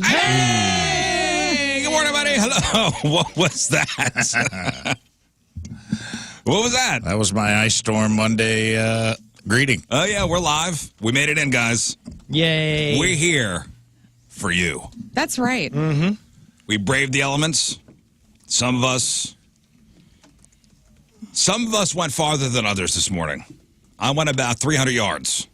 Hey! Good morning, everybody. Hello. What was that? What was that? That was my Ice Storm Monday greeting. Oh, yeah, we're live. We made it in, guys. Yay. We're here for you. That's right. Mm-hmm. We braved the elements. Some of us went farther than others this morning. I went about 300 yards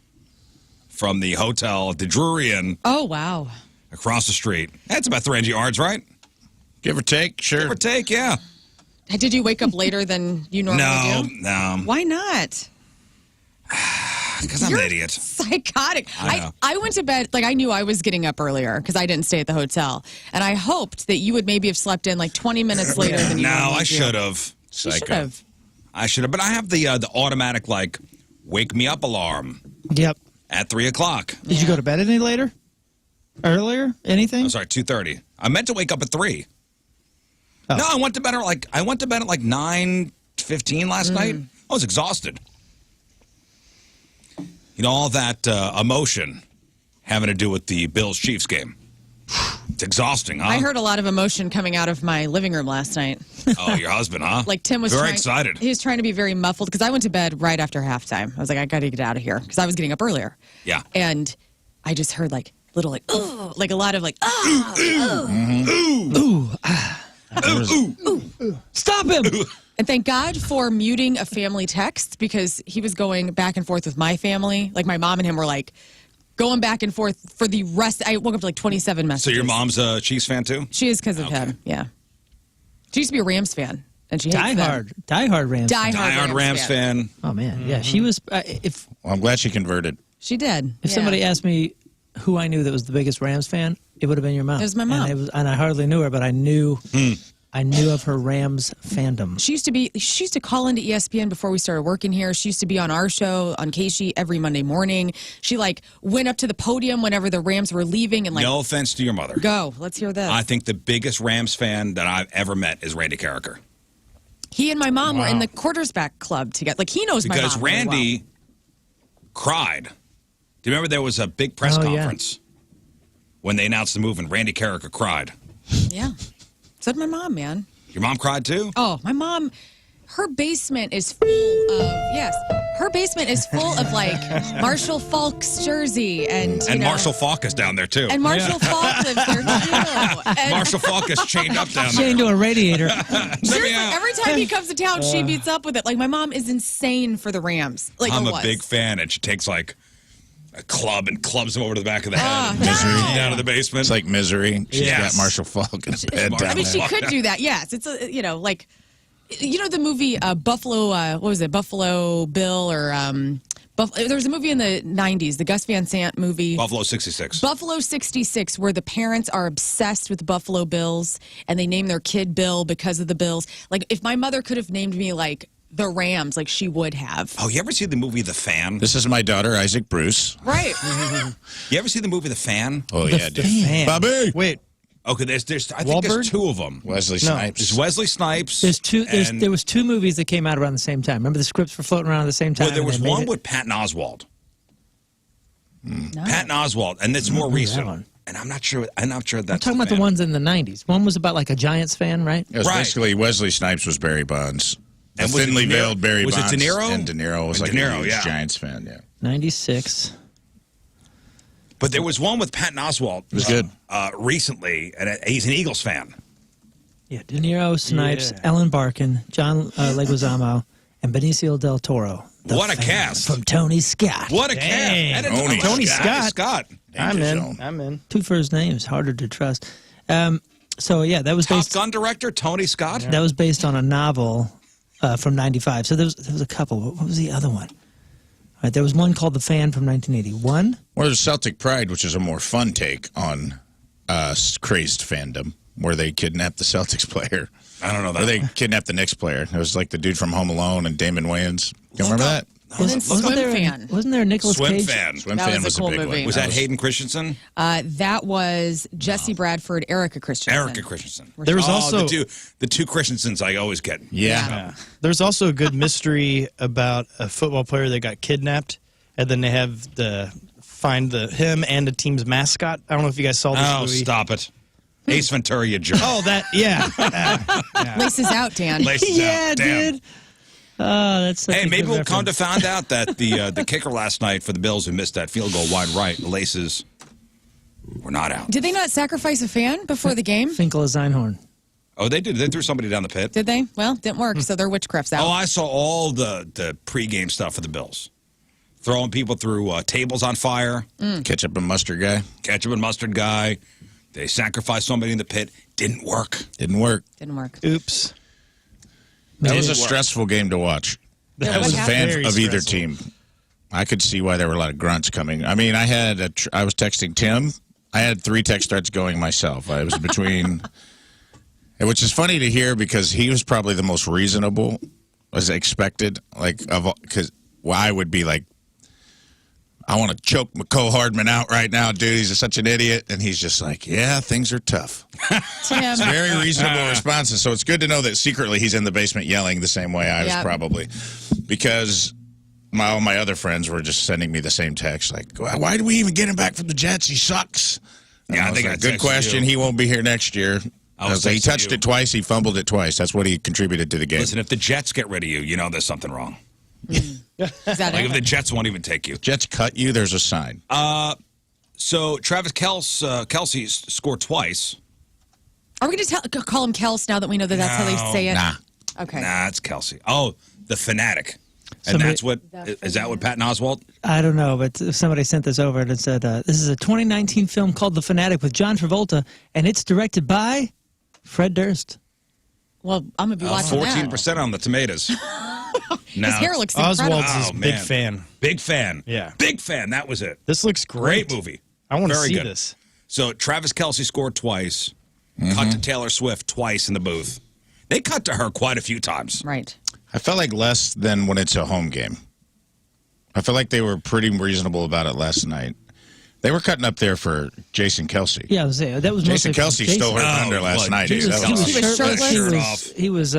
from the hotel at the Drury Inn. Oh, wow. Across the street. That's about 300 yards, right? Give or take, sure. Give or take, yeah. Did you wake up later than you normally do? No. Why not? Because I'm an idiot. Psychotic. I went to bed, I knew I was getting up earlier because I didn't stay at the hotel. And I hoped that you would maybe have slept in 20 minutes later than you normally do. I should have. You should have. I should have. But I have the automatic, wake me up alarm. Yep. At 3 o'clock. Did you go to bed any later? Earlier? Anything? I'm sorry, 2:30. I meant to wake up at 3. Oh. No, I went to bed at 9:15 last night. I was exhausted. You know, all that emotion having to do with the Bills-Chiefs game. It's exhausting, huh? I heard a lot of emotion coming out of my living room last night. Oh, your husband, huh? Tim was very excited. He was trying to be very muffled because I went to bed right after halftime. I was like, I got to get out of here because I was getting up earlier. Yeah. And I just heard little a lot of Stop him! And thank God for muting a family text because he was going back and forth with my family. My mom and him were going back and forth for the rest. I woke up to 27 messages. So your mom's a Chiefs fan too? She is because of him, yeah. She used to be a Rams fan, and she hates them. Diehard Rams. Diehard Rams fan. Oh, man. Yeah, she was... Well, I'm glad she converted. She did. If somebody asked me who I knew that was the biggest Rams fan, it would have been your mom. It was my mom. And I hardly knew her, but I knew... I knew of her Rams fandom. She used to call into ESPN before we started working here. She used to be on our show on Casey every Monday morning. She went up to the podium whenever the Rams were leaving and no offense to your mother. Go. Let's hear this. I think the biggest Rams fan that I've ever met is Randy Carricker. He and my mom were in the quarterback club together. He knows my mom. Because Randy cried. Do you remember there was a big press conference when they announced the move and Randy Carricker cried? Yeah. So did my mom, man. Your mom cried too? Oh, my mom, her basement is full of, her basement is full of Marshall Falk's jersey and Marshall Falk is down there too. And Marshall Falk lives there too. And Marshall Falk is chained up down there. Chained to a radiator. seriously, every time he comes to town, she meets up with it. My mom is insane for the Rams. I'm a big fan, and she takes a club and clubs him over to the back of the head. Misery. Down to the basement. It's like Misery. She's got Marshall Falk in bed down I mean, there. she could do that. Yes, it's the movie Buffalo. What was it? Buffalo Bill or there was a movie in the '90s, the Gus Van Sant movie. Buffalo 66. Buffalo 66, where the parents are obsessed with the Buffalo Bills and they name their kid Bill because of the Bills. If my mother could have named me the Rams, she would have. Oh, you ever see the movie The Fan? This is my daughter, Isaac Bruce. Right. You ever see the movie The Fan? Oh, yeah, dude. Fan. Bobby! Wait. Okay, I think there's two of them. Wesley Snipes. There's Wesley Snipes. There was two movies that came out around the same time. Remember the scripts were floating around at the same time? Well, there was one with Patton Oswalt. No. Patton Oswalt, and it's more recent. One. And I'm not sure that's I'm talking about the ones in the 90s. One was about a Giants fan, right? It was basically Wesley Snipes was Barry Bonds. And And was it thinly De Niro? veiled Barry Was it Bonds. De Niro? And De Niro was De a Niro, huge Giants fan, 96. But there was one with Patton Oswalt. It was good. Recently, and he's an Eagles fan. Yeah, De Niro, Snipes, Ellen Barkin, John Leguizamo, and Benicio del Toro. What a cast. From Tony Scott. What a cast. And it's Tony Scott. I'm in. Two first names, harder to trust. That was Top based. Gun director Tony Scott. That was based on a novel from '95. So there was a couple. What was the other one? All right, there was one called The Fan from 1981. Or there's Celtic Pride, which is a more fun take on crazed fandom, where they kidnap the Celtics player. I don't know that. Or they kidnapped the Knicks player. It was like the dude from Home Alone and Damon Wayans. You remember that? Wasn't there a Nicolas Swim Cage? Fan. Swim That Fan was a cool a big movie. one. Was that Hayden Christensen? That was Jesse Bradford, Erica Christensen. Erica Christensen. There was also the two Christensens I always get. Yeah. There's also a good mystery about a football player that got kidnapped, and then they have the find him and the team's mascot. I don't know if you guys saw this movie. Oh, stop it. Ace Ventura, you jerk. Oh, that, yeah. Laces out, Dan. Laces Yeah, out. Damn. dude. Oh, that's such Hey, a maybe good we'll come to reference. find out that the kicker last night for the Bills who missed that field goal wide right, the laces were not out. Did they not sacrifice a fan before the game? Finkel is Einhorn. Oh, they did. They threw somebody down the pit. Did they? Well, didn't work, so their witchcraft's out. Oh, I saw all the pregame stuff for the Bills. Throwing people through tables on fire. Ketchup and mustard guy. Ketchup and mustard guy. They sacrificed somebody in the pit. Didn't work. Didn't work. Didn't work. Oops. That was a stressful game to watch. Yeah, I was a what fan happened? of either Very team. I could see why there were a lot of grunts coming. I mean, I was texting Tim. I had 3 text threads going myself. I was between, which is funny to hear because he was probably the most reasonable as expected. Because I would be like, I want to choke McCole Hardman out right now, dude. He's such an idiot. And he's just like, yeah, things are tough. Tim. It's very reasonable responses. So it's good to know that secretly he's in the basement yelling the same way I was Yep. probably. Because all my other friends were just sending me the same text. Like, why do we even get him back from the Jets? He sucks. And Yeah, I was think like, I good texted question. you. He won't be here next year. I was He texting touched you. it twice. He fumbled it twice. That's what he contributed to the game. Listen, if the Jets get rid of you, you know there's something wrong. Is that Like if it? the Jets won't even take you. Jets cut you, there's a sign. So Travis Kelce scored twice. Are we going to call him Kels now that we know that that's how they say it? Nah. Okay. Nah, it's Kelce. Oh, the fanatic. And Somebody- that's what, is that what Patton Oswalt? I don't know, but somebody sent this over and it said, this is a 2019 film called The Fanatic with John Travolta, and it's directed by Fred Durst. Well, I'm going to be watching 14% on the tomatoes. that. His hair looks incredible. Oswald's is Oh, a big man. fan. Big fan. Yeah. Big fan. That was it. This looks great. Great movie. I want to Very see good. this. So Travis Kelce scored twice. Cut to Taylor Swift twice in the booth. They cut to her quite a few times. Right. I felt like less than when it's a home game. I feel like they were pretty reasonable about it last night. They were cutting up there for Jason Kelce. Yeah, I was saying, that was Jason mostly Kelce stole her Oh, thunder last like, night. Jason dude. That Kelce. was He was shirtless. Shirt off. He was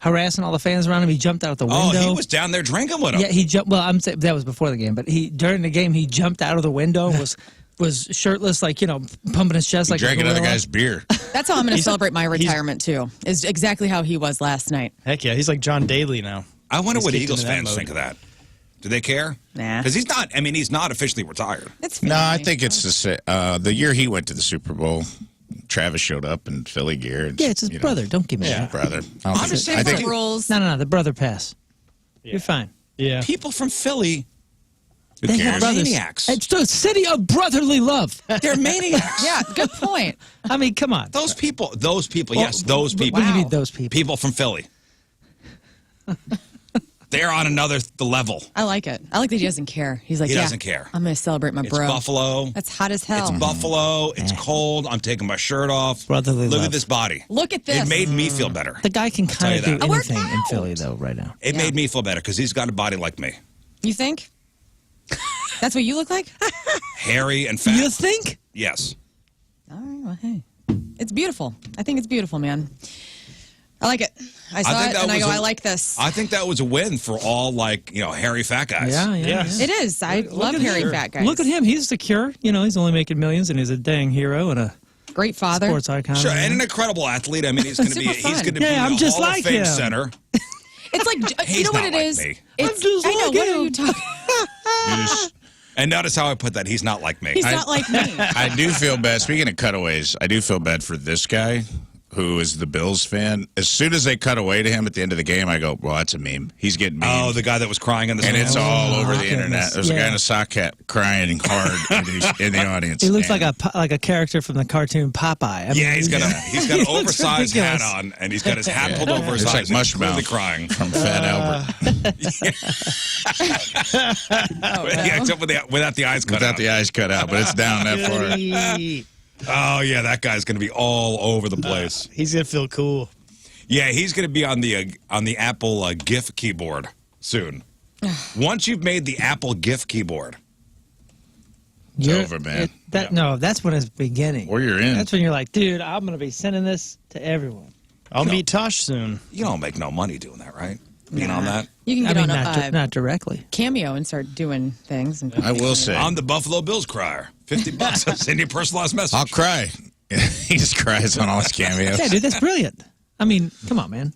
harassing all the fans around him. He jumped out the Oh, window. he was down there drinking with him. Yeah, he jumped. Well, I'm saying that was before the game, but during the game he jumped out of the window, was shirtless, like pumping his chest like Drank a another gorilla. guy's beer. That's how I'm going to celebrate my retirement, too. Is exactly how he was last night. Heck yeah, he's like John Daly now. I wonder He's what kicked Eagles into that fans mode. think of that. Do they care? Nah. Because he's not, he's not officially retired. It's No, I family. think it's the year he went to the Super Bowl. Travis showed up in Philly gear. And, Yeah, it's his brother. Don't give me Yeah. that. brother. I don't Understand I what think you- rules. No, the brother pass. You're fine. Yeah. People from Philly, who They cares? have brothers. Maniacs. It's the city of brotherly love. They're maniacs. Yeah, good point. I mean, come on. Those people, yes, Well, those what people. do you mean, those people? People from Philly. They're on another level. I like it. I like that he doesn't care. He's like, He yeah, doesn't care. I'm going to celebrate my It's bro. Buffalo. That's hot as hell. It's Buffalo. It's cold. I'm taking my shirt off. Brotherly Look love. at this body. Look at this. It made me feel better. The guy can tell you kind of do that. I anything worked in out. Philly, though, right now. It Yeah. made me feel better because he's got a body like me. You think? That's what you look like? Hairy and fat. You think? Yes. All right, well, hey. It's beautiful. I think it's beautiful, man. I like it. I saw think it that and I was go, a- I like this. I think that was a win for all, hairy fat guys. Yeah. Yes. It is. I love at hairy him. fat guys. Look at him. He's secure. He's only making millions, and he's a dang hero and a Great father. sports icon. Sure, and an incredible athlete. He's going to be. Super He's fun. going to Yeah, be I'm a just Hall like of Fame him. center. It's like, you He's know what not it like is? me. It's, just I know. like What are him. you talking? And notice how I put that. He's not like me. He's not like me. I do feel bad. Speaking of cutaways, I do feel bad for this guy who is the Bills fan. As soon as they cut away to him at the end of the game, I go, well, that's a meme. He's getting memed. Oh, the guy that was crying in the And it's stands? all over the goodness. internet. There's a guy Yeah. in a sock hat crying hard in the audience. He looks And like a character from the cartoon Popeye. Yeah, he's got an looks oversized hat ridiculous. on, and he's got his hat pulled over his It's eyes. like and he's clearly Mushmouth. crying. from Fat Albert. Yeah, except without the eyes cut Without out. the eyes cut out, but it's down that far. Oh yeah, that guy's going to be all over the place. He's going to feel cool. Yeah, he's going to be on the Apple GIF keyboard soon. Once you've made the Apple GIF keyboard, over, man. No, that's when it's beginning. Or you're in. That's when you're like, dude, I'm going to be sending this to everyone. I'll meet Tosh soon. you don't make no money doing that, right? being on that? You can get on not directly. Cameo and start doing things. And I will say. I'm the Buffalo Bills crier. $50. I'll send you a personalized message. I'll cry. He just cries on all his cameos. Yeah, dude, that's brilliant. I mean, come on, man.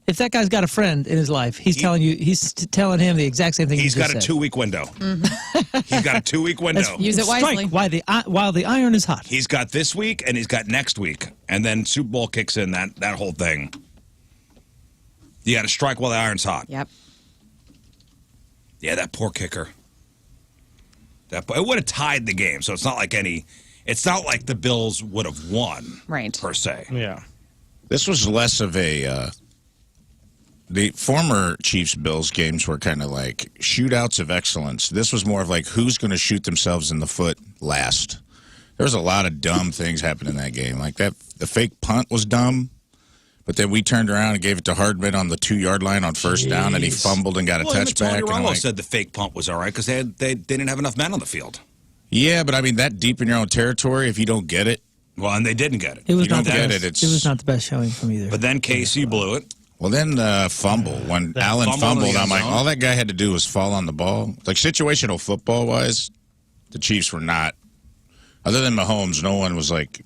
If that guy's got a friend in his life, he's telling him the exact same thing. He's got a said. 2-week window. He's got a 2-week window. Use it wisely. While the iron is hot. He's got this week and he's got next week, and then Super Bowl kicks in. That whole thing. You got to strike while the iron's hot. Yep. Yeah, that poor kicker. It would have tied the game, so it's not like the Bills would have won, right? Per se. Yeah. This was less of a. The former Chiefs-Bills games were kind of like shootouts of excellence. This was more of like who's going to shoot themselves in the foot last. There was a lot of dumb things happening in that game. Like the fake punt was dumb, but then we turned around and gave it to Hardman on the 2-yard line on first down, and he fumbled and got a touchback. Tony Romo said the fake punt was all right because they didn't have enough men on the field. Yeah, but I mean that deep in your own territory, if you don't get it. Well, and they didn't get it. It was you not don't the get best. it. It was not the best showing from either. But then KC blew it. Well, then the fumble. When Allen fumbled, I'm like, zone. all that guy had to do was fall on the ball. Like, situational football-wise, the Chiefs were not. Other than Mahomes, no one was, like,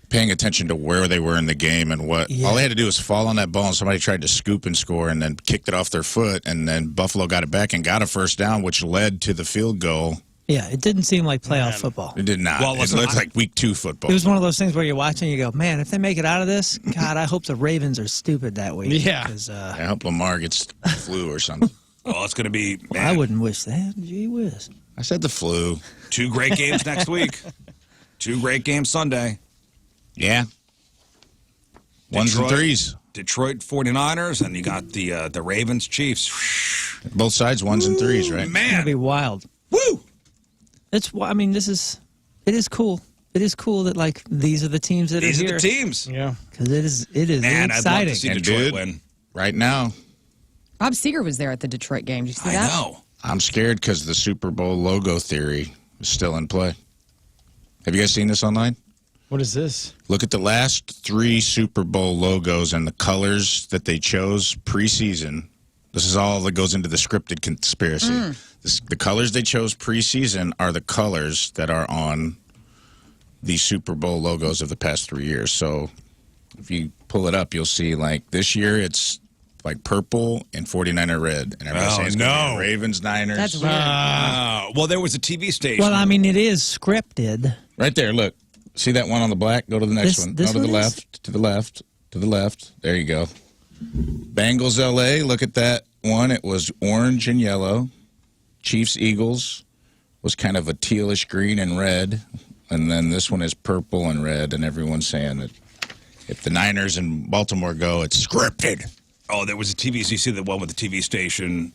paying attention to where they were in the game and what. Yeah. All they had to do was fall on that ball, and somebody tried to scoop and score and then kicked it off their foot, and then Buffalo got it back and got a first down, which led to the field goal. Yeah, it didn't seem like playoff football. It did not. Well, it looked like week 2 football. It was one of those things where you're watching and you go, man, if they make it out of this, God, I hope the Ravens are stupid that week. Yeah. I hope Lamar gets the flu or something. Oh, it's going to be, man. I wouldn't wish that. Gee whiz. I said the flu. 2 great games next week. 2 great games Sunday. Yeah. Ones and threes. Detroit 49ers, and you got the Ravens Chiefs. Both sides, 1s and 3s, right? Man. It's going to be wild. Woo! I mean, it is cool. It is cool that, like, these are the teams that are here. These are the teams. Yeah. Because it is Man, exciting. I'd love to see Detroit win. Right now. Bob Seger was there at the Detroit game. Did you see that? I know. I'm scared because the Super Bowl logo theory is still in play. Have you guys seen this online? What is this? Look at the last 3 Super Bowl logos and the colors that they chose preseason. This is all that goes into the scripted conspiracy. The colors they chose preseason are the colors that are on the Super Bowl logos of the past 3 years. So if you pull it up, you'll see, like, this year it's like purple and 49er red. And everybody's saying it's gonna be Ravens, Niners. That's weird. Well, there was a TV station. Well, I mean, it is scripted. Right there, look. See that one on the black? Go to the next one. Go to the left, to the left, to the left. There you go. Bengals, LA. Look at that one. It was orange and yellow. Chiefs, Eagles was kind of a tealish green and red. And then this one is purple and red. And everyone's saying that if the Niners and Baltimore go, it's scripted. Oh, there was a TV. So you see the one with the TV station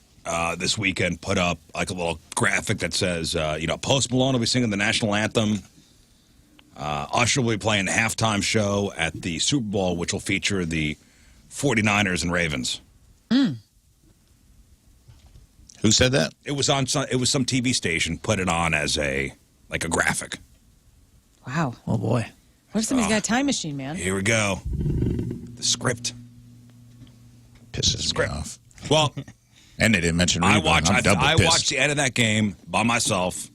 this weekend put up like a little graphic that says, Post Malone will be singing the national anthem. Usher will be playing the halftime show at the Super Bowl, which will feature the 49ers and Ravens. Who said that? It was some TV station put it on as a graphic. Wow. Oh, boy. What if somebody's got a time machine, man? Here we go. The script. Pisses me off. Well, and they didn't mention I rebound. watched the end of that game by myself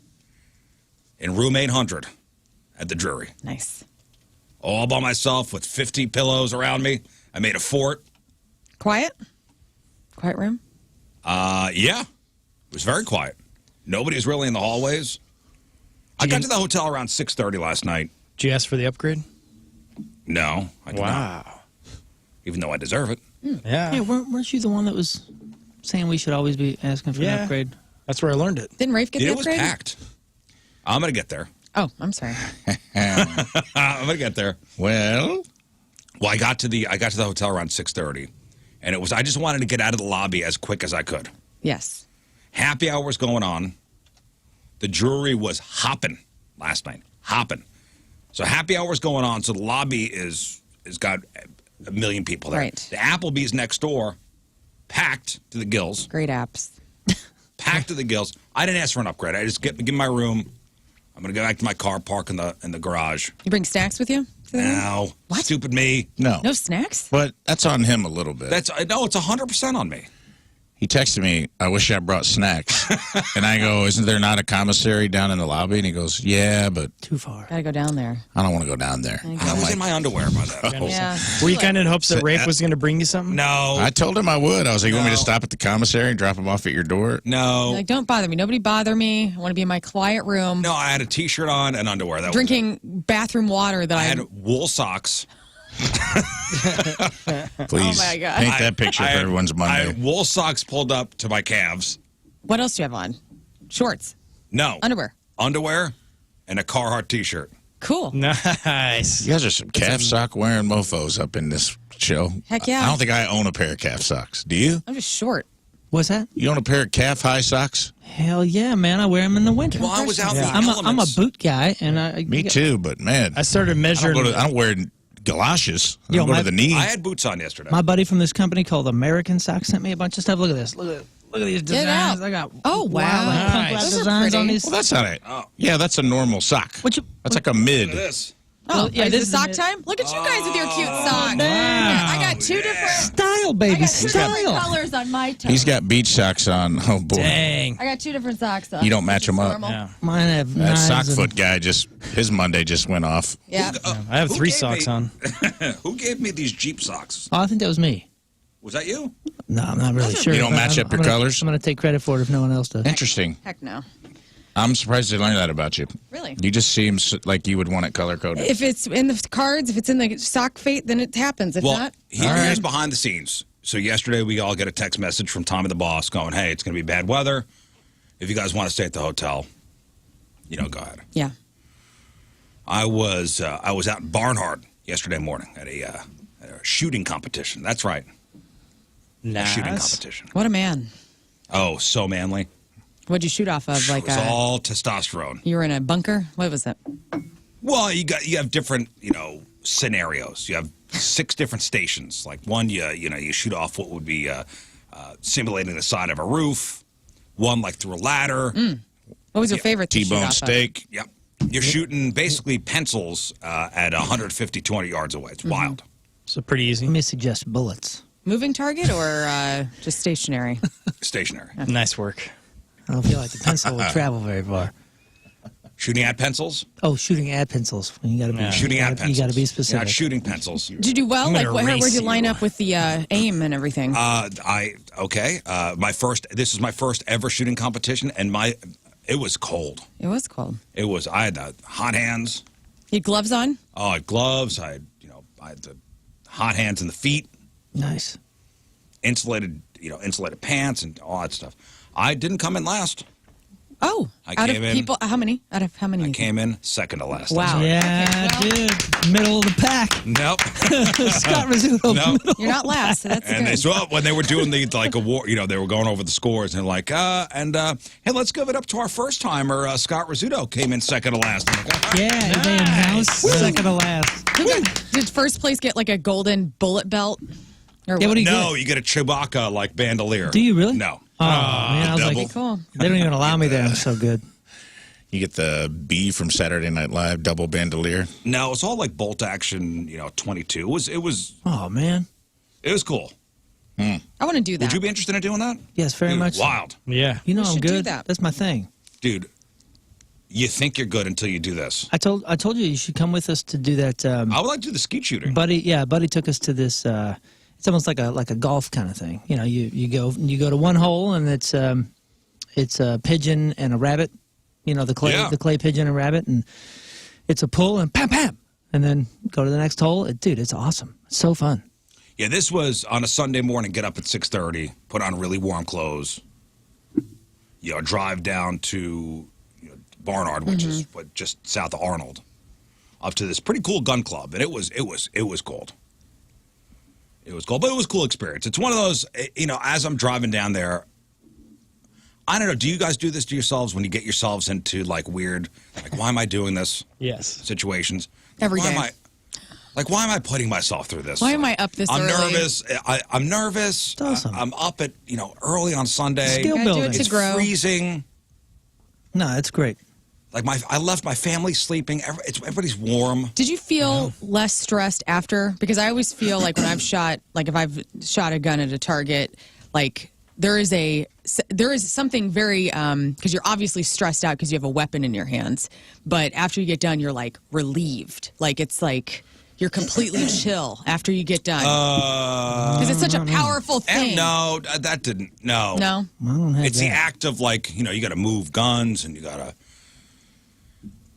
in room 800 at the Drury. Nice. All by myself with 50 pillows around me. I made a fort. Quiet? Quiet room? Yeah. It was very quiet. Nobody was really in the hallways. I got to the hotel around 6:30 last night. Did you ask for the upgrade? No, I did not. Even though I deserve it. Yeah. Hey, weren't you the one that was saying we should always be asking for an upgrade? That's where I learned it. Didn't Rafe get the upgrade? It was packed. I'm going to get there. Oh, I'm sorry. I'm going to get there. Well, I got to the hotel around 6:30, and I just wanted to get out of the lobby as quick as I could. Yes. Happy hour was going on. The Drury was hopping last night. Hopping. So happy hour was going on, so the lobby is got a million people there. Right. The Applebee's next door, packed to the gills. Great apps. Packed to the gills. I didn't ask for an upgrade. I just give my room. I'm going to go back to my car, park in the garage. You bring snacks with you? No. What? Stupid me. No. No snacks? But that's on him a little bit. No, it's 100% on me. He texted me, I wish I brought snacks. And I go, isn't there not a commissary down in the lobby? And he goes, yeah, but Too far. Gotta go down there. I don't want to go down there. I was in my underwear by then. Yeah. Were you kind of in hopes that Rafe was going to bring you something? No. I told him I would. I was like, you want me to No. stop at the commissary and drop him off at your door? No. Like, don't bother me. Nobody bother me. I want to be in my quiet room. No, I had a T-shirt on and underwear. That Drinking bathroom water that I I had wool socks. Please Oh, my God. paint that picture for everyone's I Monday. had wool socks pulled up to my calves. What else do you have on? Shorts, No. underwear. And a Carhartt T-shirt. Cool. Nice. You guys are some calf sock wearing mofos up in this show. Heck yeah. I don't think I own a pair of calf socks. Do you? I'm just short. What's that? You own a pair of calf high socks? Hell yeah, man. I wear them in the winter. Well, I was out in the I'm a elements. boot guy, and I. Me too, but man, I started I measuring. don't wear galoshes. I Yo, don't go my- to the knee. I had boots on yesterday. My buddy from this company called American Socks sent me a bunch of stuff. Look at this. Look at these Get designs. out. I got Oh, wow. wild, punk Nice. rock Those are designs on pretty. these. Well, that's not it. Yeah, that's a normal sock. What you? That's like a mid. Look at this. Oh, yeah, is this it is sock a- time? Look at you guys with your cute socks. I got two different. Style, I baby, got two different style. colors on my toes. He's got beach socks on. Oh boy, Dang. I got two different socks on. You don't match This is them up. normal. Yeah. Mine have that knives sock and- foot guy his Monday just went off. Yeah. I have Who 3 gave socks me- on. Who gave me these Jeep socks? Oh, I think that was me. Was that you? No, I'm not really sure. You don't but match I'm- up your I'm gonna- colors? I'm going to take credit for it if no one else does. Interesting. Heck no. I'm surprised to learn that about you. Really? You just seem like you would want it color coded. If it's in the cards, if it's in the sock fate, then it happens. If Well, not, here's behind the scenes. So yesterday we all get a text message from Tommy the boss going, hey, it's going to be bad weather. If you guys want to stay at the hotel, go ahead. yeah. I was out in Barnhart yesterday morning at a shooting competition. That's right. A shooting Nice. competition. What a man. Oh, so manly. What'd you shoot off of? Like it was all testosterone. you were in a bunker? What was it? Well, you have different, scenarios. You have 6 different stations. Like one, you shoot off what would be simulating the side of a roof. One, like through a ladder. What was your favorite to shoot T-bone off of? steak. Yep. You're shooting basically pencils at 150, 200 yards away. It's wild. So pretty easy. Let me suggest bullets. Moving target or just stationary? Stationary. Nice work. I don't feel like the pencil will travel very far. Shooting at pencils? Oh, shooting at pencils. You got to be Shooting at pencils. You got to be You're specific. not shooting pencils. Did you do well? I'm Like, gonna where'd race you line you. up with the aim and everything? Okay. This is my first ever shooting competition, and it was cold. It was cold. I had the hot hands. You had gloves on? Oh, I had gloves. I had the hot hands in the feet, Nice. insulated pants and all that stuff. I didn't come in last. Oh, I out of came in- people, how many? Out of how many? I came in second to last. Wow. Yeah, Okay, dude. Middle of the pack. Nope. Scott Rizzuto. No. You're not last, so that's And good. when they were doing the award, they were going over the scores and like, hey, let's give it up to our first timer, Scott Rizzuto came in second to last. I'm like, Yeah, they announced second to last. Did first place get like a golden bullet belt? Or Yeah, what do you no, get? you get a Chewbacca like bandolier. Do you really? No. Oh, man, I was double. like, Cool. they don't even allow me there. I'm so good. You get the B from Saturday Night Live, double bandolier. No, it's all like bolt action, 22. It was Oh, man. cool. I want to do that. Would you be interested in doing that? Yes, very Dude, much. so. wild. Yeah. You know We I'm should do good. that. That's my thing. Dude, you think you're good until you do this. I told you should come with us to do that. I would like to do the skeet shooting. Buddy took us to this. It's almost like a golf kind of thing. You go to one hole and it's a pigeon and a rabbit. The clay pigeon and rabbit, and it's a pull and pam pam, and then go to the next hole. Dude, it's awesome. It's so fun. Yeah, this was on a Sunday morning, get up at 6:30, put on really warm clothes, drive down to Barnard, which is just south of Arnold, up to this pretty cool gun club. And it was cold. It was cold, but it was a cool experience. It's one of those, as I'm driving down there, I don't know, do you guys do this to yourselves when you get yourselves into weird, why am I doing this Yes. situations? Every day. Why am I putting myself through this? Why am I up this I'm early? nervous. I'm nervous. It's awesome. I'm up at early on Sunday. Skill Gotta do it building. to It's grow. freezing. No, it's great. Like I left my family sleeping. Everybody's warm. Did you feel less stressed after? Because I always feel like when I've shot, like if I've shot a gun at a target, like there is something very, because you're obviously stressed out because you have a weapon in your hands. But after you get done, you're like relieved. Like it's like you're completely chill after you get done. Because it's such a powerful thing. No, that didn't. No. No? It's the act of like, you got to move guns and you got to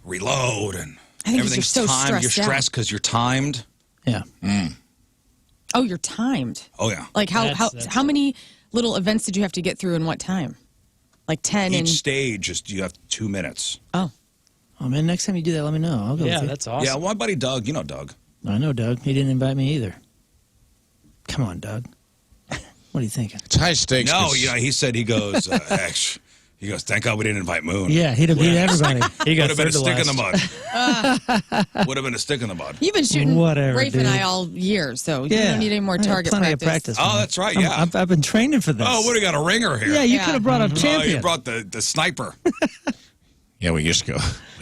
reload and everything's so timed. You're stressed because you're timed. Yeah. Oh, you're timed. Oh, yeah. Like how many little events did you have to get through in what time? Like 10 Each stage is you have 2 minutes. Oh. Oh, man, next time you do that, let me know. I'll go with you. That's awesome. Yeah, my buddy Doug, you know Doug. I know Doug. He didn't invite me either. Come on, Doug. What are you thinking? It's high stakes. No, he said he goes, he goes, thank God we didn't invite Moon. Yeah, he'd have beat everybody. He got Would have been a third to stick in the last. mud. Would have been a stick in the mud. You've been shooting Whatever, Rafe dude. and I all year, so you Yeah. don't need any more I got target plenty practice. of practice. Oh, man. that's right, yeah. I've been training for this. Oh, what do you got, a ringer here? Yeah, you Yeah. could have brought a Oh, champion. you brought the sniper. Yeah, we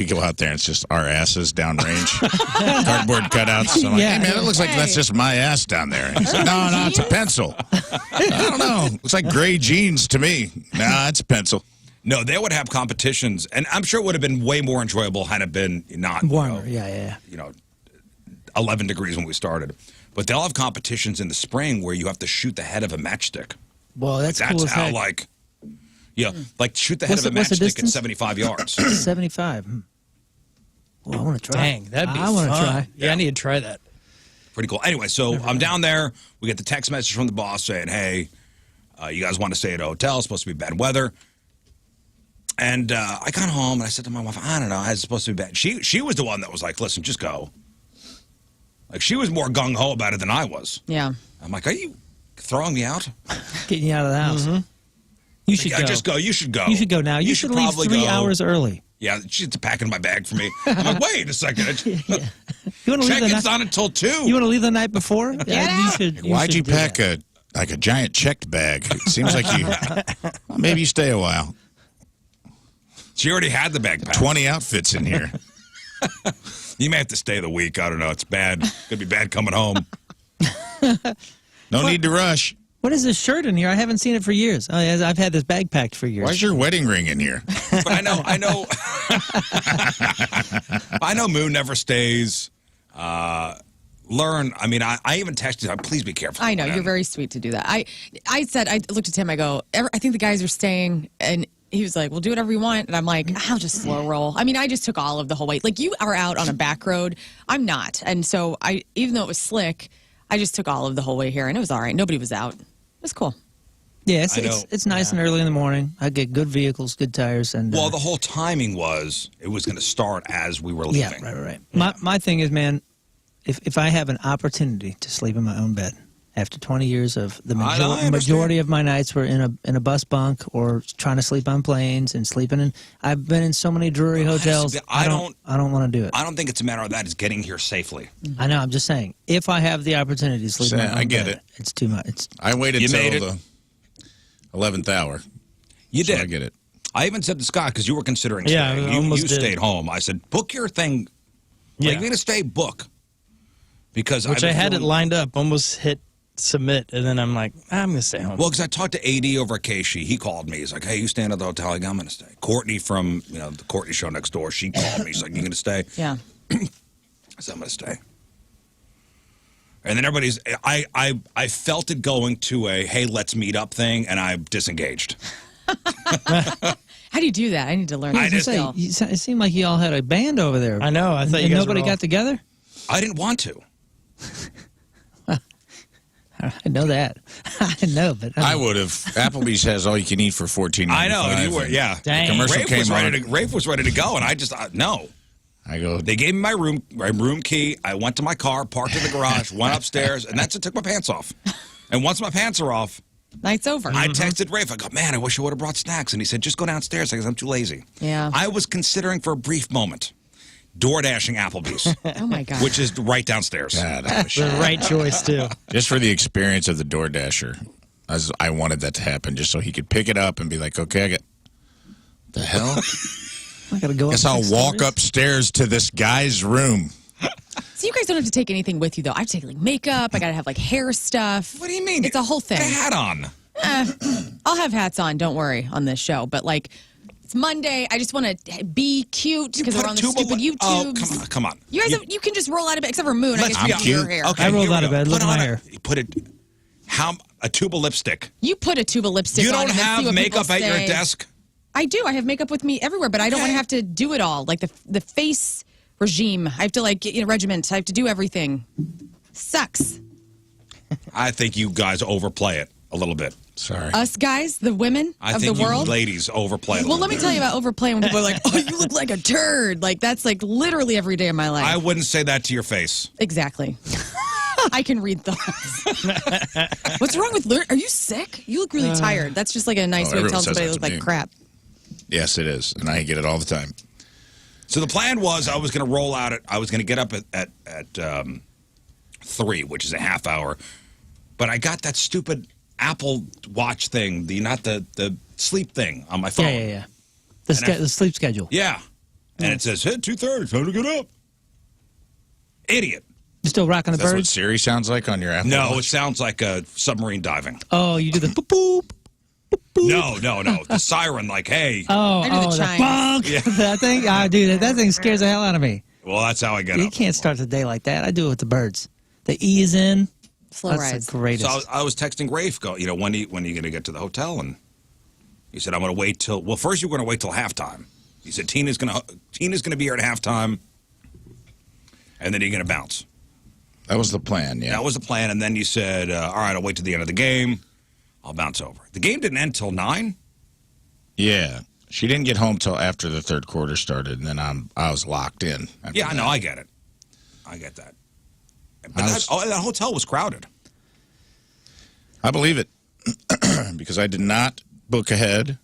go out there and it's just our asses downrange. Cardboard cutouts. So I'm like, Yeah. hey, man, it looks like that's just my ass down there. He's like, no, it's a pencil. I don't know. Looks like gray jeans to me. Nah, it's a pencil. No, they would have competitions, and I'm sure it would have been way more enjoyable had it been not Warmer, yeah. 11 degrees when we started. But they'll have competitions in the spring where you have to shoot the head of a matchstick. Well, that's cool as how heck. like shoot the head What's of a the matchstick at distance? 75 yards. 75. Well, I want to try. Dang, that'd be I want to fun. try. Yeah, I need to try that. Pretty cool. Anyway, so I'm down there. We get the text message from the boss saying, hey, you guys want to stay at a hotel. It's supposed to be bad weather. And I got home and I said to my wife, I don't know, it's supposed to be bad. She was the one that was like, listen, just go. Like, she was more gung-ho about it than I was. Yeah. I'm like, are you throwing me out? Getting you out of the house. You should go. Just go. You should go. You should go now. You should leave probably 3 go. hours early. Yeah, she's packing my bag for me. I'm like, wait a second. You want to leave the Check-in's night? not until 2. You want to leave the night before? You should. Why'd you should do pack that. a giant checked bag? It seems like well, maybe you stay a while. She already had the bag packed. 20 outfits in here. You may have to stay the week. I don't know. It's bad. Could be bad coming home. No need to rush. What is this shirt in here? I haven't seen it for years. Oh, yeah, I've had this bag packed for years. Why's your wedding ring in here? But I know. I know Moon never stays. Lern, I mean, I even texted him, please be careful. I know, you're very sweet to do that. I looked at him, I go, I think the guys are staying, and he was like, well, do whatever you want. And I'm like, I'll just slow roll. I mean, I just took all of the whole way. Like, you are out on a back road. I'm not. And so, even though it was slick, I just took all of the whole way here, and it was all right. Nobody was out. It was cool. Yeah, it's nice and early in the morning. I get good vehicles, good tires, and well, the whole timing was it was going to start as we were leaving. Yeah, right. My thing is, man, if I have an opportunity to sleep in my own bed after 20 years of the majority of my nights were in a bus bunk or trying to sleep on planes and sleeping in. I've been in so many Drury hotels. I don't want to do it. I don't think it's a matter of that. It's getting here safely. I know. I'm just saying, if I have the opportunity to sleep in my own bed, it's too much. I waited till the 11th hour. You did. I get it. I even said to Scott, because you were considering Yeah, staying. I almost You did. stayed home. I said, book your thing. Yeah. Like, you're going to stay, book. Because Which I had it lined up, almost hit submit, and then I'm like, I'm going to stay home. Well, because I talked to AD over at Casey. He called me. He's like, hey, you staying at the hotel? I go, I'm going to stay. Courtney from the Courtney show next door, she called me. She's like, you going to stay? Yeah. I said, I'm going to stay. And then everybody's, I felt it going to a, hey, let's meet up thing, and I disengaged. How do you do that? I need to learn I that just skill. It seemed like you all had a band over there. I know. I thought you and guys nobody were all... got together? I didn't want to. I know that. I know, but I would have. Applebee's has all you can eat for $14.95. I know. And you were, yeah. Dang. The commercial Rafe was ready to go, and I just, no. I go. They gave me my room key. I went to my car, parked in the garage, went upstairs, and that's it. Took my pants off. And once my pants are off, Night's over. I texted Rafe. I go, man, I wish I would have brought snacks. And he said, just go downstairs because I'm too lazy. Yeah. I was considering for a brief moment door dashing Applebee's, Oh, my God. which is right downstairs. God, I wish- The right choice, too. just for the experience of the DoorDasher, I wanted that to happen, just so he could pick it up and be like, okay, I got the hell. I gotta go. Guess I'll walk upstairs to this guy's room. So you guys don't have to take anything with you, though. I have to take like makeup. I gotta have like hair stuff. What do you mean? It's a whole thing. Get a hat on. I'll have hats on. Don't worry on this show. But like, it's Monday. I just want to be cute because we're on the stupid YouTube. Oh, come on. You guys, you can just roll out of bed, except for Moon. I guess you have your hair. Okay, I rolled out of bed. Look at my hair. Put it. A tube of lipstick. You put a tube of lipstick on. You don't and have see what makeup people at your say. desk? I do. I have makeup with me everywhere, but I don't want to have to do it all. Like the face regime. I have to like get in a regiment. I have to do everything. Sucks. I think you guys overplay it a little bit. Sorry. Us guys, the women of the world. You ladies overplay it. Well, let me tell you about overplaying when people are like, "Oh, you look like a turd." Like that's like literally every day of my life. I wouldn't say that to your face. Exactly. I can read thoughts. What's wrong with Lern? Are you sick? You look really tired. That's just like a nice way of telling somebody they look like crap. Yes, it is, and I get it all the time. So the plan was I was going to roll out I was going to get up at 3, which is a half hour, but I got that stupid Apple Watch thing, not the sleep thing on my phone. Yeah. The sleep schedule. Yeah, and it says, "Hey, 2:30, time to get up." Idiot. You still rocking the That's what birds? Siri sounds like on your Apple No, Watch? it sounds like a submarine diving. Oh, you do the boop boop. Boop. No. The siren, like, hey. Oh, I do the chimes. bonk. Yeah. That thing, dude, that thing scares the hell out of me. Well, that's how I get You up. can't start the day like that. I do it with the birds. The ease in. Slow That's rise. the greatest. So I was texting Rafe, when are you going to get to the hotel? And he said, I'm going to wait till, well, first you're going to wait till halftime. He said, Tina's going to be here at halftime, and then you're going to bounce. That was the plan, yeah. That was the plan, and then you said, all right, I'll wait till the end of the game. I'll bounce over. The game didn't end till 9? Yeah. She didn't get home till after the third quarter started, and then I was locked in. Yeah, I know, I get it. I get that. But that hotel was crowded. I believe it, because I did not book ahead.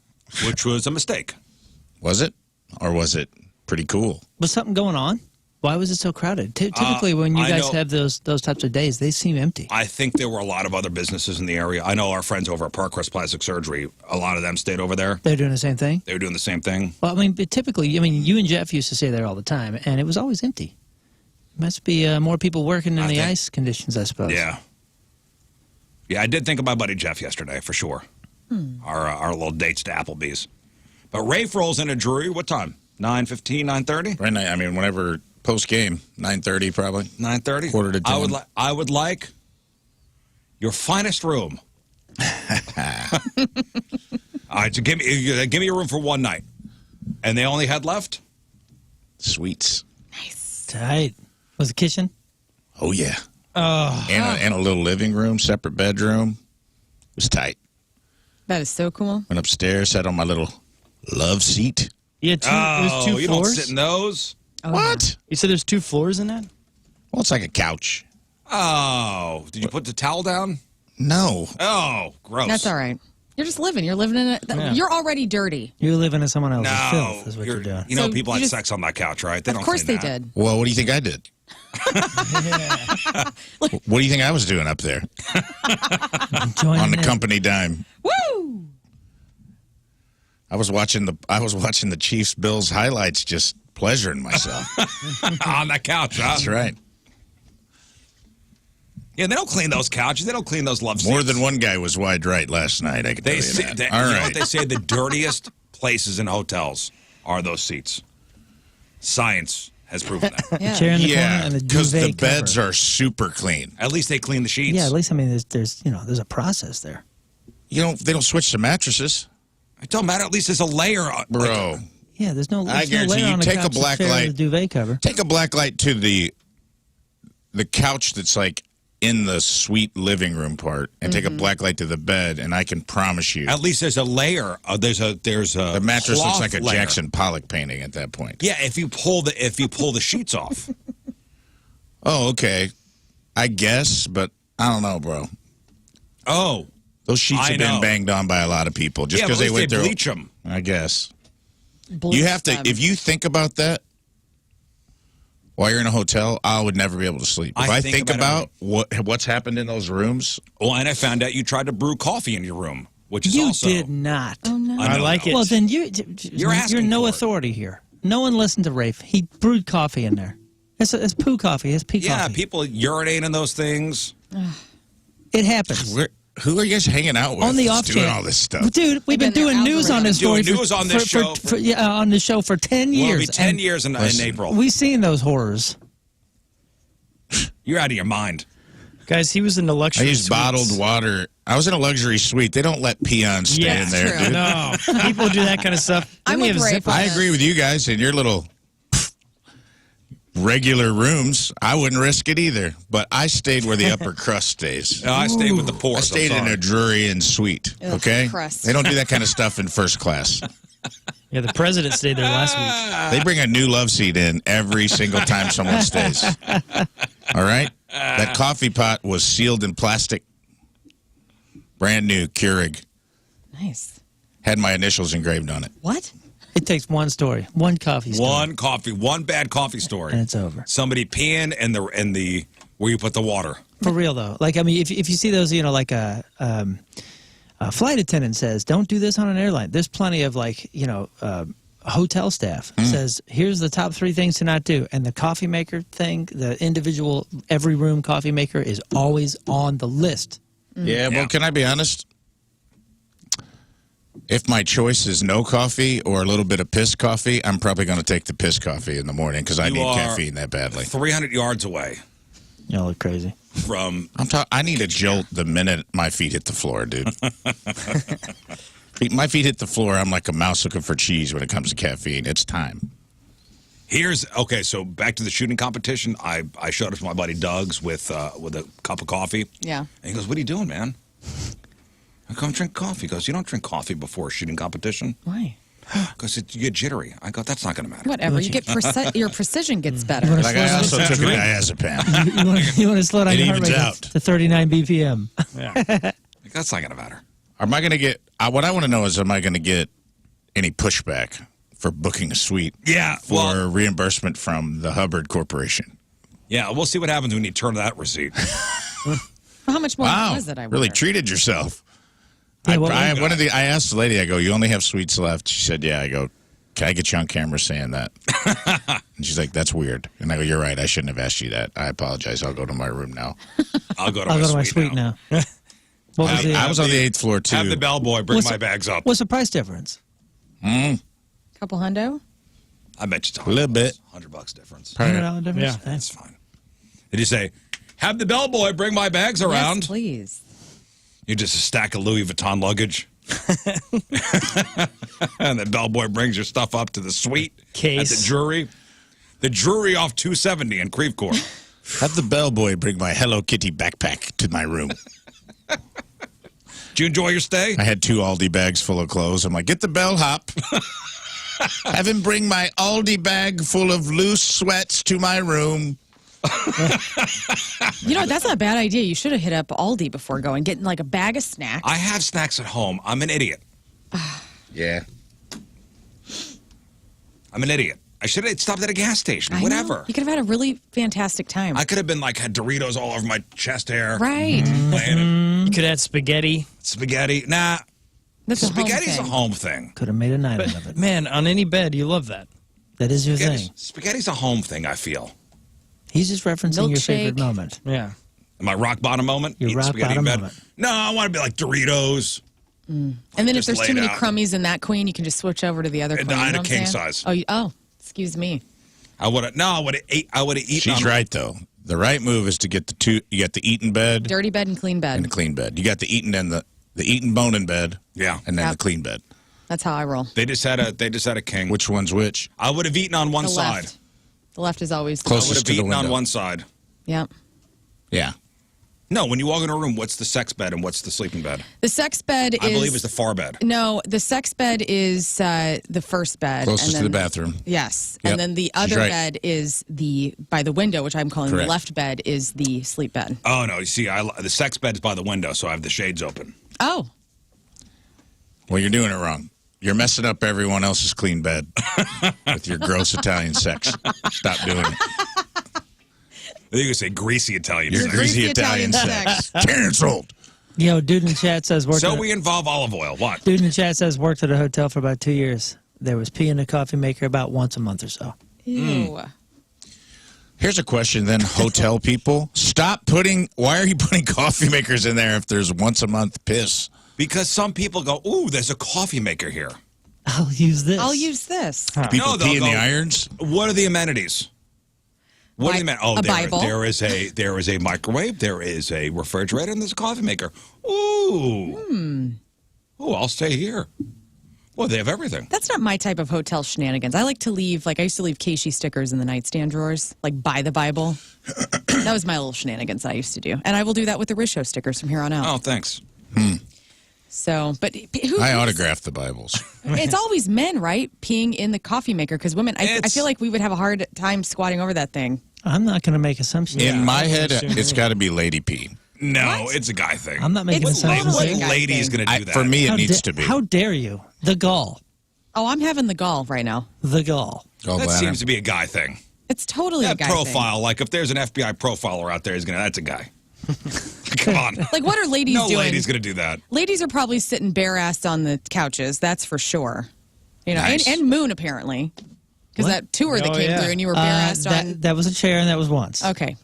Which was a mistake. Was it? Or was it pretty cool? Was something going on? Why was it so crowded? Typically, when you guys have those types of days, they seem empty. I think there were a lot of other businesses in the area. I know our friends over at Parkrest Plastic Surgery, a lot of them stayed over there. They're doing the same thing? They were doing the same thing. Well, I mean, but typically, you and Jeff used to stay there all the time, and it was always empty. Must be more people working in the ice conditions, I suppose. Yeah. Yeah, I did think of my buddy Jeff yesterday, for sure. Our little dates to Applebee's. But Rafe rolls into Drury. What time? 9:15, 9:30? Right now, I mean, whenever post-game, 9:30 probably. 9:30? Quarter to 10. I would like your finest room. All right, so give me a room for one night. And they only had left? Suites. Nice. Tight. Was it kitchen? Oh, yeah. Oh. And a little living room, separate bedroom. It was tight. That is so cool. Went upstairs, sat on my little love seat. You had there's two you floors? don't sit in those? Oh, What? You said there's 2 floors in that? Well, it's like a couch. Oh, did you put the towel down? No. Oh, gross. That's all right. You're just living. You're living in it. Yeah. You're already dirty. You're living in someone else's No, filth is what you're doing. You know, So people you had just- sex on that couch, right? They Of don't course they clean that. did. Well, what do you think I did? What do you think I was doing up there Enjoying on the it. company dime? Woo! I was watching the Chiefs Bills highlights, just pleasuring myself. On that couch, huh? That's right. Yeah, they don't clean those couches. They don't clean those love seats. More than one guy was wide right last night. I can tell They you say, that. they, All you know right. what they say? The dirtiest places in hotels are those seats. Science has proven that. Yeah. Chair in the corner Yeah, and the because the duvet beds cover. are super clean. At least they clean the sheets. Yeah, at least there's a process there. They don't switch the mattresses, It don't matter. At least there's a layer. bro. Yeah, there's no. I There's no guarantee layer you on the take a couch, the black chair, light- the duvet cover. Take a black light to the couch that's like in the suite living room part, and take a black light to the bed, and I can promise you, At least there's a layer. There's a the mattress looks cloth like a layer. Jackson Pollock painting at that point. Yeah, if you pull the sheets off. Oh, okay. I guess, but I don't know, bro. Oh, Those sheets I have been know. banged on by a lot of people just yeah, because but they at went least they through. bleach them. I guess Bleach you have to. them. If you think about that while you're in a hotel, I would never be able to sleep. If I I think think about about what's happened in those rooms, Well, and I found out you tried to brew coffee in your room, which is You also. did not. Oh no. I know, like no. it. Well, then You're you're asking no for it. authority here. No one listened to Rafe. He brewed coffee in there. It's poo coffee. It's pee Yeah, coffee. people urinate in those things. It happens. Who are you guys hanging out with? On the that's off doing chance. all this stuff? Dude, we've been doing news on this story. Doing news on this show. On the show for 10 years. Well, it'll be 10 years in April. We've seen those horrors. You're out of your mind. Guys, he was in the luxury I used bottled water. I was in a luxury suite. They don't let peons stay in there, true. dude. No, people do that kind of stuff. I'm Then we with have Rafe zipper- on I agree with you guys in your little regular rooms. I wouldn't risk it either. But I stayed where the upper crust stays. No, I stayed with the poor. I stayed in a Drury-Inn suite. Okay, crust. they don't do that kind of stuff in first class. Yeah, the president stayed there last week. They bring a new love seat in every single time someone stays. All right, that coffee pot was sealed in plastic, brand new Keurig. Nice. Had my initials engraved on it. What? It takes one story, one coffee story. One bad coffee story. And it's over. Somebody peeing in the where you put the water. For real, though. Like, I mean, if you see those, like a flight attendant says, don't do this on an airline. There's plenty of, hotel staff says, here's the top 3 things to not do. And the coffee maker thing, the individual, every room coffee maker is always on the list. Yeah, well, can I be honest? If my choice is no coffee or a little bit of piss coffee, I'm probably going to take the piss coffee in the morning because I need caffeine that badly. 300 yards away Y'all look crazy. from. I need a jolt the minute my feet hit the floor, dude. My feet hit the floor, I'm like a mouse looking for cheese when it comes to caffeine. It's time. So back to the shooting competition. I showed up to my buddy Doug's with a cup of coffee. Yeah. And he goes, "What are you doing, man?" I come drink coffee. He goes, "You don't drink coffee before a shooting competition." Why? Because you get jittery. I go, "That's not going to matter." Whatever. You get your precision gets better. Like I also took a diazepam. You want to slow down It your heart evens rate out. to 39 BPM. Like, that's not going to matter. Am I going to get? What I want to know is, am I going to get any pushback for booking a suite? Yeah. For reimbursement from the Hubbard Corporation. Yeah. We'll see what happens when you turn that receipt. How much more Wow, was it? I really wonder? treated yourself. Yeah, I asked the lady, I go, "You only have suites left?" She said, "Yeah." I go, "Can I get you on camera saying that?" And she's like, "That's weird." And I go, "You're right. I shouldn't have asked you that. I apologize. I'll go to my room now." I'll go to my suite now. What was I was on the 8th floor, too. Have the bellboy bring my bags up. What's the price difference? Couple hundo? I bet you it's A little bit. $100 difference. $100 difference? Yeah. That's fine. Did you say, "Have the bellboy bring my bags around"? Yes, please. You're just a stack of Louis Vuitton luggage. And the bellboy brings your stuff up to the suite Case. at the Drury. The Drury off 270 in Creve Coeur. Have the bellboy bring my Hello Kitty backpack to my room. Did you enjoy your stay? I had 2 Aldi bags full of clothes. I'm like, "Get the bellhop. Have him bring my Aldi bag full of loose sweats to my room." You know what? That's not a bad idea. You should have hit up Aldi before going, getting like a bag of snacks. I have snacks at home. I'm an idiot. Yeah. I'm an idiot. I should have stopped at a gas station. I know. Whatever. You could have had a really fantastic time. I could have been like, had Doritos all over my chest hair. Right. Playing You could add spaghetti. spaghetti. Nah. That's a home Spaghetti's a thing. home thing. Could have made a night out of it. Man, on any bed, you love that. That is your thing. Spaghetti's a home thing, I feel. He's just referencing your favorite Milkshake. moment. Yeah. My rock bottom moment. Your Eat rock spaghetti in bottom bed. moment. No, I want to be like Doritos. And then if Just there's too laid many out. crummies in that queen, you can just switch over to the other And queen. I You had know a what I'm king saying? size. Oh, excuse me. I would have eaten. She's right, though. The right move is to get the 2. You got the eaten bed Dirty bed and clean bed. and the clean bed. You got the eaten and the eaten bone in bed. Yeah. And then Yep. the clean bed. That's how I roll. They just had a king. Which one's which? I would have eaten on one The side. left. The left is always I would Closest have to the eaten on window. one side. Yep. Yeah. No, when you walk in a room, what's the sex bed and what's the sleeping bed? The sex bed is. I believe is the far bed. No, the sex bed is the first bed. Closest and to the then, bathroom. Yes. Yep. And then the She's other right. bed is by the window, which I'm calling Correct. the left bed, is the sleep bed. Oh no, you see, the sex bed is by the window, so I have the shades open. Oh. Well, you're doing it wrong. You're messing up everyone else's clean bed with your gross Italian sex. Stop doing it. I think you could say greasy Italian Your sex. greasy Greasy Italian Italian sex. Canceled. Yo, dude in the chat says So we involve olive oil. What? Dude in the chat says worked at a hotel for about 2 years. there was pee in the coffee maker about once a month or so. Ew. Here's a question then, hotel people. Why are you putting coffee makers in there if there's once a month piss? Because some people go, ooh, there's a coffee maker here. I'll use this. I'll use this. People No, they'll pee in the go, irons? What are the amenities? What are the amenities? Oh, A Bible. there is a microwave, there is a refrigerator, and there's a coffee maker. Ooh. Ooh, I'll stay here. Well, they have everything. That's not my type of hotel shenanigans. I like to leave, I used to leave Casey stickers in the nightstand drawers, by the Bible. That was my little shenanigans I used to do. And I will do that with the Rizz Show stickers from here on out. Oh, thanks. So, but I autograph the Bibles. it's always men, right? Peeing in the coffee maker because women, I feel like we would have a hard time squatting over that thing. I'm not going to make assumptions. In my head, it's got to be lady pee. No, it's a guy thing. I'm not making It's assumptions. totally a What guy lady's thing. going to do that? For me, it needs to be. How dare you? The gall. Oh, I'm having the gall right now. The gall. That seems to be a guy thing. It's totally a That guy profile, like if there's an FBI profiler out there, that's a guy. Come on. thing. Like, what are ladies No doing? lady's going to do that. Ladies are probably sitting bare-assed on the couches. That's for sure. Nice. and Moon, apparently. Because that tour that came through and you were bare-assed on... That was a chair and that was once. Okay.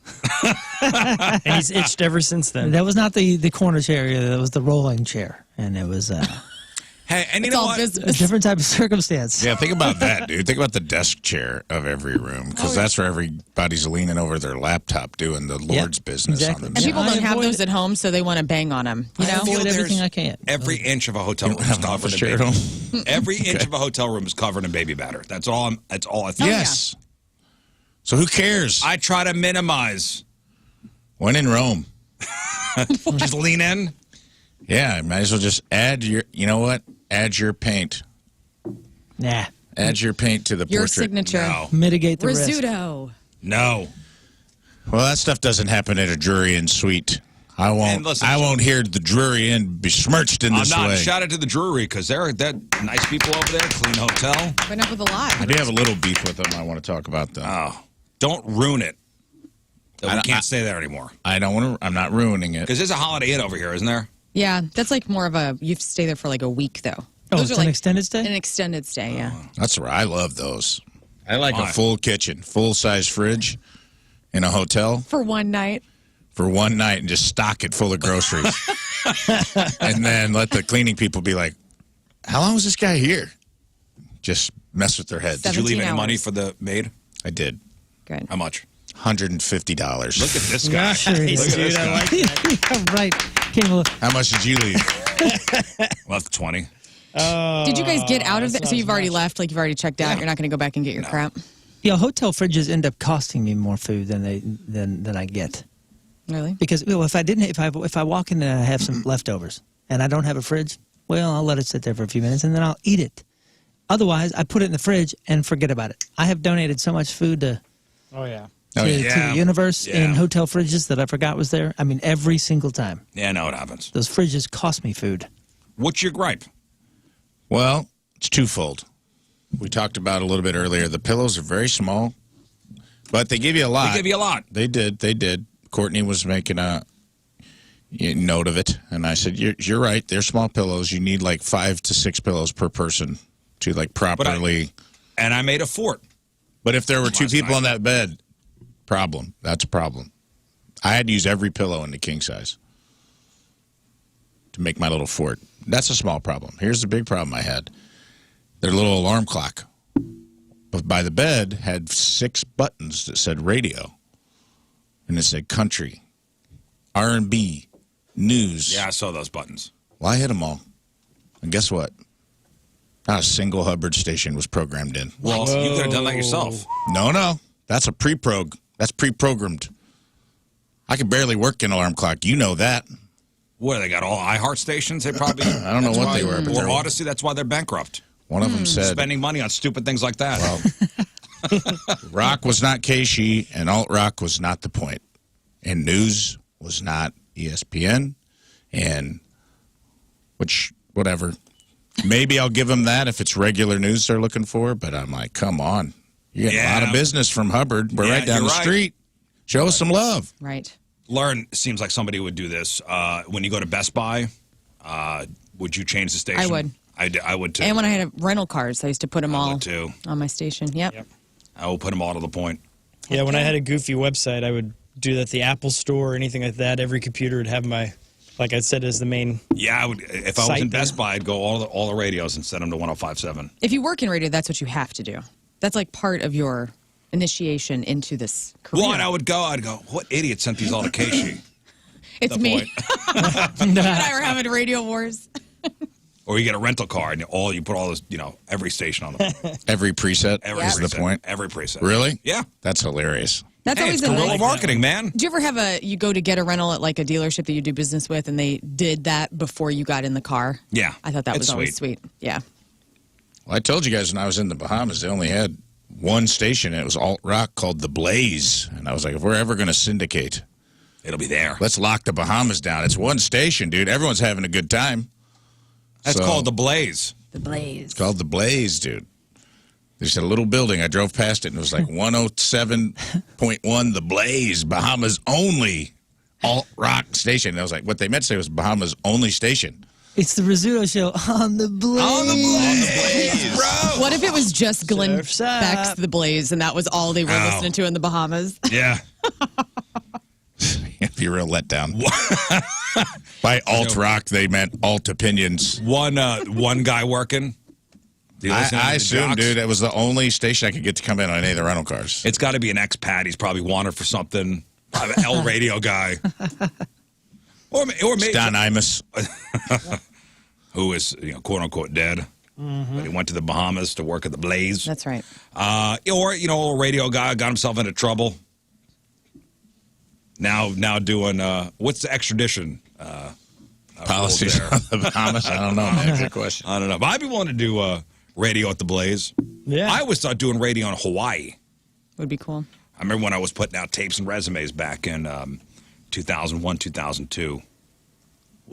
And he's itched ever since then. That was not the corner chair. That was the rolling chair. And it was Hey, and you It's know all what? a business. different type of circumstance. Yeah, think about that, dude. Think about the desk chair of every room, because that's where everybody's leaning over their laptop doing the Lord's business exactly. on And people I don't have avoid those at home, so they want to bang on them. You I know? avoid there's everything I can. Every inch of a hotel room is have an covered office in chair at baby. home? Every inch of a hotel room is covered in baby batter. That's all I think. Yes. So who cares? I try to minimize. When in Rome. Just lean in. Yeah, might as well just add your, you know what? Add your paint. Nah. Add your paint to the Your portrait. signature. No. Mitigate the risk. Rizzuto. No. Well, that stuff doesn't happen at a Drury Inn suite. I And listen, won't hear the Drury Inn besmirched in I'm this not. way. Shout out to the Drury because they're nice people over there. Clean hotel. Putting up with a lot. I do have a little beef with them I want to talk about, though. Oh, don't ruin it. We can't stay there anymore. I don't want to. I'm not ruining it. Because there's a Holiday Inn over here, isn't there? Yeah, that's like more of a, you have to stay there for like a week, though. Oh, Those it's are an like extended stay? an extended stay, yeah. That's right. I love those. I like Why? a full kitchen, full-size fridge in a hotel For one night. for one night and just stock it full of groceries. And then let the cleaning people be like, how long was this guy here? Just mess with their heads. Did you leave 17 any money hours. for the maid? I did. Good. How much? $150. Look at this guy. Sure he Nice, is. dude. I like that. Yeah, right. Can't believe- How much did you leave? Left 20. Did you guys get out of that's that? So not you've as already much. left, like you've already checked out. You're not going to go back and get your crap. Yeah, hotel fridges end up costing me more food than I get. Really? Because if I walk in and I have some leftovers and I don't have a fridge, well, I'll let it sit there for a few minutes and then I'll eat it. Otherwise, I put it in the fridge and forget about it. I have donated so much food to Oh, yeah. Oh, to yeah. the universe Yeah. in hotel fridges that I forgot was there. I mean, every single time. Yeah, no, it happens. Those fridges cost me food. What's your gripe? Well, it's twofold. We talked about it a little bit earlier. The pillows are very small, but they give you a lot. They give you a lot. They did. Courtney was making a note of it, and I said, "You're right. They're small pillows. You need like 5 to 6 pillows per person to like properly." And I made a fort. But if there were 2 Last people night. on that bed, problem. That's a problem. I had to use every pillow in the king size to make my little fort. That's a small problem. Here's the big problem I had. Their little alarm clock by the bed had 6 buttons that said radio. And it said country, R&B, news. Yeah, I saw those buttons. Well, I hit them all. And guess what? Not a single Hubbard station was programmed in. Well, you could have done that yourself. No. That's a pre-prog. That's pre-programmed. I can barely work an alarm clock. You know that. What, they got all iHeart stations? They probably. I don't know that's what why- they were, but Or they're- Odyssey, that's why they're bankrupt. One of them said Spending money on stupid things like that. rock was not Keishi and alt-rock was not the point. And news was not ESPN. And whatever. Maybe I'll give them that if it's regular news they're looking for, but I'm like, come on. You get a lot of business from Hubbard. We're Yeah, right down you're the right. street. Show us some love. Right. Lern seems like somebody would do this. When you go to Best Buy, would you change the station? I would. I would too. And when I had rental cars, I used to put them all too. on my station. Yep. I will put them all to the point. Yeah, when I had a goofy website, I would do that at the Apple Store or anything like that. Every computer would have my, like I said, as the main. Yeah, I would. If I was in Best Buy, I'd go all the radios and send them to 105.7. If you work in radio, that's what you have to do. That's like part of your initiation into this career. Well, and I'd go, what idiot sent these all to Casey? It's me. You and I were having radio wars. Or you get a rental car and you put all this, every station on the Every preset is the point. Every preset. Really? Yeah. That's hilarious. That's Hey, always it's a guerrilla nice. marketing, man. Do you ever have you go to get a rental at like a dealership that you do business with and they did that before you got in the car? Yeah. I thought that It's was always sweet. Yeah. Well, I told you guys when I was in the Bahamas, they only had one station. And it was alt rock called The Blaze. And I was like, if we're ever going to syndicate, It'll be there. let's lock the Bahamas down. It's one station, dude. Everyone's having a good time. That's called The Blaze. The Blaze. It's called The Blaze, dude. There's a little building. I drove past it, and it was like 107.1 The Blaze, Bahamas only alt rock station. And I was like, what they meant to say was Bahamas only station. It's the Rizzuto Show on the Blaze. On the Blaze, bro. What if it was just Glenn Surf's up. Beck's The Blaze and that was all they were listening to in the Bahamas? Yeah. It'd be a real letdown. By alt rock, they meant alt opinions. One guy working. Do you listen to I the assume, jocks? dude, it was the only station I could get to come in on any of the rental cars. It's got to be an expat. He's probably wanted for something. Probably an L radio guy. Or maybe Don Imus. who is quote unquote dead. But he went to the Bahamas to work at the Blaze. That's right. Or a radio guy got himself into trouble. Now doing what's the extradition Policies there? on the Bahamas? I don't know, man. Good question. I don't know. But I'd be willing to do radio at the Blaze. Yeah. I always thought doing radio in Hawaii. Would be cool. I remember when I was putting out tapes and resumes back in 2001, 2002.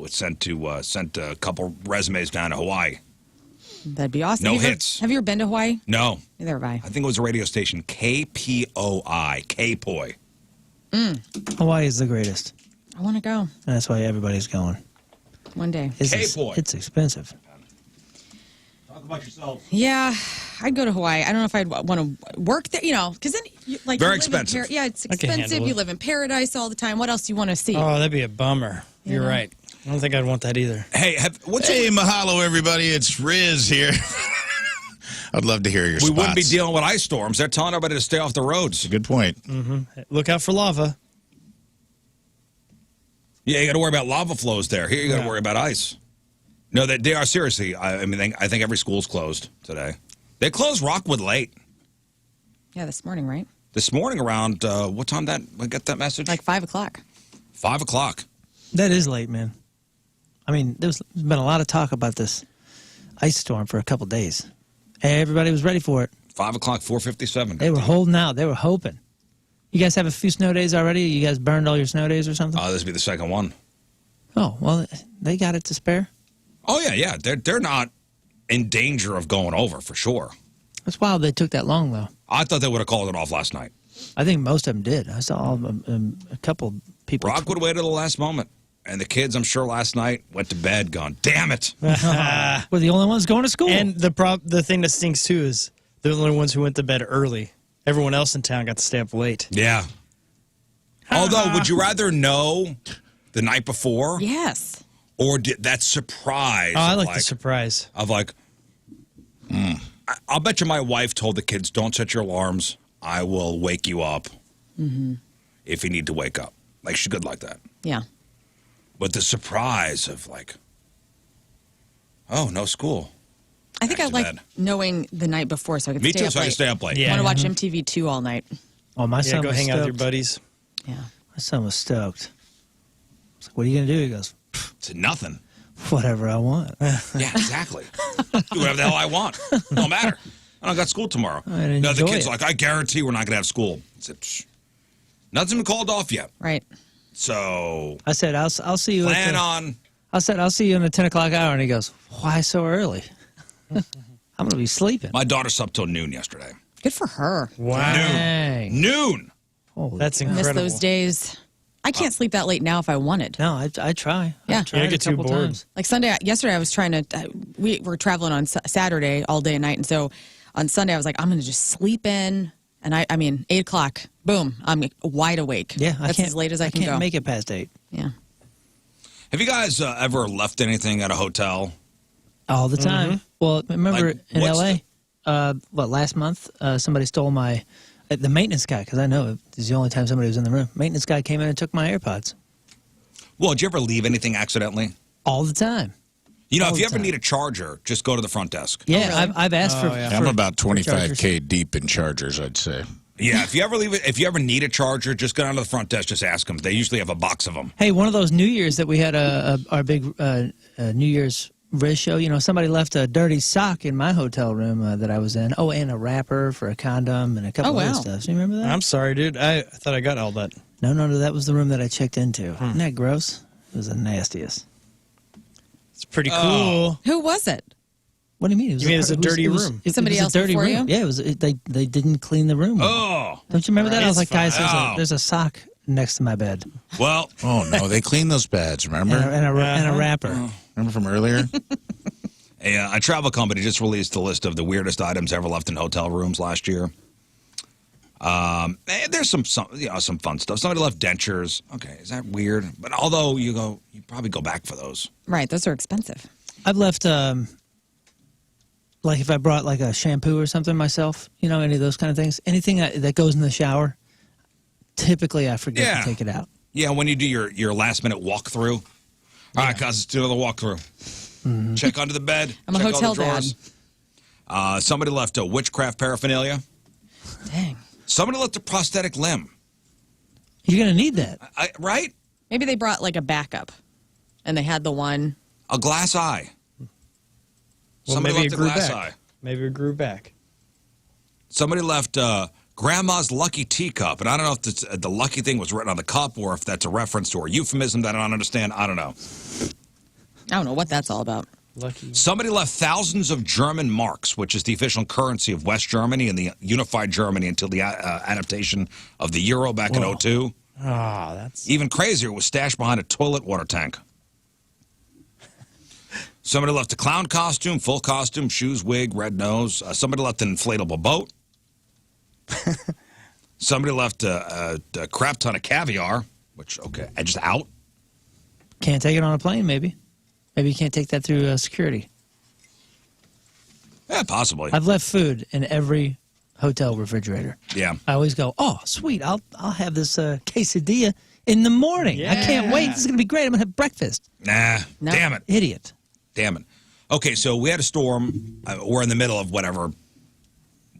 Sent a couple resumes down to Hawaii. That'd be awesome. No Have you ever- hits. Have you ever been to Hawaii? No, Neither have I. I think it was a radio station, KPOI, K-Poi. Hawaii is the greatest. I want to go And that's why everybody's going. one day. K-Poi. It's expensive. Talk about yourself. Yeah, I'd go to Hawaii. I don't know if I'd want to work there, because then, Very you live in expensive. yeah, it's I can expensive. handle You it. live in paradise all the time. What else do you want to see? Oh, that'd be a bummer. You're know? right. I don't think I'd want that either. Hey, Hey, mahalo, everybody. It's Rizz here. I'd love to hear your we spots. wouldn't be dealing with ice storms. They're telling everybody to stay off the roads. Good point. Look out for lava. Yeah, you got to worry about lava flows there. Here, you got to worry about ice. No, they are seriously. I think every school's closed today. They closed Rockwood late Yeah, this morning, right? this morning around what time I got that message? Like 5 o'clock. 5 o'clock. That is late, man. I mean, there's been a lot of talk about this ice storm for a couple days. Everybody was ready for it. 5 o'clock, 4:57. They were holding out. They were hoping. You guys have a few snow days already? You guys burned all your snow days or something? This will be the second one. Oh, well, they got it to spare. Oh yeah. They're not in danger of going over for sure. That's wild they took that long, though. I thought they would have called it off last night. I think most of them did. I saw a couple people. Rockwood waited to the last moment. And the kids, I'm sure, last night went to bed going, damn it. We're the only ones going to school. And the thing that stinks too is they're the only ones who went to bed early. Everyone else in town got to stay up late. Yeah. Although, would you rather know the night before Yes. or did that surprise? Oh, I of like the surprise. Of like, I'll bet you my wife told the kids, don't set your alarms. I will wake you up if you need to wake up. Like, she's good like that. Yeah. But the surprise of like, oh, no school. I think Back I to like bed. knowing the night before so I could Me stay too, up so I late. can stay up late. Yeah. I want to watch MTV2 all night. oh, my Yeah, son go was hang out with your stoked. buddies. Yeah. My son was stoked. I was like, what are you going to do? He goes, It's nothing. whatever I want. Yeah, exactly. Do whatever the hell I want. No matter. I don't got school tomorrow. I'd No, the enjoy kid's it. like, I guarantee we're not going to have school. I said, Psh, nothing's been called off yet. Right. So I said, I'll see you. plan on. I said, I'll see you in the 10 o'clock hour. And he goes, why so early? I'm going to be sleeping. My daughter slept till noon yesterday. Good for her. Wow. Dang. Noon. Holy That's cow. Miss incredible. those days. I can't sleep that late now if I wanted. No, I try. Yeah. I've tried I a get too couple bored. times. Like yesterday I was trying to, we were traveling on Saturday all day and night. And so on Sunday I was like, I'm going to just sleep in. And I mean, 8 o'clock, boom, I'm wide awake. Yeah, That's as late as I can can't go. make it past 8. Yeah. Have you guys ever left anything at a hotel? All the time. Well, remember Like, in what's L.A., last month, somebody stole the maintenance guy, because I know this is the only time somebody was in the room. Maintenance guy came in and took my AirPods. Well, did you ever leave anything accidentally? All the time. You know, All if you the ever time. need a charger, just go to the front desk. Yeah, really? I've asked for, yeah. for I'm about for chargers. 25K deep in chargers, I'd say. Yeah, if you ever need a charger, just go down to the front desk, just ask them. They usually have a box of them. Hey, one of those New Year's that we had our big New Year's Rizz show, you know, somebody left a dirty sock in my hotel room that I was in. Oh, and a wrapper for a condom and a couple Oh, other wow. stuff. Do you remember that? I'm sorry, dude. I thought I got all that. No, that was the room that I checked into. Isn't that gross? It was the nastiest. It's pretty cool. Who was it? What do you mean? You mean it's a dirty room? Somebody was else a dirty before room. you? Yeah, they didn't clean the room. Oh, Don't you remember that? I was like, guys, fine. there's a sock next to my bed well, Oh, no, they clean those beds, remember? and a wrapper. Remember from earlier? a travel company just released a list of the weirdest items ever left in hotel rooms last year. There's some fun stuff. Somebody left dentures. Okay, is that weird? But although you probably go back for those. Right, those are expensive. I've left like if I brought like a shampoo or something myself, you know, any of those kind of things, anything that goes in the shower, typically I forget to take it out. Yeah, when you do your last minute walkthrough. All right, guys, let's do another walkthrough. Check under the bed. I'm a check hotel all the drawers. Somebody left a witchcraft paraphernalia. Dang. Somebody left a prosthetic limb. You're gonna need that. Right? Maybe they brought like a backup and they had the one. A glass eye. Well, Somebody maybe left it a grew glass back. eye. Maybe it grew back. Somebody left grandma's lucky teacup. And I don't know if the lucky thing was written on the cup or if that's a reference to a euphemism that I don't understand. I don't know. I don't know what that's all about. Lucky. Somebody left thousands of German marks, which is the official currency of West Germany and the unified Germany until the adaptation of the euro back in 2002. Ah, that's Even crazier, it was stashed behind a toilet water tank. Somebody left a clown costume, full costume, shoes, wig, red nose. Somebody left an inflatable boat. Somebody left a crap ton of caviar, which, okay, just out. Can't take it on a plane, maybe. Maybe you can't take that through security. Yeah, possibly. I've left food in every hotel refrigerator. Yeah. I always go, oh, sweet, I'll have this quesadilla in the morning. I can't wait. This is gonna be great. I'm gonna have breakfast. Nah, No. damn it. Idiot. Damn it. Okay, so we had a storm. We're in the middle of whatever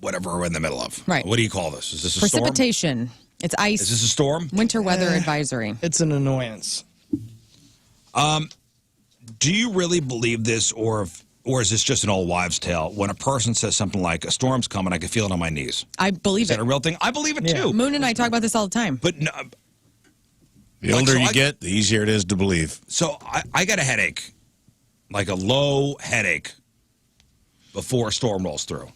we're in the middle of. Right. What do you call this? Is this a storm? Precipitation. It's ice. Is this a storm? Winter weather advisory. it's an annoyance. Do you really believe this, or is this just an old wives' tale? When a person says something like, a storm's coming, I can feel it on my knees. I believe Is that it. a real thing? I believe it, Yeah. too. Moon and I talk about this all the time. But no, The older so you I- get, the easier it is to believe. so I got a headache, like a low headache, before a storm rolls through.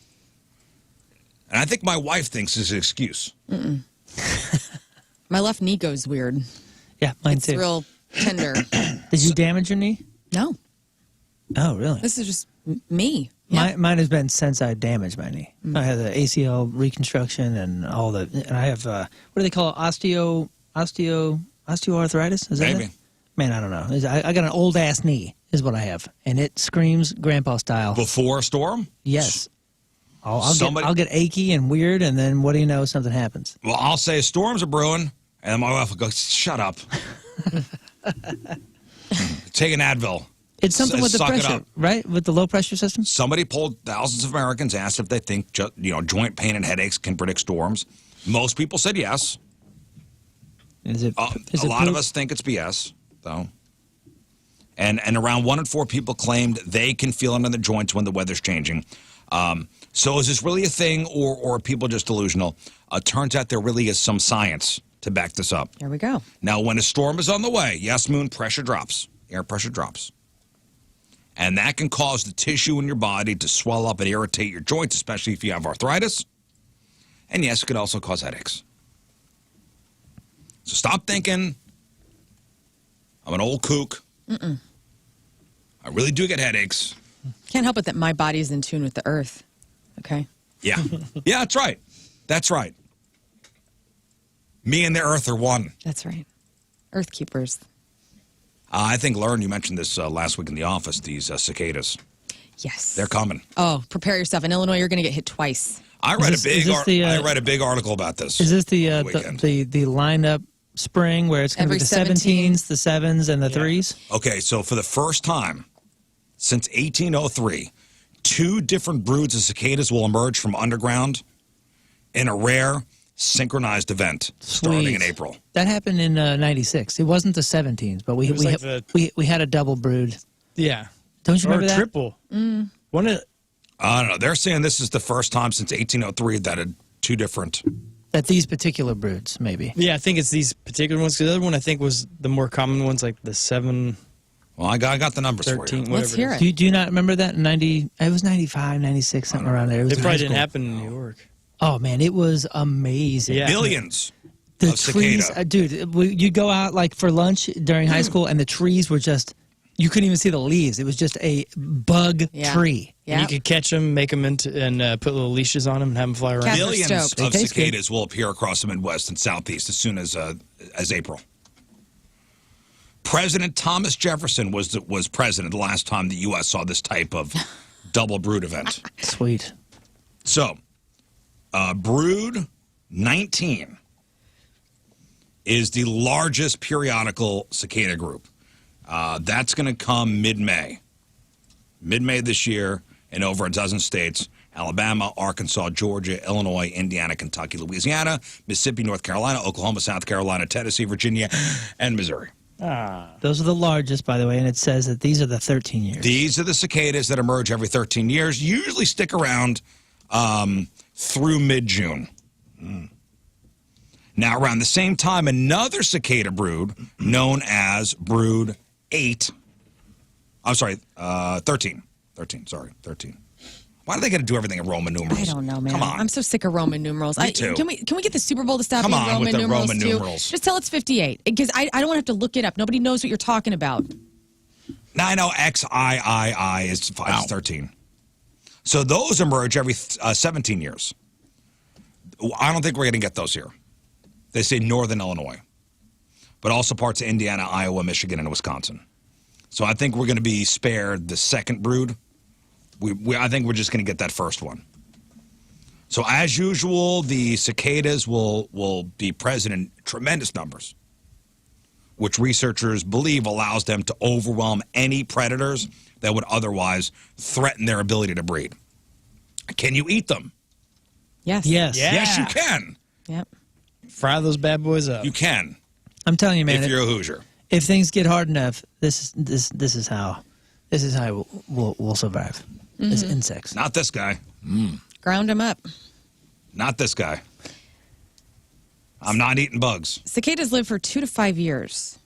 And I think my wife thinks it's an excuse. My left knee goes weird. Yeah, mine It's too. real tender. Did you damage your knee? No, Oh, really? this is just me. Yeah. Mine has been since I damaged my knee. I had the ACL reconstruction and all the, and I have what do they call it? Osteoarthritis? Is that Maybe. it? Man, I don't know. I got an old ass knee, is what I have, and it screams grandpa style. Before a storm? Yes. Somebody- I'll get achy and weird, and then what do you know? Something happens. Well, I'll say storms are brewing, and my wife will go, shut up. Take an Advil. It's something with the Suck it pressure, up. right? With the low pressure system. Somebody polled thousands of Americans, asked if they think joint pain and headaches can predict storms. Most people said yes. Is it? A lot of us think it's BS, though. And around 1 in 4 people claimed they can feel it in the joints when the weather's changing. So is this really a thing, or are people just delusional? Turns out there really is some science to back this up. Here we go. Now, when a storm is on the way, yes, Moon, pressure drops. Air pressure drops. And that can cause the tissue in your body to swell up and irritate your joints, especially if you have arthritis. And yes, it could also cause headaches. So stop thinking I'm an old kook. I really do get headaches. Can't help it that my body is in tune with the earth. Okay. Yeah. Yeah, that's right. That's right. Me and the earth are one. That's right. Earth keepers. I think, Lern, you mentioned this last week in the office, these cicadas. Yes. They're coming. Oh, prepare yourself. In Illinois, you're going to get hit twice. I read I read a big article about this. Is this the lineup spring where it's going to be the 17s, the 7s, and the 3s? Okay, so for the first time since 1803, 2 different broods of cicadas will emerge from underground in a rare synchronized event starting in April. That happened in 96. It wasn't the 17s, but we had a double brood. Yeah. Don't you remember that? Triple. One of I don't know. They're saying this is the first time since 1803 that 2 different. That these particular broods, maybe. Yeah, I think it's these particular ones. 'Cause the other one, I think, was the more common ones, like the 7. Well, I got the numbers 13, for you. whatever. Let's hear it. Do you not remember that? It was 95, 96, something around there. It was It probably didn't happen in New York. Oh, man, it was amazing. Yeah. Billions The of trees, cicada. dude, you'd go out like for lunch during high school, and the trees were just, you couldn't even see the leaves. It was just a bug tree. Yeah. You could catch them, make them into, and put little leashes on them and have them fly around. Cat- Billions stoked. of They taste cicadas will appear across the Midwest and Southeast as soon as April. President Thomas Jefferson was president the last time the U.S. saw this type of double brood event. Sweet. So, brood 19 is the largest periodical cicada group. That's going to come mid-May. Mid-May this year in over a dozen states: Alabama, Arkansas, Georgia, Illinois, Indiana, Kentucky, Louisiana, Mississippi, North Carolina, Oklahoma, South Carolina, Tennessee, Virginia, and Missouri. Those are the largest, by the way, and it says that these are the 13 years. These are the cicadas that emerge every 13 years, usually stick around through mid-June. Now, around the same time, another cicada brood known as brood 8, I'm sorry, 13. 13. Why do they got to do everything in Roman numerals? I don't know, man. Come on. I'm so sick of Roman numerals. Me too. Can we get the Super Bowl to stop Come being on Roman with the numerals Roman too? numerals. Just tell it's 58, because I don't want to have to look it up. Nobody knows what you're talking about. Now I know XIII is 13. So those emerge every 17 years. I don't think we're going to get those here. They say northern Illinois, but also parts of Indiana, Iowa, Michigan, and Wisconsin. So I think we're going to be spared the second brood. I think we're just going to get that first one. So as usual, the cicadas will be present in tremendous numbers, which researchers believe allows them to overwhelm any predators that would otherwise threaten their ability to breed. Can you eat them? Yes. Yes. Yeah. Yes, you can. Yep. Fry those bad boys up. You can. I'm telling you, man. If you're a Hoosier. If things get hard enough, this is how we'll survive as insects. Not this guy. Ground them up. Not this guy. I'm not eating bugs. Cicadas live for 2 to 5 years.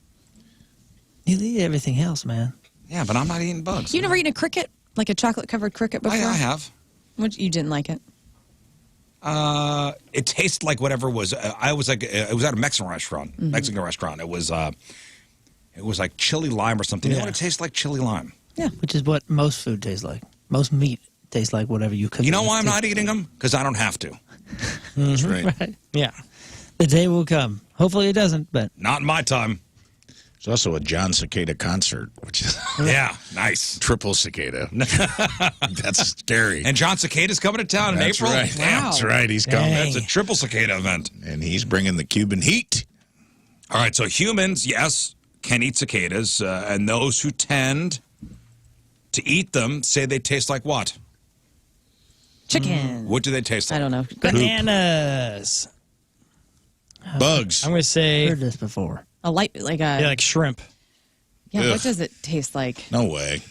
You eat everything else, man. Yeah, but I'm not eating bugs. You never eaten a cricket? Like a chocolate-covered cricket before? I have. You didn't like it? It tasted like whatever was. It was at a Mexican restaurant. It was like chili lime or something. You know what it tastes like? Chili lime. Yeah, which is what most food tastes like. Most meat tastes like whatever you cook. You know why I'm not eating them? Because I don't have to. That's right. Right. Yeah. The day will come. Hopefully it doesn't, but Not in my time. There's also a John Cicada concert, which is Yeah, nice. triple cicada. That's scary. And John Cicada's coming to town in That's April. right. Damn. That's right. He's coming. That's a triple cicada event. And he's bringing the Cuban heat. All right, so humans, yes, can eat cicadas, and those who tend to eat them say they taste like what? Chicken. What do they taste like? I don't know. Bananas. Bugs. I'm going to say, I've heard this before. A light, like a. yeah, like shrimp. Yeah, Ugh. what does it taste like? No way.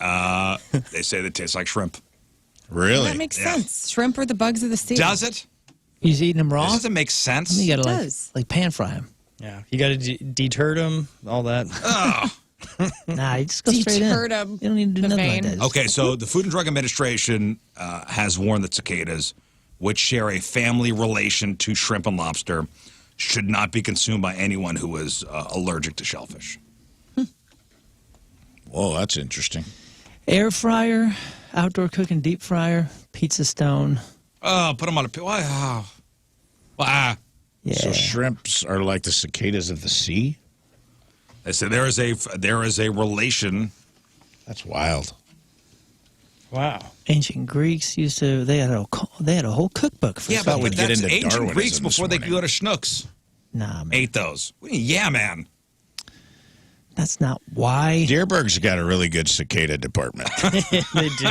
They say they taste like shrimp. Really? That makes Yeah. sense. Shrimp are the bugs of the sea. Does it? He's eating them raw. Does it make sense? You gotta It like does. pan fry them. Yeah. You got to deter them, all that. Oh. Nah, you just go straight in. Deterred 'em. You don't need to do The nothing like vein. that. Okay, so the Food and Drug Administration has warned that cicadas, which share a family relation to shrimp and lobster, should not be consumed by anyone who is allergic to shellfish. Oh, that's interesting. Air fryer, outdoor cooking, deep fryer, pizza stone. Oh, put them on a... Wow. Wow. Yeah. So shrimps are like the cicadas of the sea? I said there is a relation. That's wild. Wow. Ancient Greeks used to. They had a whole cookbook for. Yeah, food. but get that's into ancient Darwinism Greeks this before they morning. could go to Schnucks. Nah, man. Ate those. Yeah, man. That's not why. Deerberg's got a really good cicada department. They do.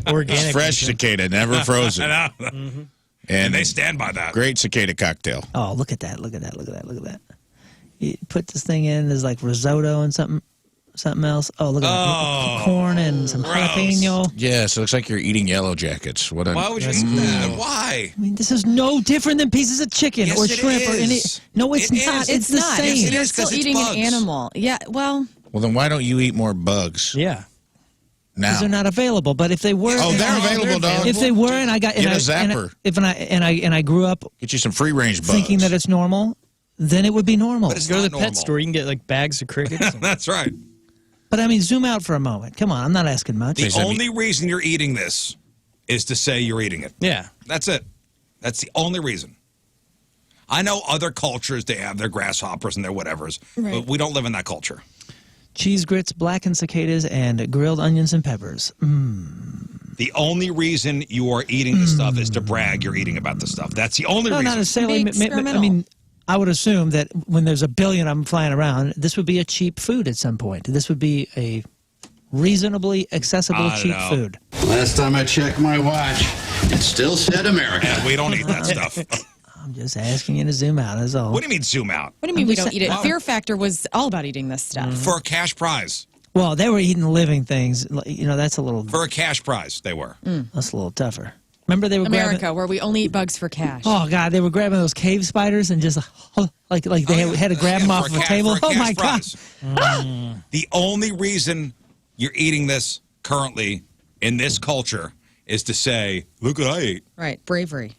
Organic. Fresh cicada, never frozen. I know. And they stand by that. Great cicada cocktail. Oh, look at that! Look at that! Look at that! Look at that! You put this thing in. There's like risotto and something else. Oh, look at that! Corn and some gross. jalapeno. Yes, it looks like you're eating Yellow Jackets. What? Why would you eat that? Why? I mean, this is no different than pieces of chicken Yes, or it shrimp or any. is. No, it's It not. is. It's the not. same. Yes, it You're is, 'cause still it's eating bugs. an animal. Yeah, well, Well, then why don't you eat more bugs Yeah. now? Because they're not available. But if they were, Oh, they're available, dog. If they were, and I got, and Get a I, zapper. and I grew up Get you some free range bugs. thinking that it's normal, then it would be normal. But it's Go to not the normal. pet store. You can get like bags of crickets. That's right. But I mean, zoom out for a moment. Come on, I'm not asking much. The only reason you're eating this is to say you're eating it. Yeah. That's it. That's the only reason. I know other cultures, they have their grasshoppers and their whatevers, but we don't live in that culture. Cheese grits, blackened cicadas, and grilled onions and peppers. The only reason you are eating this stuff is to brag you're eating about this stuff. That's the only No, reason. not necessarily. Be I experimental. mean, I would assume that when there's a billion of them flying around, this would be a cheap food at some point. This would be a reasonably accessible, I don't cheap know. food. Last time I checked my watch, it still said America. And we don't eat that stuff. I'm just asking you to zoom out, that's all. What do you mean zoom out? what do you mean we just don't eat it? saying- Fear Factor was all about eating this stuff. For a cash prize. Well, they were eating living things. You know, that's a little They were. that's a little tougher. Remember they were America, grabbing. where we only eat bugs for cash. Oh God, they were grabbing those cave spiders and just like they had to grab them off for a table. for a Oh my cash God! prize. The only reason you're eating this currently in this culture is to say, look what I ate. Right, bravery.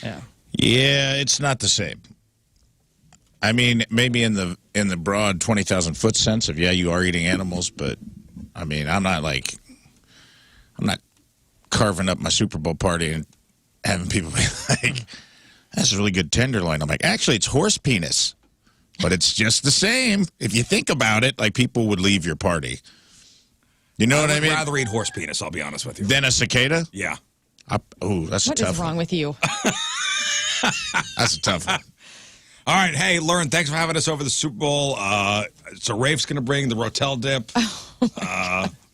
Yeah. Yeah, it's not the same. I mean, maybe in the broad 20,000-foot sense of, yeah, you are eating animals, but I mean, I'm not carving up my Super Bowl party and having people be like, that's a really good tenderloin. I'm like, actually, it's horse penis, but it's just the same. If you think about it, like people would leave your party. You know what I would mean? rather eat horse penis, I'll be honest with you. Than a cicada? Yeah. Oh, that's What a tough is wrong one. with you? That's a tough one. All right, hey, Lern, thanks for having us over the Super Bowl. So Rafe's going to bring the Rotel dip.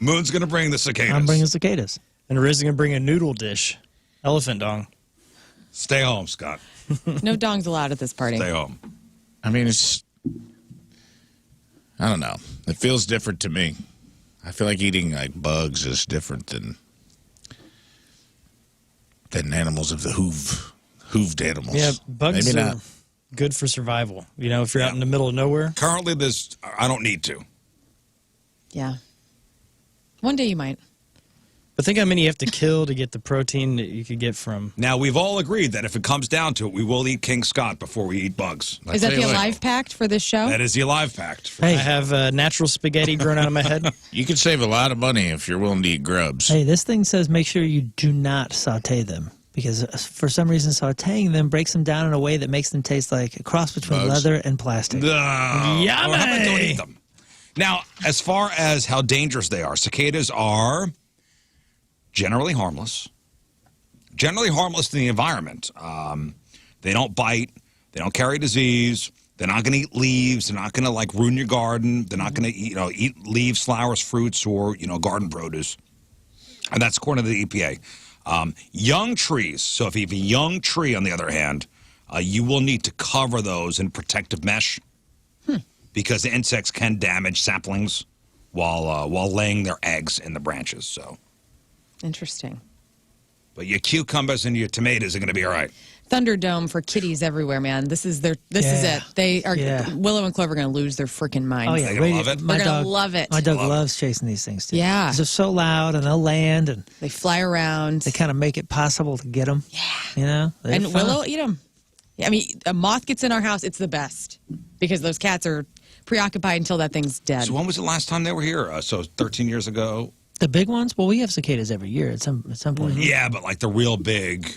Moon's going to bring the cicadas. I'm bringing cicadas. And Rizz is going to bring a noodle dish. Elephant dong. Stay home, Scott. No dongs allowed at this party. Stay home. I mean, I don't know. It feels different to me. I feel like eating like bugs is different than animals of the hooved animals. Yeah, bugs Maybe are not. good for survival. You know, if you're out in the middle of nowhere. Currently, I don't need to. Yeah. One day you might. But think how many you have to kill to get the protein that you could get from. Now, we've all agreed that if it comes down to it, we will eat King Scott before we eat bugs. I'll Is that tell the you what, Alive Pact for this show? That is the Alive Pact. Hey, I have natural spaghetti growing out of my head. You can save a lot of money if you're willing to eat grubs. hey, this thing says make sure you do not saute them because for some reason sauteing them breaks them down in a way that makes them taste like a cross between Bugs. leather and plastic. Yummy! How about don't eat Yummy! them? Now, as far as how dangerous they are, cicadas are generally harmless. Generally harmless to the environment. They don't bite. They don't carry disease. They're not going to eat leaves. They're not going to like ruin your garden. They're not going to eat leaves, flowers, fruits, or garden produce. And that's according to the EPA. Young trees. So if you have a young tree, on the other hand, you will need to cover those in protective mesh because the insects can damage saplings while laying their eggs in the branches. So, Interesting. but your cucumbers and your tomatoes are going to be all right. Thunderdome for kitties everywhere, man. This is it. They are Willow and Clover are going to lose their freaking minds. Oh yeah, They're gonna love it? My They're gonna dog, love it. My dog Love it. loves chasing these things too. Yeah. 'Cause they're so loud and they'll land and They fly around. they kind of make it possible to get them. Yeah, you know. They're And fun. Willow eat them. Yeah, I mean, a moth gets in our house, it's the best because those cats are preoccupied until that thing's dead. So when was the last time they were here? So 13 years ago? The big ones? Well, we have cicadas every year at some point. Yeah, but like the real big.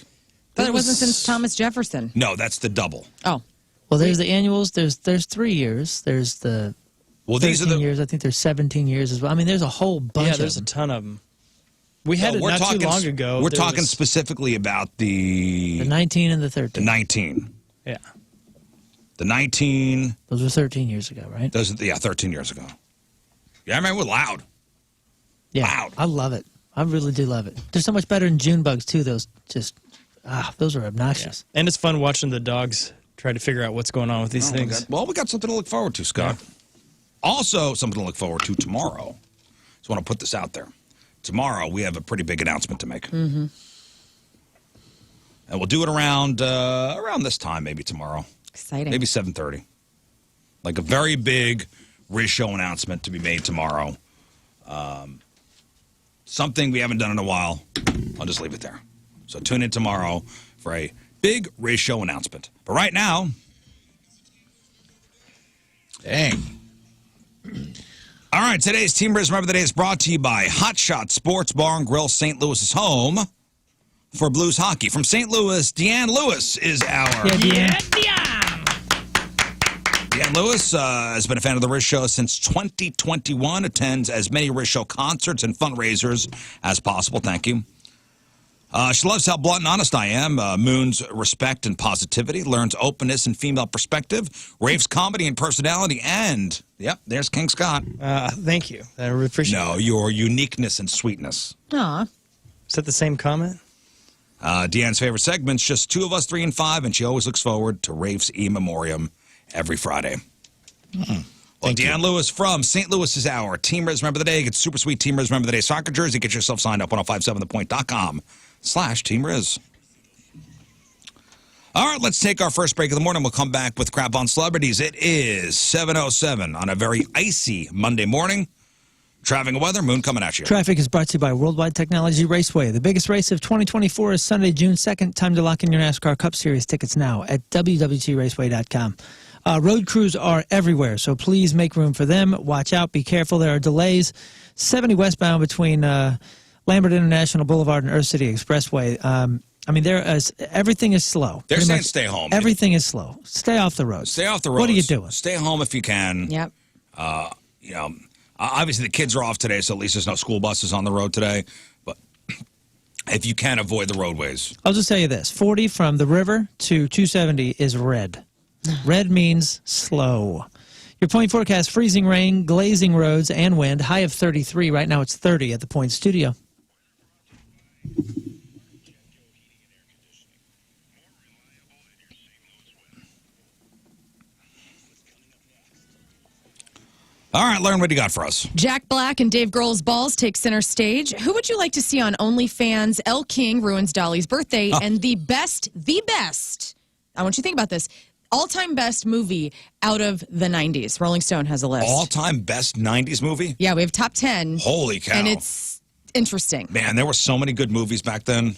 But it wasn't since Thomas Jefferson. No, that's the double. Oh. Well, there's the annuals. There's 3 years. There's the 13 years. I think there's 17 years as well. I mean, there's a whole bunch. Yeah, there's a ton of them. We had it not too long ago. We're talking specifically about the 19 and the 13. The 19. Yeah. The 19. Those were 13 years ago, right? 13 years ago. Yeah, I remember loud. Yeah, loud. I love it. I really do love it. They're so much better than June bugs too. Those are obnoxious. Yeah. And it's fun watching the dogs try to figure out what's going on with these things. We got something to look forward to, Scott. Yeah. Also, something to look forward to tomorrow. Just want to put this out there. Tomorrow, we have a pretty big announcement to make. Mm-hmm. And we'll do it around this time, maybe tomorrow. Exciting. Maybe 7:30. Like a very big Rizz Show announcement to be made tomorrow. Something we haven't done in a while. I'll just leave it there. So tune in tomorrow for a big Rizz Show announcement. But right now... Dang. All right, today's Team Rizz Remember the Day is brought to you by Hot Shot Sports Bar and Grill, St. Louis's home for Blues hockey. From St. Louis, Deanne Lewis is our... Deanne Lewis has been a fan of the Rizz Show since 2021, attends as many Rizz Show concerts and fundraisers as possible. Thank you. She loves how blunt and honest I am. Moon's respect and positivity. Lern's openness and female perspective. Rafe's comedy and personality. And, yep, there's King Scott. Thank you. I really appreciate it. Your uniqueness and sweetness. Aw. Is that the same comment? Deanne's favorite segment's just 2 of us, 3 and 5, and she always looks forward to Rafe's E Memoriam every Friday. Well, Deanne Lewis from St. Louis is our Team Rizz Remember the Day. Get super sweet Team Rizz Remember the Day soccer jersey. Get yourself signed up 1057thepoint.com/Team Rizz. All right, let's take our first break of the morning. We'll come back with Crap on Celebrities. It is 7:07 on a very icy Monday morning. Traffic and weather, Moon coming at you. Traffic is brought to you by Worldwide Technology Raceway. The biggest race of 2024 is Sunday, June 2nd. Time to lock in your NASCAR Cup Series tickets now at www.raceway.com. Road crews are everywhere, so please make room for them. Watch out. Be careful. There are delays. 70 westbound between Lambert International Boulevard and Earth City Expressway. Everything is slow. They're saying stay home. Everything is slow. Stay off the road. Stay off the road. What are you doing? Stay home if you can. Yep. Obviously the kids are off today, so at least there's no school buses on the road today. But if you can, avoid the roadways. I'll just tell you this. 40 from the river to 270 is red. Red means slow. Your point forecast, freezing rain, glazing roads, and wind. High of 33. Right now it's 30 at the Point Studio. All right, Lern, what do you got for us? Jack Black and Dave Grohl's balls take center stage. Who would you like to see on OnlyFans? Elle King ruins Dolly's birthday. And the best, I want you to think about this, all-time best movie out of the 90s. Rolling Stone has a list. All-time best 90s movie? Yeah, we have top 10. Holy cow. And it's interesting. Man, there were so many good movies back then.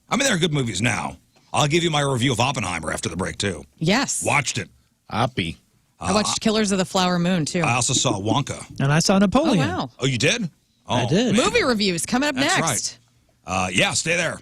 I mean, there are good movies now. I'll give you my review of Oppenheimer after the break, too. Yes. Watched it. Oppie. I watched Killers of the Flower Moon, too. I also saw Wonka. And I saw Napoleon. Oh, wow. Oh, you did? Oh, I did. Man. Movie reviews coming up That's next. Right. Yeah, stay there.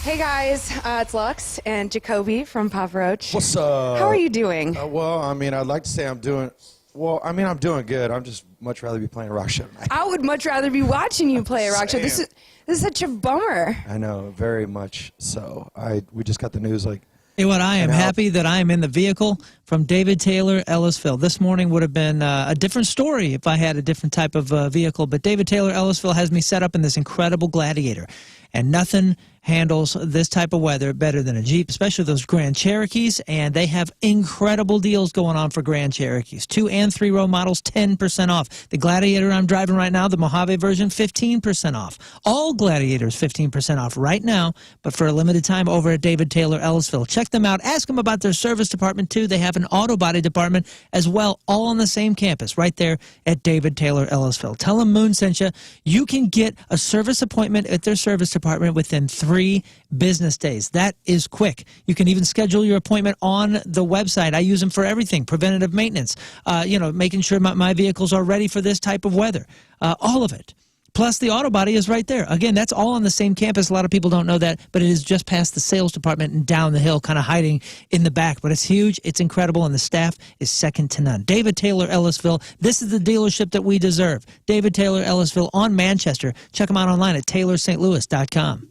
Hey guys, it's Lux and Jacoby from Papa Roach. What's up? How are you doing? Well, I mean, I'd like to say I'm doing good. I'm just much rather be playing a rock show tonight. I would much rather be watching you play a rock show. This is such a bummer. I know, very much so. We just got the news like. Hey, what I am happy that I am in the vehicle from David Taylor, Ellisville. This morning would have been a different story if I had a different type of vehicle, but David Taylor, Ellisville has me set up in this incredible Gladiator, and nothing handles this type of weather better than a Jeep, especially those Grand Cherokees, and they have incredible deals going on for Grand Cherokees. 2- and 3-row models, 10% off. The Gladiator I'm driving right now, the Mojave version, 15% off. All Gladiators 15% off right now, but for a limited time over at David Taylor Ellisville. Check them out. Ask them about their service department, too. They have an auto body department as well, all on the same campus right there at David Taylor Ellisville. Tell them Moon sent you. You can get a service appointment at their service department within 3 business days. That is quick. You can even schedule your appointment on the website. I use them for everything, preventative maintenance, making sure my vehicles are ready for this type of weather, all of it. Plus, the auto body is right there. Again, that's all on the same campus. A lot of people don't know that, but it is just past the sales department and down the hill, kind of hiding in the back. But it's huge, it's incredible, and the staff is second to none. David Taylor Ellisville, this is the dealership that we deserve. David Taylor Ellisville on Manchester. Check them out online at taylorstlouis.com.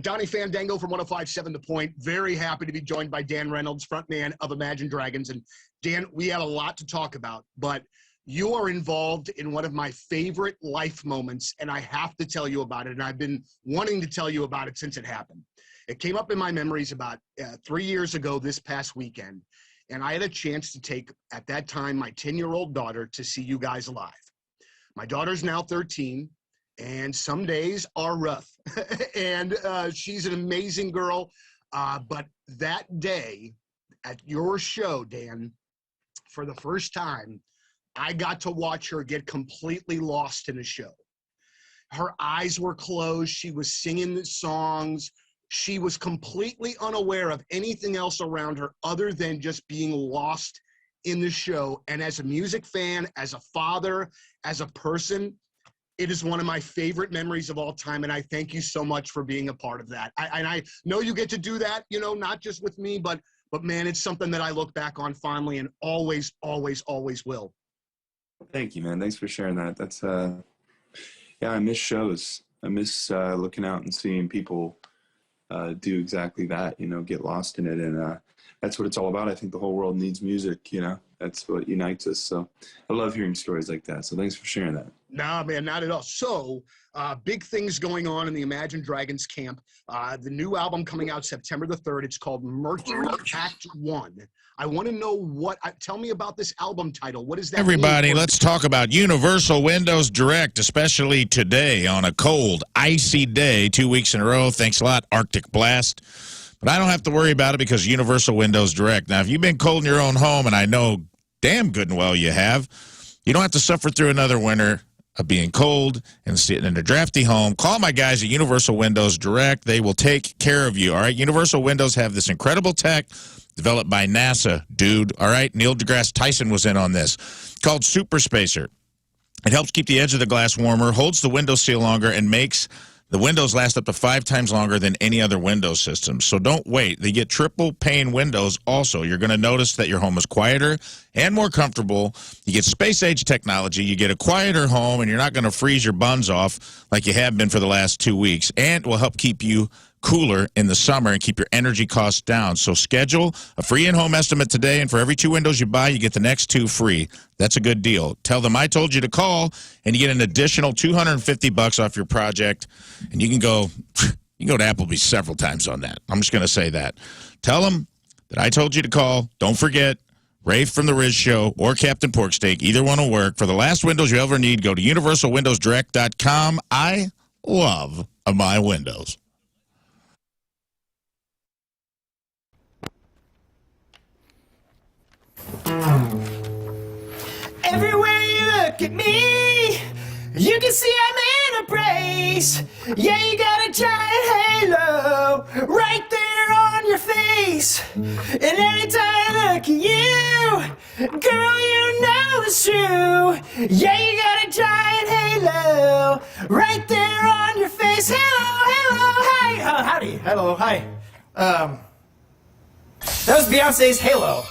Donnie Fandango from 105.7 The Point. Very happy to be joined by Dan Reynolds, frontman of Imagine Dragons. And Dan, we have a lot to talk about, but you are involved in one of my favorite life moments, and I have to tell you about it. And I've been wanting to tell you about it since it happened. It came up in my memories about 3 years ago this past weekend, and I had a chance to take, at that time, my 10-year-old daughter to see you guys live. My daughter's now 13. And some days are rough. And she's an amazing girl. But that day at your show, Dan, for the first time, I got to watch her get completely lost in a show. Her eyes were closed. She was singing the songs. She was completely unaware of anything else around her other than just being lost in the show. And as a music fan, as a father, as a person, it is one of my favorite memories of all time, and I thank you so much for being a part of that. I know you get to do that, not just with me, but man, it's something that I look back on fondly and always, always, always will. Thank you, man. Thanks for sharing that. That's, yeah, I miss shows. I miss looking out and seeing people do exactly that, get lost in it. And that's what it's all about. I think the whole world needs music, That's what unites us. So I love hearing stories like that. So thanks for sharing that. Nah, man, not at all. So big things going on in the Imagine Dragons camp. The new album coming out September the 3rd. It's called Mercury Act 1. I want to know tell me about this album title. What is that? Everybody, let's talk about Universal Windows Direct, especially today on a cold, icy day, 2 weeks in a row. Thanks a lot, Arctic Blast. But I don't have to worry about it because Universal Windows Direct. Now, if you've been cold in your own home, and I know damn good and well you have, you don't have to suffer through another winter of being cold and sitting in a drafty home. Call my guys at Universal Windows Direct. They will take care of you, all right? Universal Windows have this incredible tech developed by NASA, dude, all right? Neil deGrasse Tyson was in on this, called Super Spacer. It helps keep the edge of the glass warmer, holds the window seal longer, and makes the windows last up to 5 times longer than any other Windows system. So don't wait. They get triple pane windows also. You're going to notice that your home is quieter and more comfortable. You get space-age technology. You get a quieter home, and you're not going to freeze your buns off like you have been for the last 2 weeks. And it will help keep you cooler in the summer and keep your energy costs down. So schedule a free in-home estimate today, and for every 2 windows you buy, you get the next 2 free. That's a good deal. Tell them I told you to call, and you get an additional $250 off your project. And you can go to Applebee's several times on that. I'm just going to say that. Tell them that I told you to call. Don't forget, Rafe from the Rizz Show or Captain Porksteak, either one will work. For the last windows you ever need, go to universalwindowsdirect.com. I love my windows. Everywhere you look at me, you can see I'm in a brace. Yeah, you got a giant halo right there on your face. And anytime I look at you, girl, you know it's true. Yeah, you got a giant halo right there on your face. Hello, hello, hi. Howdy. Hello, hi. That was Beyonce's Halo.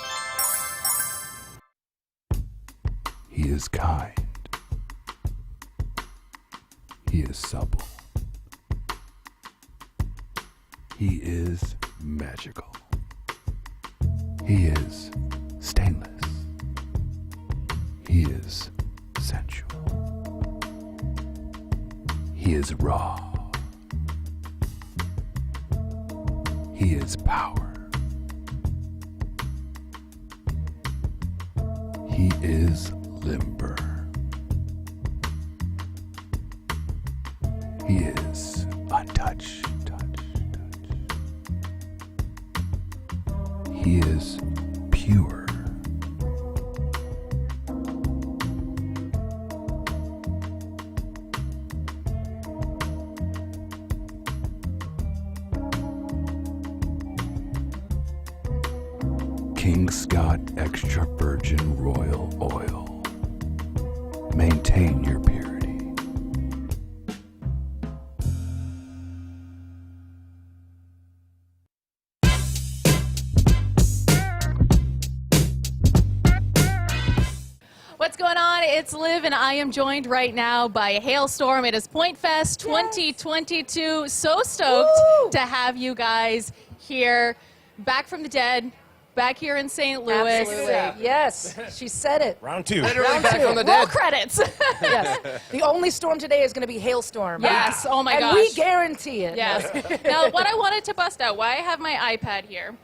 He is kind. He is supple. He is magical. He is stainless. He is sensual. He is raw. He is power. He is limber. He is untouched. He is pure. King Scott Extra Virgin Royal Oil. Maintain your purity. What's going on? It's Liv, and I am joined right now by a hailstorm. It is Point Fest 2022. So stoked to have you guys here, back from the dead, back here in St. Louis. Absolutely. Yes, she said it. Round two. Round back two. on the Roll dead. credits. Yes. The only storm today is going to be hailstorm. Yes. Oh my and gosh. we guarantee it. Yes. Now, what I wanted to bust out, why I have my iPad here,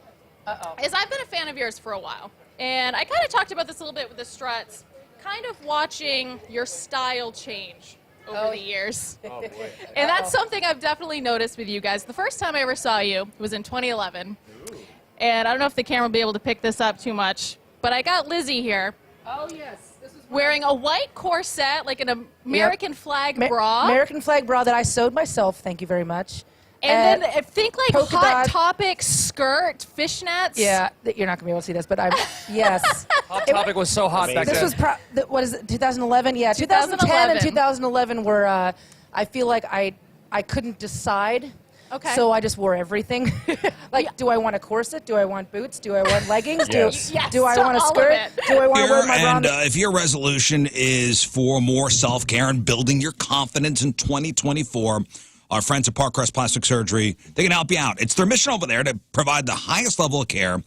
is I've been a fan of yours for a while. And I kind of talked about this a little bit with the struts, kind of watching your style change over the years. Oh, boy. And that's something I've definitely noticed with you guys. The first time I ever saw you was in 2011. And I don't know if the camera will be able to pick this up too much, but I got Lizzie here. Oh, yes. This is wearing a white corset, like an American flag bra. American flag bra that I sewed myself. Thank you very much. And then I think like polka Hot dot. Topic skirt, fishnets. Yeah, you're not going to be able to see this, but I'm, yes. Hot Topic was so hot back This then. was, what is it, 2011? Yeah, 2010 and 2011 were, I feel like I couldn't decide. Okay. So I just wore everything. Like, do I want a corset? Do I want boots? Do I want leggings? Yes. Do I to want a all of skirt? it. Do I want to wear my bra? And if your resolution is for more self-care and building your confidence in 2024, our friends at Parkrest Plastic Surgery, they can help you out. It's their mission over there to provide the highest level of care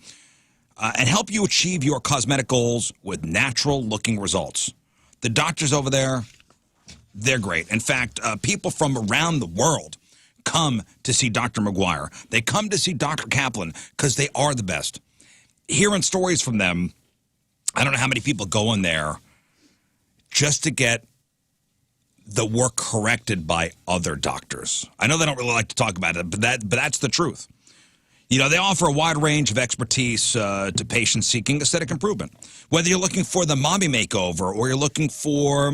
and help you achieve your cosmetic goals with natural-looking results. The doctors over there, they're great. In fact, people from around the world come to see Dr. McGuire. They come to see Dr. Kaplan because they are the best. Hearing stories from them, I don't know how many people go in there just to get the work corrected by other doctors. I know they don't really like to talk about it, but that's the truth. You know, they offer a wide range of expertise to patients seeking aesthetic improvement. Whether you're looking for the mommy makeover or you're looking for,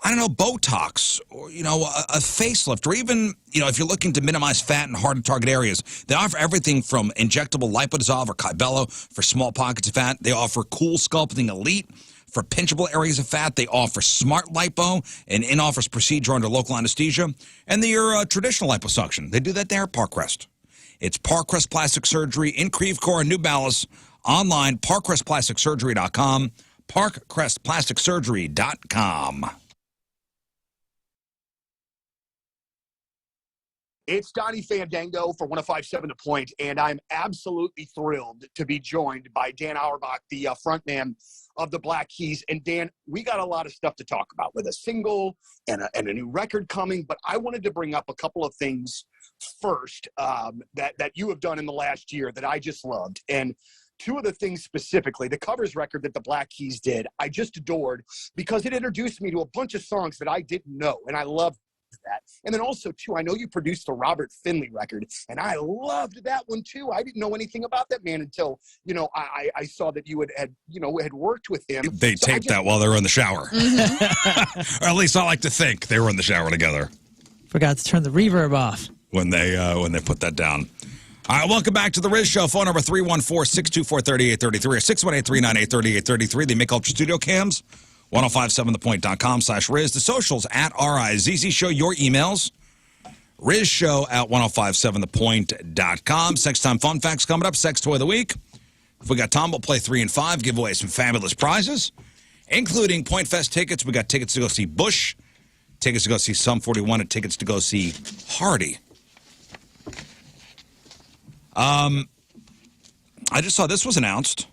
I don't know, Botox or, you know, a facelift, or even, you know, if you're looking to minimize fat in hard-to-target areas, they offer everything from injectable lipo-dissolve or Kybello for small pockets of fat. They offer Cool Sculpting Elite for pinchable areas of fat. They offer Smart Lipo, an in-office procedure under local anesthesia, and your traditional liposuction. They do that there at Parkrest. It's Parkrest Plastic Surgery in Creve Coeur and New Ballas. Online, parkrestplasticsurgery.com, parkrestplasticsurgery.com. It's Donnie Fandango for 105.7 The Point, and I'm absolutely thrilled to be joined by Dan Auerbach, the frontman of the Black Keys. And Dan, we got a lot of stuff to talk about with a single and a new record coming, but I wanted to bring up a couple of things first that you have done in the last year that I just loved. And two of the things specifically, the covers record that the Black Keys did, I just adored because it introduced me to a bunch of songs that I didn't know, and I loved that. And then also, too, I know you produced the Robert Finley record, and I loved that one, too. I didn't know anything about that man until, you know, I saw that you had worked with him. They taped that while they were in the shower. Or at least I like to think they were in the shower together. Forgot to turn the reverb off. When they put that down. All right, welcome back to the Rizz Show. Phone number 314-624-3833 or 618-398-3833. They make Ultra Studio Cams. 1057thepoint.com/Rizz. The socials at RIZZ Show. Your emails. RizzShow at 1057thepoint.com. Sex Time Fun Facts coming up. Sex Toy of the Week. If we got time, we'll play 3 and 5. Give away some fabulous prizes, including Point Fest tickets. We got tickets to go see Bush, tickets to go see Sum 41, and tickets to go see Hardy. I just saw this was announced.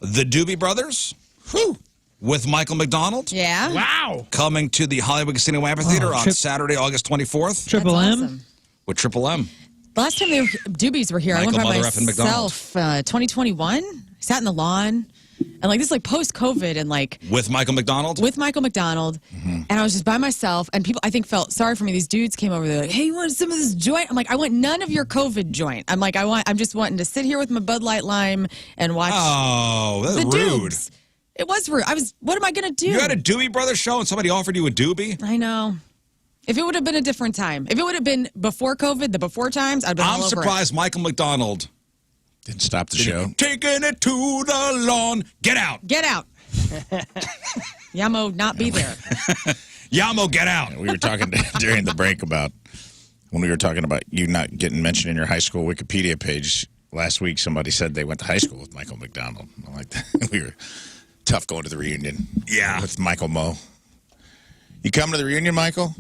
The Doobie Brothers. Whew. with Michael McDonald. Yeah. Wow. Coming to the Hollywood Casino Amphitheater on Saturday, August 24th. Triple M. Awesome. With Triple M. The last time Doobies were here, Michael, I went by Mother Effing McDonald. myself. 2021. Sat in the lawn, and like this is like post-COVID, and like With Michael McDonald? with Michael McDonald, and I was just by myself, and people I think felt sorry for me. These dudes came over, they're like, "Hey, you want some of this joint?" I'm like, "I want none of your COVID joint." I'm like, I'm just wanting to sit here with my Bud Light Lime and watch Oh, that's the rude. Doobs. It was rude. What am I gonna do? You had a Doobie Brothers show and somebody offered you a Doobie? I know. If it would have been a different time, if it would have been before COVID, the before times, I'd been all I'm over surprised Michael McDonald Didn't stop the show. taking it to the lawn. Get out. Get out. Yamo not be there. Yamo, get out. We were talking during the break about when we were talking about you not getting mentioned in your high school Wikipedia page. Last week, somebody said they went to high school with Michael McDonald. I'm like, we were tough going to the reunion. Yeah. With Michael Moe. You coming to the reunion, Michael?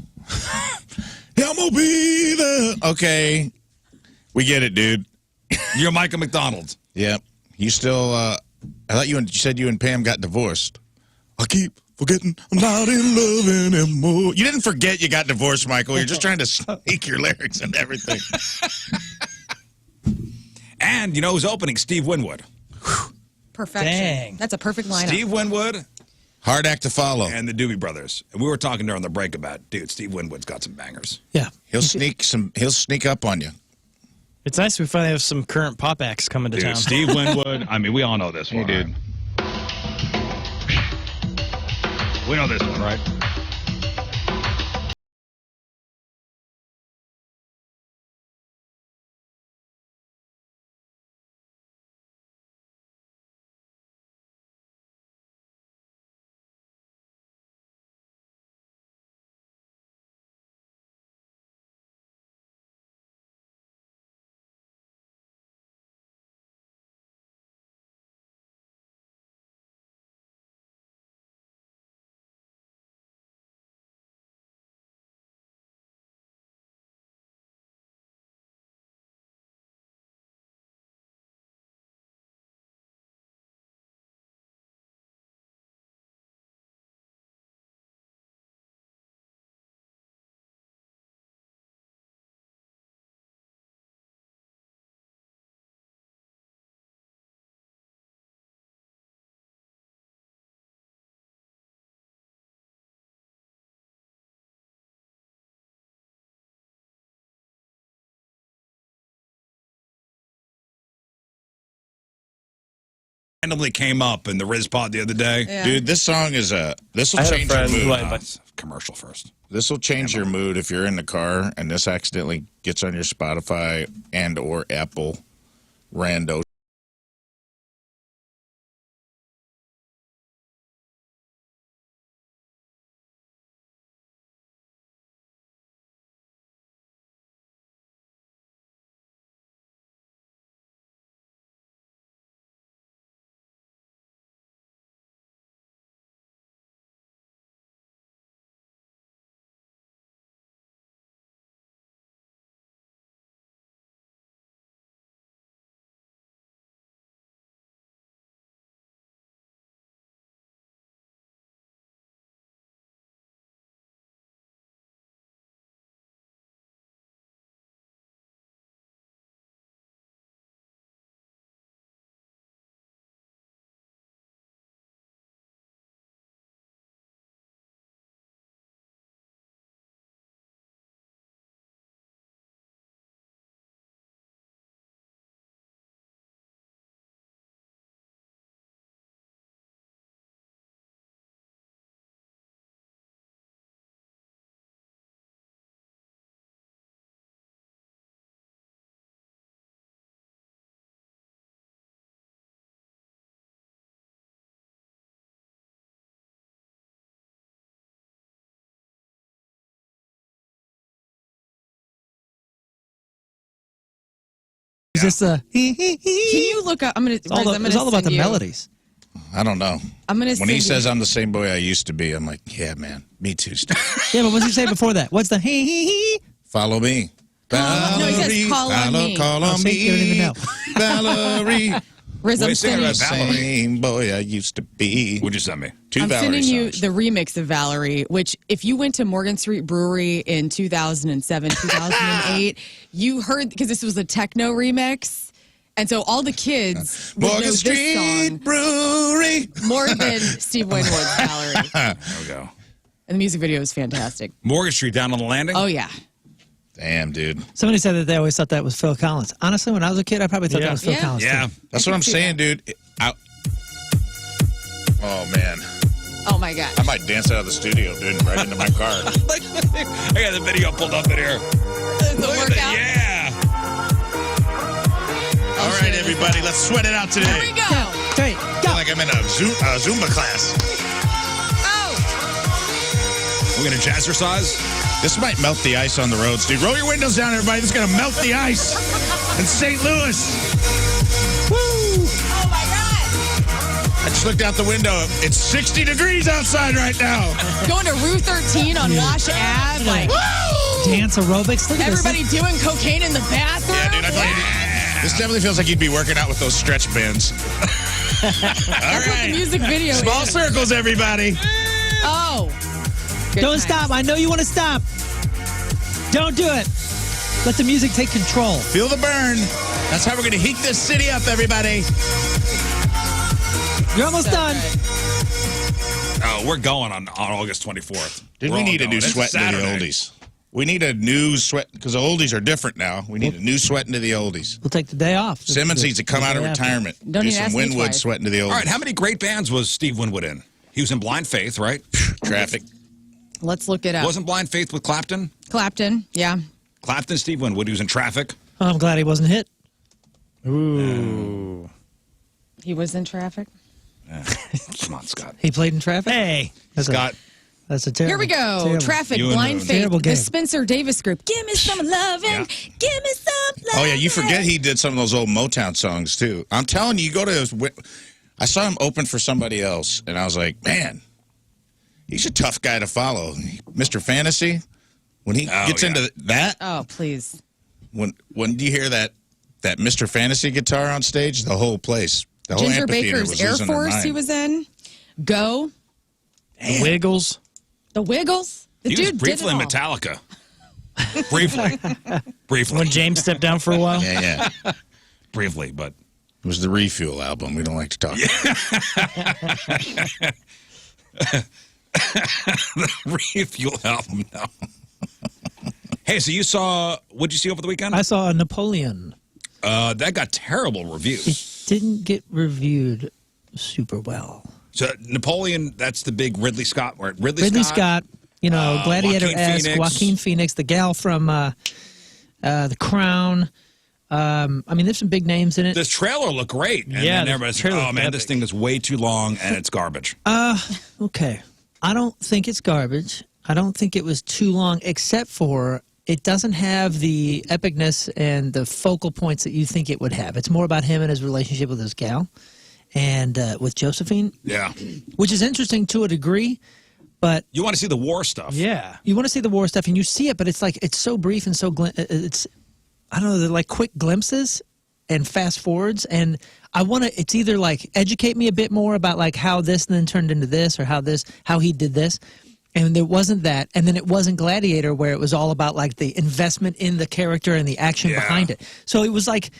Yeah, I'm gonna be there. Okay. We get it, dude. You're Michael McDonald. Yep. You still, I thought you said you and Pam got divorced. I keep forgetting I'm not in love anymore. You didn't forget you got divorced, Michael. You're just trying to sneak your lyrics and everything. And you know who's opening? Steve Winwood. Perfection. Dang. That's a perfect lineup. Steve Winwood Hard act to follow. and the Doobie Brothers. And we were talking during the break about, dude, Steve Winwood's got some bangers. Yeah. He'll sneak up on you. It's nice we finally have some current pop acts coming to Dude, town. Steve Winwood. I mean, we all know this one, dude. right? We know this one, right? Randomly came up in the Rizz pod the other day. Yeah. Dude, this song is this will I had a change your friend who mood. Commercial first. This will change your mood if you're in the car and this accidentally gets on your Spotify and or Apple rando. Is this Can you look up? I'm gonna. It's all about the melodies. I don't know. I'm gonna. When he says I'm the same boy I used to be, I'm like, yeah, man, me too, Steve. Yeah, but what's he say before that? What's the Follow me. No, he says, "Call on me." Call on see, you don't even me. know. Valerie. Rizz, I'm singing sending, about Valerie. Same boy I used to be. What'd you send me? Two I'm Valerie sending you songs. the remix of Valerie, which if you went to Morgan Street Brewery in 2007, 2008, you heard, because this was a techno remix. And so all the kids would know Morgan this Street song Brewery. more than Steve Winwood's Valerie. There we go. And the music video is fantastic. Morgan Street down on the landing. Oh, yeah. Damn, dude. Somebody said that they always thought that was Phil Collins. Honestly, when I was a kid, I probably thought that was Phil Collins. Yeah. That's what I'm saying, dude. Oh, man. Oh, my God. I might dance out of the studio, dude, right into my car. I got the video pulled up in here. The Look at workout. that. Yeah. All right, everybody, let's sweat it out today. Here we go. Great. I feel like I'm in a Zumba class. Oh. We're going to jazzercise. This might melt the ice on the roads, dude. Roll your windows down, everybody. This is going to melt the ice in St. Louis. Woo! Oh, my God. I just looked out the window. It's 60 degrees outside right now. Going to Route 13 on Wash Ave. Like, Dance aerobics. Look at everybody this. doing cocaine in the bathroom. Yeah, dude. I feel like this definitely feels like you'd be working out with those stretch bands. All That's what the right. music video Small is. circles, everybody. Oh. Good Don't times. stop. I know you want to stop. Don't do it. Let the music take control. Feel the burn. That's how we're going to heat this city up, everybody. You're almost done. Oh, we're going on August 24th. Dude, We're we all need a new going. It's sweat into the Saturday. oldies. We need a new sweat, because the oldies are different now. We need a new sweat into the oldies. We'll take the day off. Simmons needs to come out of Yeah. retirement. Don't do even some ask me Winwood twice. sweat into the oldies. All right, how many great bands was Steve Winwood in? He was in Blind Faith, right? Traffic. Let's look it up. Wasn't Blind Faith with Clapton? Clapton, yeah. Clapton, Steve Winwood. He was in Traffic. Oh, I'm glad he wasn't hit. Ooh. He was in traffic. Come on, Scott. He played in Traffic. Hey. That's Scott. That's a terrible. Here we go. terrible- Traffic, You and Blind the- Faith, Terrible the game. Spencer Davis group. Give me some loving. Yeah. Give me some loving. Oh, yeah, you forget he did some of those old Motown songs, too. I'm telling you, you go to his... I saw him open for somebody else, and I was like, man, he's a tough guy to follow. Mr. Fantasy, when he gets yeah. into that, Oh, please. when you hear that Mr. Fantasy guitar on stage, the whole place, the whole Ginger amphitheater Baker's was Air losing their Force mind. he was in. Go. The Wiggles. The Wiggles. The He dude was briefly in did it all. Metallica. Briefly. When James stepped down for a while. Yeah. Briefly, but It was the Refuel album. We don't like to talk the Refuel album, no. Hey, so you saw, what'd you see over the weekend? I saw a Napoleon. That got terrible reviews. It didn't get reviewed super well. So Napoleon, that's the big Ridley Scott. Or Ridley Scott, you know, Gladiator-esque, Joaquin Phoenix. Joaquin Phoenix, the gal from The Crown. I mean, there's some big names in it. This trailer looked great. And Yeah, then the everybody's like, trailer oh looked man, this epic. thing is way too long and it's garbage. Okay. I don't think it's garbage. I don't think it was too long, except for it doesn't have the epicness and the focal points that you think it would have. It's more about him and his relationship with his gal and with Josephine, Yeah. which is interesting to a degree, but You want to see the war stuff. Yeah. you want to see the war stuff and you see it, but it's like it's so brief and so it's I don't know, they're like quick glimpses and fast forwards, and I want to, it's either like educate me a bit more about like how this then turned into this, or how he did this, and there wasn't that, and then it wasn't Gladiator where it was all about like the investment in the character and the action Yeah. behind it. So it was like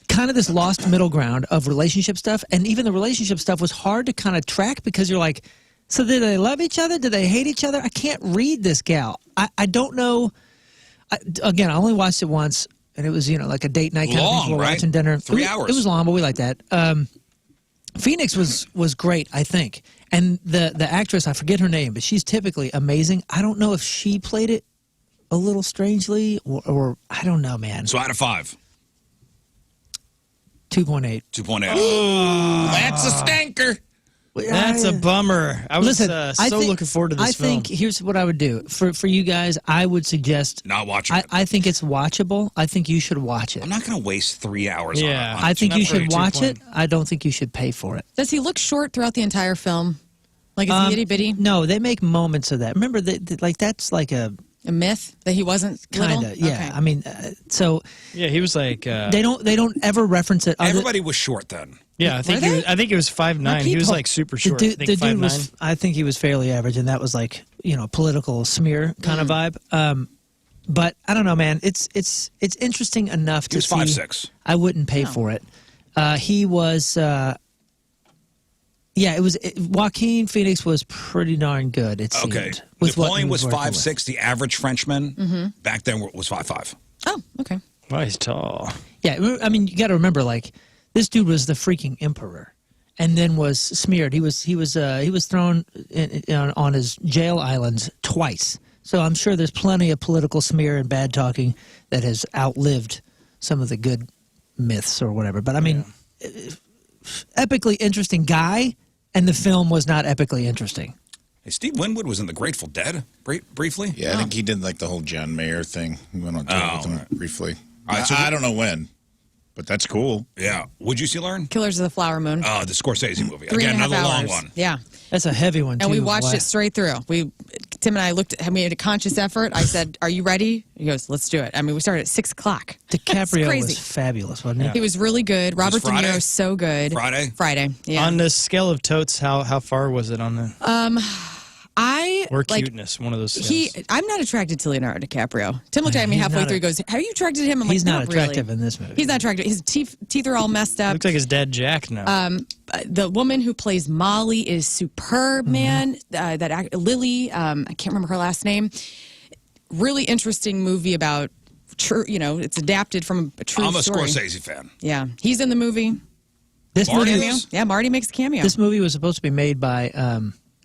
kind of this lost middle ground of relationship stuff, and even the relationship stuff was hard to kind of track because you're like, so did they love each other? Did they hate each other? I can't read this gal. I don't know. Again, I only watched it once. And it was, you know, like a date night kind of Long, thing. We're right? watching dinner. 3 hours. It was long, but we like that. Phoenix was great, I think. And the actress, I forget her name, but she's typically amazing. I don't know if she played it a little strangely or I don't know, man. So out of 5, 2.8. 2.8. That's a stinker. That's a bummer. I was Listen, so looking forward to this I film. think here's what I would do for you guys. I would suggest. Not watching it. I think it's watchable. I think you should watch it. I'm not going to waste 3 hours Yeah. on it. I think you should Not for watch it. 2.0. I don't think you should pay for it. Does he look short throughout the entire film? Like, is he itty bitty? No, they make moments of that. Remember, like that's like A myth that he wasn't little? Kinda, yeah. Okay. I mean, so Yeah, he was like. they don't ever reference it. Everybody was short then. Yeah, I think he was 5'9". He was like super short. The I think dude 5'9". was. I think he was fairly average, and that was like political smear kind of vibe. But I don't know, man. It's interesting enough to He was see. 5'6". I wouldn't pay for it. He was. Yeah, it was. Joaquin Phoenix was pretty darn good. It seemed. Okay. With what Napoleon he was working 5'6". with. The average Frenchman back then was 5'5". Oh, okay. Wow, he's tall. Yeah, I mean, you got to remember, like, this dude was the freaking emperor, and then was smeared. He was thrown on his jail islands twice. So I'm sure there's plenty of political smear and bad talking that has outlived some of the good myths or whatever. But I mean, epically interesting guy, and the film was not epically interesting. Hey, Steve Winwood was in The Grateful Dead briefly. Yeah, I think he did like the whole John Mayer thing. He went on tour with him briefly. All right, so I don't know when, but that's cool. Yeah. Would you see Lern? Killers of the Flower Moon. Oh, the Scorsese movie. 3.5 Again, another long hours. one. Yeah. That's a heavy one, too. And we watched Wow. it straight through. Tim and I we made a conscious effort. I said, "Are you ready?" He goes, "Let's do it." I mean, we started at 6 o'clock. DiCaprio crazy. was fabulous, wasn't he? He was really good. Robert De Friday? Niro so good. Friday. Yeah. On the scale of totes, how far was it on the? Or cuteness, one of those. Scales. I'm not attracted to Leonardo DiCaprio. Tim looked at me He's halfway not through. He goes, "Are you attracted to him?" I'm He's like, not attractive really. in this movie. He's not attractive. His teeth are all messed up. Looks like his dad Jack now. The woman who plays Molly is superb, Mm-hmm. man. Lily, I can't remember her last name. Really interesting movie about true. It's adapted from a true I'm a story. Scorsese fan. Yeah, he's in the movie. This Marty movie, is? Yeah, Marty makes a cameo. this movie was supposed to be made by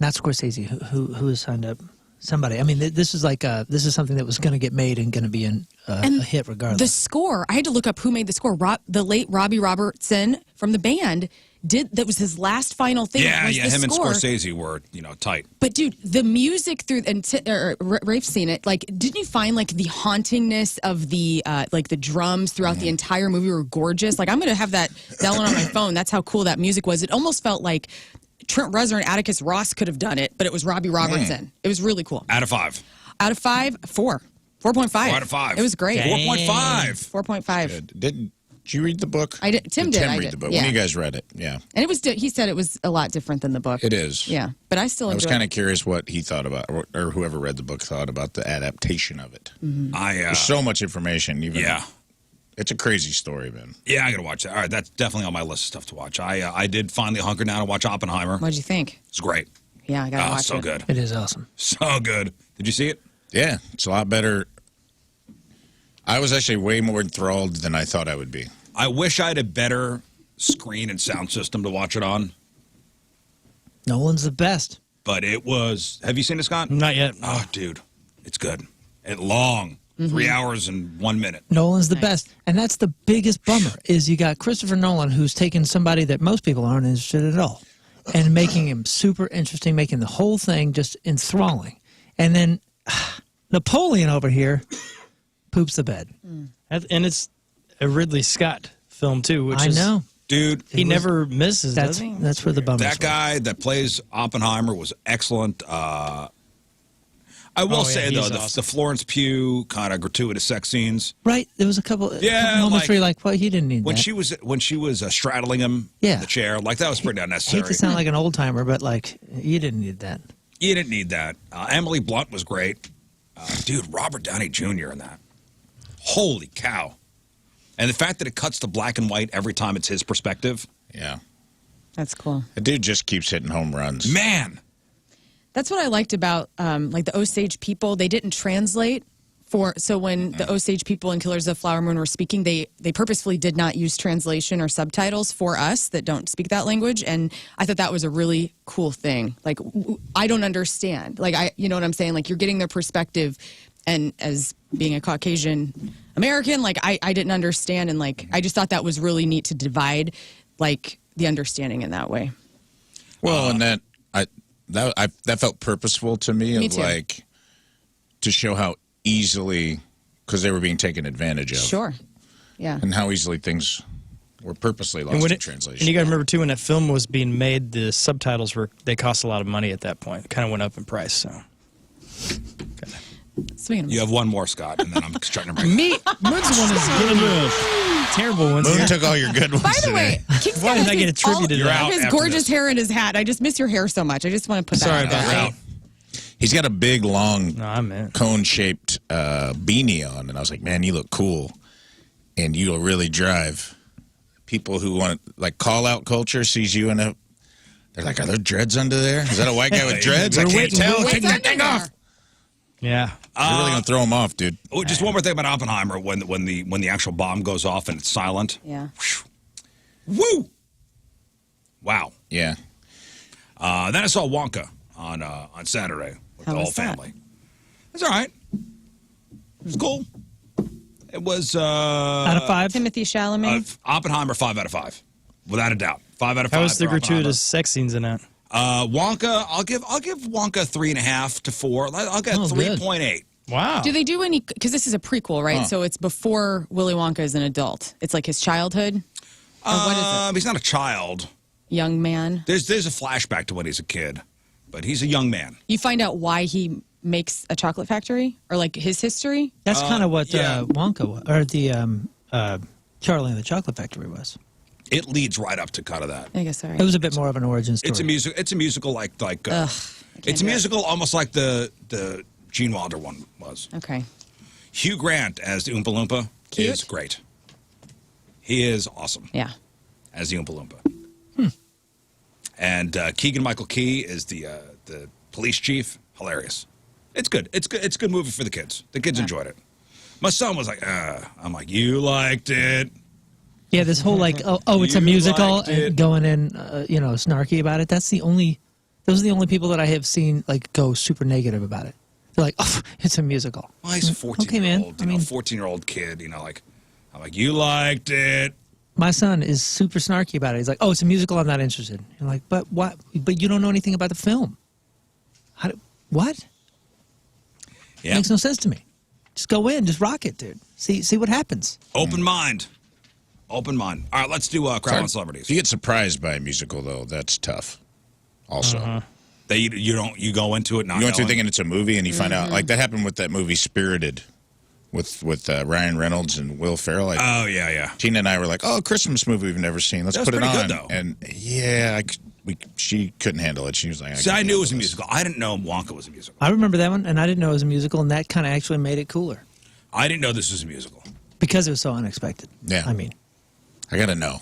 not Scorsese. Who has signed up? Somebody. I mean, this is something that was going to get made and going to be a hit regardless. The score, I had to look up who made the score. The late Robbie Robertson from the band that was his last final thing. Yeah, was the him and score. Scorsese were, tight. But dude, the music through Rafe's seen it. Like, didn't you find like the hauntingness of the the drums throughout the entire movie were gorgeous? Like, I'm gonna have that download on my phone. That's how cool that music was. It almost felt like Trent Reznor and Atticus Ross could have done it, but it was Robbie Robertson. It was really cool. Out of 5. Out of 5, 4. 4.5. 4 out of 5. It was great. 4.5. 4.5. Did you read the book? I did. Tim did. Tim I read did. the book. Yeah. When you guys read it, yeah. And it was. He said it was a lot different than the book. It is. Yeah, but I still I was enjoyed kind it. of curious what he thought about, or whoever read the book thought about the adaptation of it. There's so much information. Yeah. It's a crazy story, man. Yeah, I got to watch that. All right, that's definitely on my list of stuff to watch. I did finally hunker down and watch Oppenheimer. What'd you think? It's great. Yeah, I gotta watch so it. good. It is awesome. So good. Did you see it? Yeah, it's a lot better. I was actually way more enthralled than I thought I would be. I wish I had a better screen and sound system to watch it on. Nolan's the best. But it was. Have you seen it, Scott? Not yet. Oh, dude, it's good. And long. 3 hours and 1 minute. Nolan's the best. And that's the biggest bummer is you got Christopher Nolan, who's taken somebody that most people aren't interested in at all and making him super interesting, making the whole thing just enthralling. And then Napoleon over here poops the bed. And it's a Ridley Scott film, too, which I is... know. Dude. He never misses, does he? That's where the bummer That guy that plays Oppenheimer was excellent. I will say, though, he's the awesome. Florence Pugh kind of gratuitous sex scenes. Right? There was a couple moments like, where you're like, well, he didn't need when that. When she was straddling him in the chair, like that was pretty I unnecessary. hate to sound like an old timer, but like, you didn't need that. You didn't need that. Emily Blunt was great. Dude, Robert Downey Jr. in that. Holy cow. And the fact that it cuts to black and white every time it's his perspective. Yeah. That's cool. The dude just keeps hitting home runs. Man. That's what I liked about like the Osage people. They didn't translate so when the Osage people in Killers of the Flower Moon were speaking, they purposefully did not use translation or subtitles for us that don't speak that language. And I thought that was a really cool thing. Like, I don't understand. Like, you know what I'm saying? Like, you're getting their perspective. And as being a Caucasian American, like, I didn't understand. And like, I just thought that was really neat to divide like the understanding in that way. Well, and that felt purposeful to me. Me of too. like to show how easily, because they were being taken advantage of. Sure. Yeah. And how easily things were purposely lost in translation. And you got to remember, too, when that film was being made, the subtitles they cost a lot of money at that point. It kind of went up in price, so. Speaking of You have one more, Scott, and then I'm trying to bring Me, Moon's one is getting terrible ones. Moon took all your good ones By the today. way, King Why did I get Scott attributed to You're that? out his after gorgeous this. hair and his hat. I just miss your hair so much. I just want to put that Sorry out about there. that. He's got a big, long, No, I'm in. cone-shaped beanie on, and I was like, man, you look cool, and you'll really drive. People who want, like, call-out culture sees you in a, they're like, are there dreads under there? Is that a white guy with dreads? I can't tell. Take that thing off. Yeah. You're really going to throw him off, dude. Oh, just one more thing about Oppenheimer. When the actual bomb goes off and it's silent. Yeah. Woo! Wow. Yeah. Then I saw Wonka on Saturday with How the whole was that? family. It's all right. It was cool. It was Out of 5? Timothy Chalamet. Oppenheimer 5 out of 5, without a doubt. 5 out of 5. How was the for Oppenheimer. gratuitous sex scenes in that? Wonka, I'll give Wonka 3.5 to 4. I'll get Oh, good. 3.8. Wow. Do they do any? Because this is a prequel, right? So it's before Willy Wonka is an adult. It's like his childhood. Or what is it? He's not a child. Young man. There's a flashback to when he's a kid, but he's a young man. You find out why he makes a chocolate factory, or like his history. That's kind of what yeah. Wonka was, or the Charlie and the Chocolate Factory was. It leads right up to kind of that. I guess sorry. It was a bit more of an origin story. It's a musical like can't it's a do it. musical almost like the Gene Wilder one was. Okay. Hugh Grant as the Oompa Loompa Cute. is great. He is awesome Yeah. as the Oompa Loompa. And Keegan-Michael Key is the police chief. Hilarious. It's good. It's good. It's a good movie for the kids. The kids enjoyed it. My son was like, I'm like, you liked it. Yeah, this whole like, oh, it's a You musical, liked it. and going in, snarky about it. Those are the only people that I have seen like go super negative about it. They're like, oh, it's a musical. Well, he's a 14-year-old, Okay, man. 14-year-old kid, like, I'm like, you liked it. My son is super snarky about it. He's like, oh, it's a musical. I'm not interested. I'm like, but what? But you don't know anything about the film. What? Yeah. Makes no sense to me. Just go in, just rock it, dude. See what happens. Open mind. Open mind. All right, let's do Crowd on Celebrities. If you get surprised by a musical, though, that's tough. Also. That you go into it not You go into knowing. thinking it's a movie, and you find out, like that happened with that movie Spirited, with Ryan Reynolds and Will Ferrell. Oh yeah. Tina and I were like, "Oh, a Christmas movie we've never seen. Let's That was put it pretty on." good, though. And yeah, she couldn't handle it. She was like, See, I can't knew it was a handle this. musical. I didn't know Wonka was a musical. I remember that one, and I didn't know it was a musical, and that kind of actually made it cooler I didn't know this was a musical. because it was so unexpected. Yeah. I mean, I gotta know.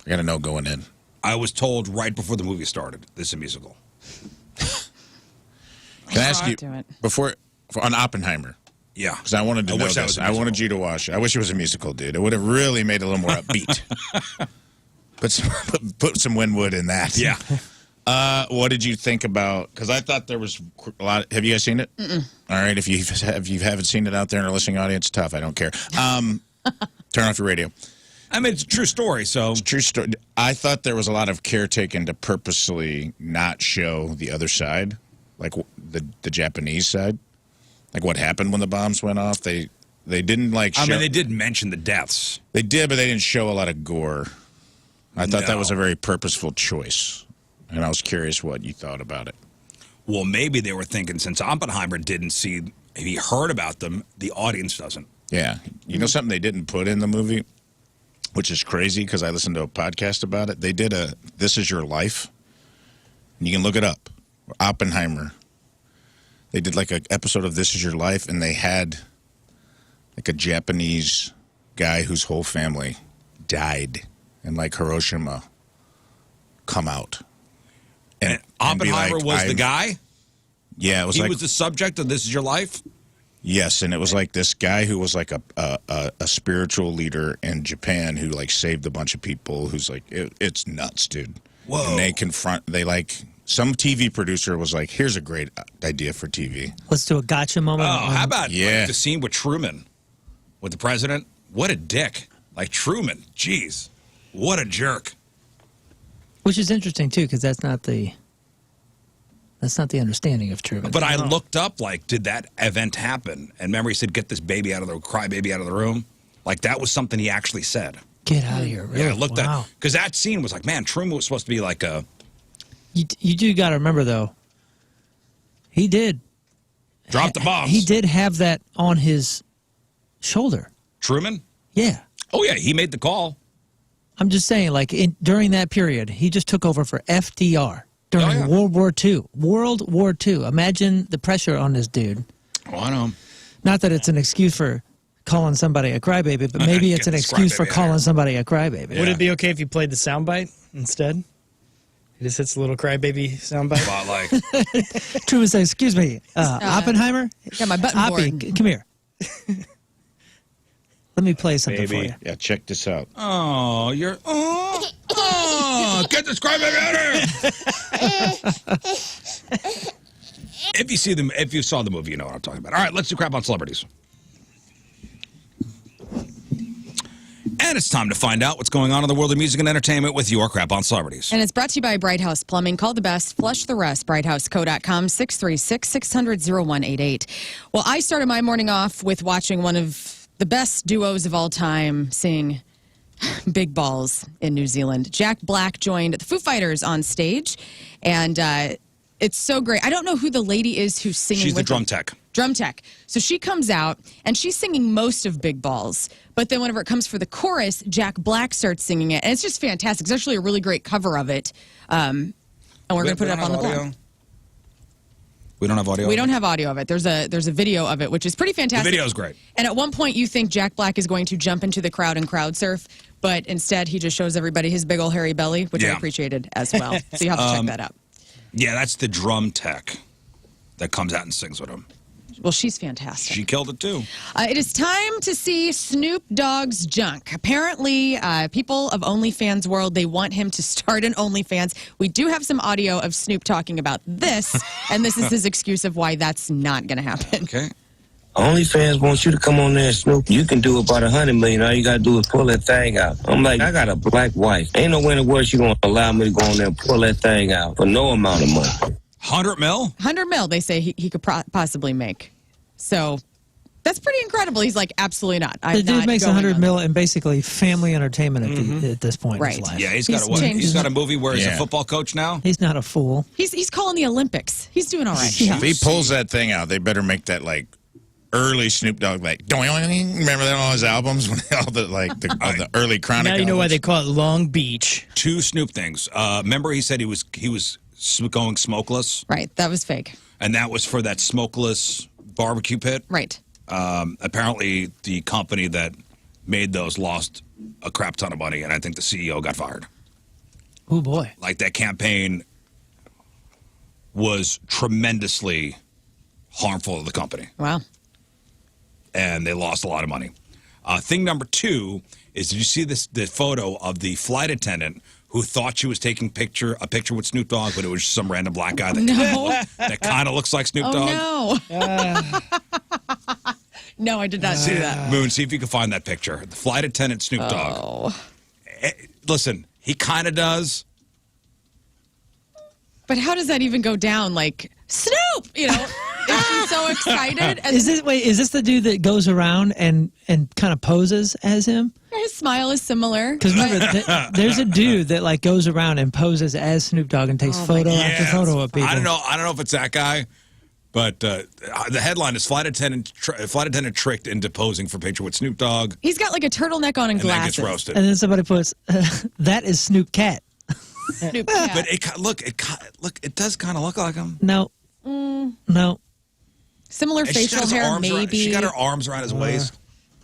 I gotta know going in. I was told right before the movie started, this is a musical. Can I ask you Do it. before on Oppenheimer? Yeah. Because I wanted to know wish that this. was a I wanted musical. you to watch it. I wish it was a musical, dude. It would have really made it a little more upbeat. Put some Winwood in that. Yeah. What did you think about? Because I thought there was a lot. Have you guys seen it? All right. If you haven't seen it out there in our listening audience, tough. I don't care. Turn off your radio. I mean, it's a true story, so. True story. I thought there was a lot of caretaking to purposely not show the other side, like the Japanese side, like what happened when the bombs went off. They didn't like. I show, mean, they did mention the deaths. They did, but they didn't show a lot of gore. I thought that was a very purposeful choice, and I was curious what you thought about it. Well, maybe they were thinking since Oppenheimer didn't see, he heard about them, the audience doesn't. Yeah, you know something they didn't put in the movie, which is crazy because I listened to a podcast about it. They did a "This Is Your Life," and you can look it up. Oppenheimer. They did like an episode of "This Is Your Life," and they had like a Japanese guy whose whole family died in like Hiroshima come out. And be Oppenheimer like, was the guy? Yeah, it was He like was the subject of This Is Your Life? yes, and it was like this guy who was like a spiritual leader in Japan who like saved a bunch of people. Who's like it's nuts, dude. Whoa. And they like some TV producer was like, "Here's a great idea for TV." let's do a gotcha moment. Oh, how about Yeah. like, the scene with Truman, with the president? What a dick. Like Truman, jeez. What a jerk. Which is interesting too, because that's not the understanding of Truman. But I looked up, like, did that event happen? And remember he said, get this baby out of the, cry baby out of the room? Like, that was something he actually said. Get out of here! Really? Yeah, I looked wow. at, because that scene was like, man, Truman was supposed to be like a, You do got to remember though. He did Drop the bombs. He did have that on his shoulder. Truman? Yeah. Oh, yeah, he made the call. I'm just saying, like, during that period, he just took over for FDR during World War II. World War II. Imagine the pressure on this dude. Oh, I know. Not that it's an excuse for calling somebody a crybaby, but maybe it's an excuse for calling somebody a crybaby. Would it be okay if you played the soundbite instead? He just hits the little crybaby soundbite. About like Truman says, "Excuse me, Oppenheimer." Yeah, my button Oppie, board. come here. Let me play something for you. Yeah, check this out. Oh, you're get this crybaby out of here. If you saw the movie, you know what I'm talking about. All right, let's do crap on celebrities. And it's time to find out what's going on in the world of music and entertainment with your crap on celebrities. And it's brought to you by Bright House Plumbing. Call the best, flush the rest. BrightHouseCo.com, 636-600-0188. Well, I started my morning off with watching one of the best duos of all time sing Big Balls in New Zealand. Jack Black joined the Foo Fighters on stage, and it's so great. I don't know who the lady is who's singing She's the with drum them. tech. Drum tech. So she comes out, and she's singing most of Big Balls. But then whenever it comes for the chorus, Jack Black starts singing it. And it's just fantastic. It's actually a really great cover of it. And we're going to put it up on the blog. We don't have audio? We don't have audio of it. There's a video of it, which is pretty fantastic. The video's great. And at one point, you think Jack Black is going to jump into the crowd and crowd surf. But instead, he just shows everybody his big old hairy belly, which I appreciated as well. So you have to check that out. Yeah, that's the drum tech that comes out and sings with him. Well, she's fantastic. She killed it, too. It is time to see Snoop Dogg's junk. Apparently, people of OnlyFans world, they want him to start an OnlyFans. We do have some audio of Snoop talking about this, and this is his excuse of why that's not going to happen. Okay. OnlyFans wants you to come on there, Snoop. You can do about 100 million. All you got to do is pull that thing out. I'm like, I got a black wife. Ain't no way in the world she going to allow me to go on there and pull that thing out for no amount of money. 100 mil? 100 mil, they say he could possibly make. So that's pretty incredible. He's like, absolutely not. The dude makes 100 mil and basically family entertaiment at this point in his life. Yeah, he's got a movie where he's a football coach now. He's not a fool. He's calling the Olympics. He's doing all right. If he pulls that thing out, they better make that like early Snoop Dogg, like doing. Remember that on all his albums when all the the early Chronic. Now you know albums? why they call it Long Beach. Two Snoop things. Remember, he said he was going smokeless. Right, that was fake. And that was for that smokeless barbecue pit. Right. Apparently, the company that made those lost a crap ton of money, and I think the CEO got fired. Oh boy! Like that campaign was tremendously harmful to the company. Wow. And they lost a lot of money. Thing number two is, did you see the photo of the flight attendant who thought she was taking a picture with Snoop Dogg, but it was just some random black guy that kind of looks like Snoop Dogg? Oh, no. No, I did not see that. Moon, see if you can find that picture. The flight attendant Snoop Dogg. Listen, he kind of does. But how does that even go down? Like, Snoop! You know? Is she so excited? And Is this the dude that goes around and kind of poses as him? his smile is similar. Because remember, there's a dude that like goes around and poses as Snoop Dogg and takes photo after photo of people. I don't know if it's that guy, but the headline is flight attendant tricked into posing for picture with Snoop Dogg. He's got like a turtleneck on and glasses. Then gets roasted. And then somebody puts, that is Snoop Cat. Snoop Cat. But it does kind of look like him. No. No. Similar And facial hair, maybe. She got her arms around his waist.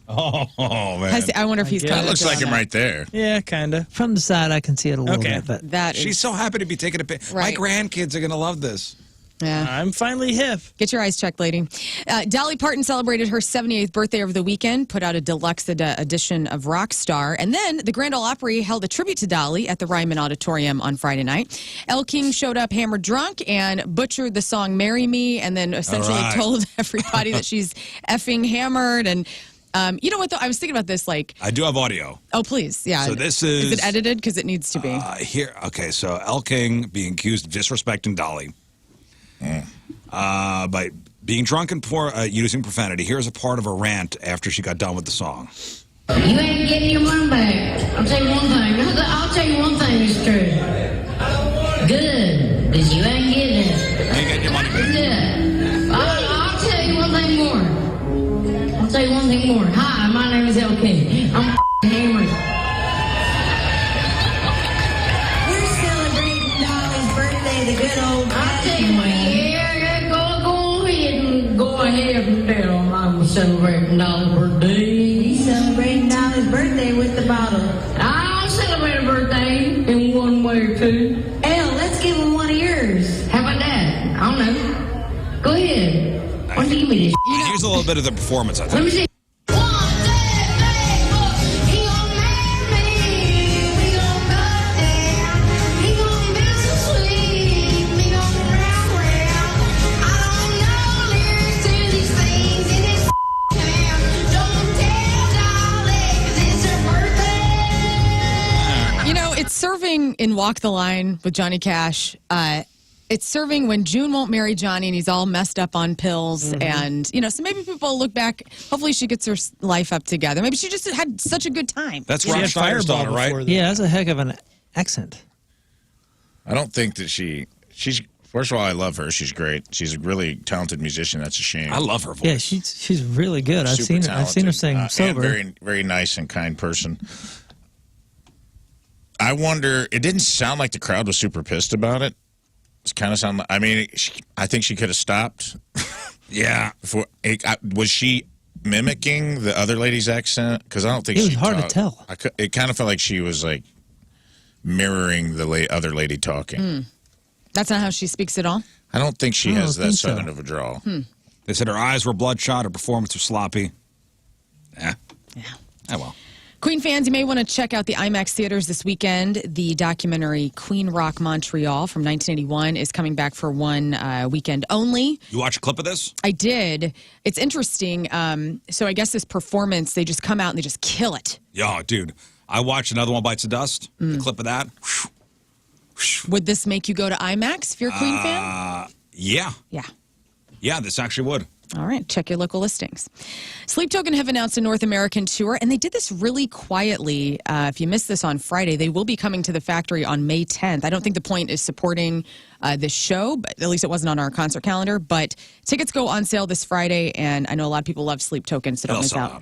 Oh, man. I wonder if he's That looks like him right there. Yeah, kind of. From the side, I can see it a little bit. But that She's so happy to be taking a picture. Right. My grandkids are going to love this. Yeah. I'm finally hip. Get your eyes checked, lady. Dolly Parton celebrated her 78th birthday over the weekend, put out a deluxe edition of Rockstar, and then the Grand Ole Opry held a tribute to Dolly at the Ryman Auditorium on Friday night. Elle King showed up hammered drunk and butchered the song Marry Me, and then essentially told everybody that she's effing hammered. And you know what, though? I was thinking about this, like... I do have audio. Oh, please. Yeah. So this is... Is it edited? Because it needs to be. Okay, so Elle King being accused of disrespecting Dolly. By being drunk and using profanity. Here's a part of a rant after she got done with the song. You ain't getting your money back. I'll tell you one thing. I'll tell you one thing is true. Good, because you ain't getting it. You ain't getting your money back. Yeah. I'll tell tell you one thing more. Hi, my name is LK. I'm hammered. We're celebrating Dolly's birthday the good old fashioned way. Yeah, go ahead and tell them I'm celebrating Dolly's birthday. He's celebrating Dolly's birthday with the bottle. I'll celebrate a birthday in one way or two. Hell, let's give him one of yours. How about that? I don't know. Go ahead. Why don't you give me this? Here's a little bit of the performance, I think. Let me see. It's serving in Walk the Line with Johnny Cash. It's serving when June won't marry Johnny and he's all messed up on pills. And, so maybe people look back. Hopefully she gets her life up together. Maybe she just had such a good time. That's Rob Schneider's daughter, right? Yeah, that's a heck of an accent. I don't think that she's. First of all, I love her. She's great. She's a really talented musician. That's a shame. I love her voice. Yeah, she's really good. I've Super seen her sing talented, sober. And very, very nice and kind person. I wonder, it didn't sound like the crowd was super pissed about it. It kind of sounded, I think she could have stopped. Yeah. Was she mimicking the other lady's accent? Because I don't think it was she hard to tell. It kind of felt like she was like mirroring the other lady talking. That's not how she speaks at all? I don't think she has that southern of a drawl. They said her eyes were bloodshot, her performance was sloppy. Yeah. Oh, well. Queen fans, you may want to check out the IMAX theaters this weekend. The documentary Queen Rock Montreal from 1981 is coming back for one weekend only. You watch a clip of this? I did. It's interesting. So I guess this performance, they just come out and they just kill it. Yeah, dude. I watched Another One Bites the Dust, the clip of that. Would this make you go to IMAX if you're a Queen fan? Yeah. Yeah. Yeah, this actually would. All right, check your local listings. Sleep Token have announced a North American tour, and they did this really quietly. If you missed this on Friday, they will be coming to the factory on May 10th. I don't think the point is supporting this show, but at least it wasn't on our concert calendar. But tickets go on sale this Friday, and I know a lot of people love Sleep Token, so don't miss out.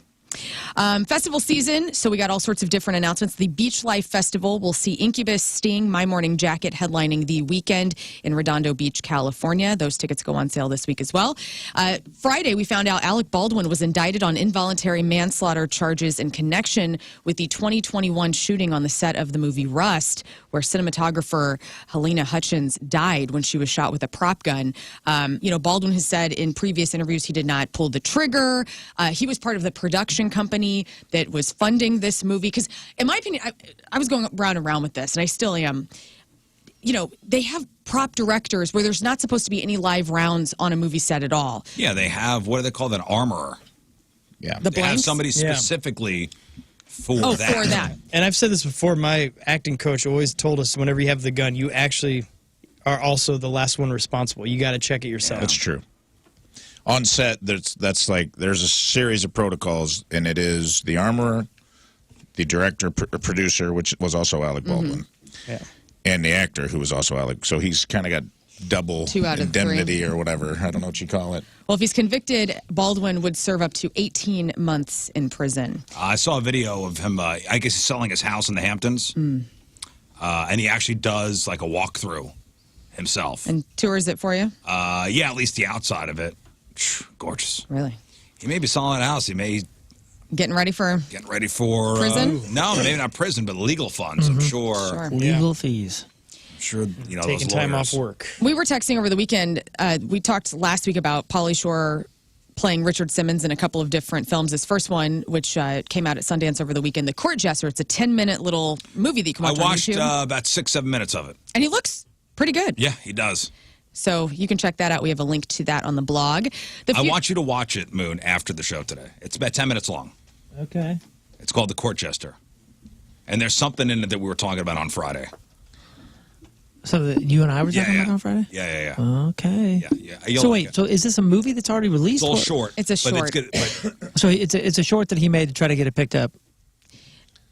Festival season, so we got all sorts of different announcements. The Beach Life Festival will see Incubus, Sting, My Morning Jacket headlining the weekend in Redondo Beach, California. Those tickets go on sale this week as well. Friday, we found out Alec Baldwin was indicted on involuntary manslaughter charges in connection with the 2021 shooting on the set of the movie Rust, where cinematographer Helena Hutchins died when she was shot with a prop gun. Baldwin has said in previous interviews he did not pull the trigger. He was part of the production company that was funding this movie. Because, in my opinion, I was going round and round with this, and I still am. They have prop directors where there's not supposed to be any live rounds on a movie set at all. Yeah, they have, what do they call an armorer? Yeah. They have somebody specifically for that. For that. And I've said this before, my acting coach always told us whenever you have the gun, you actually are also the last one responsible. You got to check it yourself. That's true. On set, there's a series of protocols, and it is the armorer, the director, producer, which was also Alec Baldwin, and the actor, who was also Alec. So he's kind of got double 2 out of indemnity 3. or whatever. I don't know what you call it. Well, if he's convicted, Baldwin would serve up to 18 months in prison. I saw a video of him, I guess he's selling his house in the Hamptons, and he actually does like a walkthrough himself. And tours it for you? Yeah, at least the outside of it. Gorgeous. Really? He may be selling a house. He may getting ready for prison. No, maybe not prison, but legal funds. I'm sure. Legal fees. I'm sure taking those time lawyers. off work. We were texting over the weekend. We talked last week about Pauly Shore playing Richard Simmons in a couple of different films. This first one, which came out at Sundance over the weekend, The Court Jester. It's a 10-minute little movie that you can watch I watched on YouTube. about 6-7 minutes of it. And he looks pretty good. Yeah, he does. So you can check that out. We have a link to that on the blog. I want you to watch it, Moon, after the show today. It's about 10 minutes long. Okay. It's called The Court Jester. And there's something in it that we were talking about on Friday. So that you and I were talking about on Friday? Yeah. Okay. Yeah. So wait, so is this a movie that's already released? It's all short. It's a short. But it's good, so it's a short that he made to try to get it picked up.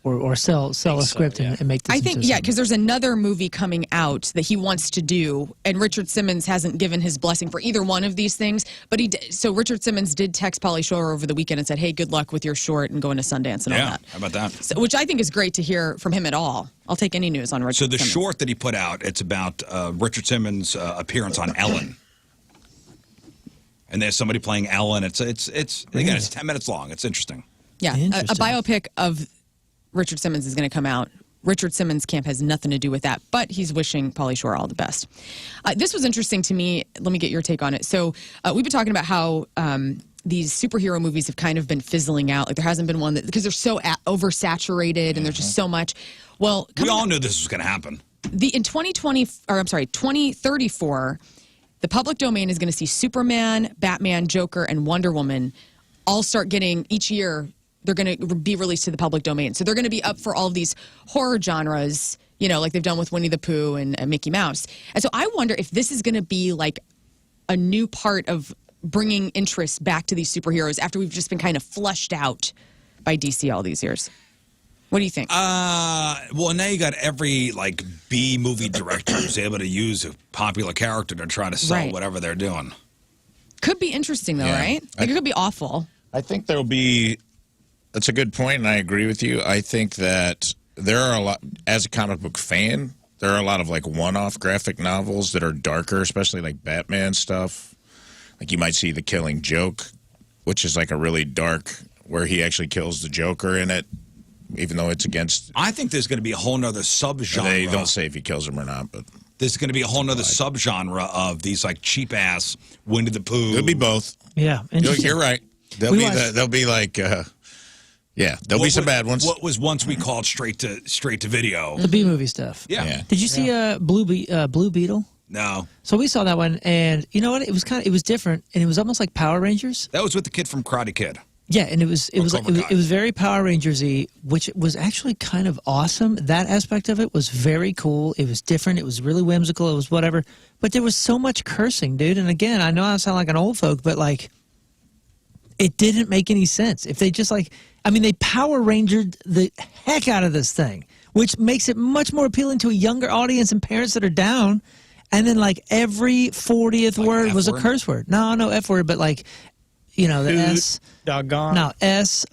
or sell a script and make this. I think, because there's another movie coming out that he wants to do, and Richard Simmons hasn't given his blessing for either one of these things. But so Richard Simmons did text Pauly Shore over the weekend and said, "Hey, good luck with your short and going to Sundance and all that." How about that? So, which I think is great to hear from him at all. I'll take any news on Richard So the Simmons. short that he put out, it's about Richard Simmons' appearance on Ellen. And there's somebody playing Ellen. It's 10 minutes long. It's interesting. Yeah, a biopic of Richard Simmons is going to come out. Richard Simmons' camp has nothing to do with that, but he's wishing Pauly Shore all the best. This was interesting to me. Let me get your take on it. So we've been talking about how these superhero movies have kind of been fizzling out. Like there hasn't been one because they're so oversaturated and there's just so much. Well, we all knew this was going to happen. In 2034, the public domain is going to see Superman, Batman, Joker, and Wonder Woman all start getting each year. They're going to be released to the public domain. So they're going to be up for all of these horror genres, like they've done with Winnie the Pooh and Mickey Mouse. And so I wonder if this is going to be like a new part of bringing interest back to these superheroes after we've just been kind of flushed out by DC all these years. What do you think? Well, now you got every B movie director who's able to use a popular character to try to sell whatever they're doing. Could be interesting though, right? It could be awful. I think there'll be. That's a good point, and I agree with you. I think that there are a lot, as a comic book fan, there are a lot of one-off graphic novels that are darker, especially like Batman stuff. Like you might see The Killing Joke, which is a really dark, where he actually kills the Joker in it, even though it's against. I think there's going to be a whole nother subgenre. They don't say if he kills him or not, but there's going to be a whole nother subgenre of these cheap-ass Winnie the Pooh. It'll be both. Yeah, you're right. There'll be there'll be some bad ones. What was once we called straight to video. The B movie stuff. Yeah. Did you see Blue Beetle? No. So we saw that one, and you know what? It was different, and it was almost like Power Rangers. That was with the kid from Karate Kid. Yeah, and it was very Power Rangers-y, which was actually kind of awesome. That aspect of it was very cool. It was different. It was really whimsical. It was whatever. But there was so much cursing, dude. And again, I know I sound like an old folk, but it didn't make any sense. If they just they Power Rangered the heck out of this thing, which makes it much more appealing to a younger audience and parents that are down. And then every 40th word was a curse word. No F word, but the S. Doggone. No, S.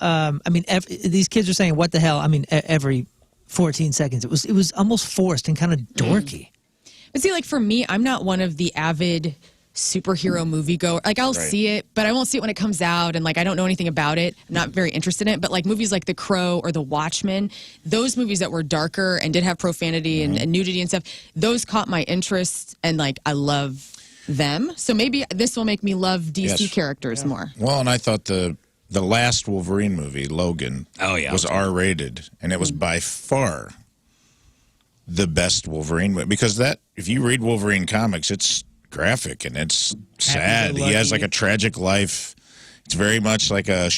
These kids are saying, what the hell? Every 14 seconds. It was almost forced and kind of dorky. But see, for me, I'm not one of the avid superhero moviegoer. I'll see it, but I won't see it when it comes out, and I don't know anything about it. I'm not very interested in it. But movies like The Crow or The Watchmen, those movies that were darker and did have profanity and nudity and stuff, those caught my interest, and I love them. So maybe this will make me love DC characters more. Well, and I thought the last Wolverine movie, Logan, was R-rated, and it was by far the best Wolverine movie, because if you read Wolverine comics, it's graphic and it's sad. He has a tragic life. It's very much like a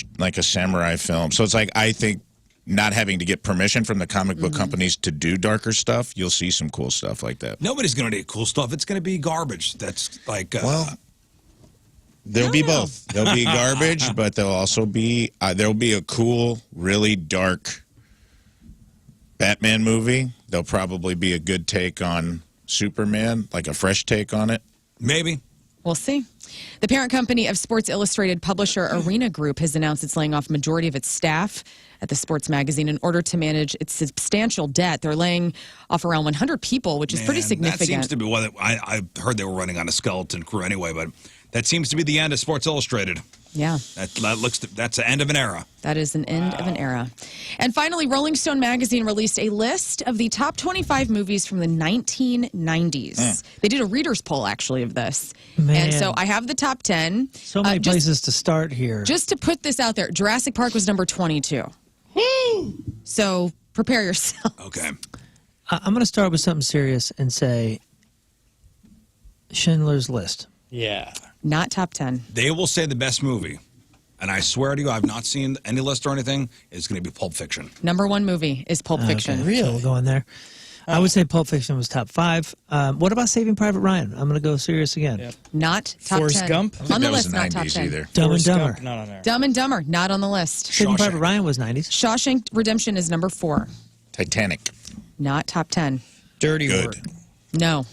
samurai film. So it's I think not having to get permission from the comic book companies to do darker stuff, you'll see some cool stuff like that. Nobody's going to do cool stuff. It's going to be garbage. That's there'll be both. There'll be garbage, but there'll also be there'll be a cool, really dark Batman movie. There'll probably be a good take on Superman, a fresh take on it. Maybe. We'll see. The parent company of Sports Illustrated publisher Arena Group has announced it's laying off majority of its staff at the sports magazine in order to manage its substantial debt. They're laying off around 100 people, which is pretty significant. That seems to be I heard they were running on a skeleton crew anyway, but that seems to be the end of Sports Illustrated. Yeah. That's the end of an era. That is an end of an era. And finally, Rolling Stone magazine released a list of the top 25 movies from the 1990s. They did a reader's poll, actually, of this. Man. And so I have the top 10. So many places to start here. Just to put this out there, Jurassic Park was number 22. So prepare yourself. Okay. I'm going to start with something serious and say Schindler's List. Yeah. Not top 10. They will say the best movie, and I swear to you, I've not seen any list or anything, it's going to be Pulp Fiction. Number one movie is Pulp Fiction. Okay. Really? So we'll go in there. I would say Pulp Fiction was top 5. What about Saving Private Ryan? I'm going to go serious again. Yep. Not top Forrest 10. Gump? On the That was list, the not top 90s 10. either. Dumb and Forrest Dumber. Gump, not on there. Dumb and Dumber, not on the list. Saving Shawshank. Private Ryan was 90s. Shawshank Redemption is number 4. Titanic. Not top 10. Dirty Good. Work. No.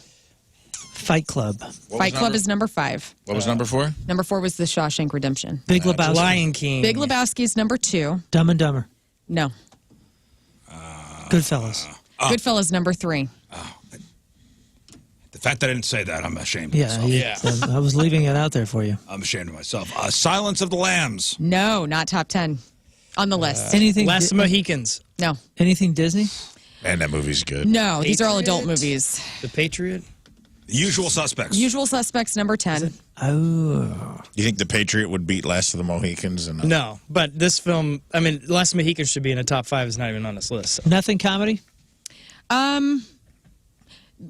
Fight Club. Fight Club is number 5. What was number 4? Number 4 was The Shawshank Redemption. Big Lebowski. Lion King. Big Lebowski is number 2. Dumb and Dumber. No. Goodfellas. Goodfellas number 3. The fact that I didn't say that, I'm ashamed of Yeah, myself. I was leaving it out there for you. I'm ashamed of myself. Silence of the Lambs. No, not top 10 on the list. Anything? Last Mohicans. No. Anything Disney? Man, that movie's good. No, these are all adult Patriot. movies. The Patriot. Usual Suspects. Usual Suspects number 10. Oh. You think The Patriot would beat Last of the Mohicans? And No, but this film, I mean, Last Mohicans should be in the top 5. It's not even on this list. So. Nothing comedy?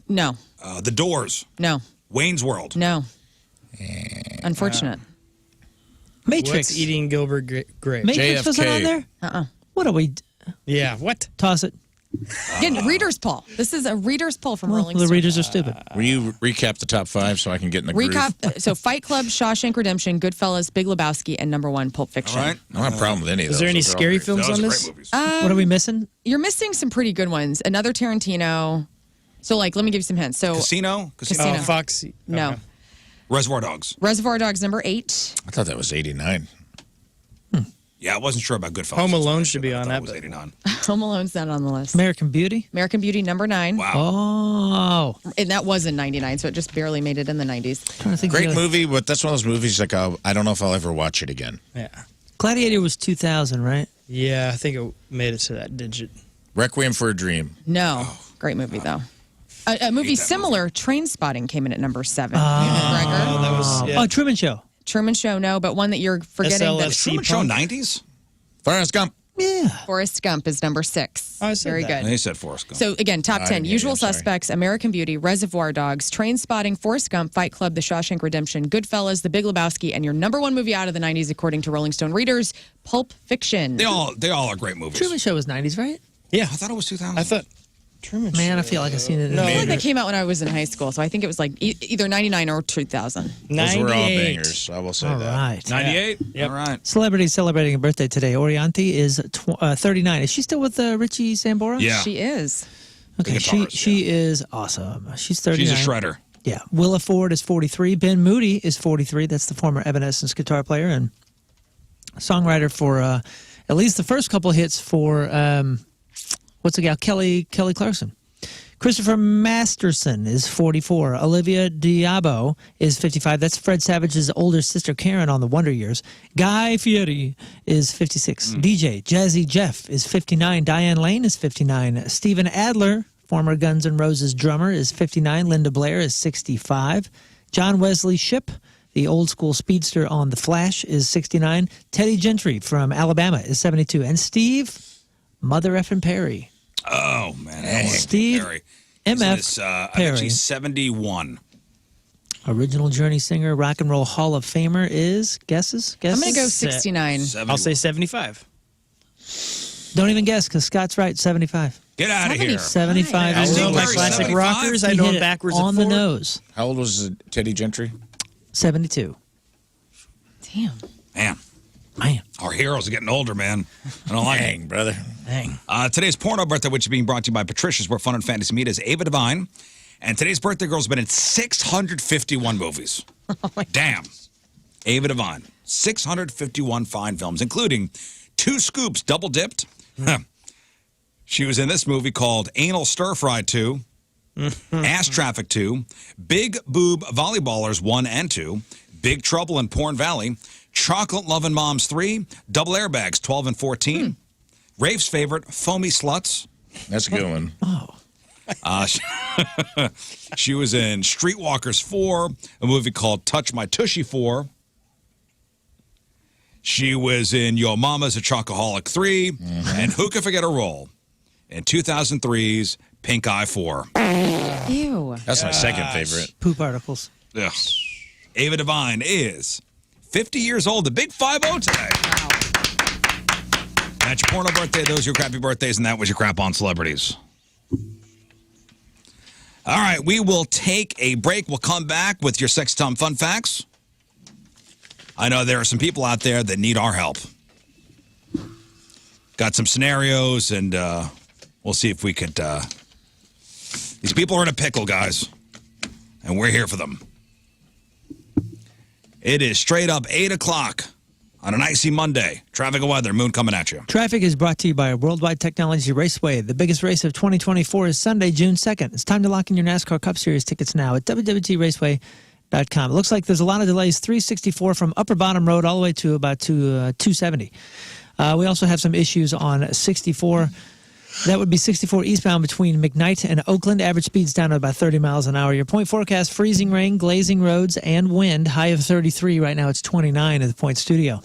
No. The Doors. No. Wayne's World. No. Unfortunate. Matrix. What's Eating Gilbert Grape? Matrix wasn't on JFK. there? What are we? Yeah, what? Toss it. Again, reader's poll. This is a reader's poll from Well, Rolling the Stone. readers are stupid. Will you recap the top 5 so I can get in the groove? Recap. So Fight Club, Shawshank Redemption, Goodfellas, Big Lebowski, and number 1, Pulp Fiction. All right. I don't have a problem with any of those. Is there any Those are all scary great. films Those on are this? great movies. What are we missing? You're missing some pretty good ones. Another Tarantino. So, like, let me give you some hints. So, Casino. Casino. Oh, Foxy. no. Okay. Reservoir Dogs. Reservoir Dogs number 8. I thought that was 89. Yeah, I wasn't sure about Goodfellas. Home Alone should be I on thought that, it was but- 89. Home Alone's not on the list. American Beauty? American Beauty number 9. Wow. Oh. And that was in 99, so it just barely made it in the 90s. Trying to think Great of the- movie, but that's one of those movies like I don't know if I'll ever watch it again. Yeah. Gladiator was 2000, right? Yeah, I think it made it to that digit. Requiem for a Dream. No. Great movie, though. A movie similar, Train Spotting, came in at number 7. Oh, Gregor. that was, yeah. Oh, Truman Show. Truman Show, no, but one that you're forgetting. That SLFC Truman Show Punk. 90s? Forrest Gump. Yeah. Forrest Gump is number 6. Oh, I said Very that. good. He said Forrest Gump. So again, top 10: yeah, Usual I'm sorry. Suspects, American Beauty, Reservoir Dogs, Train Spotting, Forrest Gump, Fight Club, The Shawshank Redemption, Goodfellas, The Big Lebowski, and your number 1 movie out of the 90s, according to Rolling Stone readers, Pulp Fiction. They all are great movies. Truman Show was 90s, right? Yeah. I thought it was 2000. I thought Truman Man, I Show. feel like I've seen it. No. I feel like that came out when I was in high school, so I think it was like either 99 or 2000. Those were all 98. bangers. I will say All that. right. 98? Yep. All right. Celebrity celebrating a birthday today. Orianti is 39. Is she still with Richie Sambora? Yeah. She is. Okay, The she guitarist, is awesome. She's 39. She's a shredder. Yeah. Willa Ford is 43. Ben Moody is 43. That's the former Evanescence guitar player and songwriter for at least the first couple hits for what's the gal? Kelly Clarkson. Christopher Masterson is 44. Olivia Diabo is 55. That's Fred Savage's older sister Karen on the Wonder Years. Guy Fieri is 56. DJ Jazzy Jeff is 59. Diane Lane is 59. Steven Adler, former Guns N' Roses drummer, is 59. Linda Blair is 65. John Wesley Shipp, the old school speedster on The Flash, is 69. Teddy Gentry from Alabama is 72. And Steve Mother effing Perry. Oh, man. Steve Perry. M.F. I Perry. bet she's 71. Original Journey singer, Rock and Roll Hall of Famer is, guesses? I'm going to go 69. 71. I'll say 75. Don't even guess, because Scott's right, 75. Get out of here. 75 I is know my Perry, classic 75? rockers. I He know hit them it backwards on and the forwards. nose. How old was Teddy Gentry? 72. Damn. Man, Man. our heroes are getting older, man. I don't like it. Dang, brother. Dang. Today's porno birthday, which is being brought to you by Patricia's, where fun and fantasy meet, is Ava Devine. And today's birthday girl's been in 651 movies. Damn. Ava Devine. 651 fine films, including 2 Scoops double dipped. She was in this movie called Anal Stir Fry 2, Ass Traffic 2, Big Boob Volleyballers 1 and 2, Big Trouble in Porn Valley, Chocolate Lovin' Moms 3, Double Airbags 12 and 14, Rafe's favorite, Foamy Sluts. That's a good one. She was in Streetwalkers 4, a movie called Touch My Tushy 4. She was in Yo Mama's a Chocoholic 3, and Who Could Forget a Role in 2003's Pink Eye 4. Ew. That's my second favorite. Poop articles. Ugh. Ava Devine is 50 years old, the big 5-0 today. That's your porno birthday, those are your crappy birthdays, and that was your crap on celebrities. All right, we will take a break. We'll come back with your Sex Tom fun facts. I know there are some people out there that need our help. Got some scenarios, and we'll see if we could... These people are in a pickle, guys, and we're here for them. It is straight up 8 o'clock on an icy Monday. Traffic and weather. Moon coming at you. Traffic is brought to you by Worldwide Technology Raceway. The biggest race of 2024 is Sunday, June 2nd. It's time to lock in your NASCAR Cup Series tickets now at www.raceway.com. It looks like there's a lot of delays. 364 from Upper Bottom Road all the way to about 270. We also have some issues on 64. That would be 64 eastbound between McKnight and Oakland. Average speeds down to about 30 miles an hour. Your point forecast, freezing rain, glazing roads, and wind. High of 33. Right now it's 29 at the Point Studio.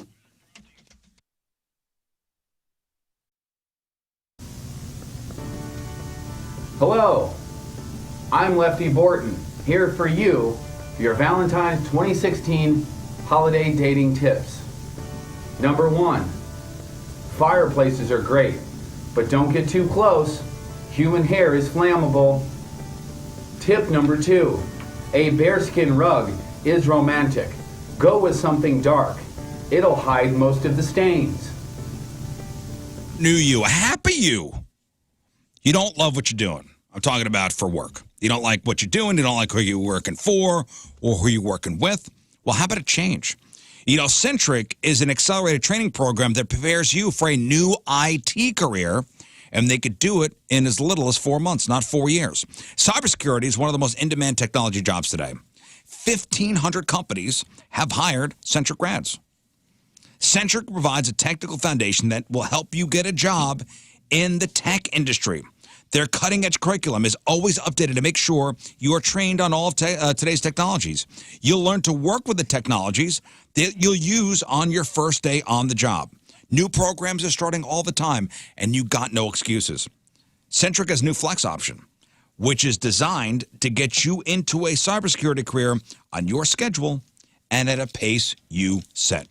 Hello, I'm Lefty Borton, here for you for your Valentine's 2016 holiday dating tips. Number 1, fireplaces are great, but don't get too close. Human hair is flammable. Tip number 2, a bearskin rug is romantic. Go with something dark. It'll hide most of the stains. New you, a happy you. You don't love what you're doing. I'm talking about for work. You don't like what you're doing. You don't like who you're working for or who you're working with. Well, how about a change? You know, Centric is an accelerated training program that prepares you for a new IT career, and they could do it in as little as 4 months, not 4 years. Cybersecurity is one of the most in-demand technology jobs today. 1,500 companies have hired Centric grads. Centric provides a technical foundation that will help you get a job in the tech industry. Their cutting-edge curriculum is always updated to make sure you are trained on all of today's technologies. You'll learn to work with the technologies that you'll use on your first day on the job. New programs are starting all the time, and you got no excuses. Centric has a new flex option, which is designed to get you into a cybersecurity career on your schedule and at a pace you set.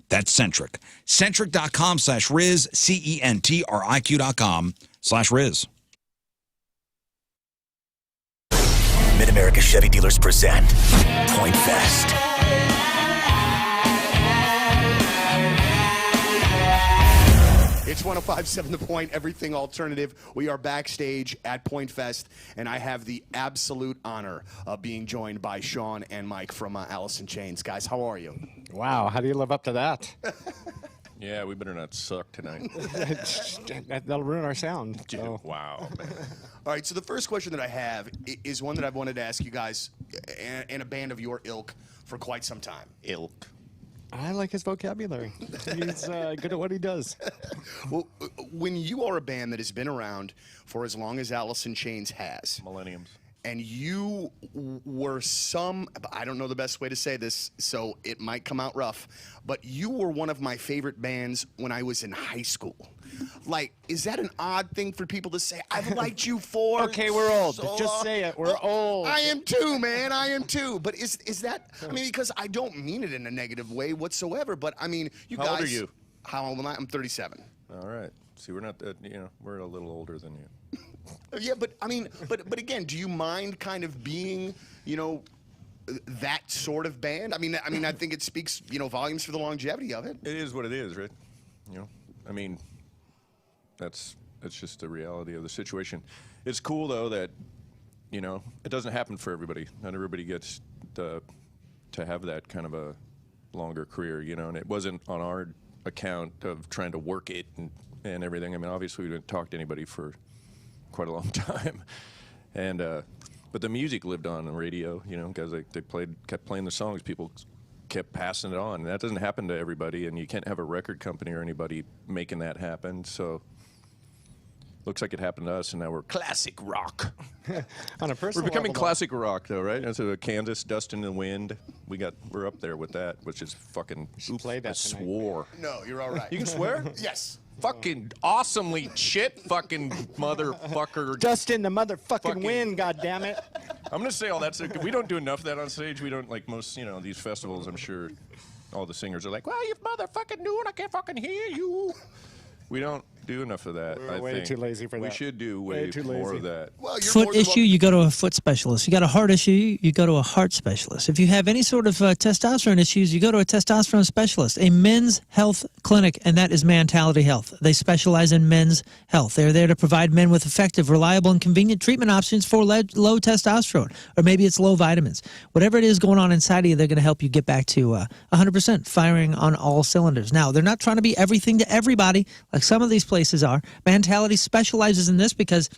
That's Centric. Centric.com/Rizz, CENTRIQ.com/Rizz. Mid-America Chevy Dealers present Point Fest. It's 105.7 The Point, everything alternative. We are backstage at Point Fest, and I have the absolute honor of being joined by Sean and Mike from Alice in Chains. Guys, how are you? Wow, how do you live up to that? Yeah, we better not suck tonight. That'll ruin our sound. So. Wow. All right, so the first question that I have is one that I've wanted to ask you guys and a band of your ilk for quite some time. Ilk. I like his vocabulary. He's good at what he does. Well, when you are a band that has been around for as long as Alice in Chains has. Millenniums. And you were I don't know the best way to say this, so it might come out rough, but you were one of my favorite bands when I was in high school. Like, is that an odd thing for people to say? I've liked you for Okay, we're old. Just say it. We're old. I am too, man. I am too. But is that, I mean, because I don't mean it in a negative way whatsoever, but I mean, you guys. How old are you? How old am I? I'm 37. All right. See, we're not that, we're a little older than you. Yeah, but I mean, but again, do you mind kind of being, that sort of band? I mean, I think it speaks, volumes for the longevity of it. It is what it is, right? I mean, that's just the reality of the situation. It's cool though that, it doesn't happen for everybody. Not everybody gets to have that kind of a longer career, and it wasn't on our account of trying to work it and everything. I mean, obviously we didn't talk to anybody for quite a long time, and but the music lived on the radio, because they kept playing the songs, people kept passing it on, and that doesn't happen to everybody, and you can't have a record company or anybody making that happen. So looks like it happened to us, and now we're classic rock. On a personal we're becoming level, classic rock though, right? And so Kansas, Dust in the Wind, we're up there with that, which is fucking. Play that I tonight. swore. No, you're all right. You can swear? Yes. Fucking awesomely shit fucking motherfucker. Dust in the motherfucking wind, goddammit. I'm going to say all that. We don't do enough of that on stage. We don't, like most, these festivals, I'm sure all the singers are like, well, you motherfucking knew it. I can't fucking hear you. We don't do enough of that. We're I way think too lazy for we that. should do Way way too more lazy. of that. Well, you're Foot more than issue, you go to a foot specialist. You got a heart issue, you go to a heart specialist. If you have any sort of testosterone issues, you go to a testosterone specialist. A men's health clinic, and that is Mentality Health. They specialize in men's health. They're there to provide men with effective, reliable, and convenient treatment options for low testosterone, or maybe it's low vitamins. Whatever it is going on inside of you, they're going to help you get back to 100%, firing on all cylinders. Now, they're not trying to be everything to everybody like some of these places are. Mentality specializes in this because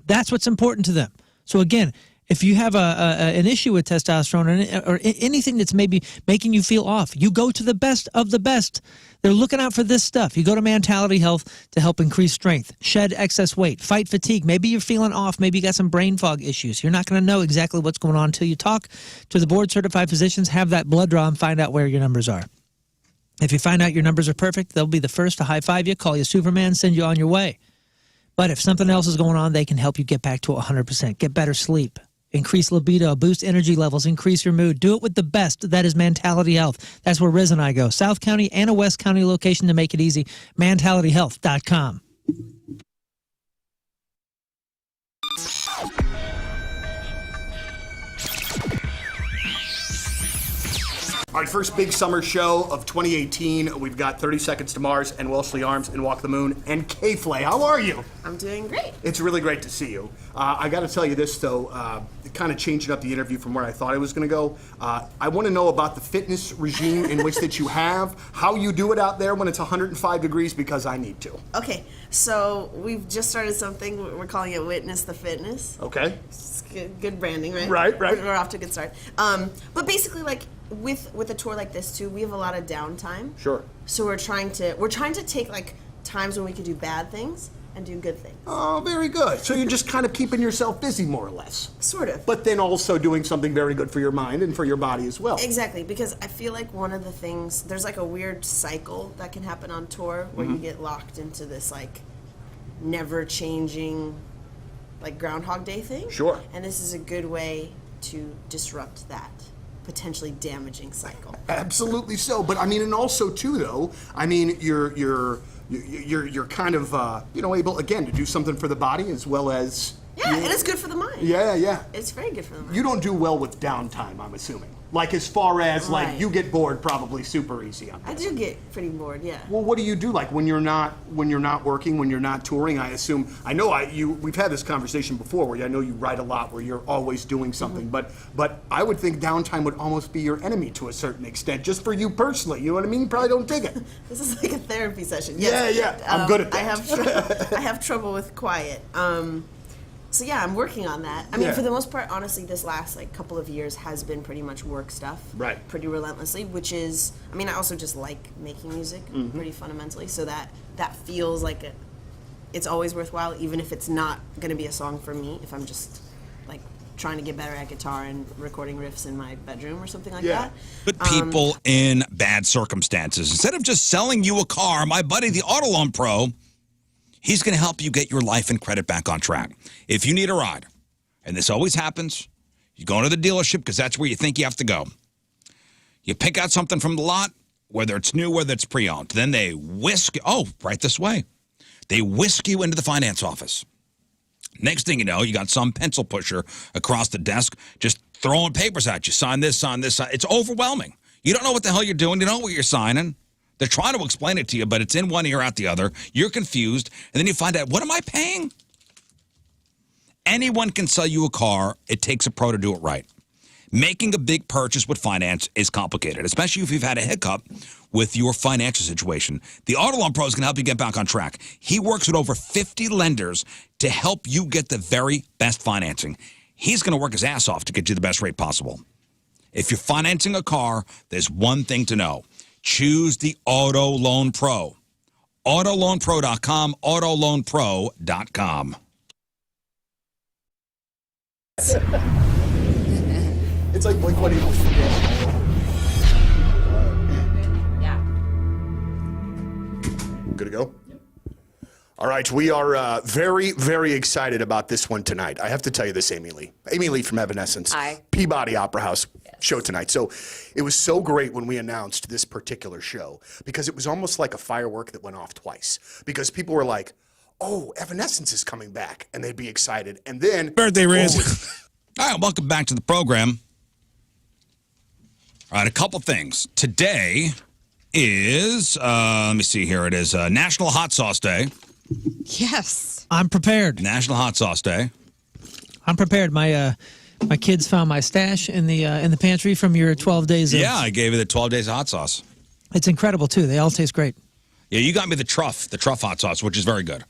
that's what's important to them. So again, if you have an issue with testosterone or anything that's maybe making you feel off, you go to the best of the best. They're looking out for this stuff. You go to Mentality Health to help increase strength, shed excess weight, fight fatigue. Maybe you're feeling off. Maybe you got some brain fog issues. You're not going to know exactly what's going on until you talk to the board-certified physicians, have that blood draw, and find out where your numbers are. If you find out your numbers are perfect, they'll be the first to high-five you, call you Superman, send you on your way. But if something else is going on, they can help you get back to 100%, get better sleep, increase libido, boost energy levels, increase your mood. Do it with the best. That is Mentality Health. That's where Rizz and I go. South County and a West County location to make it easy. MentalityHealth.com. All right, first big summer show of 2018. We've got 30 Seconds to Mars and Wellesley Arms and Walk the Moon and K-Flay. How are you? I'm doing great. It's really great to see you. I got to tell you this, though, kind of changing up the interview from where I thought it was going to go. I want to know about the fitness regime in which that you have, how you do it out there when it's 105 degrees, because I need to. Okay, so we've just started something. We're calling it Witness the Fitness. Okay. It's good branding, right? Right. We're off to a good start. But basically, like with a tour like this too, we have a lot of downtime. Sure. So we're trying to take like times when we could do bad things and do good things. Oh, very good. So you're just kind of keeping yourself busy, more or less. Sort of. But then also doing something very good for your mind and for your body as well. Exactly, because I feel like one of the things, there's like a weird cycle that can happen on tour where you get locked into this like never changing like Groundhog Day thing. Sure. And this is a good way to disrupt that potentially damaging cycle. Absolutely so. But I mean, and also too, though, I mean, you're kind of able again to do something for the body as well as. Yeah, and it's good for the mind. Yeah. It's very good for the mind. You don't do well with downtime, I'm assuming. Like as far as Right. like you get bored probably super easy on I do get pretty bored, yeah. Well, what do you do like when you're not working, when you're not touring? I assume we've had this conversation before where I know you write a lot where you're always doing something, but I would think downtime would almost be your enemy to a certain extent, just for you personally. You know what I mean? You probably don't dig it. This is like a therapy session. Yes. Yeah. I'm good at that. I have trouble with quiet. So yeah, I'm working on that. I mean, for the most part, honestly, this last like couple of years has been pretty much work stuff. Right. Pretty relentlessly, which is, I mean, I also just like making music pretty fundamentally, so that feels like it's always worthwhile, even if it's not going to be a song for me, if I'm just like trying to get better at guitar and recording riffs in my bedroom or something like that. Put people in bad circumstances. Instead of just selling you a car, my buddy, the Auto Loan Pro, he's going to help you get your life and credit back on track. If you need a ride, and this always happens, you go to the dealership because that's where you think you have to go. You pick out something from the lot, whether it's new, whether it's pre-owned. Then they right this way. They whisk you into the finance office. Next thing you know, you got some pencil pusher across the desk just throwing papers at you. Sign this, sign this. It's overwhelming. You don't know what the hell you're doing. You don't know what you're signing. They're trying to explain it to you, but it's in one ear, out the other. You're confused, and then you find out, what am I paying? Anyone can sell you a car. It takes a pro to do it right. Making a big purchase with finance is complicated, especially if you've had a hiccup with your financial situation. The Auto Loan Pro is going to help you get back on track. He works with over 50 lenders to help you get the very best financing. He's going to work his ass off to get you the best rate possible. If you're financing a car, there's one thing to know. Choose the Auto Loan Pro. AutoLoanPro.com, AutoLoanPro.com. It's like Blink-182. Yeah. Good to go? Yep. All right, we are very, very excited about this one tonight. I have to tell you this, Amy Lee. Amy Lee from Evanescence. Hi. Peabody Opera House. Yes. show tonight. So it was so great when we announced this particular show because it was almost like a firework that went off twice because people were like, oh, Evanescence is coming back, and they'd be excited. And then... Birthday, Rizz. All right, welcome back to the program. All right, a couple things. Today is, let me see here, it is National Hot Sauce Day. Yes. I'm prepared. National Hot Sauce Day. I'm prepared. My kids found my stash in the pantry from your 12 days of... Yeah, I gave you the 12 days of hot sauce. It's incredible, too. They all taste great. Yeah, you got me the truff hot sauce, which is very good.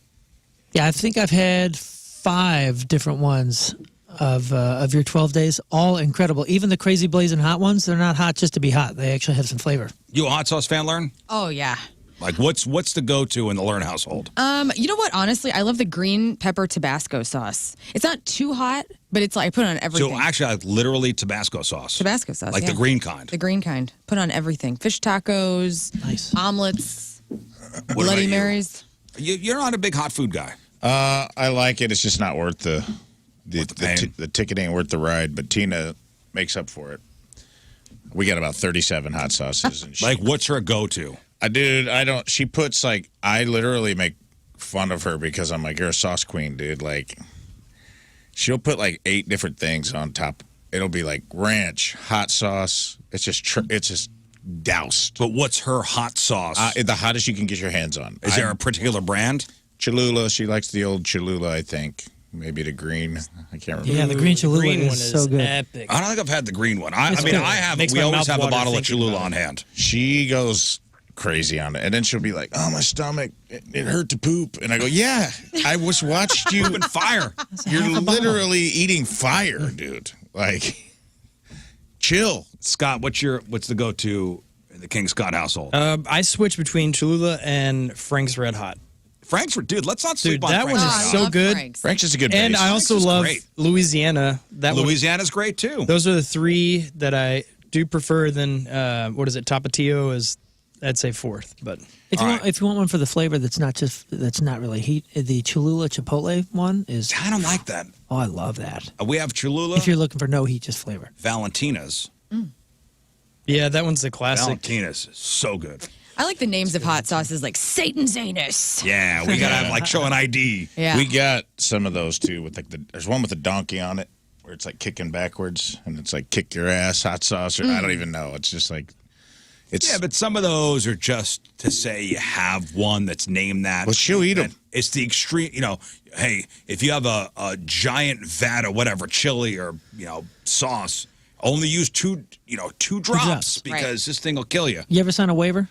Yeah, I think I've had 5 different ones of your 12 days. All incredible. Even the crazy blazing hot ones, they're not hot just to be hot. They actually have some flavor. You a hot sauce fan, Lern? Oh, yeah. Like, what's the go-to in the Lern household? You know what? Honestly, I love the green pepper Tabasco sauce. It's not too hot, but it's like I put it on everything. So actually, like literally Tabasco sauce. Tabasco sauce, like yeah. the green kind. The green kind. Put on everything. Fish tacos, nice omelets, What Bloody about you? Marys. You're not a big hot food guy. I like it. It's just not worth the ticket ain't worth the ride. But Tina makes up for it. We got about 37 hot sauces. And Like, what's her go-to? I don't. She puts like I literally make fun of her because I'm like, you're a sauce queen, dude. Like, she'll put like 8 different things on top. It'll be like ranch, hot sauce. It's just doused. But what's her hot sauce? The hottest you can get your hands on. Is there a particular brand? Cholula. She likes the old Cholula, I think. Maybe the green. I can't remember. Yeah, the green Cholula green one is so good. Epic. I don't think I've had the green one. I mean, good. I have. Makes We my always mouth have a water bottle of thinking Cholula about on it. hand. She goes crazy on it, and then she'll be like, "Oh, my stomach, it hurt to poop," and I go, "Yeah, I just watched you in fire. You're literally eating fire, dude. Like, chill." Scott, what's the go-to in the King Scott household? I switch between Cholula and Frank's Red Hot. Frank's, dude, let's not sleep Dude, on that Frank's. one is so good. Frank's is a good And base. I also Frank's is love great. Louisiana. Louisiana's great too. Those are the 3 that I do prefer. Then what is it? Tapatio is, I'd say 4th. But If you want one for the flavor that's not really heat, the Cholula Chipotle one is. I don't like that. Oh, I love that. We have Cholula. If you're looking for no heat, just flavor. Valentina's. yeah, that one's the classic. Valentina's is so good. I like the names of hot sauces like Satan's Anus. Yeah, we gotta have like show an ID. Yeah. We got some of those too. With like there's one with a donkey on it, where it's like kicking backwards, and it's like kick your ass hot sauce, or I don't even know. It's just like it's. Yeah, but some of those are just to say you have one that's named that. Well, she'll eat 'em. It's the extreme. Hey, if you have a giant vat of whatever chili or sauce, only use two drops because this thing will kill you. You ever sign a waiver?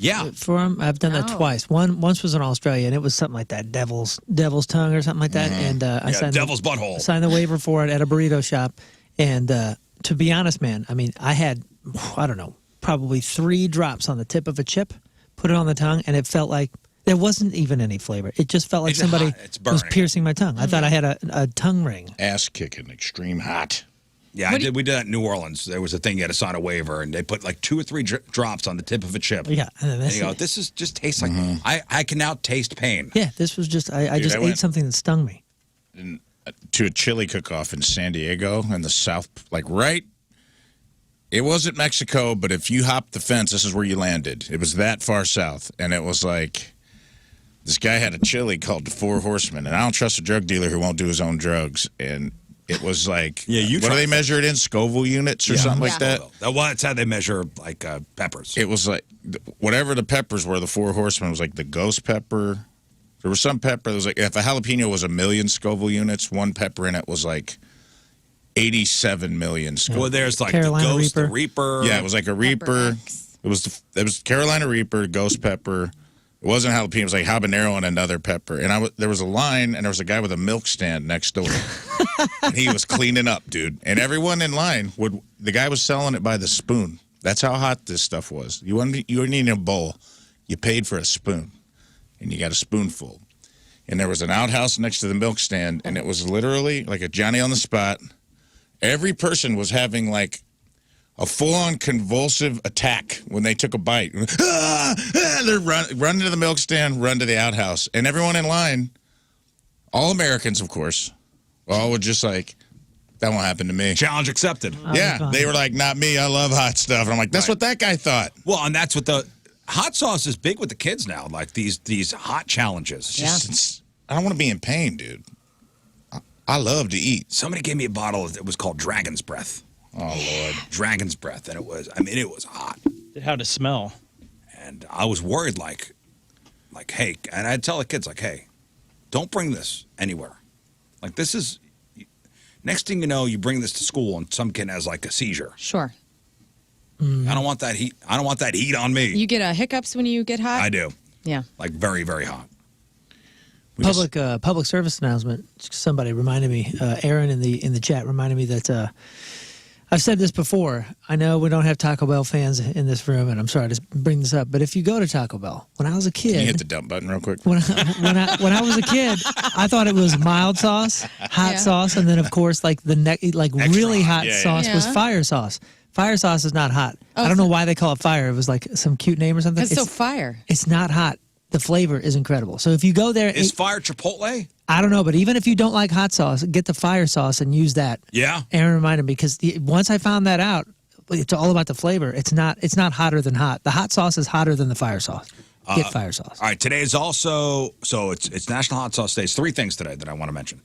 Yeah. For them, I've done that twice. Once was in Australia, and it was something like that, devil's tongue or something like that. And I signed devil's butthole. Signed the waiver for it at a burrito shop. And to be honest, man, I mean, I had probably 3 drops on the tip of a chip, put it on the tongue, and it felt like there wasn't even any flavor. It just felt like It's somebody hot. It's was burning. piercing my tongue. I thought I had a tongue ring. Ass kicking, extreme hot. Yeah, we did that in New Orleans. There was a thing you had to sign a waiver, and they put like 2 or 3 drops on the tip of a chip. Yeah, and And you go, this is just tastes like I can now taste pain. Yeah, this was just I Dude, just I ate went- something that stung me. To a chili cook-off in San Diego in the south, like right. It wasn't Mexico, but if you hopped the fence, this is where you landed. It was that far south, and it was like this guy had a chili called the Four Horsemen, and I don't trust a drug dealer who won't do his own drugs. And it was like, what do they measure it in? Scoville units or something like that? That's how they measure like peppers. It was like whatever the peppers were. The Four Horsemen was like the ghost pepper. There was some pepper that was like if a jalapeno was 1 million Scoville units, one pepper in it was like 87 million Scoville. Well, there's like Carolina the ghost, Reaper. the reaper. Yeah, it was like a reaper. It was Carolina Reaper, ghost pepper. It wasn't jalapeno. It was like habanero and another pepper. And there was a line, and there was a guy with a milk stand next door. And he was cleaning up, dude. And everyone in line the guy was selling it by the spoon. That's how hot this stuff was. You wouldn't need a bowl. You paid for a spoon, and you got a spoonful. And there was an outhouse next to the milk stand, and it was literally like a Johnny on the spot. Every person was having like a full-on convulsive attack when they took a bite. They're run to the milk stand, run to the outhouse. And everyone in line, all Americans, of course, all would just like That won't happen to me. Challenge accepted. Yeah, they were like, not me. I love hot stuff. And I'm like, that's what that guy thought. Well, and that's what the hot sauce is big with the kids now. Like these hot challenges. I don't want to be in pain, dude. I love to eat. Somebody gave me a bottle. It was called Dragon's Breath. Oh Lord, Dragon's Breath, and it was hot. How'd it smell? And I was worried, like, hey, and I'd tell the kids, like, hey, don't bring this anywhere. Like, this is. Next thing you know, you bring this to school, and some kid has like a seizure. Sure. I don't want that heat. I don't want that heat on me. You get hiccups when you get hot? I do. Yeah. Like very, very hot. Public service announcement. Somebody reminded me. Aaron in the chat reminded me that I've said this before. I know we don't have Taco Bell fans in this room, and I'm sorry to bring this up, but if you go to Taco Bell, when I was a kid, can you hit the dump button real quick? When I was a kid, I thought it was mild sauce, hot sauce, and then of course like really hot sauce was fire sauce. Fire sauce is not hot. I don't know why they call it fire. It was like some cute name or something. It's so fire. It's not hot. The flavor is incredible. So if you go there, is fire Chipotle? I don't know, but even if you don't like hot sauce, get the fire sauce and use that. Yeah. Aaron reminded me because once I found that out, it's all about the flavor. It's not hotter than hot. The hot sauce is hotter than the fire sauce. Get fire sauce. All right, today is also it's National Hot Sauce Day. It's 3 things today that I want to mention.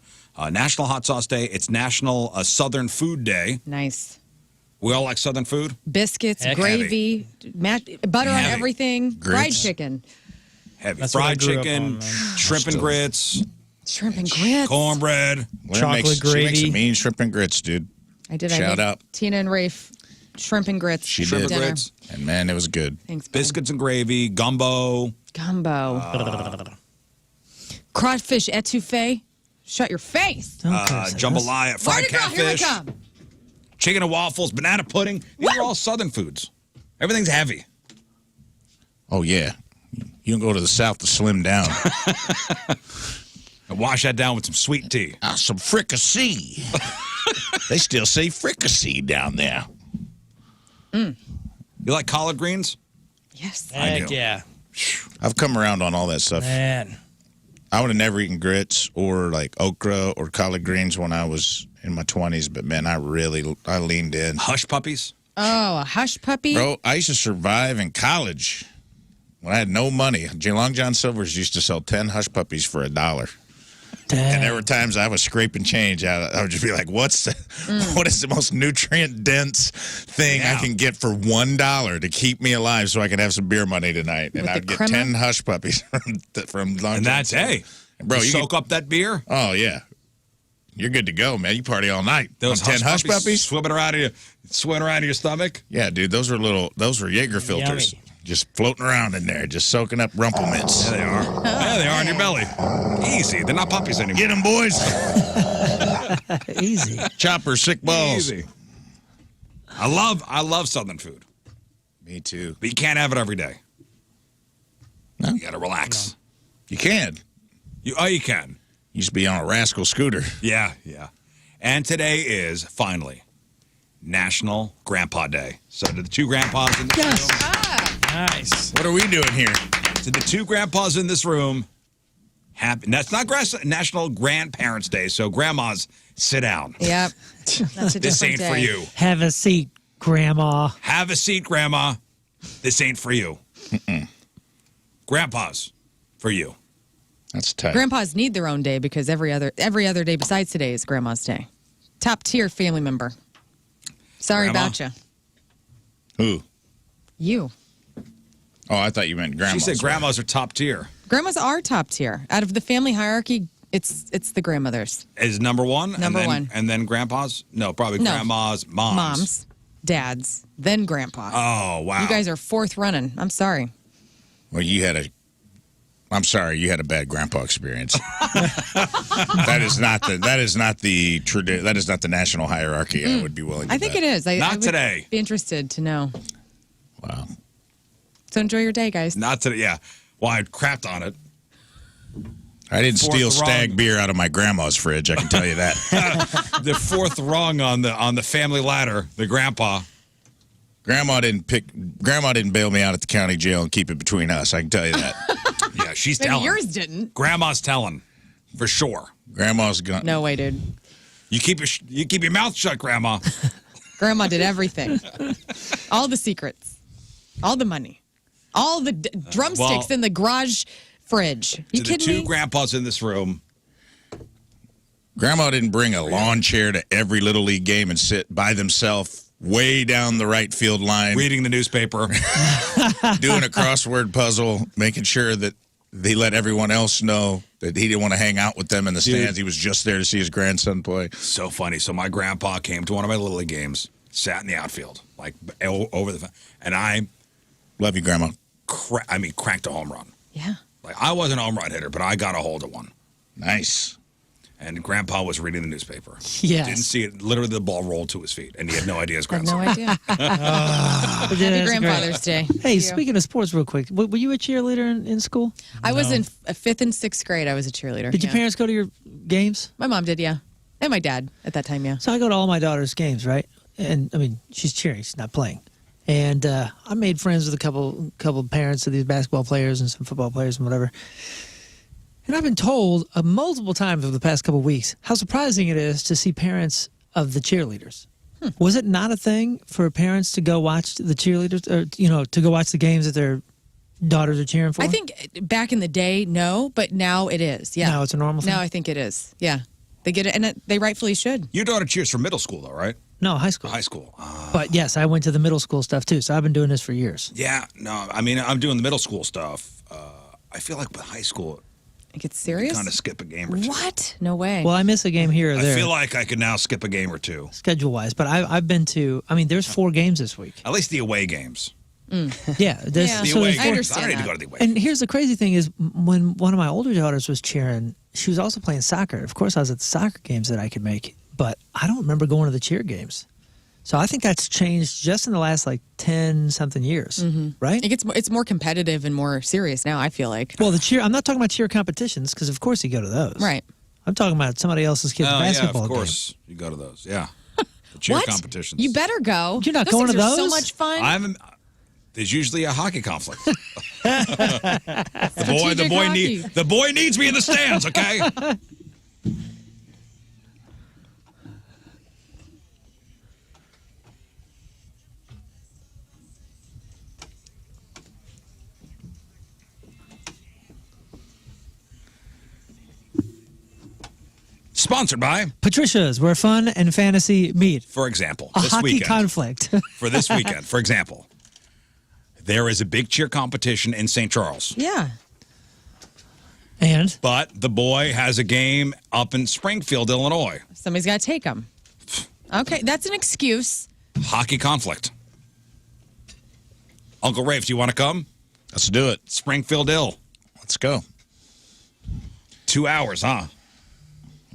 National Hot Sauce Day. It's National Southern Food Day. Nice. We all like Southern food. Biscuits, gravy, butter on everything, fried chicken. Heavy. Fried chicken, shrimp and grits. Shrimp and grits. Cornbread. Chocolate gravy. She makes some mean shrimp and grits, dude. I did. Shout out. Tina and Rafe, shrimp and grits. She Shrimp did. and grits. And man, it was good. Thanks, bud. Biscuits and gravy, gumbo. Crawfish etouffee. Shut your face. Jambalaya, fried catfish. Here we come. Chicken and waffles, banana pudding. These are all Southern foods. Everything's heavy. Oh, yeah. You can go to the South to slim down. And wash that down with some sweet tea. Some fricassee. They still say fricassee down there. You like collard greens? Yes. Heck yeah. I've come around on all that stuff. Man. I would have never eaten grits or like okra or collard greens when I was in my 20s, but man, I leaned in. Hush puppies? Oh, a hush puppy? Bro, I used to survive in college when I had no money. Long John Silver's used to sell 10 hush puppies for $1. And there were times I was scraping change out. I would just be like, what is the most nutrient-dense thing I can get for $1 to keep me alive so I can have some beer money tonight? And I'd get 10 hush puppies from Long John. And that's, hey, bro, you soak up that beer? Oh, yeah. You're good to go, man. You party all night. Those 10 hush puppies swimming around in your stomach? Yeah, dude, those were Jaeger filters. Yummy. Just floating around in there, just soaking up rumple mints. There they are. Yeah, they are on your belly. Easy. They're not puppies anymore. Get them, boys. Easy. Chopper, sick balls. Easy. I love Southern food. Me too. But you can't have it every day. No. You got to relax. No. You can. You can. You used to be on a rascal scooter. Yeah. And today is, finally, National Grandpa Day. So to the 2 grandpas in this room. Nice. What are we doing here? To the 2 grandpas in this room, happy. That's not National Grandparents' Day, so grandmas, sit down. Yep. That's a This ain't different for day. you. Have a seat, Grandma. Have a seat, Grandma. This ain't for you. Grandpas, for you. That's tight. Grandpas need their own day because every other day besides today is Grandma's day. Top tier family member. Sorry Grandma? about you. Who? You. Oh, I thought you meant grandmas. She said grandmas are top tier. Grandmas are top tier. Out of the family hierarchy, it's the grandmothers. Is number one? Number one. And then grandpas? No, probably No. grandmas, moms. Moms, dads, then grandpa. Oh, wow. You guys are 4th running. I'm sorry. Well, I'm sorry, you had a bad grandpa experience. That is not the national hierarchy. I would be willing to I think bet. it is. I Not would today. Be interested to know. Wow. So enjoy your day, guys. Not today, yeah. Well, I crapped on it. I didn't steal Fourth stag rung. beer out of my grandma's fridge, I can tell you that. The 4th rung on the family ladder, the grandpa. Grandma didn't bail me out at the county jail and keep it between us, I can tell you that. Yeah, she's Maybe telling. yours didn't. Grandma's telling, for sure. Grandma's gone. No way, dude. You keep your mouth shut, Grandma. Grandma did everything. All the secrets. All the money. All the drumsticks in the garage fridge. You To the kidding two me? grandpas in this room. Grandma didn't bring a lawn chair to every Little League game and sit by themselves way down the right field line. Reading the newspaper. Doing a crossword puzzle, making sure that they let everyone else know that he didn't want to hang out with them in the stands. He was just there to see his grandson play. So funny. So my grandpa came to one of my Little League games, sat in the outfield, like over the, and I love you, Grandma. Cranked a home run. Yeah. Like I wasn't a home run hitter, but I got a hold of one. Nice. And Grandpa was reading the newspaper. Yes. Didn't see it. Literally, the ball rolled to his feet, and he had no idea his I have grandson. no idea. Happy That's Grandfather's Day. Hey, speaking of sports, real quick, were you a cheerleader in school? I was in 5th and 6th grade. I was a cheerleader. Did your parents go to your games? My mom did, yeah. And my dad at that time, yeah. So I go to all my daughter's games, right? And I mean, she's cheering, she's not playing. And I made friends with a couple of parents of these basketball players and some football players and whatever. And I've been told multiple times over the past couple of weeks how surprising it is to see parents of the cheerleaders. Was it not a thing for parents to go watch the cheerleaders, or to go watch the games that their daughters are cheering for? I think back in the day, no, but now it is. Yeah. Now it's a normal thing? Now I think it is. Yeah. They get it, and they rightfully should. Your daughter cheers for middle school, though, right? No, high school. High school. But yes, I went to the middle school stuff too, so I've been doing this for years. Yeah, no, I mean, I'm doing the middle school stuff. I feel like with high school, it gets serious. Kind of skip a game or two. What? No way. Well, I miss a game here or there. I feel like I could now skip a game or two. Schedule-wise, but I've been to, there's 4 games this week. At least the away games. Yeah. The so away there's 4 games. I don't need to go to the away And here's the crazy thing is when one of my older daughters was cheering, she was also playing soccer. Of course, I was at the soccer games that I could make, but I don't remember going to the cheer games. So I think that's changed just in the last 10-something years, right? It's more competitive and more serious now, I feel like. Well, the cheer, I'm not talking about cheer competitions because of course you go to those. Right. I'm talking about somebody else's kid's basketball yeah, of game. course. You go to those, yeah. The cheer What? competitions. You better go. You're not those going to things are those? so much fun. There's usually a hockey conflict. Strategic the boy needs me in the stands, okay? Sponsored by Patricia's, where fun and fantasy meet. For example, A this hockey weekend. conflict. For this weekend, for example, there is a big cheer competition in St. Charles. Yeah. And? But the boy has a game up in Springfield, Illinois. Somebody's got to take them. Okay, that's an excuse. Hockey conflict. Uncle Rafe, do you want to come? Let's do it. Springfield, Ill. Let's go. 2 hours, huh?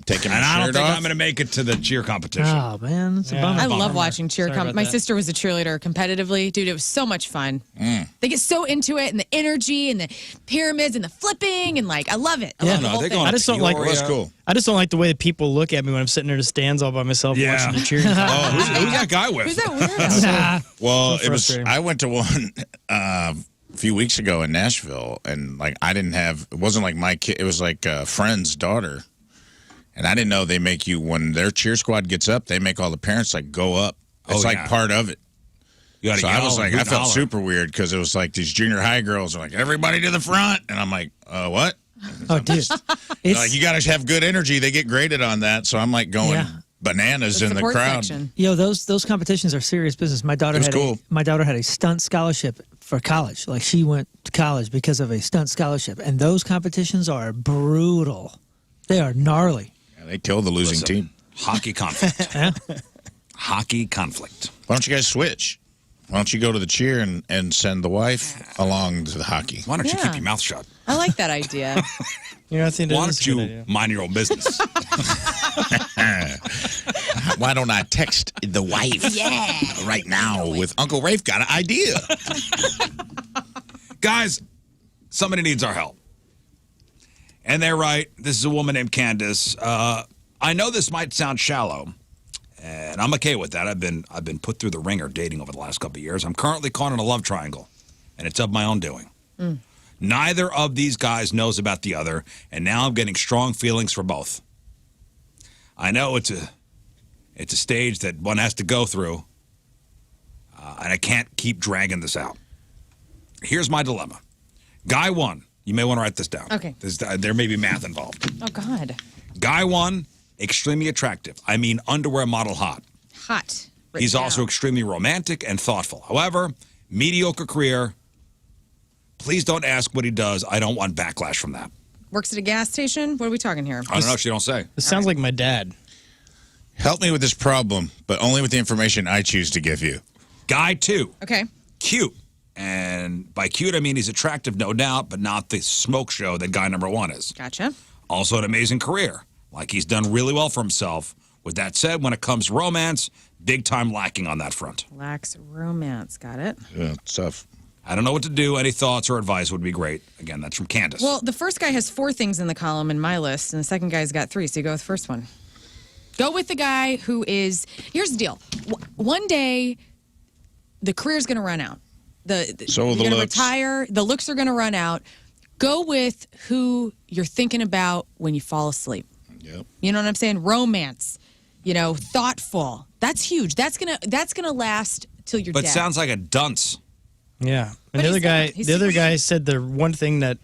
Taking and my I don't shirt think off? I'm going to make it to the cheer competition. Oh, man. That's a bummer. I love watching cheer. Sorry about My that. sister was a cheerleader competitively. Dude, it was so much fun. They get so into it, and the energy, and the pyramids, and the flipping, and I love it. I love the whole thing. I just don't like. That's cool. I just don't like the way that people look at me when I'm sitting there in the stands all by myself watching the cheering. Oh, who's that guy with? Who's that weirdo? Well, So it was. frustrating. I went to one a few weeks ago in Nashville, and I didn't have. It wasn't like my kid. It was like a friend's daughter, and I didn't know they make you when their cheer squad gets up. They make all the parents go up. It's Oh, yeah. part of it. You gotta So I yell was and I hoot and felt holler. super weird because it was these junior high girls are everybody to the front, and I'm like, what? Oh, dude. It's, You got to have good energy. They get graded on that, so I'm going Yeah. bananas in the Support crowd. section. those competitions are serious business. My daughter It was had cool. my daughter had a stunt scholarship for college. She went to college because of a stunt scholarship, and those competitions are brutal. They are gnarly. Yeah, they kill the losing Listen, team. Hockey conflict. Yeah. Hockey conflict. Why don't you guys switch? Why don't you go to the cheer and send the wife along to the hockhy? Why don't you Yeah. keep your mouth shut? I like that idea. I think Why that is a don't good you idea. mind your own business? Why don't I text the wife right now with Uncle Rafe got an idea? Guys, somebody needs our help. And they're right. This is a woman named Candace. I know this might sound shallow, and I'm okay with that. I've been put through the ringer dating over the last couple of years. I'm currently caught in a love triangle, and it's of my own doing. Neither of these guys knows about the other, and now I'm getting strong feelings for both. I know it's a It's a stage that one has to go through, and I can't keep dragging this out. Here's my dilemma. Guy 1, you may want to write this down. Okay. There may be math involved. Oh, God. Guy 1, extremely attractive. I mean, underwear model hot. Hot. He's also extremely romantic and thoughtful. However, mediocre career. Please don't ask what he does. I don't want backlash from that. Works at a gas station? What are we talking here? I don't know. She don't say. This sounds like my dad. Help me with this problem, but only with the information I choose to give you. Guy 2. Okay. Cute. And by cute, I mean he's attractive, no doubt, but not the smoke show that guy number 1 is. Gotcha. Also an amazing career. Like he's done really well for himself. With that said, when it comes to romance, big time lacking on that front. Lacks romance. Got it. Yeah, it's tough. I don't know what to do. Any thoughts or advice would be great. Again, that's from Candace. Well, the first guy has 4 things in the column in my list, and the second guy's got 3, so you go with the first one. Go with the guy who is... Here's the deal. One day, the career's going to run out. So you're the going to looks. retire. The looks are going to run out. Go with who you're thinking about when you fall asleep. Yep. You know what I'm saying? Romance. Thoughtful. That's huge. That's gonna last till you're but dead. sounds like a dunce. Yeah. But And he's the other not. guy said the one thing that,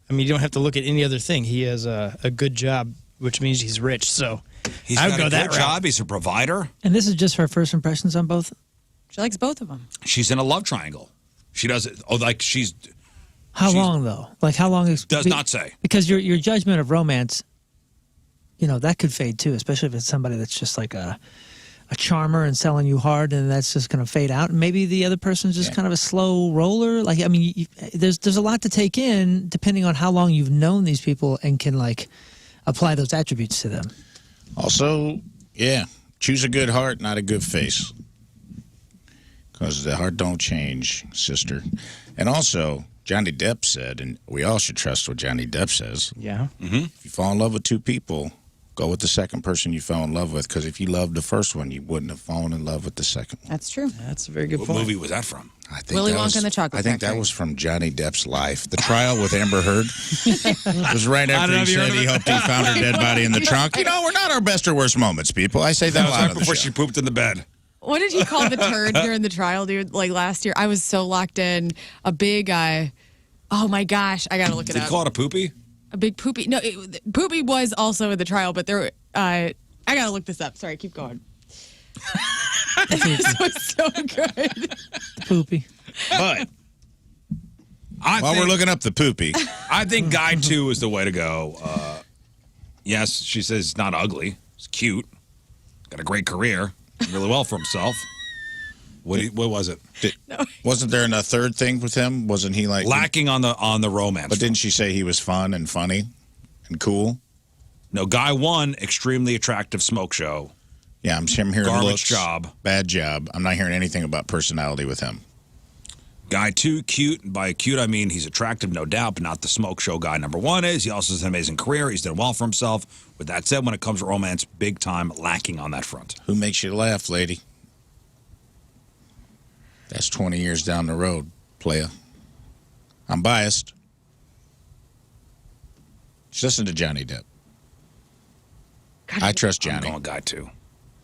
I mean, you don't have to look at any other thing. He has a good job, which means he's rich. So He's I would got go a that good route. job. He's a provider. And this is just her first impressions on both? She likes both of them. She's in a love triangle. She does it. Oh, like she's How long, though? Like, how long is... does not say. Because your judgment of romance, that could fade, too, especially if it's somebody that's just like a charmer and selling you hard, and that's just going to fade out. And maybe the other person's just kind of a slow roller. Like, I mean, there's a lot to take in depending on how long you've known these people and can, like, apply those attributes to them. Also, yeah, choose a good heart, not a good face. Because the heart don't change, sister. And also, Johnny Depp said, and we all should trust what Johnny Depp says. Yeah. Mm-hmm. If you fall in love with 2 people, go with the second person you fell in love with. Because if you loved the first one, you wouldn't have fallen in love with the second one. That's true. That's a very good What point. movie was that from? I think Willy that Wonka was, and the Chocolate I think that Factory. was from Johnny Depp's life. The trial with Amber Heard. It was right I after don't know he if you said heard he of it. hoped he found her dead body in the trunk. We're not our best or worst moments, people. I say that That a was lot right on the before show. she pooped in the bed. What did he call the turd during the trial, dude? Like last year, I was so locked in. A big guy. Oh my gosh, I gotta look it Did up. he call it a poopy? A big poopy. No, poopy was also in the trial, but there. I gotta look this up. Sorry, keep going. This was so good. Poopy. But While we're looking up the poopy, I think guy 2 is the way to go. Yes, she says he's not ugly. He's cute. Got a great career. Did really well for himself. What was it? wasn't there a third thing with him? Wasn't he like Lacking on the romance. But didn't she say he was fun and funny and cool? No, guy 1, extremely attractive smoke show. Yeah, I'm hearing Garbage looks, job. bad job. I'm not hearing anything about personality with him. Guy 2, cute. And by cute, I mean he's attractive, no doubt, but not the smoke show guy number 1 is. He also has an amazing career. He's done well for himself. With that said, when it comes to romance, big time lacking on that front. Who makes you laugh, lady? That's 20 years down the road, playa. I'm biased. Just listen to Johnny Depp. I trust Johnny. I'm going guy 2.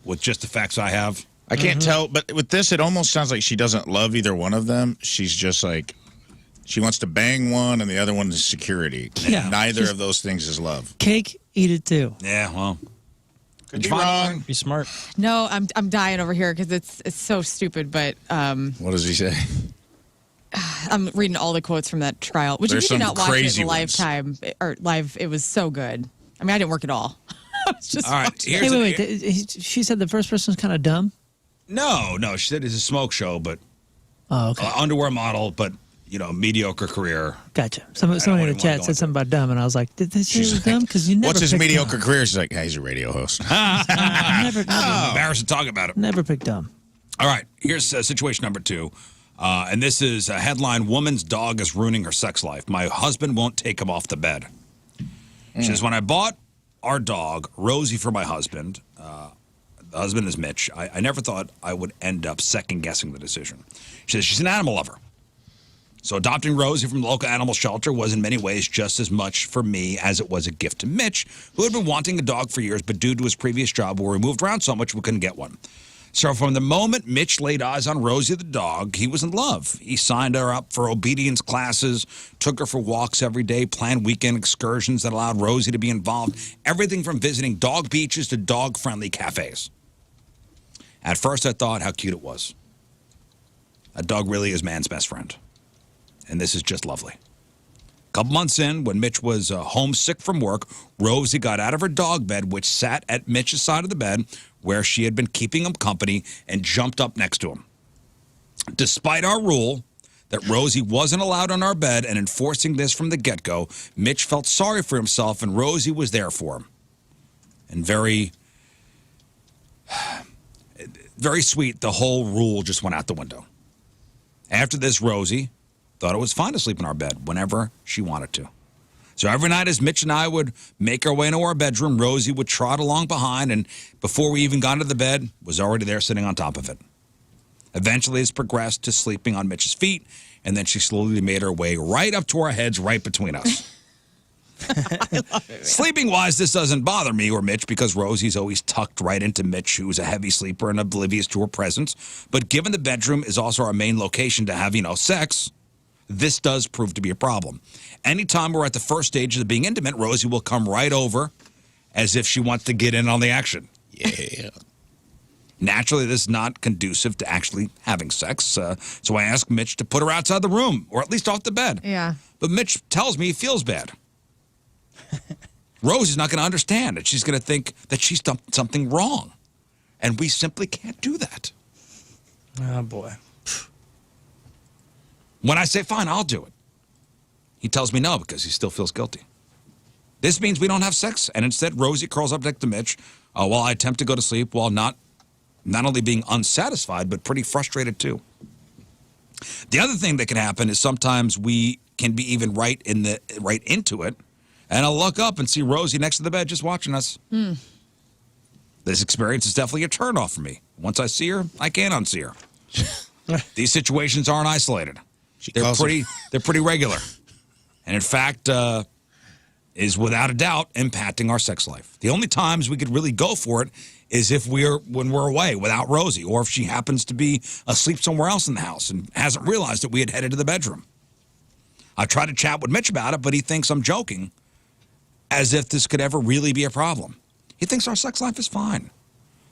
With just the facts I have. I can't tell, but with this, it almost sounds like she doesn't love either one of them. She's just like, she wants to bang one and the other one is security. Yeah, Neither of those things is love. Cake, eat it too. Yeah, well. Could be wrong. Be smart. No, I'm dying over here because it's so stupid. But What does he say? I'm reading all the quotes from that trial, which There's if you did some not watch it crazy in ones. lifetime or live, it was so good. I mean, I didn't work at all. I was just All right, watching here's it. Wait. She said the first person's kind of dumb? No, she said it's a smoke show, but Oh, okay. underwear model, but, mediocre career. Gotcha. Somebody in really the wanna chat go said into something about dumb, and I was like, did they say it She's was like, dumb? Because you never What's his pick mediocre dumb. career? She's like, hey, he's a radio host. Never Embarrassed to talk about it. Never pick dumb. All right, here's situation number 2. And this is a headline, Woman's Dog is Ruining Her Sex Life. My husband won't take him off the bed. She says, when I bought our dog, Rosie, for my husband, the husband is Mitch, I never thought I would end up second-guessing the decision. She says she's an animal lover. So adopting Rosie from the local animal shelter was in many ways just as much for me as it was a gift to Mitch, who had been wanting a dog for years, but due to his previous job where we moved around so much, we couldn't get one. So from the moment Mitch laid eyes on Rosie the dog, he was in love. He signed her up for obedience classes, took her for walks every day, planned weekend excursions that allowed Rosie to be involved, everything from visiting dog beaches to dog-friendly cafes. At first, I thought how cute it was. A dog really is man's best friend. And this is just lovely. A couple months in, when Mitch was homesick from work, Rosie got out of her dog bed, which sat at Mitch's side of the bed, where she had been keeping him company, and jumped up next to him. Despite our rule that Rosie wasn't allowed on our bed and enforcing this from the get-go, Mitch felt sorry for himself, and Rosie was there for him. And very, very sweet, the whole rule just went out the window. After this, Rosie thought it was fine to sleep in our bed whenever she wanted to. So every night as Mitch and I would make our way into our bedroom, Rosie would trot along behind, and before we even got into the bed, was already there sitting on top of it. Eventually, it's progressed to sleeping on Mitch's feet, and then she slowly made her way right up to our heads, right between us. Sleeping-wise, this doesn't bother me or Mitch because Rosie's always tucked right into Mitch, who's a heavy sleeper and oblivious to her presence. But given the bedroom is also our main location to have, sex, this does prove to be a problem. Anytime we're at the first stage of being intimate, Rosie will come right over as if she wants to get in on the action. Yeah. Naturally, this is not conducive to actually having sex, so I ask Mitch to put her outside the room, or at least off the bed. Yeah. But Mitch tells me he feels bad. Rosie's not going to understand it. She's going to think that she's done something wrong. And we simply can't do that. Oh, boy. When I say, fine, I'll do it, he tells me no because he still feels guilty. This means we don't have sex, and instead Rosie curls up next to Mitch while I attempt to go to sleep while not only being unsatisfied, but pretty frustrated too. The other thing that can happen is sometimes we can be even right into it, and I'll look up and see Rosie next to the bed just watching us. This experience is definitely a turnoff for me. Once I see her, I can't unsee her. These situations aren't isolated. They're pretty regular. And in fact, is without a doubt impacting our sex life. The only times we could really go for it is when we're away without Rosie, or if she happens to be asleep somewhere else in the house and hasn't realized that we had headed to the bedroom. I tried to chat with Mitch about it, but he thinks I'm joking, as if this could ever really be a problem. He thinks our sex life is fine.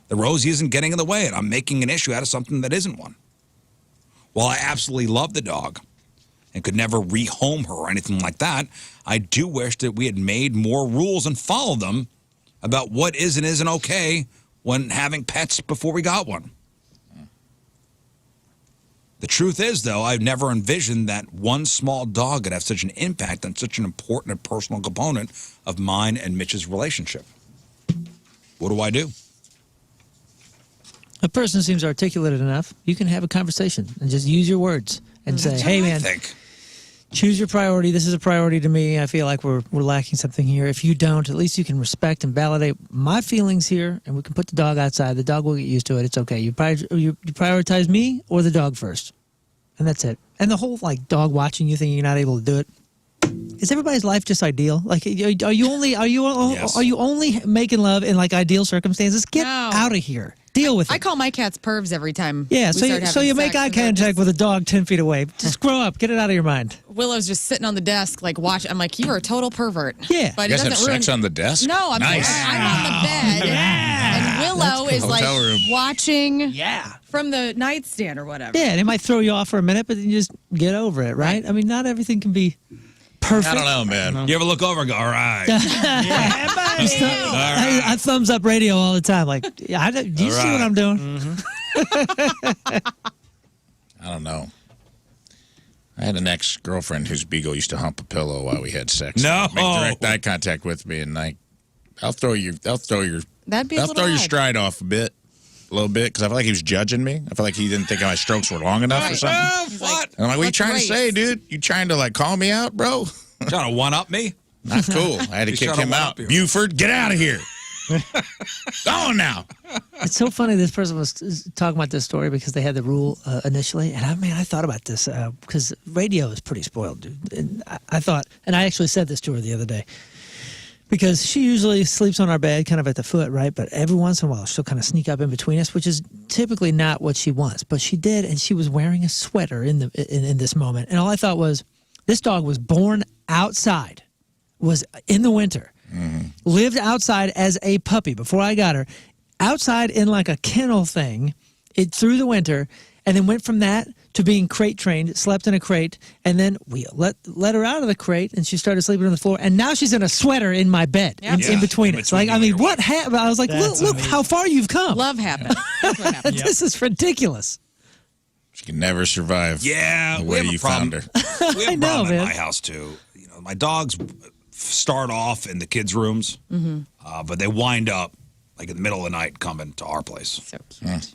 The Rosie isn't getting in the way, and I'm making an issue out of something that isn't one. While I absolutely love the dog and could never rehome her or anything like that, I do wish that we had made more rules and followed them about what is and isn't okay when having pets before we got one. The truth is, though, I've never envisioned that one small dog could have such an impact on such an important and personal component of mine and Mitch's relationship. What do I do? A person seems articulated enough. You can have a conversation and just use your words and say, hey, man, choose your priority. This is a priority to me. I feel like we're lacking something here. If you don't, at least you can respect and validate my feelings here, and we can put the dog outside. The dog will get used to it. It's okay. You prioritize me or the dog first, and that's it. And the whole, dog watching you thinking you're not able to do it. Is everybody's life just ideal? Are you only making love in ideal circumstances? Get out of here. Deal with it. I call my cats pervs every time. Yeah, so you make eye contact with a dog 10 feet away. Just grow up. Get it out of your mind. Willow's just sitting on the desk, watching. I'm like, you are a total pervert. Yeah. But you guys have sex on the desk? No, I'm nice. I'm on the bed. And Willow is watching from the nightstand or whatever. Yeah, and it might throw you off for a minute, but then you just get over it, right? I mean, not everything can be perfect. I don't know, man. You ever look over and go, all right. I thumbs up radio all the time. Do you see what I'm doing? Mm-hmm. I don't know. I had an ex-girlfriend whose beagle used to hump a pillow while we had sex. No. Make direct eye contact with me, and I'll throw your stride off a little bit, because I feel like he was judging me. I feel like he didn't think my strokes were long enough or something. What? And I'm like, what are you trying to say, dude? You trying to call me out, bro? Trying to one-up me? Not cool. I had to kick him out. Buford, get out of here. Go on now. It's so funny. This person was talking about this story because they had the rule initially, and I thought about this because radio is pretty spoiled, dude. And I thought, and I actually said this to her the other day, because she usually sleeps on our bed, kind of at the foot, right? But every once in a while, she'll kind of sneak up in between us, which is typically not what she wants. But she did, and she was wearing a sweater in this moment, and all I thought was, this dog was born outside, was in the winter. Lived outside as a puppy before I got her, outside in like a kennel thing, through the winter, and then went from that to being crate trained, slept in a crate, and then we let her out of the crate, and she started sleeping on the floor, and now she's in a sweater in my bed, in between us. Like, I mean, what happened? I was like, look how far you've come. Love happened. That's what happened. This is ridiculous. She can never survive. Yeah, the way you found her. We have a problem at my house too. You know, my dogs start off in the kids' rooms, but they wind up like in the middle of the night coming to our place. So cute.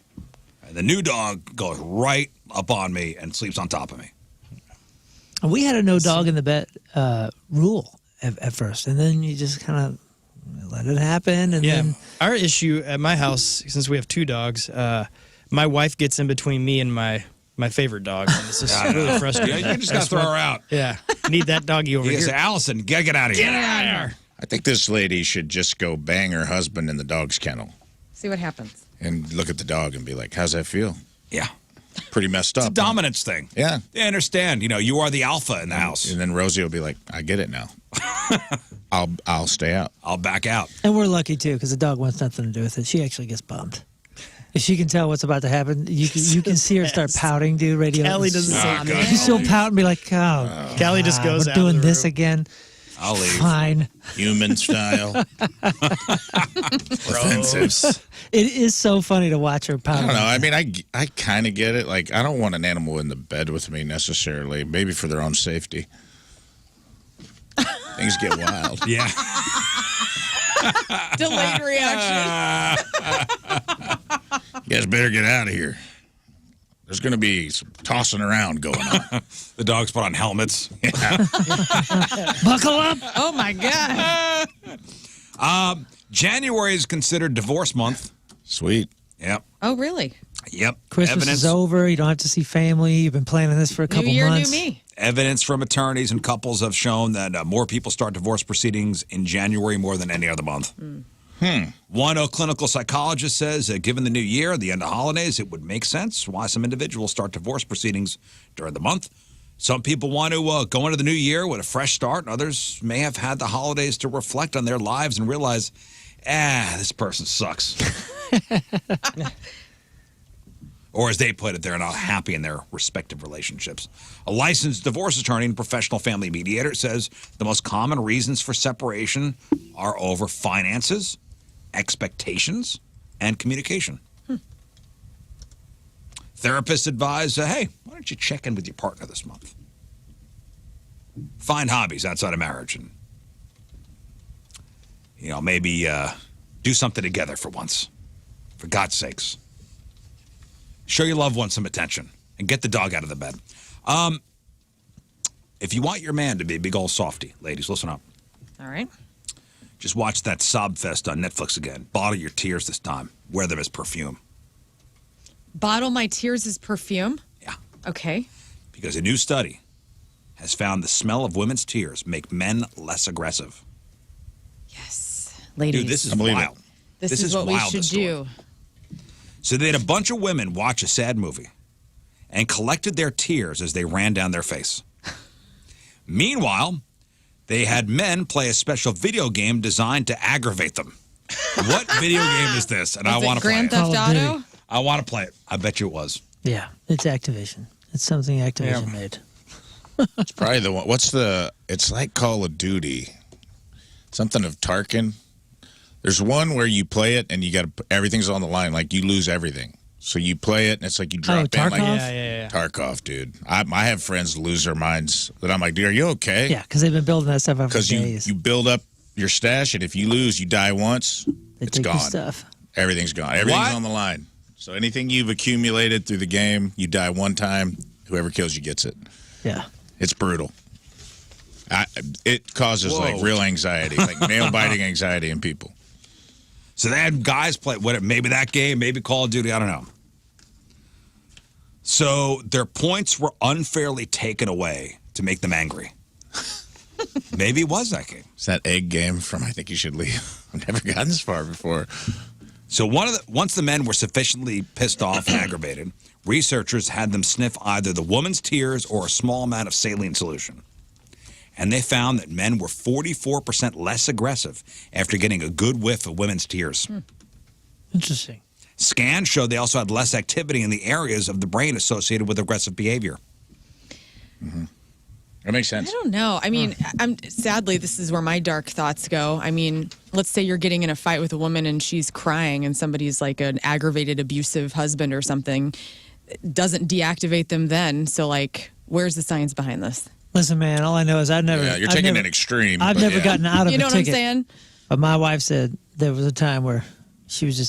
And the new dog goes right up on me and sleeps on top of me. We had a no dog in the bed rule at first, and then you just kind of let it happen. And then our issue at my house, since we have 2 dogs, my wife gets in between me and my favorite dog. And it's just really frustrating. You just got to throw her out. Yeah. Need that doggy over You here. say, Allison, get out of here. Get out of here. I think this lady should just go bang her husband in the dog's kennel See what happens. and look at the dog and be like, how's that feel? Yeah. Pretty messed It's up. a dominance thing. Yeah. They understand. You know, you are the alpha in the house. And then Rosie will be like, I get it now. I'll stay out. I'll back out. And we're lucky too, because the dog wants nothing to do with it. She actually gets bummed. If she can tell what's about to happen, you can see her start pouting, dude. Radio. Kelly does the same thing. She'll pout and be like, "Oh, Kelly just goes we're out of doing the this room. again." I'll leave. Fine. Human style. Offensive. It is so funny to watch her pout. I don't know. I mean, I kind of get it. Like, I don't want an animal in the bed with me necessarily. Maybe for their own safety. Things get wild. Yeah. Delayed reaction. You guys better get out of here. There's going to be some tossing around going on. The dogs put on helmets. Buckle up. Oh, my God. January is considered divorce month. Sweet. Yep. Oh, really? Yep. Christmas is over. You don't have to see family. You've been planning this for a couple New year, months. new me. Evidence from attorneys and couples have shown that more people start divorce proceedings in January more than any other month. One clinical psychologist says, given the new year, the end of holidays, it would make sense why some individuals start divorce proceedings during the month. Some people want to go into the new year with a fresh start, and others may have had the holidays to reflect on their lives and realize, this person sucks. Or as they put it, they're not happy in their respective relationships. A licensed divorce attorney and professional family mediator says the most common reasons for separation are over finances, expectations, and communication. Therapists advise, hey, why don't you check in with your partner this month? Find hobbies outside of marriage and, maybe do something together for once. For God's sakes. Show your loved one some attention and get the dog out of the bed. If you want your man to be a big old softy, ladies, listen up. All right. Just watch that sob fest on Netflix again. Bottle your tears this time. Wear them as perfume. Bottle my tears as perfume? Yeah. Okay. Because a new study has found the smell of women's tears make men less aggressive. Yes. Ladies. Dude, this is believe it. wild. This is what we wild, should this story. do. So they had a bunch of women watch a sad movie and collected their tears as they ran down their face. Meanwhile, they had men play a special video game designed to aggravate them. What video game is this? And I want to play Grand it. Theft Call of Duty. Auto? I want to play it. I bet you it was. Yeah, it's Activision. It's something Activision made. It's probably the one. It's like Call of Duty. Something of Tarkin. There's one where you play it and you got everything's on the line. Like you lose everything. So you play it and it's like you drop in. Tarkov? Like, Yeah. Tarkov, dude. I have friends lose their minds. That I'm like, dude, are you okay? Yeah, because they've been building that stuff up for Because days. you build up your stash, and if you lose, you die once, They it's take your gone. stuff. Everything's gone. Everything's What? on the line. So anything you've accumulated through the game, you die one time. Whoever kills you gets it. Yeah. It's brutal. It causes like Whoa. real anxiety, like nail biting anxiety in people. So they had guys play maybe that game, maybe Call of Duty, I don't know. So their points were unfairly taken away to make them angry. Maybe it was that game. It's that egg game from I Think You Should Leave. I've never gotten this far before. So once the men were sufficiently pissed off and aggravated, researchers had them sniff either the woman's tears or a small amount of saline solution. And they found that men were 44% less aggressive after getting a good whiff of women's tears. Interesting. Scans showed they also had less activity in the areas of the brain associated with aggressive behavior. Mm-hmm. That makes sense. I don't know. I mean, sadly, this is where my dark thoughts go. I mean, let's say you're getting in a fight with a woman and she's crying and somebody's like an aggravated, abusive husband or something. It doesn't deactivate them then. So, like, where's the science behind this? Listen, man, all I know is I've never... Yeah, you're taking an extreme. I've never gotten out of you know a what ticket. I'm saying? But my wife said there was a time where it was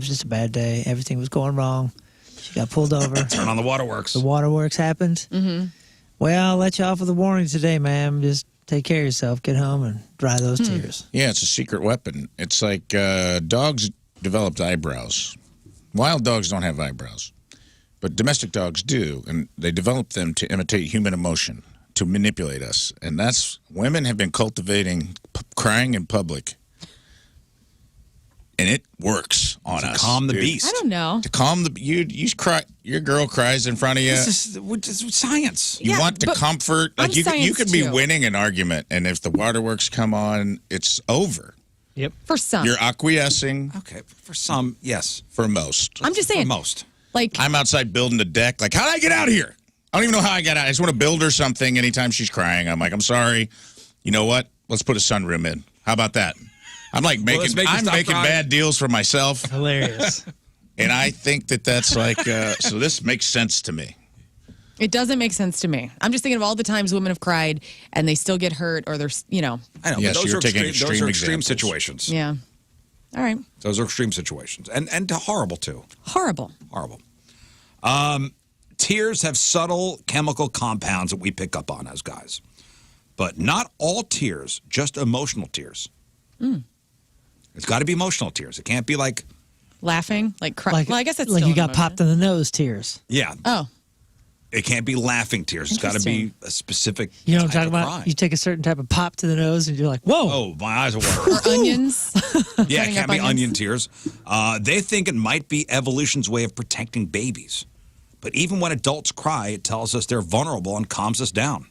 just a bad day. Everything was going wrong. She got pulled over. Turn on the waterworks. The waterworks happened. Mm-hmm. Well, I'll let you off with a warning today, ma'am. Just take care of yourself. Get home and dry those tears. Yeah, it's a secret weapon. It's like dogs developed eyebrows. Wild dogs don't have eyebrows, but domestic dogs do, and they develop them to imitate human emotion, to manipulate us. And that's women have been cultivating crying in public, and it works on us. Calm the beast. I don't know. To calm the you cry. Your girl cries in front of you. This is science. You want to comfort. I'm Like you could be too. winning an argument, and if the waterworks come on, it's over. Yep. For some. You're acquiescing. Okay, for some, yes. For most. I'm just saying. For most. Like, I'm outside building a deck. Like, how did I get out of here? I don't even know how I got out. I just want to build her something anytime she's crying. I'm like, I'm sorry. You know what? Let's put a sunroom in. How about that? I'm like let's make her I'm stop making crying. bad deals for myself. Hilarious. And I think that's like, so this makes sense to me. it doesn't make sense to me. I'm just thinking of all the times women have cried and they still get hurt or they're, I know, Yes, but those you're are taking extreme, those are extreme examples. situations. Yeah. All right. Those are extreme situations. And horrible, too. Horrible. Horrible. Tears have subtle chemical compounds that we pick up on as guys. But not all tears, just emotional tears. It's got to be emotional tears. It can't be like... Laughing? Like crying? Well, I guess it's like still you got an emotion. popped in the nose tears. Yeah. Oh. It can't be laughing tears. It's got to be a specific You know what type I'm talking of about? cry. You take a certain type of pop to the nose and you're like, whoa. Oh, my eyes are watering. Or onions. Yeah, it Cutting can't up be onions. onion tears. They think it might be evolution's way of protecting babies. But even when adults cry, it tells us they're vulnerable and calms us down.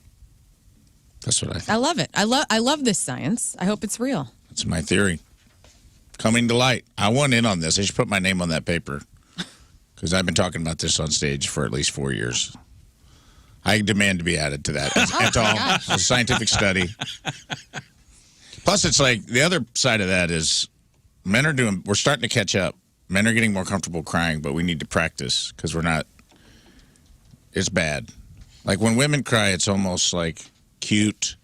That's what I think. I love it. I love this science. I hope it's real. That's my theory. Coming to light. I want in on this. I should put my name on that paper because I've been talking about this on stage for at least 4 years. I demand to be added to that. That's all. It's a scientific study. Plus, it's like the other side of that is we're starting to catch up. Men are getting more comfortable crying, but we need to practice because it's bad. Like when women cry, it's almost like cute.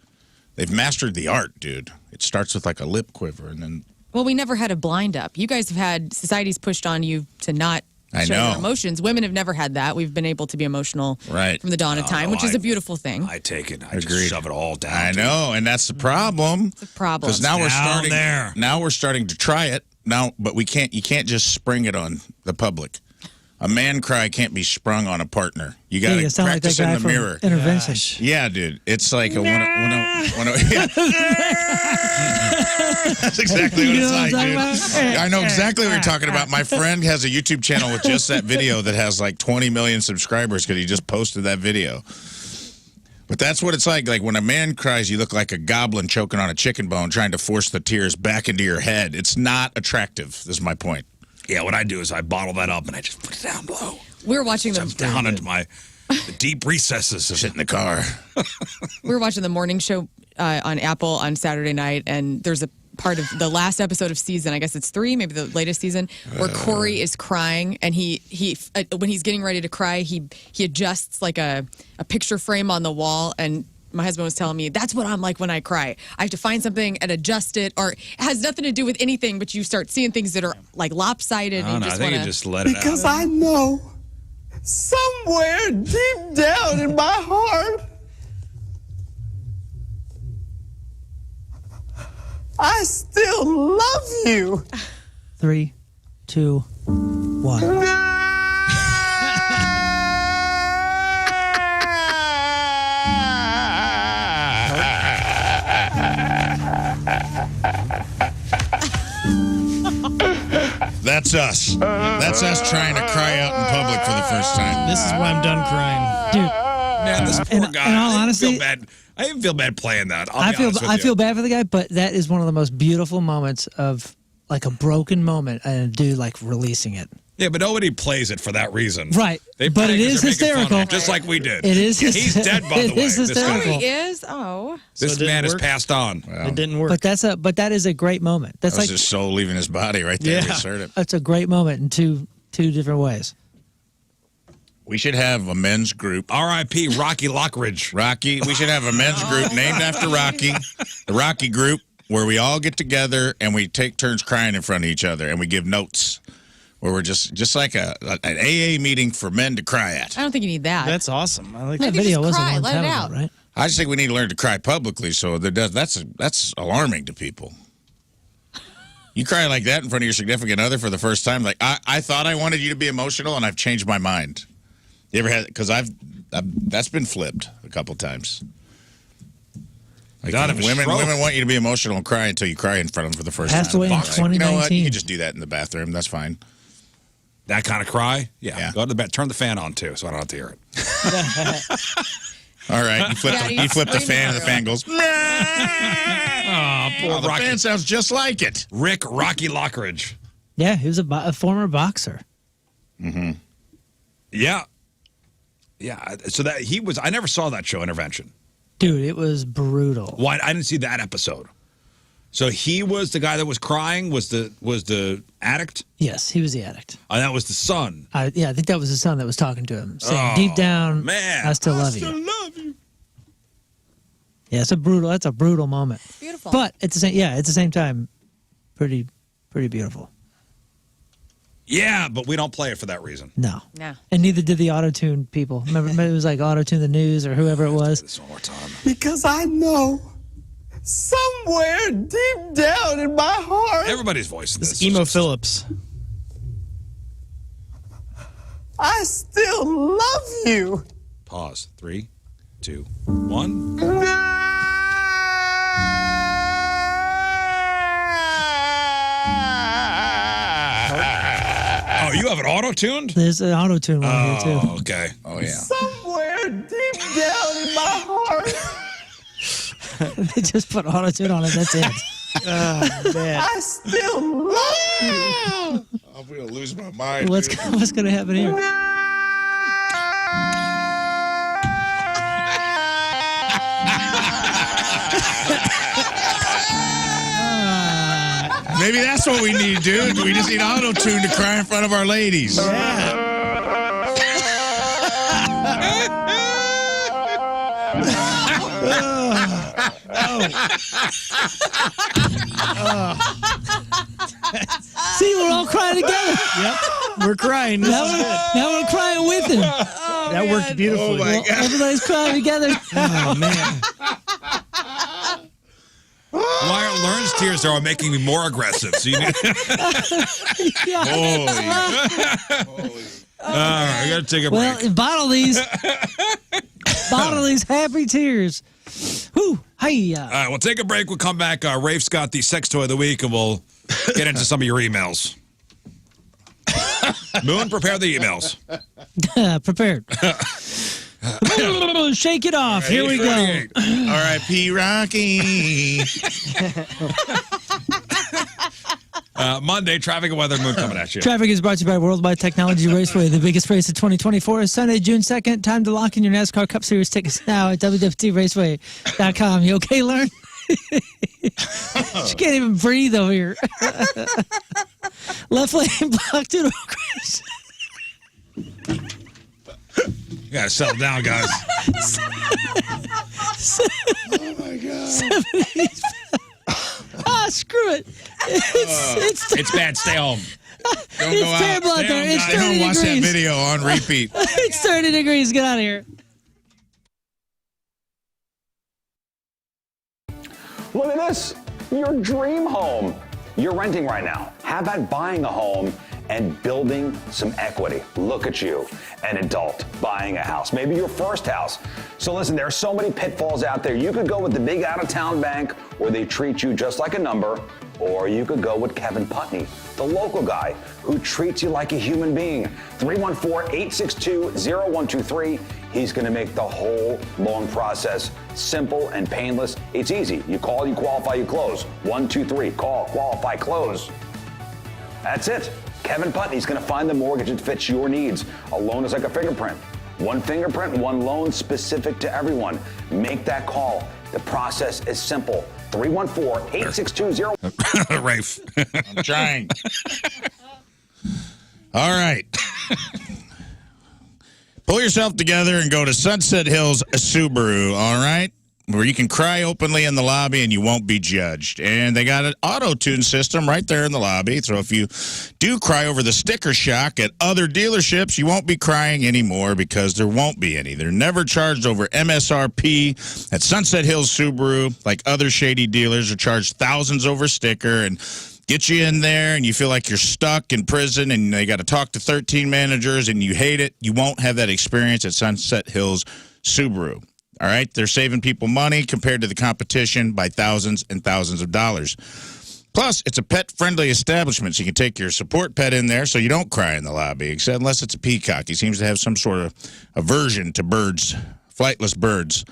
They've mastered the art, dude. It starts with like a lip quiver and then. Well, we never had a blind up. You guys have had society's pushed on you to not I show know. your emotions. Women have never had that. We've been able to be emotional Right. from the dawn of time, which is a beautiful thing. I take it. I Agreed. just shove it all down. I know, and that's the problem. It's a problem. Because now we're Down starting there. Now we're starting to try it. Now, but we can't. You can't just spring it on the public. A man cry can't be sprung on a partner. You got Yeah, you to sound like that practice guy in the from mirror. Intervention. Yeah, dude. It's like when yeah. That's exactly what You it's know what like, I'm dude. talking about? I know exactly what you're talking about. My friend has a YouTube channel with just that video that has like 20 million subscribers because he just posted that video. But that's what it's like. Like when a man cries, you look like a goblin choking on a chicken bone trying to force the tears back into your head. It's not attractive, is my point. Yeah, what I do is I bottle that up and I just put it down low. We were watching I'm down into the deep recesses. Sit in the car. We were watching the morning show on Apple on Saturday night, and there's a part of the last episode of season, I guess it's 3, maybe the latest season, where Corey is crying, and he when he's getting ready to cry, he adjusts like a picture frame on the wall, and my husband was telling me, that's what I'm like when I cry. I have to find something and adjust it, or it has nothing to do with anything, but you start seeing things that are like lopsided. I don't and know. you I just think wanna... you just let it Because out. I know somewhere deep down in my heart, I still love you. 3, 2, 1. That's us. That's us trying to cry out in public for the first time. This is why I'm done crying. Dude, Man, this poor guy. in all honesty, I even feel bad playing that. I feel bad for the guy, but that is one of the most beautiful moments of like a broken moment and a dude like releasing it. Yeah, but nobody plays it for that reason. Right. They But play it 'cause is they're making fun of hysterical. him, just like we did. It is. He's dead, by the It way. is This guy. hysterical. Oh, he is? Oh. This So it man didn't has work? passed on. It didn't work. But that is a great moment. That's That was like his soul leaving his body right there. Yeah. We just heard it. it's a great moment in two different ways. We should have a men's group. R.I.P. Rocky Lockridge. Rocky. We should have a men's group named after Rocky. The Rocky group, where we all get together and we take turns crying in front of each other and we give notes. Where we're just like an AA meeting for men to cry at. I don't think you need that. That's awesome. I like That think you video just was a cry, long let time it ago, out. right? I just think we need to learn to cry publicly. So that's alarming to people. You cry like that in front of your significant other for the first time. Like I thought I wanted you to be emotional, and I've changed my mind. You ever had? Because that's been flipped a couple times. Like women want you to be emotional and cry until you cry in front of them for the first Passed time. away in Like, you know what? 2019. You can just do that in the bathroom. That's fine. That kind of cry? Yeah. Go to the bed. Turn the fan on, too, so I don't have to hear it. All right. You flip the fan, and the fan goes. Oh, poor The Rocky. fan sounds just like it. Rick Rocky Lockridge. Yeah, he was a former boxer. Mm-hmm. Yeah. Yeah. So that he was. I never saw that show, Intervention. Dude, it was brutal. Why? I didn't see that episode. So he was the guy that was crying. Was the addict? Yes, he was the addict. And that was the son. I think that was his son that was talking to him, saying, Oh, "Deep down, man, I still love you." Yeah, it's a brutal. That's a brutal moment. Beautiful. But at the same time, pretty beautiful. Yeah, but we don't play it for that reason. No. No. And neither did the auto-tune people. Remember, it was like auto-tune the news or whoever it was. This one more time. Because I know somewhere deep down in my heart, Everybody's voice in this. Emo Phillips. I still love you. Pause. 3, 2, 1. Oh, you have it auto-tuned? There's an auto-tune one here, too. Oh, okay. Oh yeah. Somewhere deep down in my heart, They just put auto-tune on it. That's it. Man. I still love you. I'm gonna lose my mind. What's going to happen here? Maybe that's what we need, dude. We just need auto-tune to cry in front of our ladies. See, we're all crying together. Yep. We're crying. Now we're crying with him. That worked beautifully. my God. Everybody's crying together. Oh, man. Lern's tears are making me more aggressive. So you need. Yeah. Holy. All right, I got to take a break. Well, bottle these happy tears. Whew. Hi. All right, we'll take a break. We'll come back. Rafe's got the sex toy of the week, and we'll get into some of your emails. Moon, prepare the emails. Prepared. Shake it off. Here we go. 8:48. R.I.P. Rocky. Monday, traffic and weather, Moon coming at you. Traffic is brought to you by Worldwide Technology Raceway. The biggest race of 2024 is Sunday, June 2nd. Time to lock in your NASCAR Cup Series tickets now at www.raceway.com. You okay, Lern? She can't even breathe over here. Left lane blocked to the crash. You got to settle down, guys. Oh my God. Ah, screw it. It's bad. Stay home. Don't It's go out. terrible out Stay there. home, It's guys. 30 Don't watch that degrees. video on repeat. It's 30 degrees. Get out of here. Look at this, your dream home. You're renting right now. How about buying a home and building some equity? Look at you, an adult buying a house, maybe your first house. So listen, there are so many pitfalls out there. You could go with the big out-of-town bank where they treat you just like a number, or you could go with Kevin Putney, the local guy who treats you like a human being. 314-862-0123. He's going to make the whole loan process simple and painless. It's easy. You call, you qualify, you close. 1, 2, 3. Call, qualify, close. That's it. Kevin Putney's going to find the mortgage that fits your needs. A loan is like a fingerprint. One fingerprint, one loan, specific to everyone. Make that call. The process is simple. 314-862-0123. Rafe. I'm trying. All right. Pull yourself together and go to Sunset Hills Subaru, all right? Where you can cry openly in the lobby and you won't be judged. And they got an auto-tune system right there in the lobby. So if you do cry over the sticker shock at other dealerships, you won't be crying anymore because there won't be any. They're never charged over MSRP at Sunset Hills Subaru like other shady dealers are charged thousands over sticker and get you in there and you feel like you're stuck in prison and they got to talk to 13 managers and you hate it. You won't have that experience at Sunset Hills Subaru. All right, they're saving people money compared to the competition by thousands and thousands of dollars. Plus, it's a pet-friendly establishment, so you can take your support pet in there so you don't cry in the lobby, except unless it's a peacock. He seems to have some sort of aversion to birds, flightless birds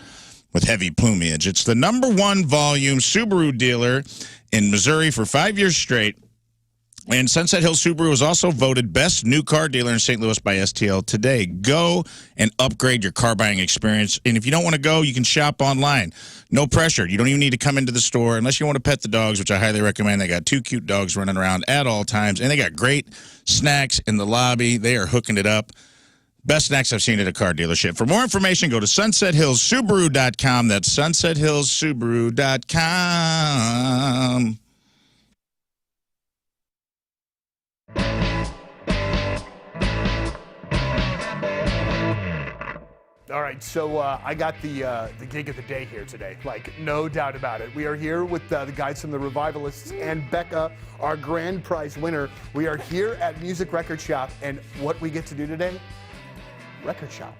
with heavy plumage. It's the #1 volume Subaru dealer in Missouri for 5 years straight. And Sunset Hills Subaru was also voted best new car dealer in St. Louis by STL today. Go and upgrade your car buying experience. And if you don't want to go, you can shop online. No pressure. You don't even need to come into the store unless you want to pet the dogs, which I highly recommend. They got 2 cute dogs running around at all times. And they got great snacks in the lobby. They are hooking it up. Best snacks I've seen at a car dealership. For more information, go to sunsethillssubaru.com. That's sunsethillssubaru.com. All right, so I got the gig of the day here today, like no doubt about it. We are here with the guys from the Revivalists and Becca, our grand prize winner. We are here at Music Record Shop, and what we get to do today? Record shop.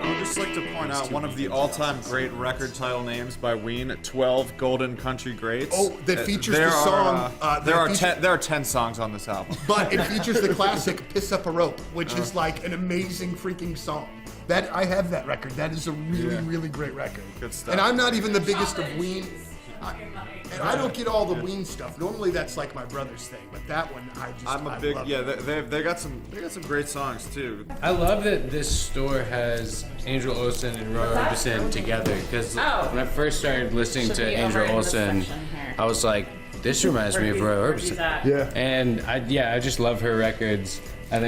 I'd just like to point out one of the all-time great record title names by Ween, 12 Golden Country Greats. Oh, that features the song. There are 10 songs on this album. But it features the classic Piss Up a Rope, which is like an amazing freaking song. That I have that record. That is a really, really great record. Good stuff. And I'm not even the biggest of Ween. And I don't get all the Ween stuff. Normally that's like my brother's thing, but that one I love. Yeah. They got some great songs too. I love that this store has Angel Olsen and Roy Orbison together because when I first started listening to Angel Olsen, I was like, this reminds me of Roy Orbison. Yeah. And I just love her records. And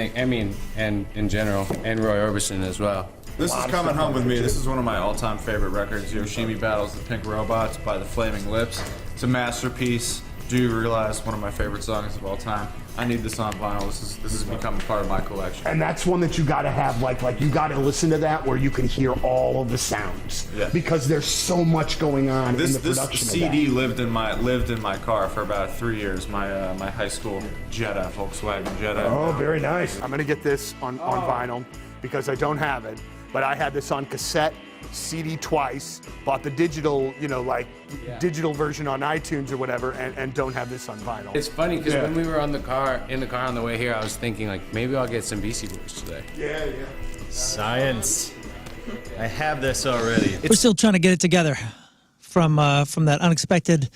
in general, and Roy Orbison as well. This is Coming Home With Me. This is one of my all-time favorite records. Yoshimi Battles the Pink Robots by the Flaming Lips. It's a masterpiece. Do you realize one of my favorite songs of all time? I need this on vinyl. This has become a part of my collection. And that's one that you got to have, like you got to listen to that where you can hear all of the sounds. Yeah. Because there's so much going on in the production This CD of that. lived in my car for about 3 years. My my high school Jetta, Volkswagen Jetta. Oh, very nice. I'm gonna get this on vinyl because I don't have it, but I had this on cassette, CD twice, bought the digital, digital version on iTunes or whatever, and don't have this on vinyl. It's funny because when we were in the car on the way here, I was thinking like maybe I'll get some Beastie Boys today. Yeah. Science. I have this already. We're still trying to get it together from that unexpected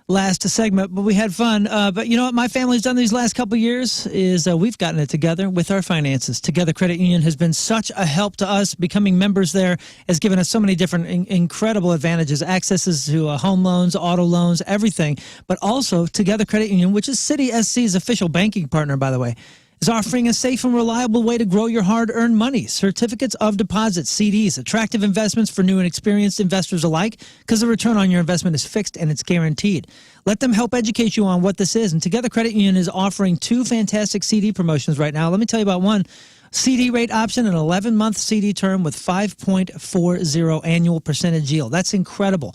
last segment, but we had fun. But you know what my family's done these last couple years is we've gotten it together with our finances. Together Credit Union has been such a help to us. Becoming members there has given us so many different incredible advantages, accesses to home loans, auto loans, everything. But also Together Credit Union, which is City SC's official banking partner, by the way, is offering a safe and reliable way to grow your hard-earned money. Certificates of deposit, CDs, attractive investments for new and experienced investors alike, because the return on your investment is fixed and it's guaranteed. Let them help educate you on what this is. And Together Credit Union is offering 2 fantastic CD promotions right now. Let me tell you about one. CD rate option, an 11-month CD term with 5.40 annual percentage yield. That's incredible.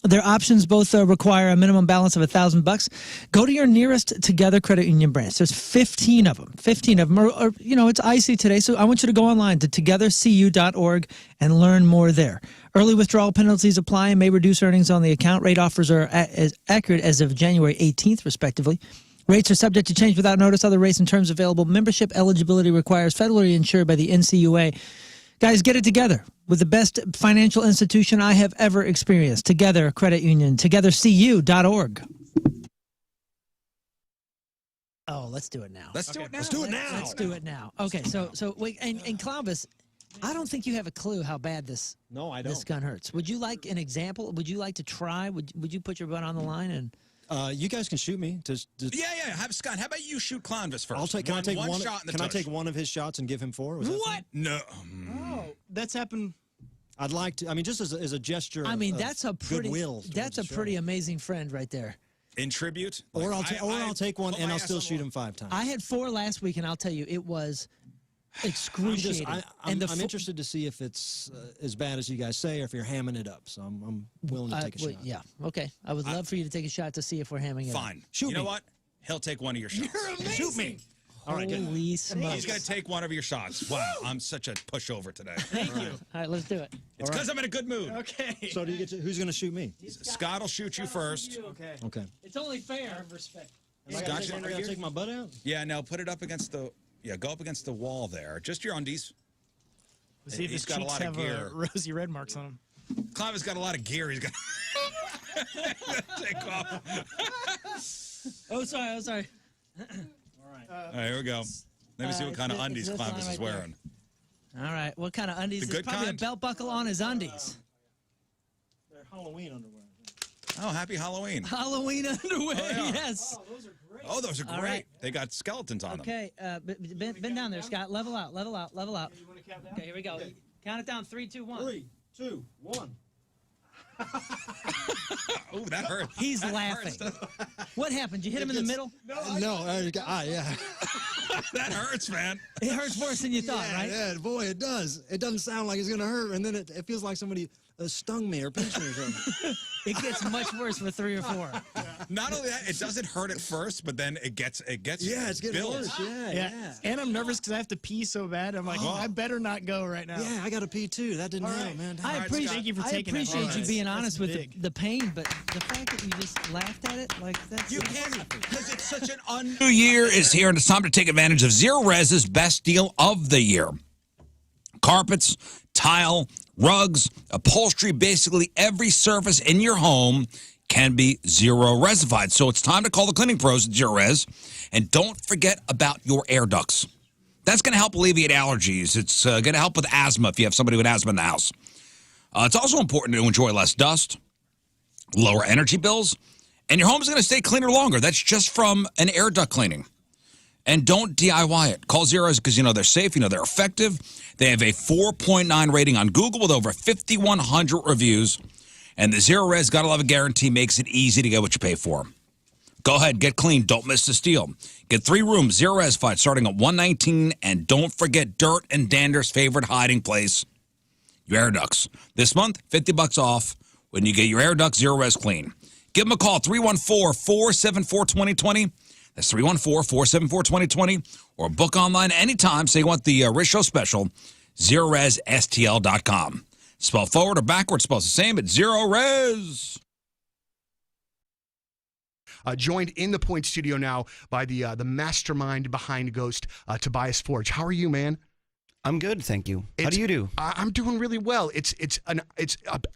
Their options both require a minimum balance of $1,000. Go to your nearest Together Credit Union branch. There's 15 of them. 15 of them. Or, you know, it's icy today, so I want you to go online to togethercu.org and learn more there. Early withdrawal penalties apply and may reduce earnings on the account. Rate offers are as accurate as of January 18th, respectively. Rates are subject to change without notice. Other rates and terms available. Membership eligibility requires federally insured by the NCUA. Guys, get it together with the best financial institution I have ever experienced. Together Credit Union, togethercu.org. Oh, let's do it now. Let's do it now. Let's do it now. Let's do it now. Okay, so wait, and Columbus, I don't think you have a clue how bad this gun hurts. Would you like an example? Would you like to try? Would you put your butt on the line and? You guys can shoot me. Yeah. Have Scott. How about you shoot Clonvis first? Can I take one shot in the Can I tush. take one of his shots and give him 4? What? No. Oh, that's happened. I'd like to. I mean, just as a gesture. I mean, of that's a pretty. goodwill. That's a pretty amazing friend right there. In tribute. Or I'll take one and I'll still shoot him 5 times. I had 4 last week, and I'll tell you, it was excruciating. I'm interested to see if it's as bad as you guys say, or if you're hamming it up. So I'm willing to take a shot. Yeah, okay. I would love for you to take a shot to see if we're hamming it up. Fine. Shoot me. You know what? He'll take one of your shots. You're amazing. Shoot me. All right, good. Holy smokes. He's going to take one of your shots. Wow, I'm such a pushover today. Thank you. All right, let's do it. It's because I'm in a good mood. Okay. So do you get to, who's going to shoot me? Scott will shoot you first. Okay. Okay. It's only fair. Respect. I got to take my butt out? Yeah, no, put it up against the... Yeah, go up against the wall there. Just your undies. See if his got a cheeks lot of have gear. rosy red marks on him. Clive's got a lot of gear. He's got to take off. Oh, sorry. All right, here we go. Let me see what kind of undies Clive is wearing. All right, what kind of undies? The There's good probably kind? a belt buckle on his undies. They're Halloween underwear. Oh, happy Halloween. Halloween underwear, Oh, yeah. yes. Oh, those are great. Oh, those are All great. right. They got skeletons on them. Okay, bend down there, Scott. Level out. You want to count down? Okay, here we go. Okay. Count it down. 3, 2, 1. 3, 2, 1. Oh, that hurt. He's laughing. What happened? You hit him in the middle? No, yeah. That hurts, man. It hurts worse than you thought, right? Yeah, boy, it does. It doesn't sound like it's going to hurt, and then it feels like somebody stung me or pinched me or something. It gets much worse for 3 or 4. Not only that, it doesn't hurt at first, but then it gets Yeah, it's getting builds. worse. Yeah. And I'm nervous because I have to pee so bad. I'm like, I better not go right now. Yeah, I got to pee too. That didn't help, man. I appreciate Thank you for taking it. appreciate you being honest with big. the pain, but the fact that you just laughed at it, like that's. You can't, because it's such an New Year is here, and it's time to take advantage of Zero Rez's best deal of the year. Carpets, tile, rugs, upholstery, basically every surface in your home can be Zero Rezified. So it's time to call the cleaning pros at Zero Rez, and don't forget about your air ducts. That's going to help alleviate allergies. It's going to help with asthma if you have somebody with asthma in the house. It's also important to enjoy less dust, lower energy bills, and your home is going to stay cleaner longer. That's just from an air duct cleaning. And don't DIY it. Call Zeros because you know they're safe, you know they're effective. They have a 4.9 rating on Google with over 5,100 reviews. And the Zero Rez Gotta Love It guarantee makes it easy to get what you pay for. Go ahead, get clean, don't miss the steal. Get 3 rooms, Zero Rezified, starting at $119. And don't forget dirt and dander's favorite hiding place, your air ducts. This month, $50 off when you get your air ducts Zero Rez clean. Give them a call, 314-474-2020. That's 314-474-2020. Or book online anytime. Say you want the Rizz Show special, ZeroRezSTL.com. Spell forward or backwards, spells the same at Zero Rez. Joined in the point studio now by the mastermind behind Ghost, Tobias Forge. How are you, man? I'm good, thank you. How do you do? I'm doing really well. It's an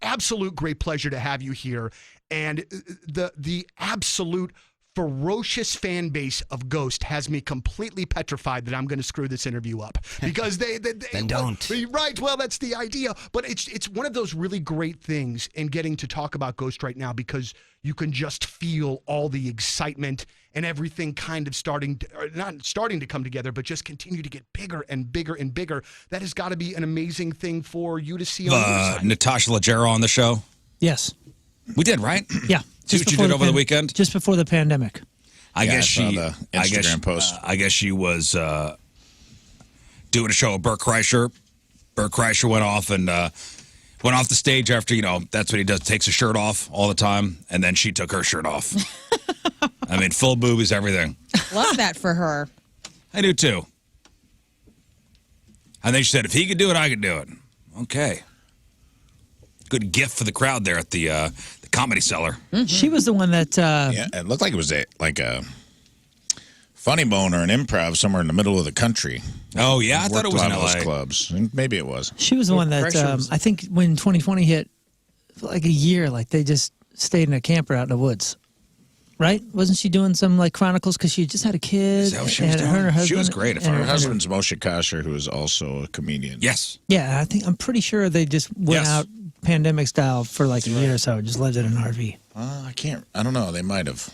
absolute great pleasure to have you here, and the absolute ferocious fan base of Ghost has me completely petrified that I'm going to screw this interview up because they then don't. Right. Well, that's the idea. But it's one of those really great things in getting to talk about Ghost right now because you can just feel all the excitement and everything kind of not starting to come together, but just continue to get bigger and bigger and bigger. That has got to be an amazing thing for you to see on your side. Natasha Leggero on the show? Yes. We did, right? Yeah. See what you did over the weekend? Just before the pandemic. I guess I saw the Instagram post. I guess she was doing a show with Bert Kreischer. Bert Kreischer went off the stage after, that's what he does, takes his shirt off all the time, and then she took her shirt off. I mean, full boobies, everything. Love that for her. I do, too. And then she said, if he could do it, I could do it. Okay. Good gift for the crowd there at the Comedy Cellar. Mm-hmm. She was the one that... yeah, it looked like it was like a funny bone or an improv somewhere in the middle of the country. Oh, yeah? I thought it was in a lot of LA. those clubs. Maybe it was. She was the one that, I think when 2020 hit, for like a year, like they just stayed in a camper out in the woods. Right? Wasn't she doing some like chronicles because she just had a kid? Is that what she was and doing? her and her husband, She was great. If I Her remember. husband's Moshe Kasher, who is also a comedian. Yes. Yeah, I'm pretty sure they just went out pandemic style for like a year or so, just lived in an RV. I don't know. They might have.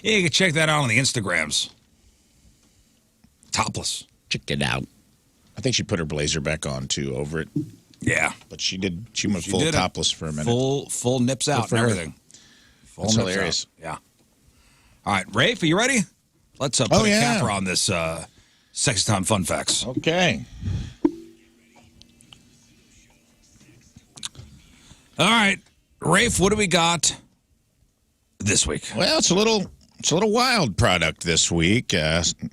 Yeah, you can check that out on the Instagrams. Topless. Check it out. I think she put her blazer back on, too, over it. Yeah. But she went full topless for a minute. Full nips out and everything. That's hilarious. Yeah. All right, Rafe, are you ready? Let's put a capper on this Sexy Time Fun Facts. Okay. All right, Rafe, what do we got this week? Well, it's a little wild product this week.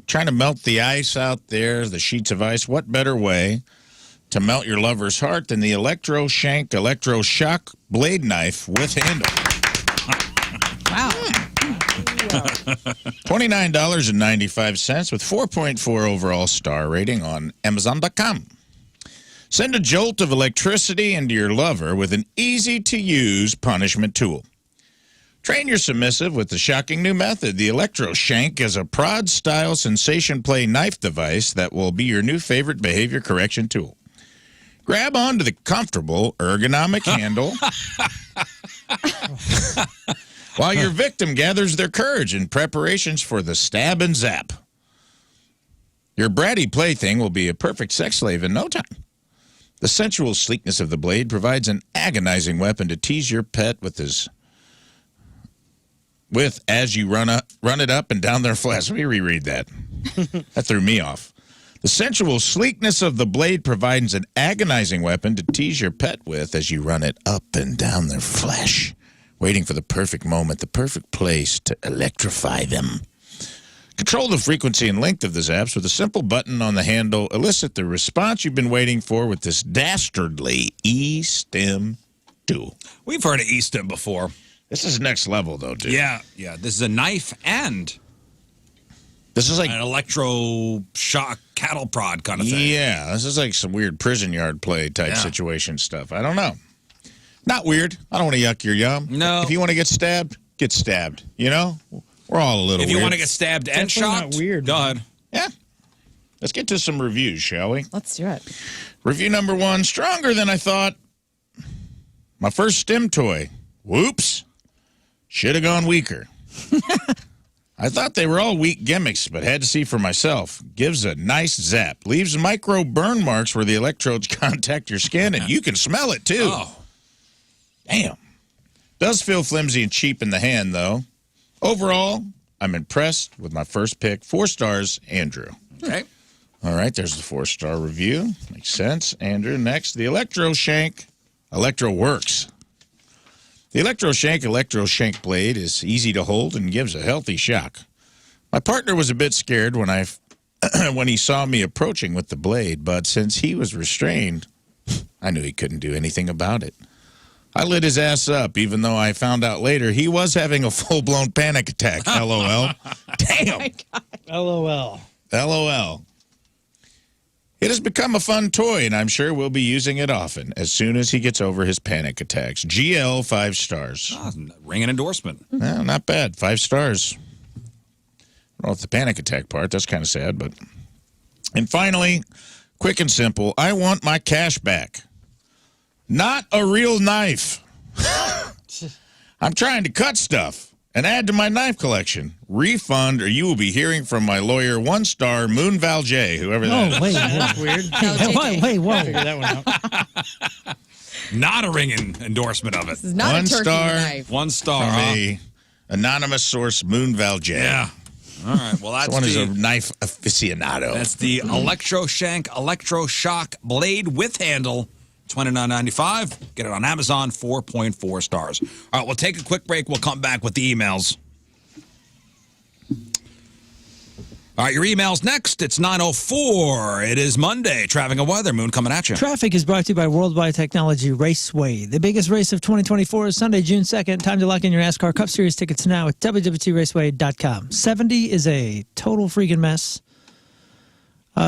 Trying to melt the ice out there, the sheets of ice. What better way to melt your lover's heart than the electroshock blade knife with handle? Wow. $29.95 with 4.4 overall star rating on Amazon.com. Send a jolt of electricity into your lover with an easy-to-use punishment tool. Train your submissive with the shocking new method. The Electroshank is a prod-style sensation play knife device that will be your new favorite behavior correction tool. Grab onto the comfortable, ergonomic handle while your victim gathers their courage in preparations for the stab and zap. Your bratty plaything will be a perfect sex slave in no time. The sensual sleekness of the blade provides an agonizing weapon to tease your pet with as you run it up and down their flesh. Let me reread that. That threw me off. The sensual sleekness of the blade provides an agonizing weapon to tease your pet with as you run it up and down their flesh, waiting for the perfect moment, the perfect place to electrify them. Control the frequency and length of the zaps with a simple button on the handle. Elicit the response you've been waiting for with this dastardly E-stem tool. We've heard of E-stem before. This is next level, though, dude. Yeah. This is a knife and this is like an electroshock cattle prod kind of thing. Yeah, this is like some weird prison yard play type situation stuff. I don't know. Not weird. I don't want to yuck your yum. No. If you want to get stabbed, get stabbed. You know? We're all a little weird. If you want to get stabbed and shot, not weird. Go ahead. Yeah. Let's get to some reviews, shall we? Let's do it. Review number 1, stronger than I thought. My first stem toy. Whoops. Should have gone weaker. I thought they were all weak gimmicks, but had to see for myself. Gives a nice zap. Leaves micro burn marks where the electrodes contact your skin, and you can smell it, too. Oh. Damn. Does feel flimsy and cheap in the hand, though. Overall, I'm impressed with my first pick. 4 stars, Andrew. Okay. All right, there's the 4-star review. Makes sense. Andrew, next. The Electroshank Electroworks. The Electroshank blade is easy to hold and gives a healthy shock. My partner was a bit scared when when he saw me approaching with the blade, but since he was restrained, I knew he couldn't do anything about it. I lit his ass up, even though I found out later he was having a full-blown panic attack. LOL. Damn. LOL. LOL. It has become a fun toy, and I'm sure we'll be using it often as soon as he gets over his panic attacks. GL, 5 stars. Oh, ringing endorsement. Well, not bad. 5 stars. I don't know if the panic attack part, that's kind of sad, but. And finally, quick and simple, I want my cash back. Not a real knife. I'm trying to cut stuff and add to my knife collection. Refund, or you will be hearing from my lawyer. 1 star, Moon Valjean, whoever that is. Oh, wait. That's weird. Wait, whoa. Figure that one out. Not a ringing endorsement of it. This is not 1 a turkey star. knife. 1 star. From a anonymous source, Moon Valjean. Yeah. All right. Well, that's Someone who's a knife aficionado. That's the Electroshock blade with handle, $29.95. Get it on Amazon, 4.4 stars. All right, we'll take a quick break. We'll come back with the emails. All right, your emails next. It's 9:04. It is Monday. Traffic and weather. Moon coming at you. Traffic is brought to you by Worldwide Technology Raceway. The biggest race of 2024 is Sunday, June 2nd. Time to lock in your NASCAR Cup Series tickets now at www.raceway.com. 70 is a total freaking mess.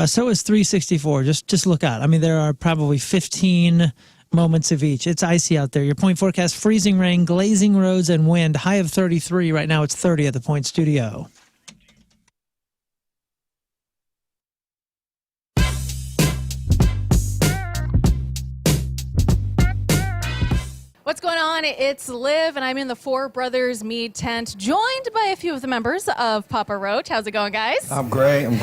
So is 364. Just look out. I mean, there are probably 15 moments of each. It's icy out there. Your point forecast, freezing rain, glazing roads, and wind. High of 33. Right now it's 30 at the Point Studio. What's going on? It's Liv, and I'm in the Four Brothers Mead tent, joined by a few of the members of Papa Roach. How's it going, guys? I'm great. I'm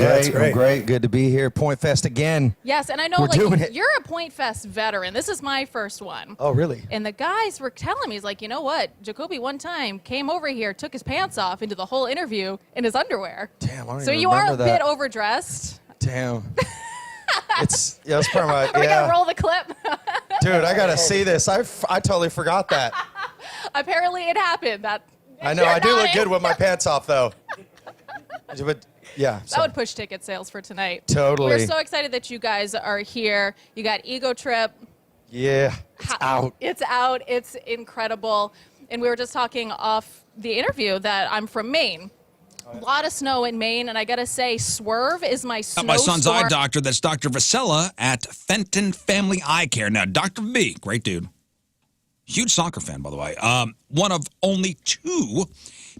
great. Good to be here. Point Fest again. Yes, and I know you're a Point Fest veteran. This is my first one. Oh, really? And the guys were telling me, he's like, you know what? Jacoby one time came over here, took his pants off into the whole interview in his underwear. Damn, I don't so even you are remember a bit that. overdressed. Damn. It's part of my. Are we gonna roll the clip? Dude, I gotta see this. I totally forgot that. Apparently, it happened. I know. I do look good with my pants off, though. But yeah, that would push ticket sales for tonight. Totally. We're so excited that you guys are here. You got Ego Trip. Yeah, it's out. It's out. It's incredible. And we were just talking off the interview that I'm from Maine. A lot of snow in Maine, and I gotta say, Swerve is my snow My son's storm. eye doctor. That's Dr. Vasella at Fenton Family Eye Care. Now, Dr. V, great dude. Huge soccer fan, by the way. One of only 2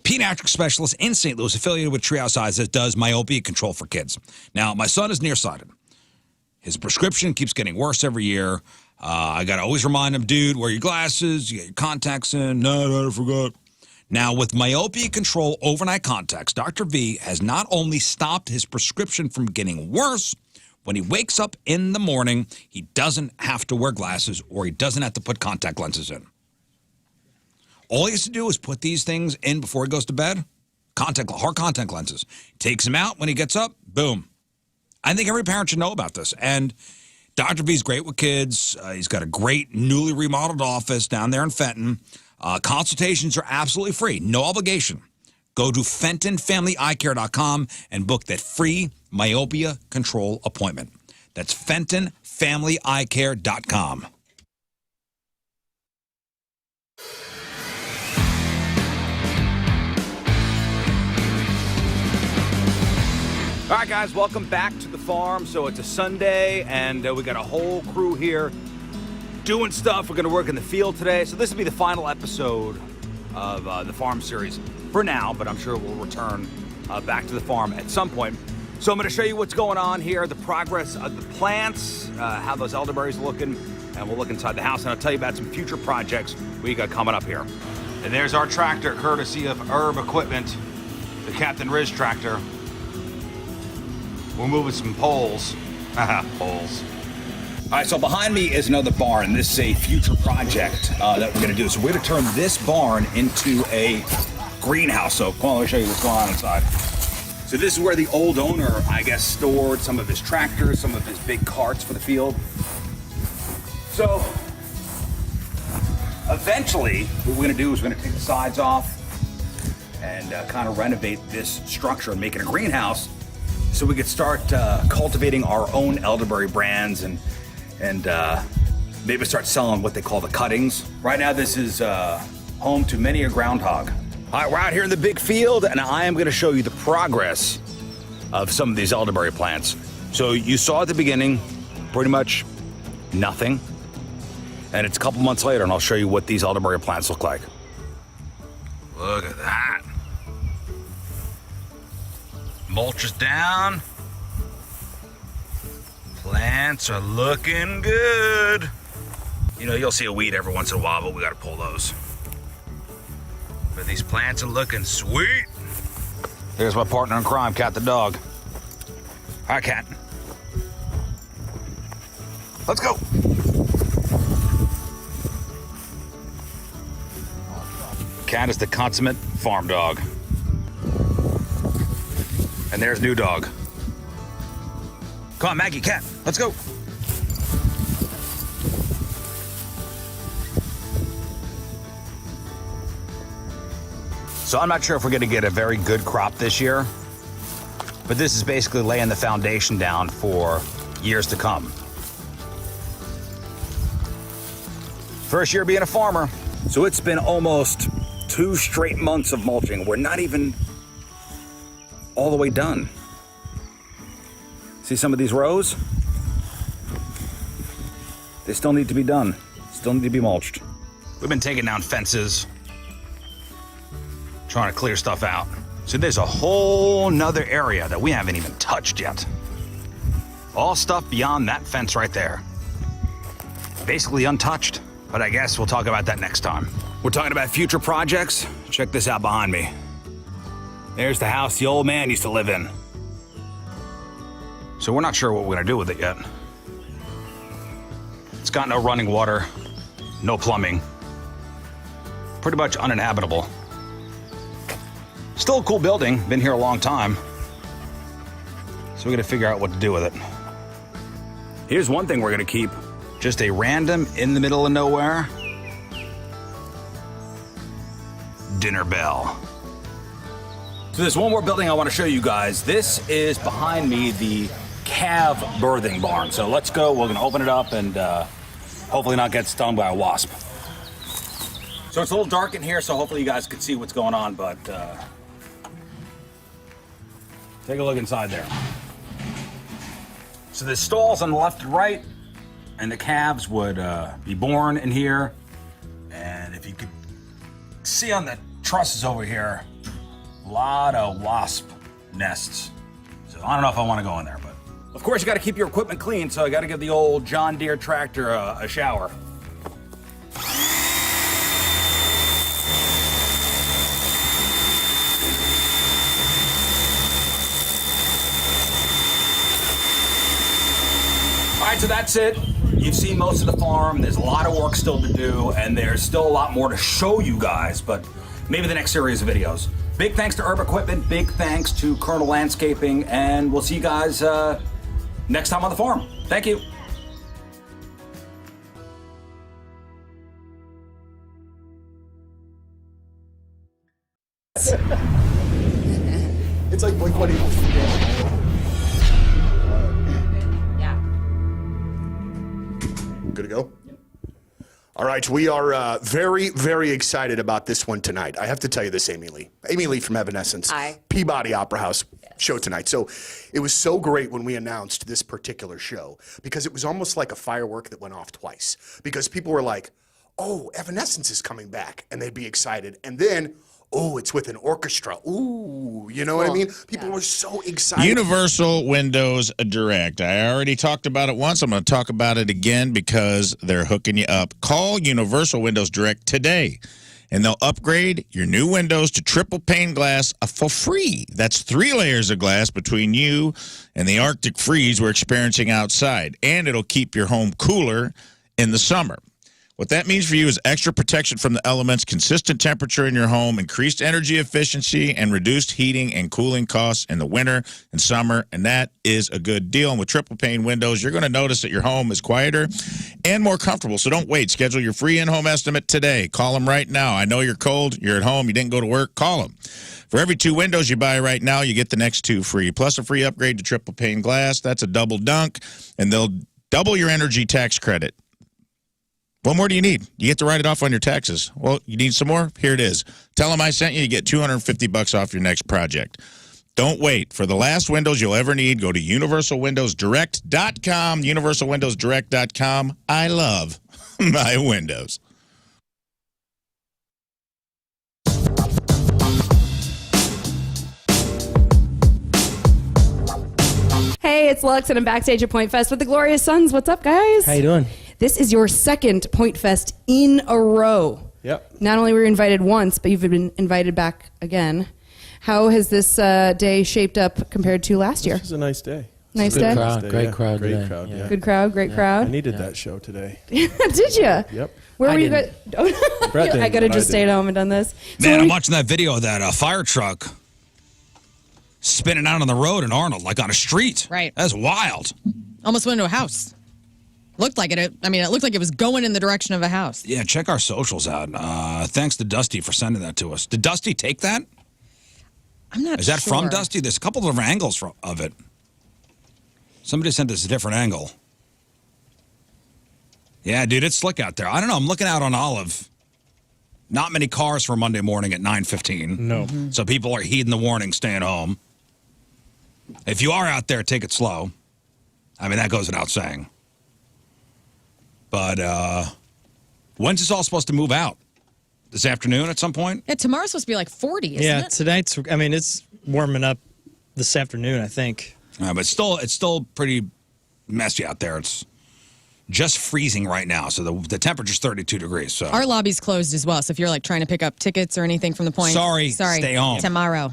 pediatric specialists in St. Louis affiliated with Treehouse Eyes that does myopia control for kids. Now, my son is nearsighted. His prescription keeps getting worse every year. I got to always remind him, dude, wear your glasses, you get your contacts in. No, I forgot. Now, with myopia control overnight contacts, Dr. V has not only stopped his prescription from getting worse, when he wakes up in the morning, he doesn't have to wear glasses or he doesn't have to put contact lenses in. All he has to do is put these things in before he goes to bed. Hard contact lenses. Takes them out when he gets up, boom. I think every parent should know about this. And Dr. V's great with kids. He's got a great newly remodeled office down there in Fenton. Consultations are absolutely free, no obligation. Go to FentonFamilyEyeCare.com and book that free myopia control appointment. That's FentonFamilyEyeCare.com. All right, guys, welcome back to the farm. So it's a Sunday, and we got a whole crew here doing stuff. We're going to work in the field today. So this will be the final episode of the farm series for now, but I'm sure we'll return back to the farm at some point. So I'm going to show you what's going on here, the progress of the plants, how those elderberries are looking, and we'll look inside the house, and I'll tell you about some future projects we got coming up here. And there's our tractor, courtesy of Herb Equipment, the Captain Rizz tractor. We're moving some poles. Poles. All right, so behind me is another barn. This is a future project that we're going to do. So we're going to turn this barn into a greenhouse. So come on, let me show you what's going on inside. So this is where the old owner, I guess, stored some of his tractors, some of his big carts for the field. So eventually, what we're going to do is we're going to take the sides off and kind of renovate this structure and make it a greenhouse so we could start cultivating our own elderberry brands and maybe start selling what they call the cuttings. Right now, this is home to many a groundhog. All right, we're out here in the big field, and I am going to show you the progress of some of these elderberry plants. So you saw at the beginning, pretty much nothing. And it's a couple months later, and I'll show you what these elderberry plants look like. Look at that. Mulch is down. Plants are looking good. You know, you'll see a weed every once in a while, but we gotta pull those. But these plants are looking sweet. There's my partner in crime, Cat the dog. Hi, Cat. Let's go. Cat is the consummate farm dog. And there's New Dog. Come on, Maggie, cat, let's go. So I'm not sure if we're gonna get a very good crop this year, but this is basically laying the foundation down for years to come. First year being a farmer. So it's been almost 2 straight months of mulching. We're not even all the way done. See some of these rows? They still need to be done. Still need to be mulched. We've been taking down fences, trying to clear stuff out. So there's a whole nother area that we haven't even touched yet. All stuff beyond that fence right there. Basically untouched, but I guess we'll talk about that next time. We're talking about future projects. Check this out behind me. There's the house the old man used to live in. So we're not sure what we're gonna do with it yet. It's got no running water, no plumbing. Pretty much uninhabitable. Still a cool building, been here a long time. So we gotta figure out what to do with it. Here's one thing we're gonna keep. Just a random, in the middle of nowhere, dinner bell. So there's one more building I wanna show you guys. This is behind me, the calf birthing barn. So let's go, we're gonna open it up and hopefully not get stung by a wasp. So it's a little dark in here, so hopefully you guys can see what's going on, but take a look inside there. So there's stalls on the left and right, and the calves would be born in here. And if you could see on the trusses over here, a lot of wasp nests. So I don't know if I want to go in there, but of course you got to keep your equipment clean, so I got to give the old John Deere tractor a shower. All right, so that's it. You've seen most of the farm. There's a lot of work still to do, and there's still a lot more to show you guys, but maybe the next series of videos. Big thanks to Herb Equipment, big thanks to Colonel Landscaping, and we'll see you guys next time on the farm. Thank you. It's like Blink-182. Good to go? All right, we are very, very excited about this one tonight. I have to tell you this, Amy Lee. Amy Lee from Evanescence. Hi. Peabody Opera House show tonight. So it was so great when we announced this particular show because it was almost like a firework that went off twice. Because people were like, oh, Evanescence is coming back. And they'd be excited. And then, oh, it's with an orchestra. Ooh, you know what I mean? People were so excited. Universal Windows Direct. I already talked about it once. I'm going to talk about it again because they're hooking you up. Call Universal Windows Direct today, and they'll upgrade your new windows to triple pane glass for free. That's 3 layers of glass between you and the Arctic freeze we're experiencing outside, and it'll keep your home cooler in the summer. What that means for you is extra protection from the elements, consistent temperature in your home, increased energy efficiency, and reduced heating and cooling costs in the winter and summer, and that is a good deal. And with triple pane windows, you're going to notice that your home is quieter and more comfortable, so don't wait. Schedule your free in-home estimate today. Call them right now. I know you're cold, you're at home, you didn't go to work, call them. For every 2 windows you buy right now, you get the next 2 free, plus a free upgrade to triple pane glass. That's a double dunk, and they'll double your energy tax credit. What more do you need? You get to write it off on your taxes. Well, you need some more? Here it is. Tell them I sent you. You get $250 off your next project. Don't wait. For the last windows you'll ever need, go to universalwindowsdirect.com, universalwindowsdirect.com. I love my windows. Hey, it's Lux, and I'm backstage at Point Fest with the Glorious Sons. What's up, guys? How you doing? This is your second Point Fest in a row. Yep. Not only were you invited once, but you've been invited back again. How has this day shaped up compared to last year? It was a nice day. Nice day? Great crowd today. Yeah. Good crowd, great crowd. I needed that show today. Did you? Yep. Where were you guys? I could have just stayed home and done this. Man, I'm watching that video of that fire truck spinning out on the road in Arnold, like on a street. Right. That's wild. Almost went into a house. Looked like it. I mean, it looked like it was going in the direction of a house. Yeah, check our socials out. Thanks to Dusty for sending that to us. Did Dusty take that? I'm not sure. Is that from Dusty? There's a couple of different angles of it. Somebody sent us a different angle. Yeah, dude, it's slick out there. I don't know. I'm looking out on Olive. Not many cars for Monday morning at 9:15. No. So people are heeding the warning, staying home. If you are out there, take it slow. I mean, that goes without saying. But when's this all supposed to move out? This afternoon at some point? Yeah, tomorrow's supposed to be like 40, isn't it? Tonight's, I mean, it's warming up this afternoon, I think. But it's still pretty messy out there. It's just freezing right now. So the temperature's 32 degrees. So Our lobby's closed as well. So if you're like trying to pick up tickets or anything from the point, Sorry, stay home. Tomorrow.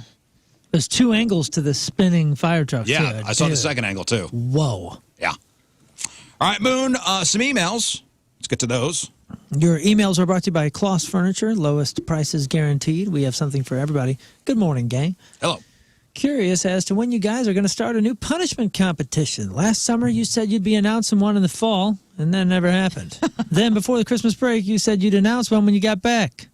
There's 2 angles to the spinning fire truck. yeah, too. I saw the Dude. second angle too. Whoa. Yeah. All right, Moon, some emails. Let's get to those. Your emails are brought to you by Kloss Furniture. Lowest prices guaranteed. We have something for everybody. Good morning, gang. Hello. Curious as to when you guys are going to start a new punishment competition. Last summer, you said you'd be announcing one in the fall, and that never happened. Then, before the Christmas break, you said you'd announce one when you got back.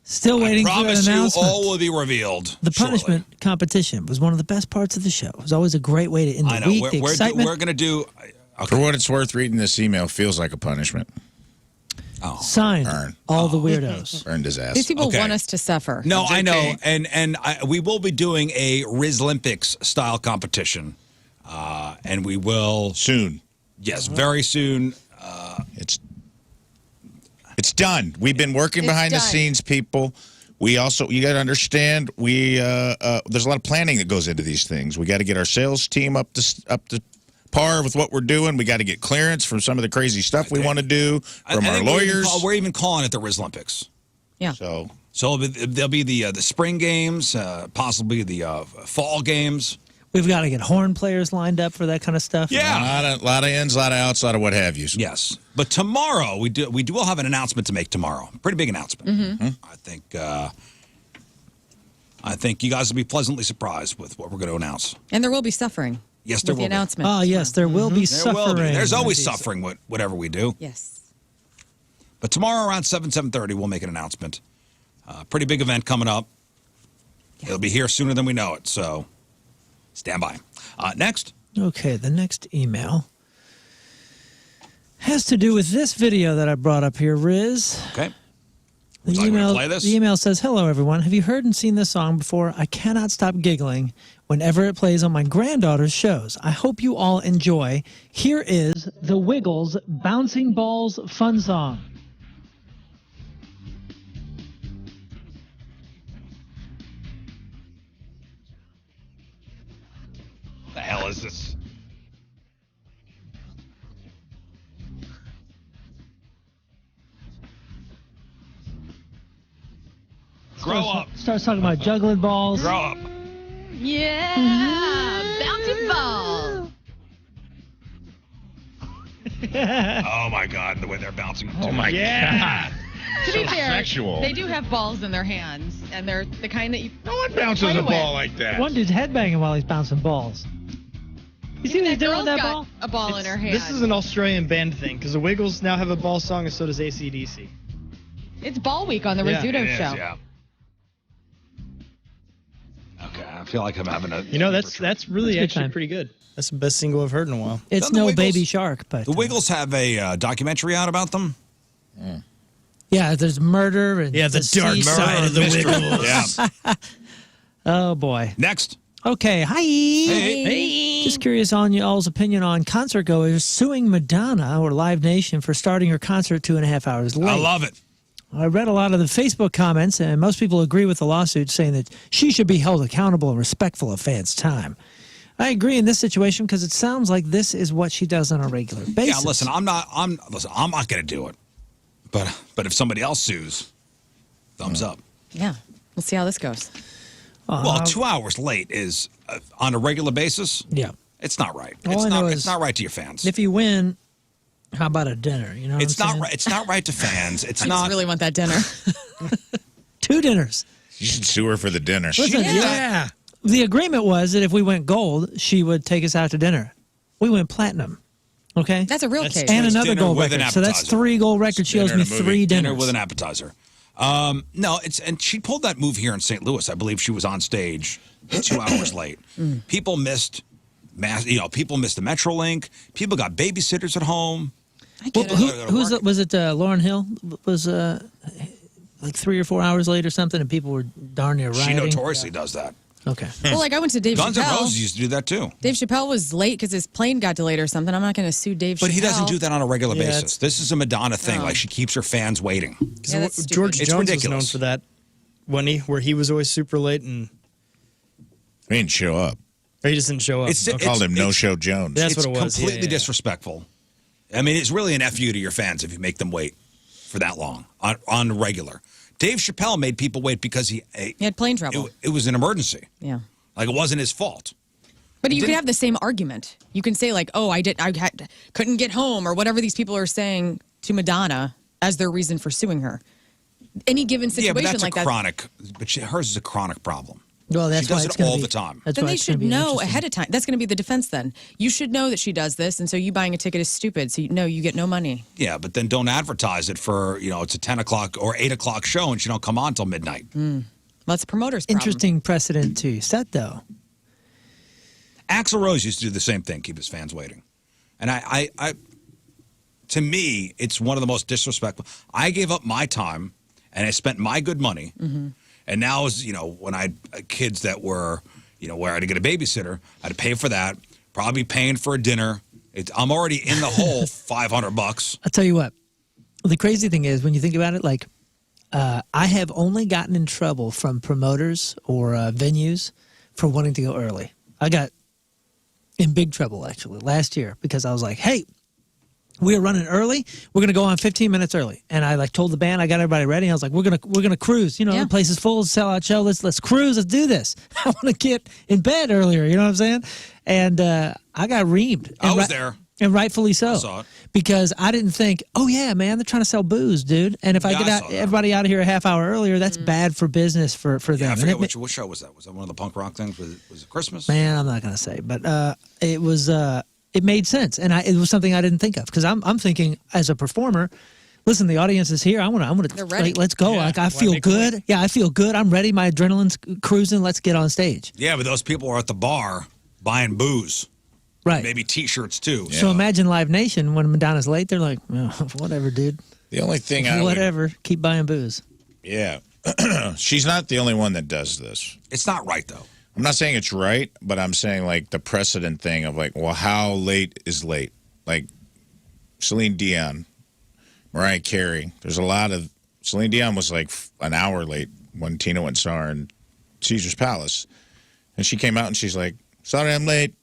Still waiting for an Promise you announcement. all will be revealed. The shortly. punishment competition was one of the best parts of the show. It was always a great way to end the I know. week. The excitement. We're going to do... For what it's worth, reading this email feels like a punishment. Oh. Signed, Burn. all the weirdos. Burned his ass. These people want us to suffer. No, I know. And we will be doing a Rizz Olympics style competition. And we will... Soon. Yes, very soon. It's done. We've been working behind the scenes, people. We also, you got to understand, there's a lot of planning that goes into these things. We got to get our sales team up to par with what we're doing. We got to get clearance from some of the crazy stuff we want to do from our lawyers. We're even calling it the Rizz Olympics. Yeah. So there'll be the spring games, possibly the fall games. We've got to get horn players lined up for that kind of stuff. Yeah. A lot of ins, a lot of outs, a lot of what have you. Yes. But tomorrow, we will have an announcement to make tomorrow. Pretty big announcement. Mm-hmm. I think you guys will be pleasantly surprised with what we're going to announce. And there will be suffering. Yes, there with will the be. announcement. Oh, yes, there will be There will suffering. be. There's always suffering with whatever we do. Yes. But tomorrow around 7:30, we'll make an announcement. Pretty big event coming up. Yes. It'll be here sooner than we know it, so stand by. Next. Okay, the next email has to do with this video that I brought up here, Rizz. Okay. The Would you like me to email, play this? the email says, "Hello, everyone. Have you heard and seen this song before? I cannot stop giggling whenever it plays on my granddaughter's shows. I hope you all enjoy. Here is the Wiggles Bouncing Balls Fun Song." The hell is this? Starts talking about juggling balls. Grow up. Yeah, bouncy ball. Oh my God, the way they're bouncing. Oh my God. To be fair, sexual. they do have balls in their hands, and they're the kind that you. No one bounces play a ball with. like that. One dude's headbanging while he's bouncing balls. You see what he's doing with that Girl's ball? got a ball in her hand. This is an Australian band thing because the Wiggles now have a ball song, and so does AC/DC. It's Ball Week on the Rizzuto Show. Yeah. Okay, I feel like I'm having a. You know, that's really That's a good actually time. pretty good. That's the best single I've heard in a while. It's Don't the no Wiggles- Baby Shark, but The Wiggles have a documentary out about them. yeah, there's murder and Yeah, the dark deceit. side of the Wiggles. Yeah. Oh boy. Next. Okay, hi. Hey. Just curious on y'all's opinion on concert goers suing Madonna or Live Nation for starting her concert 2.5 hours late. I love it. I read a lot of the Facebook comments, and most people agree with the lawsuit, saying that she should be held accountable and respectful of fans' time. I agree in this situation because it sounds like this is what she does on a regular basis. Yeah, listen, I'm not going to do it. But if somebody else sues, thumbs up. Yeah. We'll see how this goes. Well, 2 hours late is on a regular basis. Yeah. It's not right. All I know It's is not right to your fans. If you win, how about a dinner? You know, what It's I'm not saying? right. It's not right to fans. It's I not. just really want that dinner. 2 dinners. You should sue her for the dinner. Listen, yeah. the agreement was that if we went gold, she would take us out to dinner. We went platinum. Okay? That's a real case. And another gold with an record. So that's appetizer. 3 gold records. She owes me 3 dinners. Dinner with an appetizer. No, and she pulled that move here in St. Louis. I believe she was on stage 2 hours late. People missed people missed the Metrolink. People got babysitters at home. Was it Lauren Hill? Was like 3 or 4 hours late or something, and people were darn near rioting? She notoriously does that. Okay. Well, like I went to Dave Guns N' Chappelle. Roses used to do that too. Dave Chappelle was late because his plane got delayed or something. I'm not going to sue Dave Chappelle. But he doesn't do that on a regular basis. This is a Madonna thing. Like, she keeps her fans waiting. Yeah, George Jones was known for that, where he was always super late and he didn't show up. Or he just didn't show up. They called him No-Show Jones. That's what it was. It's completely disrespectful. I mean, it's really an FU to your fans if you make them wait for that long on regular. Dave Chappelle made people wait because he had plane trouble. It was an emergency. Yeah. Like, it wasn't his fault. But you could have the same argument. You can say like, "Oh, I couldn't get home," or whatever these people are saying to Madonna as their reason for suing her. Any given situation but that's like a chronic. But hers is a chronic problem. Well, that's she does it all the time. Then they should know ahead of time. That's going to be the defense then. You should know that she does this, and so you buying a ticket is stupid. So you get no money. Yeah, but then don't advertise it for, it's a 10 o'clock or 8 o'clock show and she don't come on until midnight. Well, it's a promoter's problem. Interesting precedent to set, though. Axl Rose used to do the same thing, keep his fans waiting. And I to me, it's one of the most disrespectful. I gave up my time and I spent my good money. And now, when I had kids that were, where I had to get a babysitter, I had to pay for that, probably paying for a dinner. I'm already in the hole $500. I'll tell you what. The crazy thing is, when you think about it, like, I have only gotten in trouble from promoters or venues for wanting to go early. I got in big trouble, actually, last year because I was like, hey, we are running early. We're going to go on 15 minutes early. And I told the band, I got everybody ready. I was like, we're going to cruise. The place is full, sellout show. Let's cruise. Let's do this. I want to get in bed earlier. You know what I'm saying? And I got reamed. I was there. And rightfully so. I saw it. Because I didn't think, oh, yeah, man, they're trying to sell booze, dude. And if I get everybody out of here a half hour earlier, that's bad for business for them. Yeah, I forget what show was that. Was that one of the punk rock things? Was it Christmas? Man, I'm not going to say. But it was... it made sense, and it was something I didn't think of because I'm thinking as a performer. Listen, the audience is here. I want to. Let's go. Yeah, I feel good. Yeah, I feel good. I'm ready. My adrenaline's cruising. Let's get on stage. Yeah, but those people are at the bar buying booze, right? Maybe T-shirts too. So imagine Live Nation when Madonna's late. They're like, oh, whatever, dude. The only thing keep buying booze. Yeah, she's not the only one that does this. It's not right though. I'm not saying it's right, but I'm saying like the precedent thing of like, well, how late is late? Like Celine Dion, Mariah Carey. There's a lot of Celine Dion was like an hour late when Tina went and saw her in Caesar's Palace, and she came out and she's like, "Sorry, I'm late.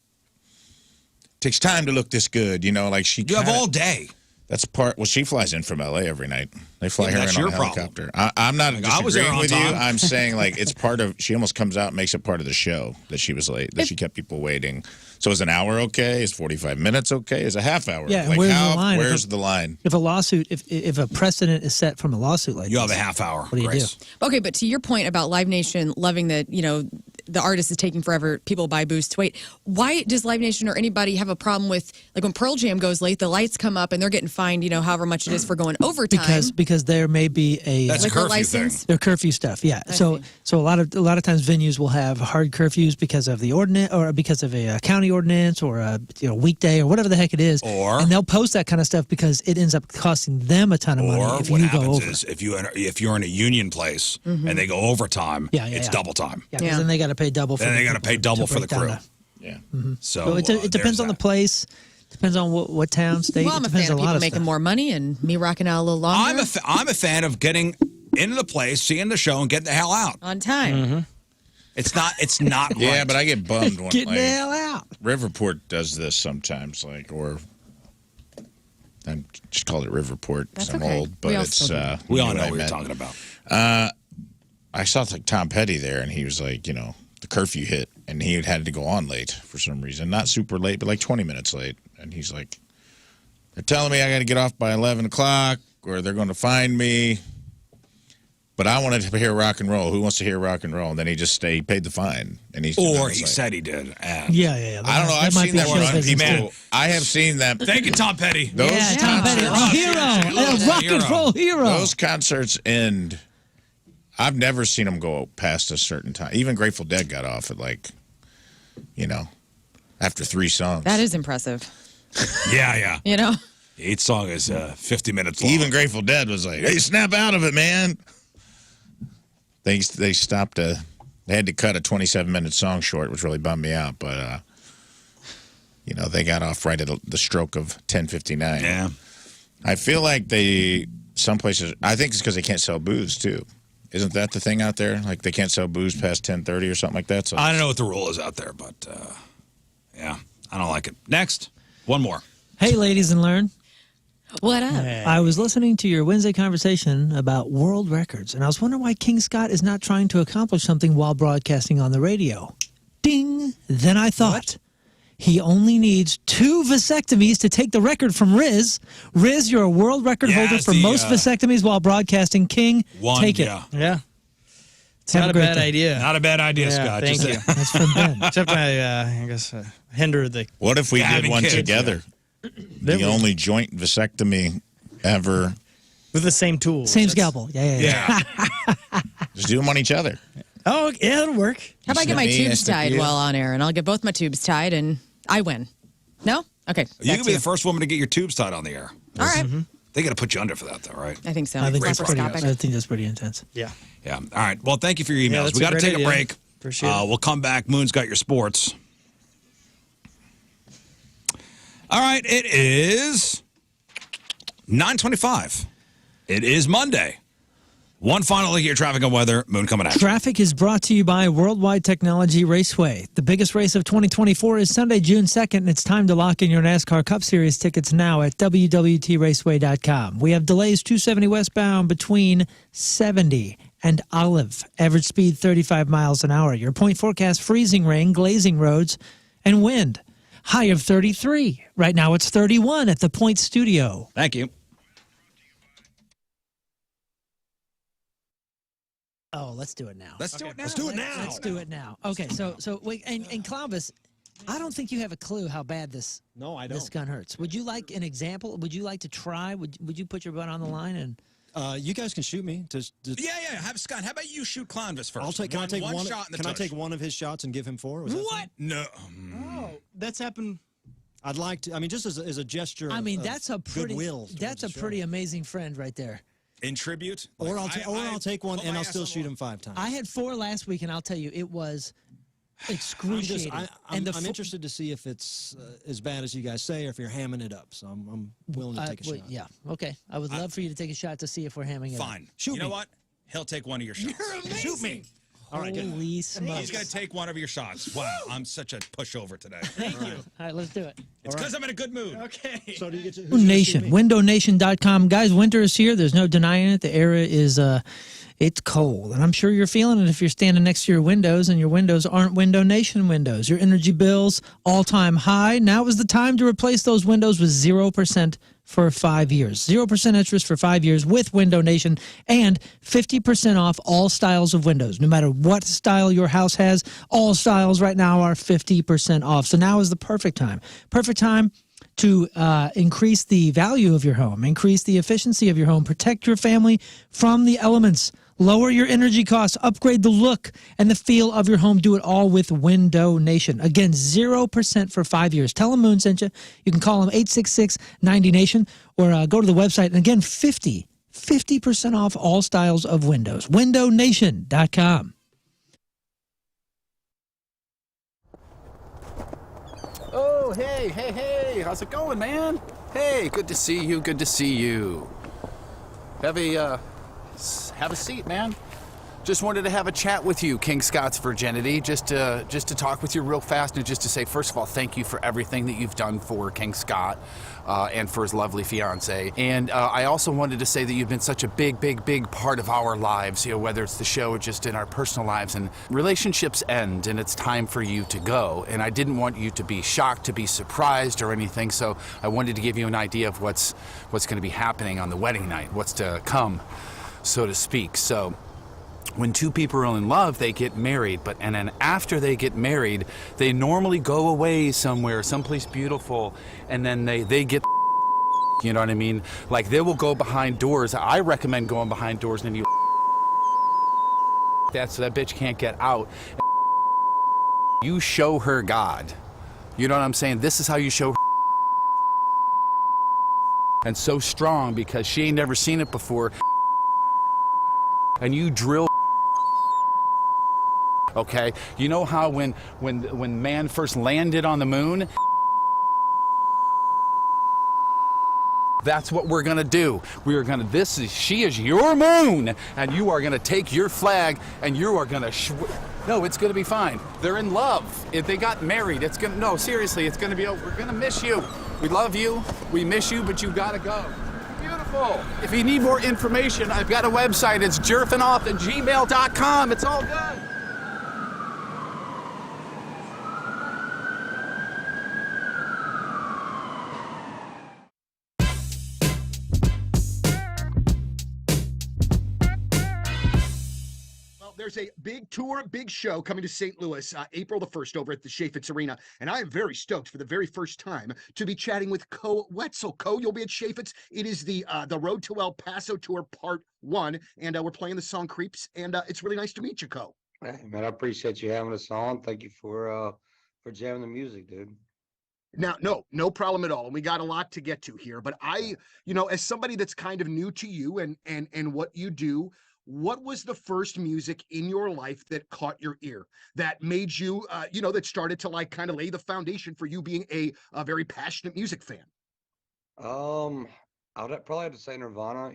Takes time to look this good, like she. You have all day. That's part. Well, she flies in from L.A. every night. They fly her in on a helicopter. I'm not disagreeing with you. I'm saying like it's part of. She almost comes out and makes it part of the show that she was late. That she kept people waiting. So is an hour okay? Is 45 minutes okay? Is a half hour? Yeah. Like where's the line? Where's the line? If a lawsuit, if a precedent is set from a lawsuit like you this, have a half hour. What do you do? Okay, but to your point about Live Nation loving that, the artist is taking forever, people buy booze to wait. Why does Live Nation or anybody have a problem with, like when Pearl Jam goes late, the lights come up and they're getting fined, however much it is for going overtime? Because there may be a that's a curfew thing. They're curfew stuff, yeah. So a lot of times venues will have hard curfews because of the ordinance or because of a county ordinance or a weekday or whatever the heck it is. And they'll post that kind of stuff because it ends up costing them a ton of money if you go over. Is if you're in a union place and they go overtime, it's double time. Yeah, because then they got to pay double. Then they got to pay double for the crew. Yeah. So it depends on the place. Depends on what town, state. Well, I'm a fan of people making more money and me rocking out a little longer. I'm a fan of getting into the place, seeing the show, and getting the hell out on time. It's not. Yeah, right. but I get bummed when getting the hell out. Riverport does this sometimes, or I just call it Riverport because I'm old, but we all know what you're talking about. I saw like Tom Petty there, and he was like, the curfew hit, and he had to go on late for some reason, not super late, but like 20 minutes late, and he's like, they're telling me I got to get off by 11 o'clock, or they're going to find me. But I wanted to hear rock and roll. Who wants to hear rock and roll? And then he just stayed, paid the fine. And he said he did. Yeah. I don't know. I've seen that one on people. I have seen that. Thank you, Tom Petty. Tom Petty, a hero, a rock and roll hero. Those concerts end. I've never seen them go past a certain time. Even Grateful Dead got off at after 3 songs. That is impressive. Yeah. You know? Each song is 50 minutes long. Even Grateful Dead was like, hey, snap out of it, man. They stopped they had to cut a 27-minute song short, which really bummed me out. But, they got off right at the stroke of 10:59. Yeah. I feel like some places, I think it's because they can't sell booze, too. Isn't that the thing out there? Like they can't sell booze past 10:30 or something like that? So I don't know what the rule is out there, but, yeah, I don't like it. Next, one more. Hey, ladies and Lern. What up? I was listening to your Wednesday conversation about world records, and I was wondering why King Scott is not trying to accomplish something while broadcasting on the radio. Ding! Then I thought, he only needs 2 vasectomies to take the record from Rizz. Rizz, you're a world record holder for most vasectomies while broadcasting. King, take it. Yeah. It's not a bad idea. Not a bad idea, Scott. Thank you. That's from Ben. Except I guess hinder the. What if we did having one kids, together? The only joint vasectomy ever. With the same tools. Same scalpel. Yeah. Just do them on each other. Oh, yeah, it'll work. How about I get my tubes tied while on air, and I'll get both my tubes tied, and I win. No? Okay. You can be the first woman to get your tubes tied on the air. All right. They got to put you under for that, though, right? I think so. I think that's pretty intense. Yeah. Yeah. All right. Well, thank you for your emails. Yeah, we got to take a break. Appreciate it. We'll come back. Moon's got your sports. All right. It is 9:25. It is Monday. One final look at your traffic and weather. Moon coming at you. Traffic is brought to you by Worldwide Technology Raceway. The biggest race of 2024 is Sunday, June 2nd, and it's time to lock in your NASCAR Cup Series tickets now at WWTRaceway.com. We have delays 270 westbound between 70 and Olive. Average speed 35 miles an hour. Your point forecast: freezing rain, glazing roads, and wind. High of 33. Right now it's 31 at the Point Studio. Thank you. Oh, let's do it now. Let's do it now. Let's do it now. Okay, so wait, and Clovis, I don't think you have a clue how bad this this gun hurts. Would you like an example? Would you like to try? Would you put your butt on the line and? You guys can shoot me. Yeah. Have Scott. How about you shoot Clovis first? Can I take one shot in the Can I tush? take one of his shots and give him 4? Was that What? fine? No. Oh, that's happened. I'd like to. I mean, just as a gesture. I mean, of that's a pretty. goodwill. That's a pretty amazing friend right there. In tribute? Or I'll take one and I'll still shoot him 5 times. I had 4 last week, and I'll tell you, it was excruciating. I'm interested to see if it's as bad as you guys say, or if you're hamming it up. So I'm willing to take a shot. Yeah. Okay. I would love for you to take a shot to see if we're hamming it up. Fine. Shoot you know me. what? He'll take one of your shots. You're amazing. Shoot me. All right, good. Holy smokes. He's going to take one of your shots. Wow, I'm such a pushover today. Thank you. All right, let's do it. It's because I'm in a good mood. Okay. So do you get to Nation, windownation.com. Guys, winter is here. There's no denying it. The era is, it's cold. And I'm sure you're feeling it if you're standing next to your windows and your windows aren't Window Nation windows. Your energy bills, all-time high. Now is the time to replace those windows with 0% for 5 years. 0% interest for 5 years with Window Nation, and 50% off all styles of windows. No matter what style your house has, all styles right now are 50% off. So now is the perfect time. Perfect time to increase the value of your home, increase the efficiency of your home, protect your family from the elements, lower your energy costs, upgrade the look and the feel of your home. Do it all with Window Nation. Again, 0% for 5 years. Tell them Moon sent you. You can call them 866-90-NATION or go to the website. And again, 50% off all styles of windows. windownation.com. Oh, hey, how's it going, man? Hey, good to see you. Have a seat, man. Just wanted to have a chat with you, King Scott's Virginity, just to talk with you real fast, and just to say, first of all, thank you for everything that you've done for King Scott and for his lovely fiance. And I also wanted to say that you've been such a big part of our lives, you know, whether it's the show or just in our personal lives. And relationships end, and it's time for you to go. And I didn't want you to be shocked, to be surprised or anything, so I wanted to give you an idea of what's going to be happening on the wedding night, what's to come, so to speak. So when two people are in love, they get married, and then after they get married, they normally go away somewhere, someplace beautiful, and then they get, you know what I mean? Like, they will go behind doors. I recommend going behind doors, and you that so that bitch can't get out. You show her God. You know what I'm saying? This is how you show her. And so strong because she ain't never seen it before. And you drill. Okay, you know how when man first landed on the moon? That's what we're gonna do. We are gonna. She is your moon, and you are gonna take your flag, and you are gonna. No, it's gonna be fine. They're in love. If they got married, it's gonna. No, seriously, it's gonna be. We're gonna miss you. We love you. We miss you, but you gotta go. Beautiful. If you need more information, I've got a website. It's jerfinoff@gmail.com. It's all good. There's a big tour, big show coming to St. Louis, April the 1st over at the Chaffetz Arena. And I am very stoked for the very first time to be chatting with Co Wetzel. Co, you'll be at Chaffetz. It is the Road to El Paso Tour Part 1. And we're playing the song Creeps. And it's really nice to meet you, Co. Hey, man, I appreciate you having us on. Thank you for jamming the music, dude. Now, no problem at all. And we got a lot to get to here. But I, as somebody that's kind of new to you and what you do, what was the first music in your life that caught your ear, that made you, that started to like kind of lay the foundation for you being a very passionate music fan? I would probably have to say Nirvana.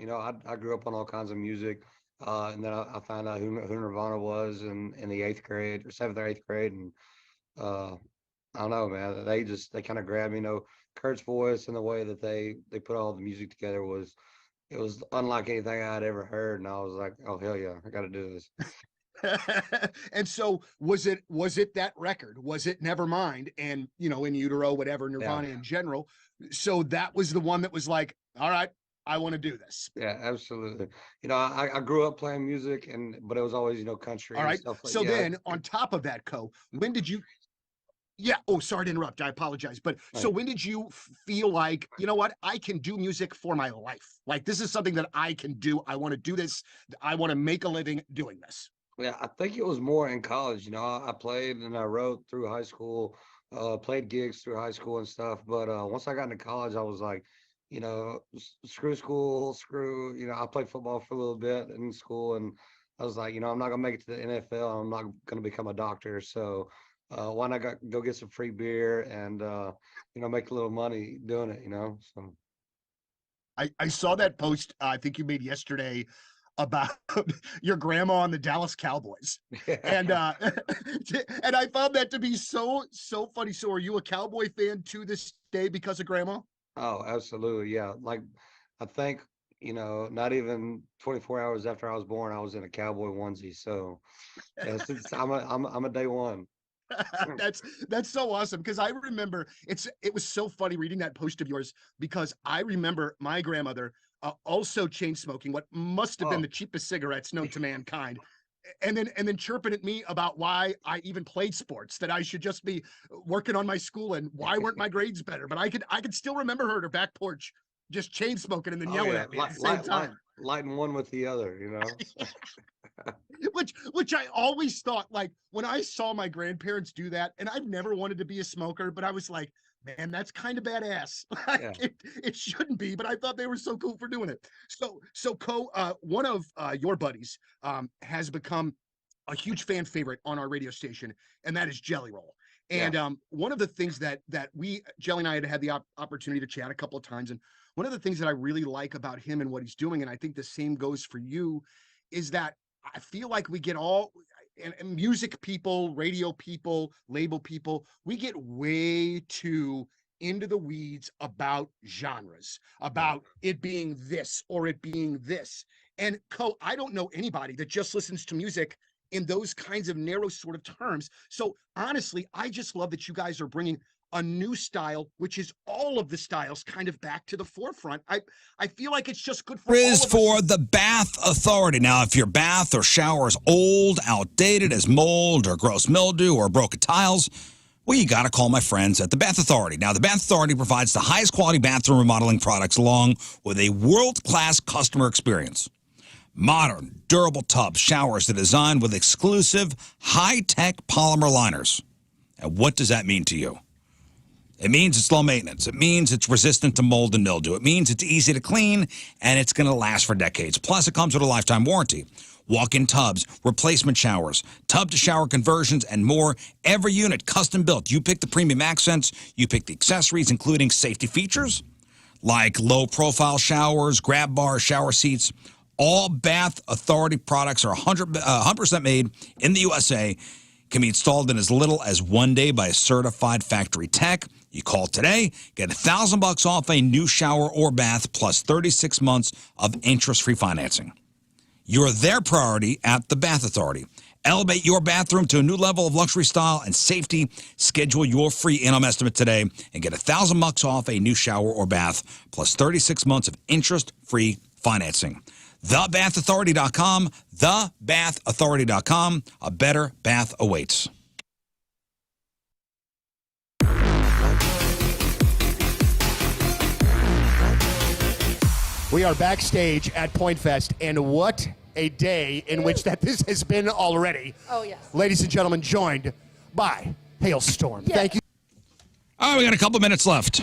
I grew up on all kinds of music, and then I found out who Nirvana was in the 8th grade or 7th or 8th grade, and I don't know, man. They kind of grabbed me. Kurt's voice and the way that they put all the music together was. It was unlike anything I'd ever heard, and I was like, "Oh hell yeah, I got to do this." And so, was it that record? Was it Nevermind? And In Utero, whatever, Nirvana in general. So that was the one that was like, "All right, I want to do this." Yeah, absolutely. I grew up playing music, but it was always country. All right. And stuff like, So then, on top of that, Co, when did you? Yeah. Oh, sorry to interrupt. I apologize. But so when did you feel like, you know what, I can do music for my life? Like, this is something that I can do. I want to do this. I want to make a living doing this. Yeah, I think it was more in college. I played and I wrote through high school, played gigs through high school and stuff. But once I got into college, I was like, screw school, I played football for a little bit in school. And I was like, I'm not going to make it to the NFL. I'm not going to become a doctor. So why not go get some free beer and make a little money doing it, so I saw that post I think you made yesterday about your grandma on the Dallas Cowboys. And and I found that to be so funny. So are you a Cowboy fan to this day because of grandma? Oh, absolutely, yeah. Like, I think not even 24 hours after I was born, I was in a Cowboy onesie. So yeah, I'm a day one. That's so awesome, because I remember it was so funny reading that post of yours, because I remember my grandmother also chain smoking what must have been the cheapest cigarettes known to mankind, and then chirping at me about why I even played sports, that I should just be working on my school, and why weren't my grades better. But I could still remember her at her back porch just chain smoking and then yelling at me at the same time. Lighting one with the other, Which I always thought, like, when I saw my grandparents do that, and I've never wanted to be a smoker, but I was like, man, that's kind of badass. Yeah. It shouldn't be, but I thought they were so cool for doing it. So Co, one of your buddies has become a huge fan favorite on our radio station, and that is Jelly Roll. And one of the things that Jelly and I had the opportunity to chat a couple of times, and one of the things that I really like about him and what he's doing, and I think the same goes for you, is that I feel like we get all, and music people, radio people, label people, we get way too into the weeds about genres, about it being this or it being this. And Co, I don't know anybody that just listens to music in those kinds of narrow sort of terms. So honestly, I just love that you guys are bringing a new style, which is all of the styles kind of back to the forefront. I feel like it's just good for all Rizz of for us. the Bath Authority. Now, if your bath or shower is old, outdated, has mold or gross mildew or broken tiles, well, you got to call my friends at the Bath Authority. Now, the Bath Authority provides the highest quality bathroom remodeling products along with a world-class customer experience. Modern, durable tubs, showers that are designed with exclusive, high-tech polymer liners. And what does that mean to you? It means it's low maintenance. It means it's resistant to mold and mildew. It means it's easy to clean, and it's going to last for decades. Plus, it comes with a lifetime warranty. Walk-in tubs, replacement showers, tub-to-shower conversions, and more. Every unit custom-built. You pick the premium accents. You pick the accessories, including safety features like low-profile showers, grab bars, shower seats. All Bath Authority products are 100% made in the USA, can be installed in as little as 1 day by a certified factory tech. You call today, get $1,000 off a new shower or bath, plus 36 months of interest-free financing. You're their priority at the Bath Authority. Elevate your bathroom to a new level of luxury style and safety. Schedule your free in-home estimate today and get $1,000 off a new shower or bath, plus 36 months of interest-free financing. TheBathAuthority.com, TheBathAuthority.com. A better bath awaits. We are backstage at Point Fest, and what a day in which this has been already. Oh, yes. Ladies and gentlemen, joined by Hailstorm. Yes. Thank you. All right, we got a couple minutes left.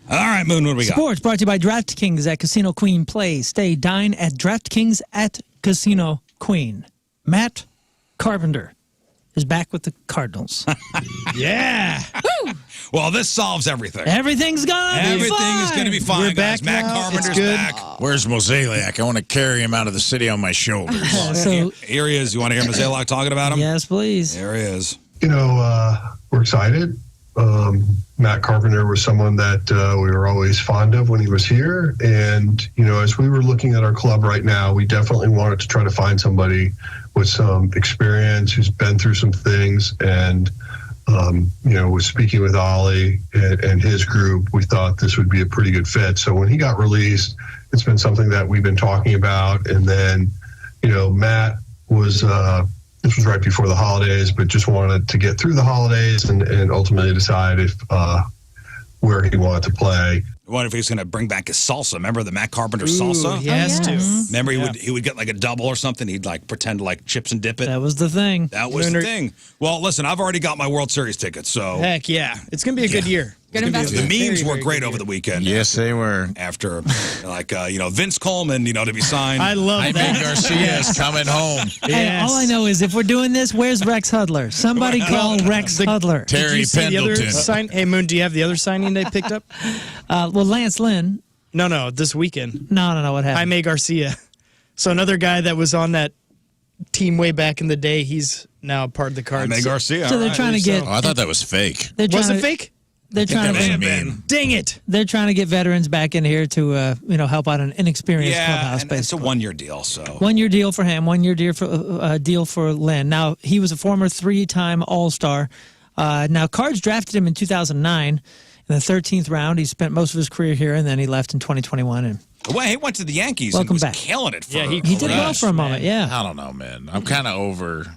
All right, Moon, what do we got? Sports brought to you by DraftKings at Casino Queen Play. Stay, dine at DraftKings at Casino Queen. Matt Carpenter is back with the Cardinals. Yeah. Well, this solves everything. Everything's gonna be Everything fine. is going to be fine, We're guys. back Matt now. Carpenter's It's good. back. Where's Mosaic? I want to carry him out of the city on my shoulders. So, Here he is. You want to hear Mosaic talking about him? yes, please. There he is. You know, we're excited. Matt Carpenter was someone that we were always fond of when he was here. And, you know, as we were looking at our club right now, we definitely wanted to try to find somebody with some experience who's been through some things. And, you know, was speaking with Ollie and his group, we thought this would be a pretty good fit. So when he got released, it's been something that we've been talking about. And then, you know, Matt was, this was right before the holidays, but just wanted to get through the holidays and ultimately decide if where he wanted to play. I wonder if he's going to bring back his salsa. Remember the Matt Carpenter salsa? He has to. Remember he would get like a double or something. He'd like pretend to like chips and dip it. That was the thing. That was the thing. Well, listen, I've already got my World Series tickets, so Heck yeah. It's going to be a good year. Good investment. the memes Very, were very great good over year. the weekend. Yes, they were. After like you know, Vince Coleman, you know, to be signed. I love Jaime that. Garcia is coming home. Hey, Yes. all I know is if we're doing this, where's Rex Hudler? Somebody call Rex Hudler. Did Terry you see the other Pendleton. Hey, Moon, do you have the other signing they picked up? Well, Lance Lynn. No, this weekend. No, what happened? Jaime Garcia. So another guy that was on that team way back in the day, he's now part of the Cards. Jaime Garcia. So all they're right. trying to get. Oh, I thought that was fake. They're Was trying it to- fake? They're trying That to. was been. mean. Dang it. They're trying to get veterans back in here to help out an inexperienced Yeah, clubhouse. and it's a basically. 1-year deal, so 1 year deal for him, 1 year deal for Lynn. Now, he was a former 3-time All-Star. Now, Cards drafted him in 2009 in the 13th round. He spent most of his career here, and then he left in 2021. And well, he went to the Yankees Welcome and was back. killing it. For Yeah, he did well for a moment, yeah. I don't know, man. I'm kind of over.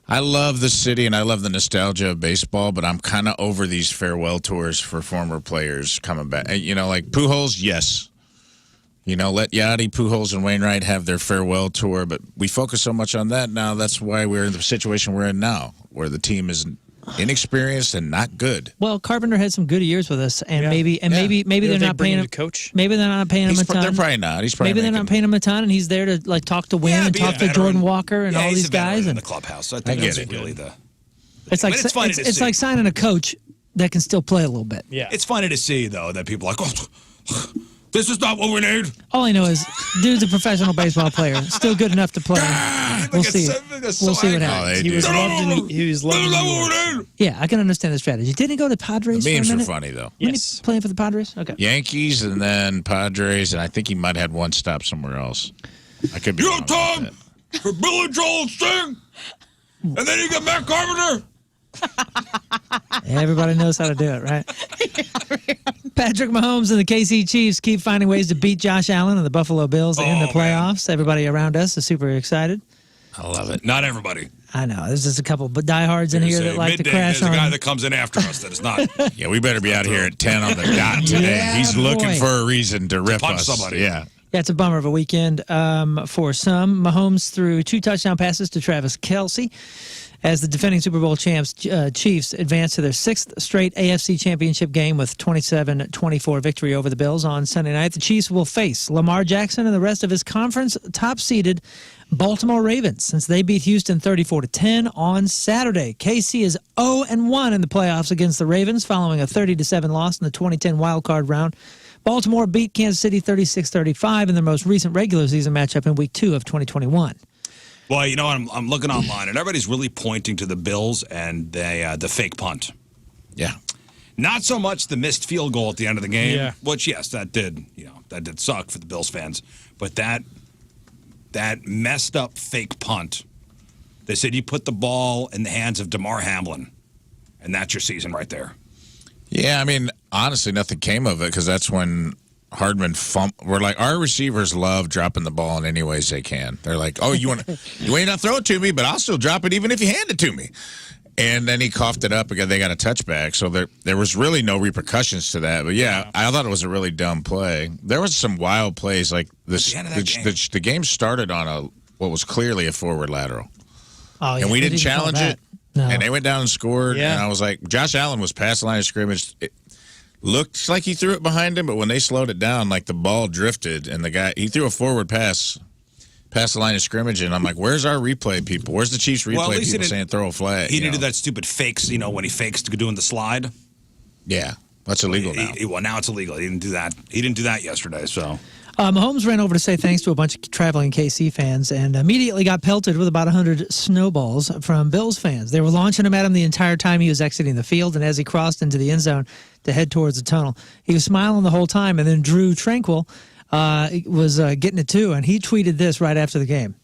I love the city and I love the nostalgia of baseball, but I'm kind of over these farewell tours for former players coming back. You know, like Pujols, yes. You know, let Yachty, Pujols, and Wainwright have their farewell tour, but we focus so much on that now. That's why we're in the situation we're in now, where the team is inexperienced and not good. Well, Carpenter had some good years with us, and Yeah. maybe they're not paying him. to coach. Maybe they're not paying him a ton. They're probably not. He's probably Maybe they're not making- paying him a ton, and he's there to like talk to Wynn and be a talk to veteran. Jordan Walker and Yeah, all he's these a veteran guys. in And the clubhouse. I I think get that's it. really the. it's like But it's funny to it's see. like signing a coach that can still play a little bit. Yeah. It's funny to see though that people are like, oh, this is not what we need. All I know is, dude's a professional baseball player, still good enough to play. We'll see. We'll see what happens. they He was do. loved in New York. Yeah, I can understand the strategy. Didn't he go to Padres The for a memes were minute? funny, though. Wasn't Yes. he playing for the Padres? Okay. Yankees and then Padres, and I think he might have had one stop somewhere else. I could be wrong about that. for Billy Joel and Sting, and then you get Matt Carpenter. Everybody knows how to do it, right? Patrick Mahomes and the KC Chiefs keep finding ways to beat Josh Allen and the Buffalo Bills in the playoffs. Man. Everybody around us is super excited. I love it. Not everybody. I know. There's just a couple of diehards in here that like to crash on. There's a guy that comes in after us that is not. Yeah, we better be out here at 10 on the dot today. Yeah, He's looking for a reason to rip punch us. Somebody. Yeah. Yeah, it's a bummer of a weekend for some. Mahomes threw 2 touchdown passes to Travis Kelce as the defending Super Bowl champs Chiefs advance to their 6th straight AFC Championship game with 27-24 victory over the Bills on Sunday night. The Chiefs will face Lamar Jackson and the rest of his conference top-seeded Baltimore Ravens since they beat Houston 34-10 on Saturday. KC is 0-1 in the playoffs against the Ravens following a 30-7 loss in the 2010 wildcard round. Baltimore beat Kansas City 36-35 in their most recent regular season matchup in Week 2 of 2021. Well, you know, I'm looking online, and everybody's really pointing to the Bills and the fake punt. Yeah. Not so much the missed field goal at the end of the game, Yeah. which, yes, that did suck for the Bills fans. But that messed up fake punt, they said you put the ball in the hands of DeMar Hamlin, and that's your season right there. Yeah, I mean, honestly, nothing came of it because that's when Hardman we're like, our receivers love dropping the ball in any ways they can. They're like, oh, you ain't not throw it to me, but I'll still drop it even if you hand it to me. And then he coughed it up again. They got a touchback, so there was really no repercussions to that. But yeah, I thought it was a really dumb play. There was some wild plays like this. The game started on what was clearly a forward lateral, and we didn't challenge it. No. And they went down and scored. Yeah. And I was like, Josh Allen was past the line of scrimmage. It looked like he threw it behind him, but when they slowed it down, like the ball drifted, and he threw a forward pass past the line of scrimmage, and I'm like, where's our replay people? Where's the Chiefs replay people saying throw a flag? He didn't do that stupid fakes, when he fakes to doing the slide. Yeah, that's illegal now. Well, now it's illegal. He didn't do that. He didn't do that yesterday, so. Mahomes ran over to say thanks to a bunch of traveling KC fans and immediately got pelted with about 100 snowballs from Bills fans. They were launching him at him the entire time he was exiting the field, and as he crossed into the end zone to head towards the tunnel, he was smiling the whole time, and then Drew Tranquil was getting it too, and he tweeted this right after the game.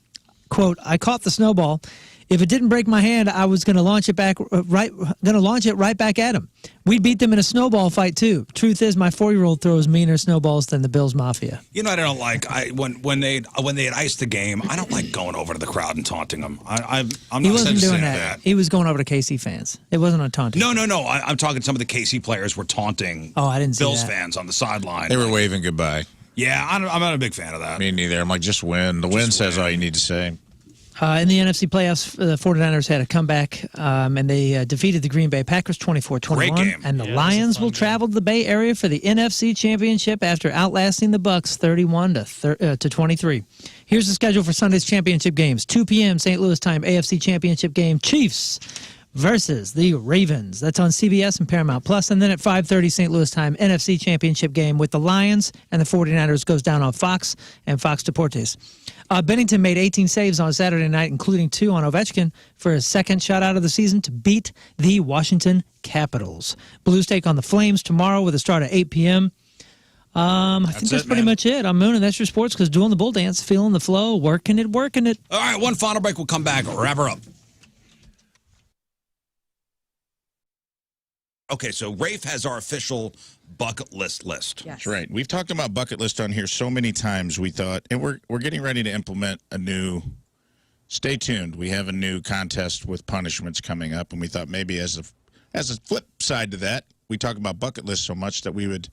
Quote, I caught the snowball. If it didn't break my hand, I was going to launch it right back at him. We beat them in a snowball fight too. Truth is, my 4-year-old throws meaner snowballs than the Bills Mafia. You know, I don't like when they had iced the game. I don't like going over to the crowd and taunting them. I'm not. He wasn't doing that. He was going over to KC fans. It wasn't a taunting. No. I'm talking. Some of the KC players were taunting. Oh, I didn't see Bills that. fans on the sideline. They were waving goodbye. Yeah, I'm not a big fan of that. Me neither. I'm like, just win. The win says all you need to say. In the NFC playoffs, the 49ers had a comeback, and they defeated the Green Bay Packers 24-21. Great game. And the Lions will travel to the Bay Area for the NFC Championship after outlasting the Bucs 31-23. Here's the schedule for Sunday's championship games. 2 p.m. St. Louis time, AFC Championship game, Chiefs versus the Ravens. That's on CBS and Paramount Plus. And then at 5:30 St. Louis time, NFC Championship game with the Lions and the 49ers goes down on Fox and Fox Deportes. Bennington made 18 saves on Saturday night, including 2 on Ovechkin, for his second shutout of the season to beat the Washington Capitals. Blues take on the Flames tomorrow with a start at 8 p.m. I think that's pretty much it. I'm Moon, and that's your sports because doing the bull dance, feeling the flow, working it. All right, one final break. We'll come back. Wrap her up. Okay, so Rafe has our official bucket list. Yes. That's right. We've talked about bucket list on here so many times. We thought, and we're getting ready to implement a new. Stay tuned. We have a new contest with punishments coming up, and we thought maybe as a flip side to that, we talk about bucket lists so much that we would,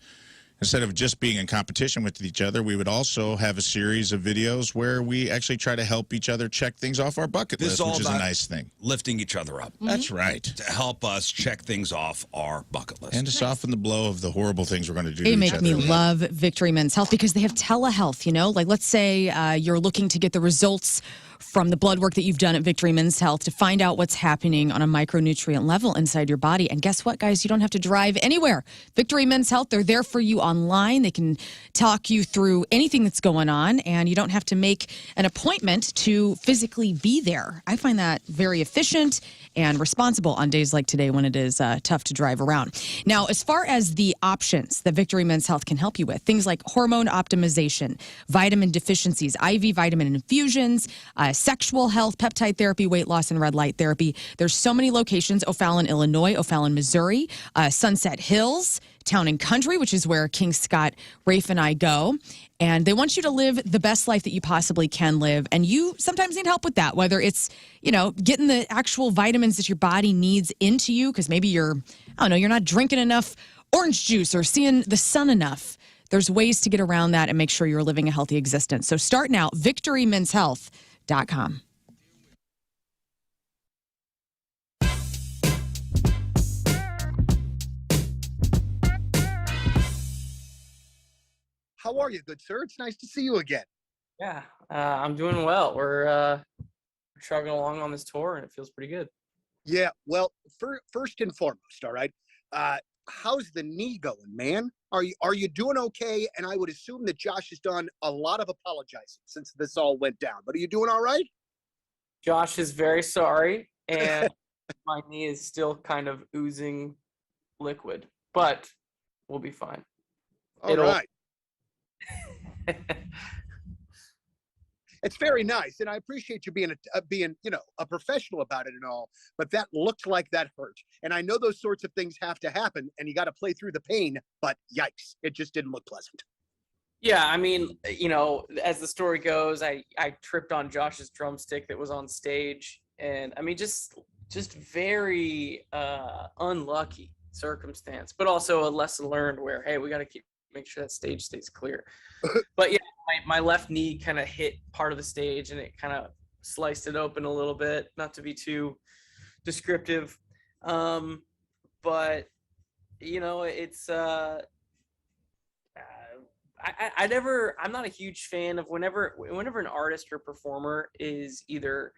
instead of just being in competition with each other, we would also have a series of videos where we actually try to help each other check things off our bucket list, which is a nice thing. Lifting each other up. That's right. To help us check things off our bucket list. And to soften the blow of the horrible things we're going to do to They each make other. me love Victory Men's Health because they have telehealth, Like, let's say you're looking to get the results from the blood work that you've done at Victory Men's Health to find out what's happening on a micronutrient level inside your body. And guess what, guys? You don't have to drive anywhere. Victory Men's Health, they're there for you online. They can talk you through anything that's going on, and you don't have to make an appointment to physically be there. I find that very efficient and responsible on days like today when it is tough to drive around. Now, as far as the options that Victory Men's Health can help you with, things like hormone optimization, vitamin deficiencies, IV vitamin infusions, sexual health, peptide therapy, weight loss, and red light therapy. There's so many locations: O'Fallon, Illinois, O'Fallon, Missouri, Sunset Hills, Town and Country, which is where King Scott, Rafe, and I go. And they want you to live the best life that you possibly can live. And you sometimes need help with that, whether it's, getting the actual vitamins that your body needs into you, because maybe you're not drinking enough orange juice or seeing the sun enough. There's ways to get around that and make sure you're living a healthy existence. So start now, victorymenshealth.com. How are you, good sir? It's nice to see you again. Yeah, I'm doing well. We're chugging along on this tour, and it feels pretty good. Yeah, well, first and foremost, all right, how's the knee going, man? Are you doing okay? And I would assume that Josh has done a lot of apologizing since this all went down. But are you doing all right? Josh is very sorry, and my knee is still kind of oozing liquid, but we'll be fine. All right. It's very nice, and I appreciate you being a professional about it and all, but that looked like that hurt. And I know those sorts of things have to happen, and you got to play through the pain, but yikes, it just didn't look pleasant. Yeah, I mean, as the story goes, I tripped on Josh's drumstick that was on stage, and I mean, just very unlucky circumstance, but also a lesson learned where, hey, we got to make sure that stage stays clear. But yeah, my left knee kind of hit part of the stage, and it kind of sliced it open a little bit, not to be too descriptive. But it's I'm not a huge fan of whenever an artist or performer is either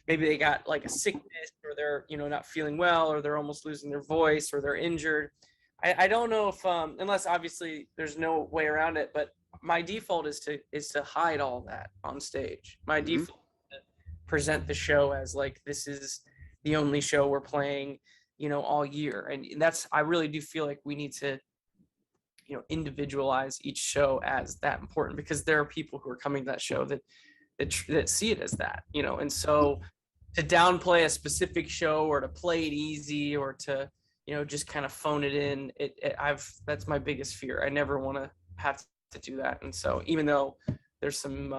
maybe they got like a sickness, or they're not feeling well, or they're almost losing their voice, or they're injured. I don't know if unless obviously there's no way around it, but my default is to hide all that on stage. My default is to present the show as like this is the only show we're playing, all year. And I really do feel like we need to individualize each show as that important, because there are people who are coming to that show that see it as that, and so to downplay a specific show, or to play it easy, or to just kind of phone it in, that's my biggest fear. I never want to have to do that. And so even though there's some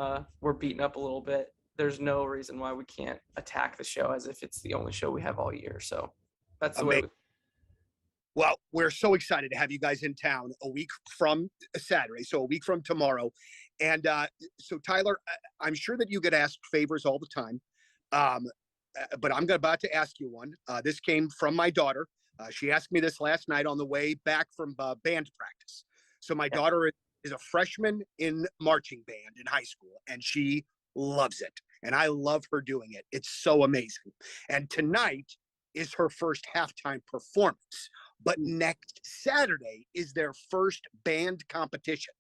we're beaten up a little bit, there's no reason why we can't attack the show as if it's the only show we have all year. So that's the way. Well, we're so excited to have you guys in town a week from Saturday, so a week from tomorrow. And so, Tyler, I'm sure that you get asked favors all the time, but I'm about to ask you one. This came from my daughter. She asked me this last night on the way back from band practice. So my daughter is a freshman in marching band in high school, and she loves it. And I love her doing it. It's so amazing. And tonight is her first halftime performance. But next Saturday is their first band competition.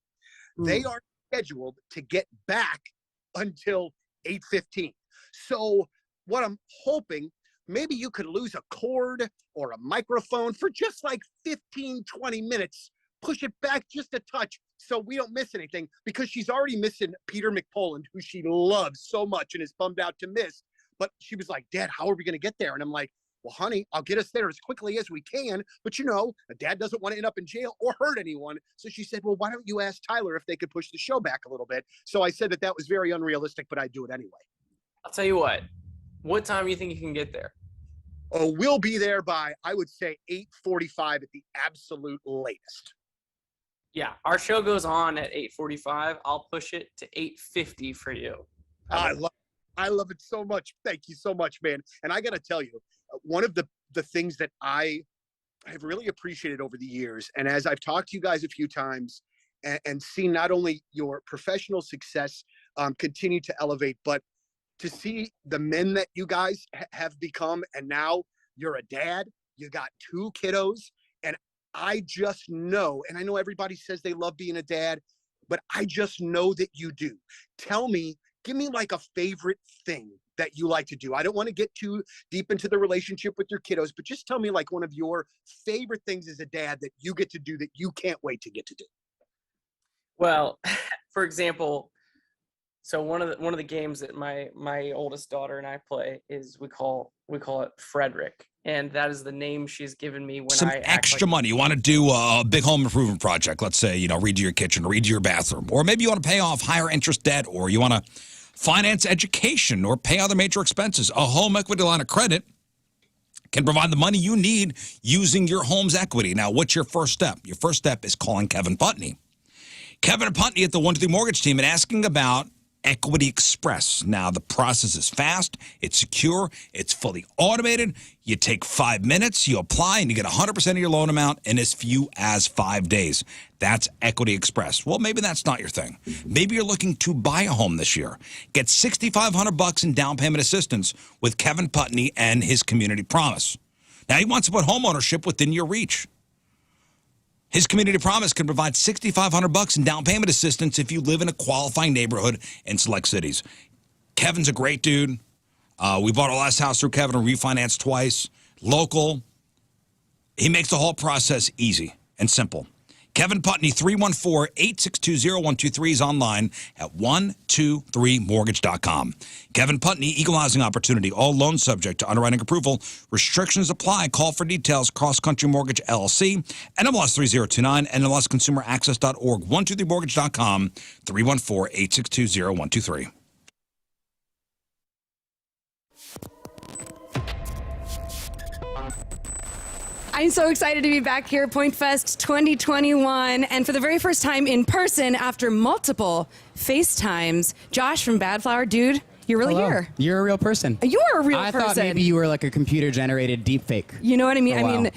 They are scheduled to get back until 8:15. So what I'm hoping, maybe you could lose a cord or a microphone for just like 15, 20 minutes. Push it back just a touch so we don't miss anything, because she's already missing Peter McPoland, who she loves so much and is bummed out to miss. But she was like, Dad, how are we going to get there? And I'm like, well, honey, I'll get us there as quickly as we can. But, a dad doesn't want to end up in jail or hurt anyone. So she said, well, why don't you ask Tyler if they could push the show back a little bit? So I said that was very unrealistic, but I'd do it anyway. I'll tell you what time do you think you can get there? Oh, we'll be there by, I would say, 8:45 at the absolute latest. Yeah, our show goes on at 8:45. I'll push it to 8:50 for you. I love it so much. Thank you so much, man. And I got to tell you, one of the things that I have really appreciated over the years, and as I've talked to you guys a few times and seen not only your professional success continue to elevate, but to see the men that you guys have become, and now you're a dad, you got 2 kiddos, and I just know, and I know everybody says they love being a dad, but I just know that you do. Give me like a favorite thing that you like to do. I don't want to get too deep into the relationship with your kiddos, but just tell me like one of your favorite things as a dad that you get to do that you can't wait to get to do. Well, for example, So one of the games that my oldest daughter and I play is we call it Frederick, and that is the name she's given me when Some I act extra money. You want to do a big home improvement project. Let's say, redo your kitchen, redo your bathroom. Or maybe you want to pay off higher interest debt, or you want to finance education or pay other major expenses. A home equity line of credit can provide the money you need using your home's equity. Now, what's your first step? Your first step is calling Kevin Putney. Kevin Putney at the 123 Mortgage Team and asking about Equity Express. Now, the process is fast, it's secure, it's fully automated. You take 5 minutes, you apply, and you get 100% of your loan amount in as few as 5 days. That's Equity Express. Well, maybe that's not your thing. Maybe you're looking to buy a home this year. Get $6,500 in down payment assistance with Kevin Putney and his Community Promise. Now, he wants to put homeownership within your reach. His Community Promise can provide $6,500 in down payment assistance if you live in a qualifying neighborhood in select cities. Kevin's a great dude. We bought our last house through Kevin and refinanced twice. Local. He makes the whole process easy and simple. Kevin Putney, 314-862-0123 is online at 123mortgage.com. Kevin Putney, Equal Housing Opportunity, all loans subject to underwriting approval. Restrictions apply. Call for details. Cross Country Mortgage, LLC, NMLS 3029, NMLSConsumerAccess.org, 123mortgage.com, 314-862-0123. I'm so excited to be back here at Point Fest 2021, and for the very first time in person after multiple FaceTimes, Josh from Bad Flower. Dude, you're really here. You're a real person. You are a real person. I thought maybe you were like a computer-generated deepfake. You know what I mean? I mean,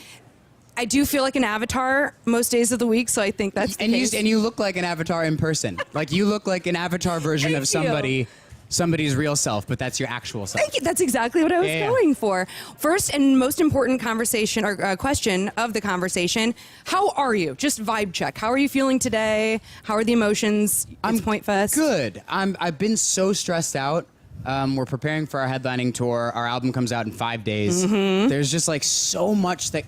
I do feel like an avatar most days of the week, so I think that's the case. And you look like an avatar in person. Like, you look like an avatar version of somebody's real self, but that's your actual self. Thank you. That's exactly what I was going for. First and most important conversation or question of the conversation, how are you? Just vibe check. How are you feeling today? How are the emotions? It's Point Fest. Good. I've been so stressed out. We're preparing for our headlining tour. Our album comes out in 5 days. Mm-hmm. There's just like so much that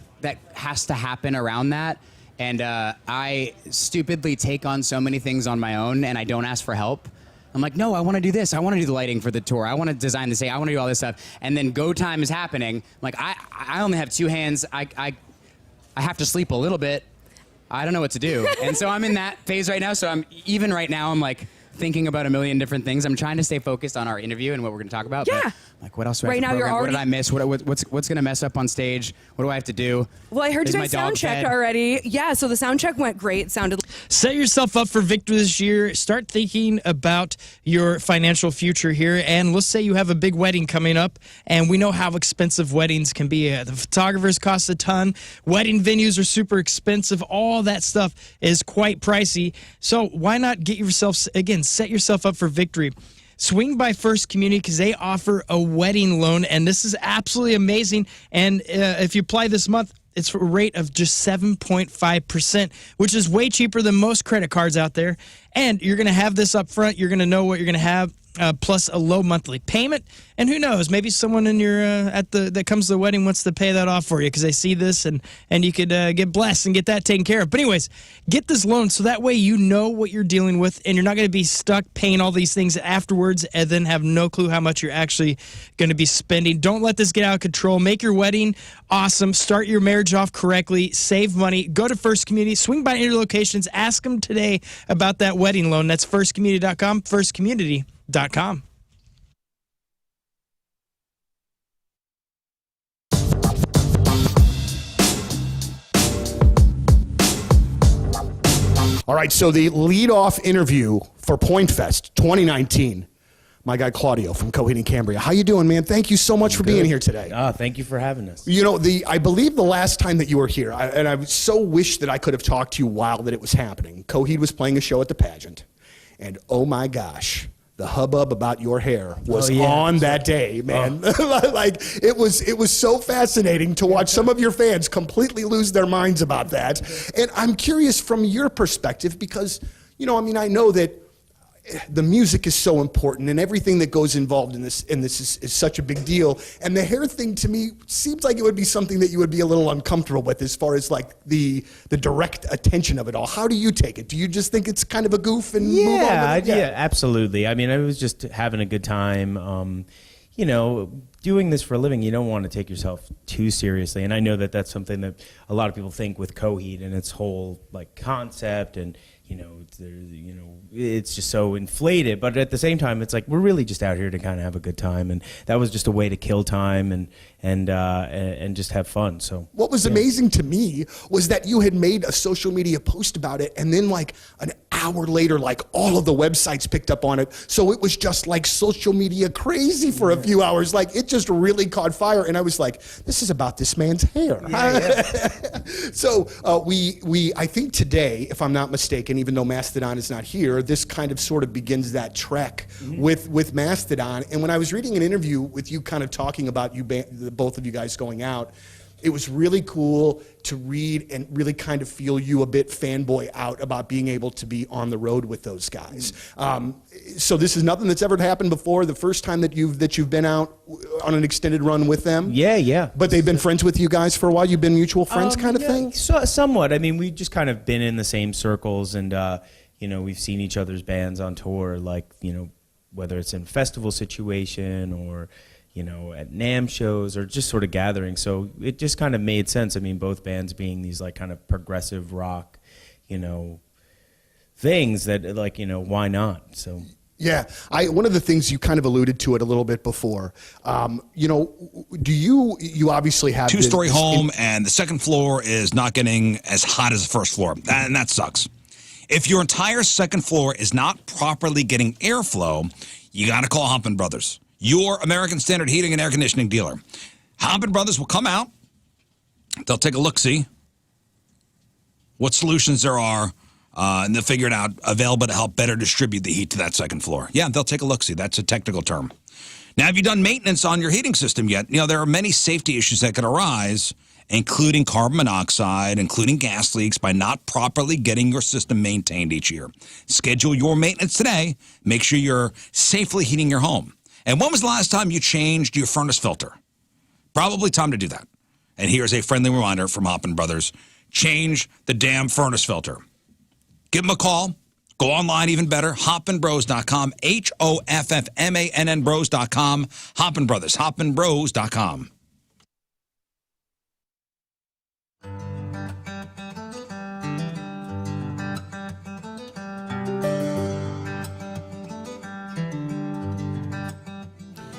has to happen around that. And I stupidly take on so many things on my own, and I don't ask for help. I'm like, no, I want to do this. I want to do the lighting for the tour. I want to design the stage. I want to do all this stuff. And then go time is happening. I'm like, I only have 2 hands. I have to sleep a little bit. I don't know what to do. And so I'm in that phase right now. So I'm like thinking about a million different things. I'm trying to stay focused on our interview and what we're going to talk about. Yeah. But like, what else do I have to program? What did I miss? What's going to mess up on stage? What do I have to do? Well, I heard you guys sound checked already. Yeah, so the sound check went great. Set yourself up for victory this year. Start thinking about your financial future here. And let's say you have a big wedding coming up, and we know how expensive weddings can be. The photographers cost a ton. Wedding venues are super expensive. All that stuff is quite pricey. So why not get yourself, again, set yourself up for victory. Swing by First Community because they offer a wedding loan, and this is absolutely amazing. And if you apply this month, it's a rate of just 7.5%, which is way cheaper than most credit cards out there. And you're going to have this up front. You're going to know what you're going to have, plus a low monthly payment. And who knows, maybe someone in your that comes to the wedding wants to pay that off for you because they see this and you could get blessed and get that taken care of. But anyways, get this loan so that way you know what you're dealing with and you're not going to be stuck paying all these things afterwards and then have no clue how much you're actually going to be spending. Don't let this get out of control. Make your wedding awesome. Start your marriage off correctly. Save money. Go to First Community. Swing by any locations. Ask them today about that wedding loan. That's firstcommunity.com, firstcommunity.com. All right, so the lead-off interview for Point Fest 2019, my guy Claudio from Coheed and Cambria. How you doing, man? Thank you so much for being here today. Thank you for having us. You know, I believe the last time that you were here, and I so wish that I could have talked to you while that it was happening. Coheed was playing a show at the pageant, and oh my gosh, the hubbub about your hair was on that day, man. Like it was so fascinating to watch some of your fans completely lose their minds about that. And I'm curious from your perspective because, you know, I mean, I know that the music is so important, and everything that goes involved in this is such a big deal. And the hair thing to me seems like it would be something that you would be a little uncomfortable with, as far as like the direct attention of it all. How do you take it? Do you just think it's kind of a goof and move on with it? Yeah, absolutely. I mean, I was just having a good time. You know, doing this for a living, you don't want to take yourself too seriously. And I know that that's something that a lot of people think with Coheed and its whole like concept, and it's just so inflated. But at the same time, it's like we're really just out here to kind of have a good time, and that was just a way to kill time and just have fun. So what was amazing to me was that you had made a social media post about it, and then like an hour later, like all of the websites picked up on it. So it was just like social media crazy for a few hours. Like it just really caught fire, and I was like, this is about this man's hair. So I think today, if I'm not mistaken, even though Mastodon is not here, this kind of sort of begins that trek with Mastodon. And when I was reading an interview with you kind of talking about both of you guys going out, it was really cool to read and really kind of feel you a bit fanboy out about being able to be on the road with those guys. So this is nothing that's ever happened before. The first time that you've been out on an extended run with them. Yeah. But they've been friends with you guys for a while. You've been mutual friends, kind of thing. Somewhat. I mean, we've just kind of been in the same circles, and we've seen each other's bands on tour, like whether it's in a festival situation or at NAMM shows or just sort of gatherings. So it just kind of made sense. I mean, both bands being these like kind of progressive rock, things that like, why not? So. Yeah, one of the things you kind of alluded to it a little bit before. Do you obviously have two-story home, and the second floor is not getting as hot as the first floor, and that sucks. If your entire second floor is not properly getting airflow, you got to call Humpin' Brothers, your American Standard heating and air conditioning dealer. Humpin' Brothers will come out. They'll take a look-see what solutions there are, and they'll figure it out, available to help better distribute the heat to that second floor. Yeah, they'll take a look-see. That's a technical term. Now, have you done maintenance on your heating system yet? There are many safety issues that could arise, including carbon monoxide, including gas leaks, by not properly getting your system maintained each year. Schedule your maintenance today. Make sure you're safely heating your home. And when was the last time you changed your furnace filter? Probably time to do that. And here's a friendly reminder from Humpin' Brothers. Change the damn furnace filter. Give them a call. Go online, even better, hoppinbros.com, HOFFMANN bros.com, Humpin' Brothers, hoppinbros.com.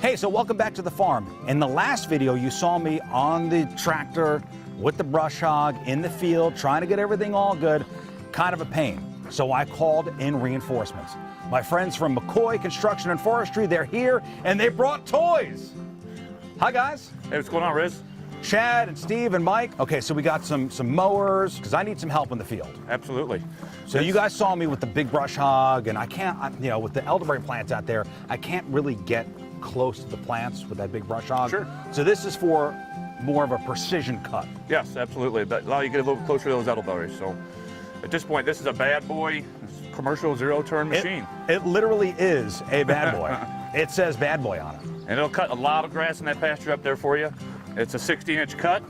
Hey, so welcome back to the farm. In the last video, you saw me on the tractor with the brush hog in the field, trying to get everything all good. Kind of a pain. So I called in reinforcements. My friends from McCoy Construction and Forestry, they're here, and they brought toys. Hi, guys. Hey, what's going on, Rizz? Chad and Steve and Mike. Okay, so we got some mowers, because I need some help in the field. Absolutely. So you guys saw me with the big brush hog, and I can't, with the elderberry plants out there, I can't really get close to the plants with that big brush hog. Sure. So this is for more of a precision cut. Yes, absolutely. But allow you to get a little closer to those elderberries. So at this point, this is a bad boy commercial zero-turn machine. It literally is a bad boy. It says bad boy on it. And it'll cut a lot of grass in that pasture up there for you. It's a 60-inch cut.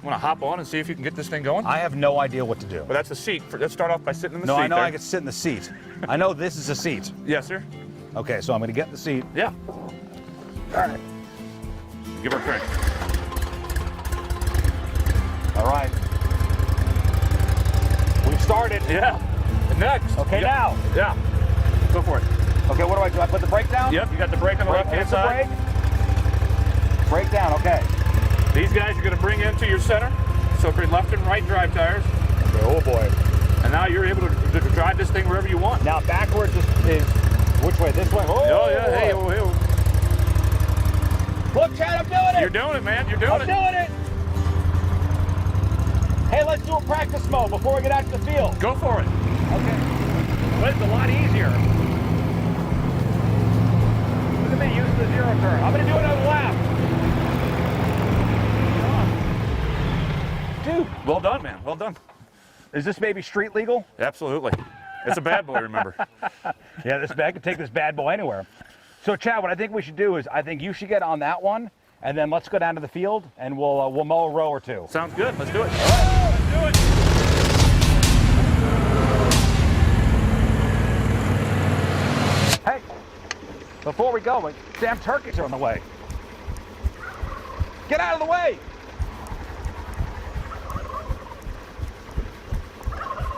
Want to hop on and see if you can get this thing going? I have no idea what to do. Well, that's a seat. Let's start off by sitting in the seat. No, I know there. I can sit in the seat. I know this is a seat. Yes, sir. Okay, so I'm going to get in the seat. Yeah. All right. Give her a crank. All right. We've started. Yeah. Next. Okay, now. Yeah. Go for it. Okay, what do I do? I put the brake down? Yep, you got the brake on the left-hand side. Brake down, okay. These guys you're going to bring into your center. So bring left and right drive tires. Okay, oh boy. And now you're able to drive this thing wherever you want. Now backwards is which way? This way? Oh yeah, hey, oh, hey. Look, Chad, I'm doing it! You're doing it, man. You're doing it. I'm doing it! Hey, let's do a practice mode before we get out to the field. Go for it. Okay. But it's a lot easier. Look at me using the zero turn. I'm going to do another lap. Dude, well done, man. Well done. Is this maybe street legal? Absolutely. It's a bad boy, remember? Yeah, I can take this bad boy anywhere. So, Chad, what I think we should do is I think you should get on that one, and then let's go down to the field, and we'll mow a row or two. Sounds good. Let's do it. Let's do it. Hey, before we go, damn turkeys are on the way. Get out of the way!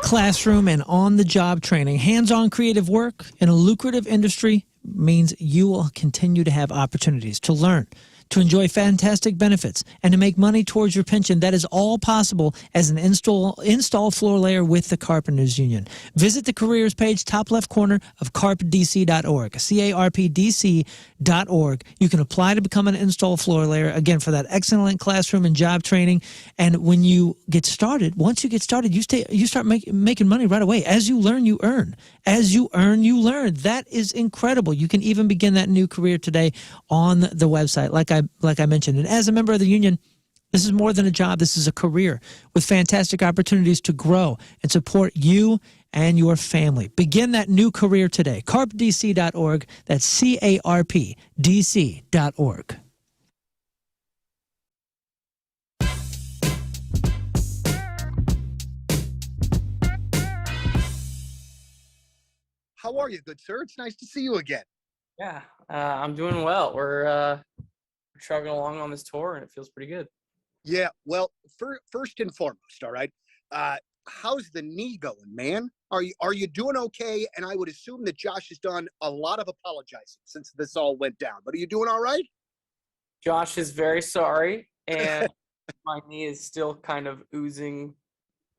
Classroom and on-the-job training, hands-on creative work in a lucrative industry means you will continue to have opportunities to learn, to enjoy fantastic benefits, and to make money towards your pension. That is all possible as an install floor layer with the Carpenters Union. Visit the careers page, top left corner of carpdc.org, carpdc.org. You can apply to become an install floor layer, again, for that excellent classroom and job training. And when you get started, once you get started, you start making money right away. As you learn, you earn. As you earn, you learn. That is incredible. You can even begin that new career today on the website, like I mentioned. And as a member of the union, this is more than a job. This is a career with fantastic opportunities to grow and support you and your family. Begin that new career today. carpdc.org. That's carpdc.org. How are you, good sir? It's nice to see you again. Yeah, I'm doing well. We're chugging along on this tour, and it feels pretty good. Yeah, well, first and foremost, all right, how's the knee going, man? Are you doing okay? And I would assume that Josh has done a lot of apologizing since this all went down. But are you doing all right? Josh is very sorry, and my knee is still kind of oozing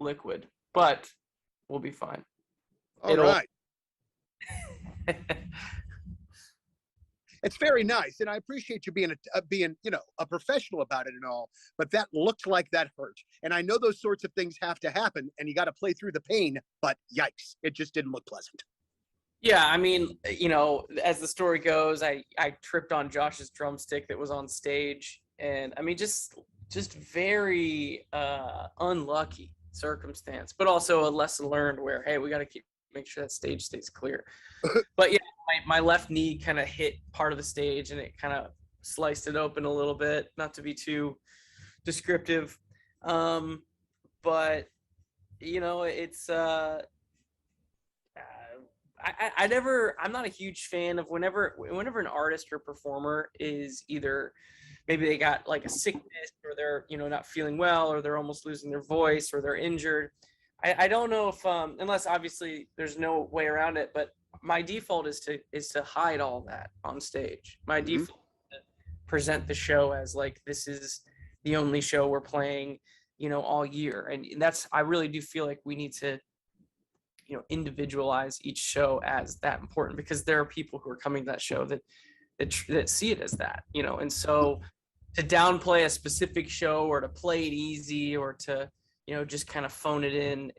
liquid, but we'll be fine. All right. It's very nice, and I appreciate you being a professional about it and all. But that looked like that hurt, and I know those sorts of things have to happen, and you got to play through the pain. But yikes, it just didn't look pleasant. Yeah, I mean, as the story goes, I tripped on Josh's drumstick that was on stage, and I mean, just very unlucky circumstance, but also a lesson learned where, hey, we got to make sure that stage stays clear. But yeah, my left knee kind of hit part of the stage, and it kind of sliced it open a little bit, not to be too descriptive. But it's I'm not a huge fan of whenever an artist or performer is either maybe they got like a sickness, or they're not feeling well, or they're almost losing their voice, or they're injured. I don't know if unless obviously there's no way around it, but my default is to hide all that on stage. My default is to present the show as like this is the only show we're playing, all year, and I really do feel like we need to individualize each show as that important, because there are people who are coming to that show that see it as that, and so to downplay a specific show, or to play it easy, or to just kind of phone it in,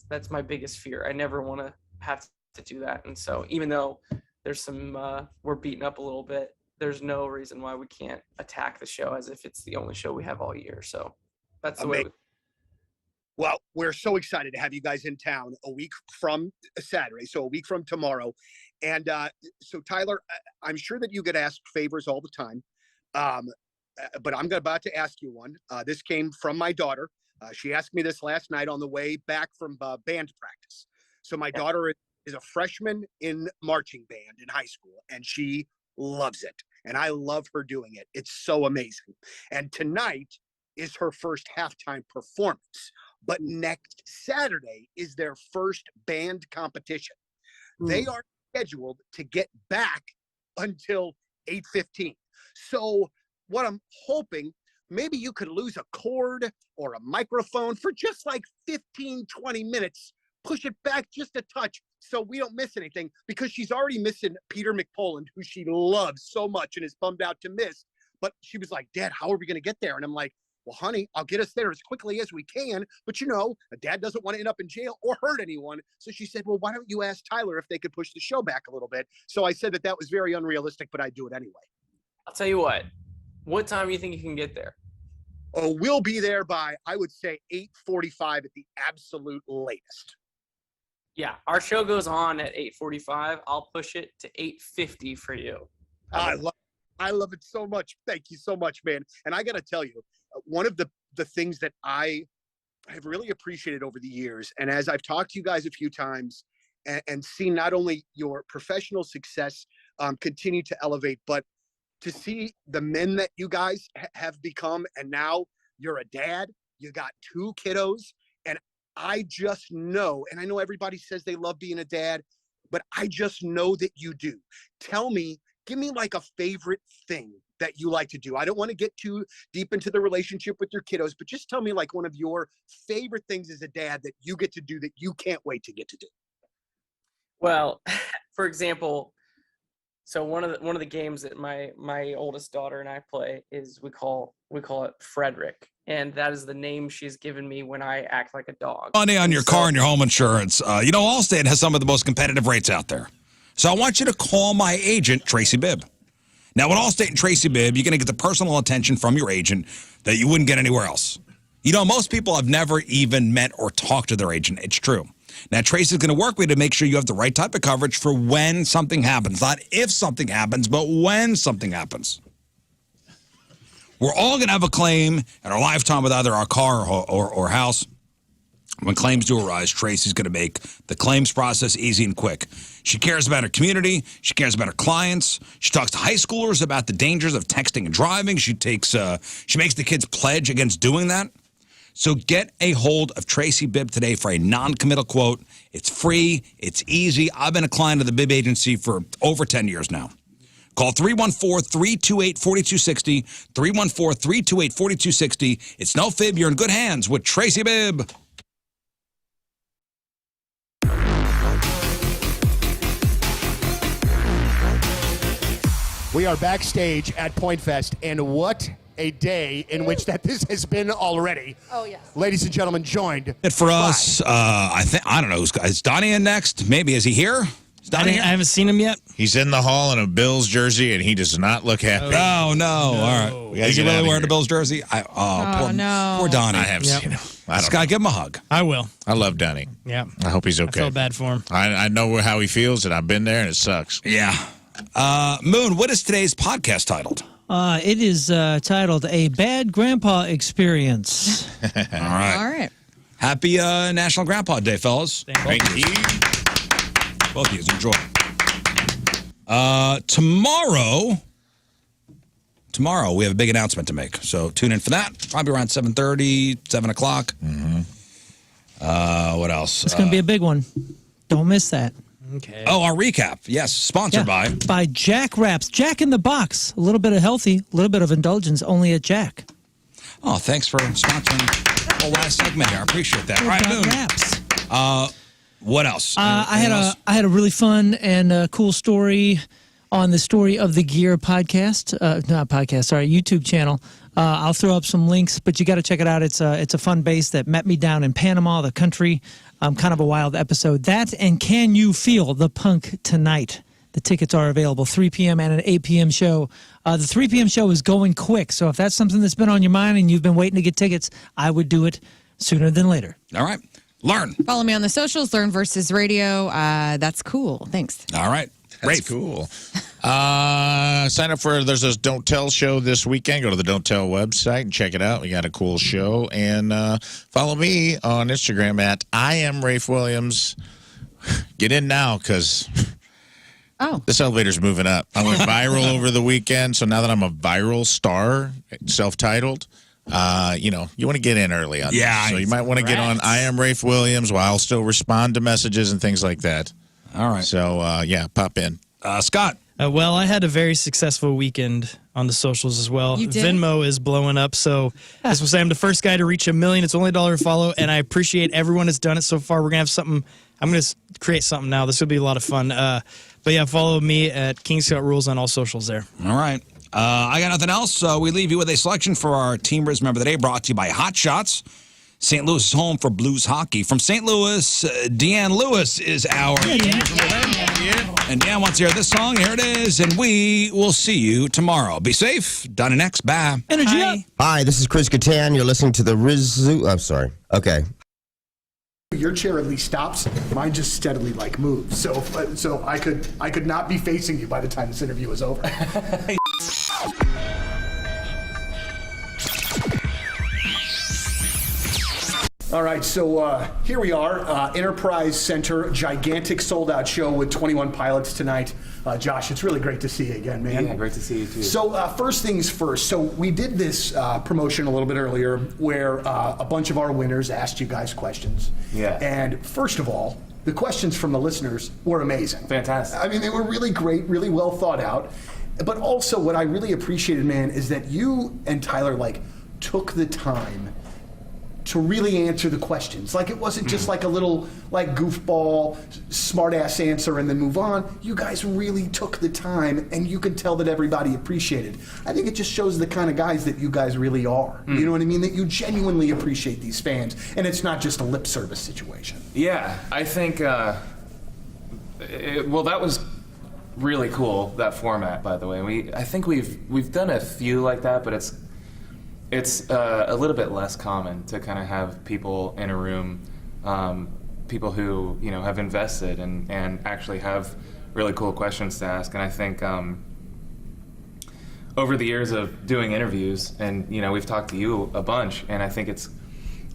that's my biggest fear. I never want to have to do that. And so even though there's some we're beaten up a little bit, there's no reason why we can't attack the show as if it's the only show we have all year. So that's the way. Well, we're so excited to have you guys in town a week from Saturday, so a week from tomorrow. And so, Tyler, I'm sure that you get asked favors all the time, but I'm about to ask you one. This came from my daughter. She asked me this last night on the way back from band practice. So my daughter is a freshman in marching band in high school, and she loves it. And I love her doing it. It's so amazing. And tonight is her first halftime performance. But next Saturday is their first band competition. They are scheduled to get back until 8:15. So what I'm hoping, maybe you could lose a cord or a microphone for just like 15, 20 minutes. Push it back just a touch so we don't miss anything, because she's already missing Peter McPoland, who she loves so much and is bummed out to miss. But she was like, Dad, how are we going to get there? And I'm like, well, honey, I'll get us there as quickly as we can. But, Dad doesn't want to end up in jail or hurt anyone. So she said, well, why don't you ask Tyler if they could push the show back a little bit? So I said that was very unrealistic, but I'd do it anyway. I'll tell you what time do you think you can get there? Oh, we'll be there by, I would say, 8:45 at the absolute latest. Yeah, our show goes on at 8:45. I'll push it to 8:50 for you. I love it so much. Thank you so much, man. And I got to tell you, one of the things that I have really appreciated over the years, and as I've talked to you guys a few times and seen not only your professional success continue to elevate, but to see the men that you guys have become, and now you're a dad, you got 2 kiddos, and I just know, and I know everybody says they love being a dad, but I just know that you do. Give me like a favorite thing that you like to do. I don't want to get too deep into the relationship with your kiddos, but just tell me like one of your favorite things as a dad that you get to do that you can't wait to get to do. Well, for example, so one of the games that my oldest daughter and I play is we call it Frederick, and that is the name she's given me when I act like a dog. Money on your car and your home insurance. Allstate has some of the most competitive rates out there. So I want you to call my agent, Tracy Bibb. Now, with Allstate and Tracy Bibb, you're going to get the personal attention from your agent that you wouldn't get anywhere else. Most people have never even met or talked to their agent. It's true. Now, Tracy's going to work with you to make sure you have the right type of coverage for when something happens. Not if something happens, but when something happens. We're all going to have a claim in our lifetime with either our car or house. When claims do arise, Tracy's going to make the claims process easy and quick. She cares about her community. She cares about her clients. She talks to high schoolers about the dangers of texting and driving. She makes the kids pledge against doing that. So get a hold of Tracy Bibb today for a non-committal quote. It's free. It's easy. I've been a client of the Bibb Agency for over 10 years now. Call 314-328-4260, 314-328-4260. It's no fib. You're in good hands with Tracy Bibb. We are backstage at Point Fest, and what a day in which this has been already. Oh, yes. Ladies and gentlemen, joined. For us, I don't know. Is Donnie in next? Maybe. Is he here? Is Donnie here? I haven't seen him yet. He's in the hall in a Bills jersey, and he does not look happy. Oh, no. All right. Is he really wearing a Bills jersey? No. Poor Donnie. I have seen him. Scott, give him a hug. I will. I love Donnie. Yeah. I hope he's okay. I feel bad for him. I know how he feels, and I've been there, and it sucks. Yeah. Moon, what is today's podcast titled? It is titled A Bad Grandpa Experience. All right. Happy National Grandpa Day, fellas. Thank you. Both of you enjoy. Tomorrow we have a big announcement to make, so tune in for that. Probably around 7:30, 7 o'clock. Mm-hmm. What else? It's going to be a big one. Don't miss that. Okay. Oh, our recap. Yes, sponsored by Jack Wraps. Jack in the Box. A little bit of healthy, a little bit of indulgence, only at Jack. Oh, thanks for sponsoring the last segment here. I appreciate that. All right, Moon. Wraps. What else? I had a really fun and cool story on the Story of the Gear podcast. YouTube channel. I'll throw up some links, but you got to check it out. It's a fun base that met me down in Panama, the country. Kind of a wild episode. That and Can You Feel the Punk Tonight? The tickets are available, 3 p.m. and an 8 p.m. show. The 3 p.m. show is going quick, so if that's something that's been on your mind and you've been waiting to get tickets, I would do it sooner than later. All right. Lern. Follow me on the socials, Lern versus Radio. That's cool. Thanks. All right. That's cool. Sign up for there's this Don't Tell show this weekend. Go to the Don't Tell website and check it out. We got a cool show. And follow me on Instagram at I am Rafe Williams. Get in now because this elevator's moving up. I went viral over the weekend, so now that I'm a viral star, self-titled, you want to get in early on this. So you might want to get on I am Rafe Williams while I'll still respond to messages and things like that. All right. So, pop in. Scott. Well, I had a very successful weekend on the socials as well. You did? Venmo is blowing up, so as we'll say, I'm the first guy to reach 1 million. It's only $1 to follow, and I appreciate everyone that's done it so far. We're going to have something. I'm going to create something now. This will be a lot of fun. But yeah, follow me at King Scott Rules on all socials there. All right. I got nothing else. We leave you with a selection for our Team Rizz Member of the Day, brought to you by Hot Shots. St. Louis is home for Blues hockey. From St. Louis, Deanne Lewis is our... And Deanne wants to hear this song. Here it is. And we will see you tomorrow. Be safe. Done and X. Bye. Energy up. Hi, this is Chris Kattan. You're listening to the Rizzuto... I'm sorry. Okay. Your chair at least stops. Mine just steadily like moves. So I could not be facing you by the time this interview is over. All right, so here we are, Enterprise Center, gigantic sold-out show with 21 pilots tonight. Josh, it's really great to see you again, man. Yeah, great to see you too. So first things first, so we did this promotion a little bit earlier where a bunch of our winners asked you guys questions. Yeah. And first of all, the questions from the listeners were amazing. Fantastic. I mean, they were really great, really well thought out. But also what I really appreciated, man, is that you and Tyler, like, took the time to really answer the questions. Like, it wasn't just like a little, like, goofball, smart-ass answer and then move on. You guys really took the time, and you could tell that everybody appreciated. I think it just shows the kind of guys that you guys really are. You know what I mean? That you genuinely appreciate these fans, and it's not just a lip service situation. Yeah, I think, well, that was really cool, that format, by the way. I think we've done a few like that, but it's a little bit less common to kind of have people in a room, people who have invested and actually have really cool questions to ask. And I think over the years of doing interviews, and we've talked to you a bunch, and I think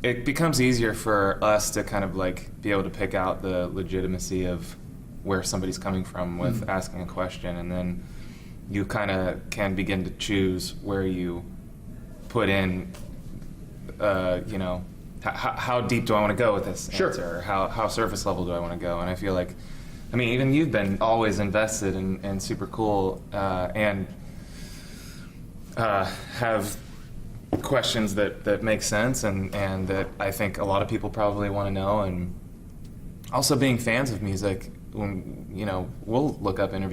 it becomes easier for us to kind of like be able to pick out the legitimacy of where somebody's coming from with asking a question, and then you kind of can begin to choose where you put in, how deep do I want to go with this answer? Or how surface level do I want to go? And I feel like, I mean, even you've been always invested and super cool, and have questions that make sense and that I think a lot of people probably want to know. And also being fans of music, when we'll look up interviews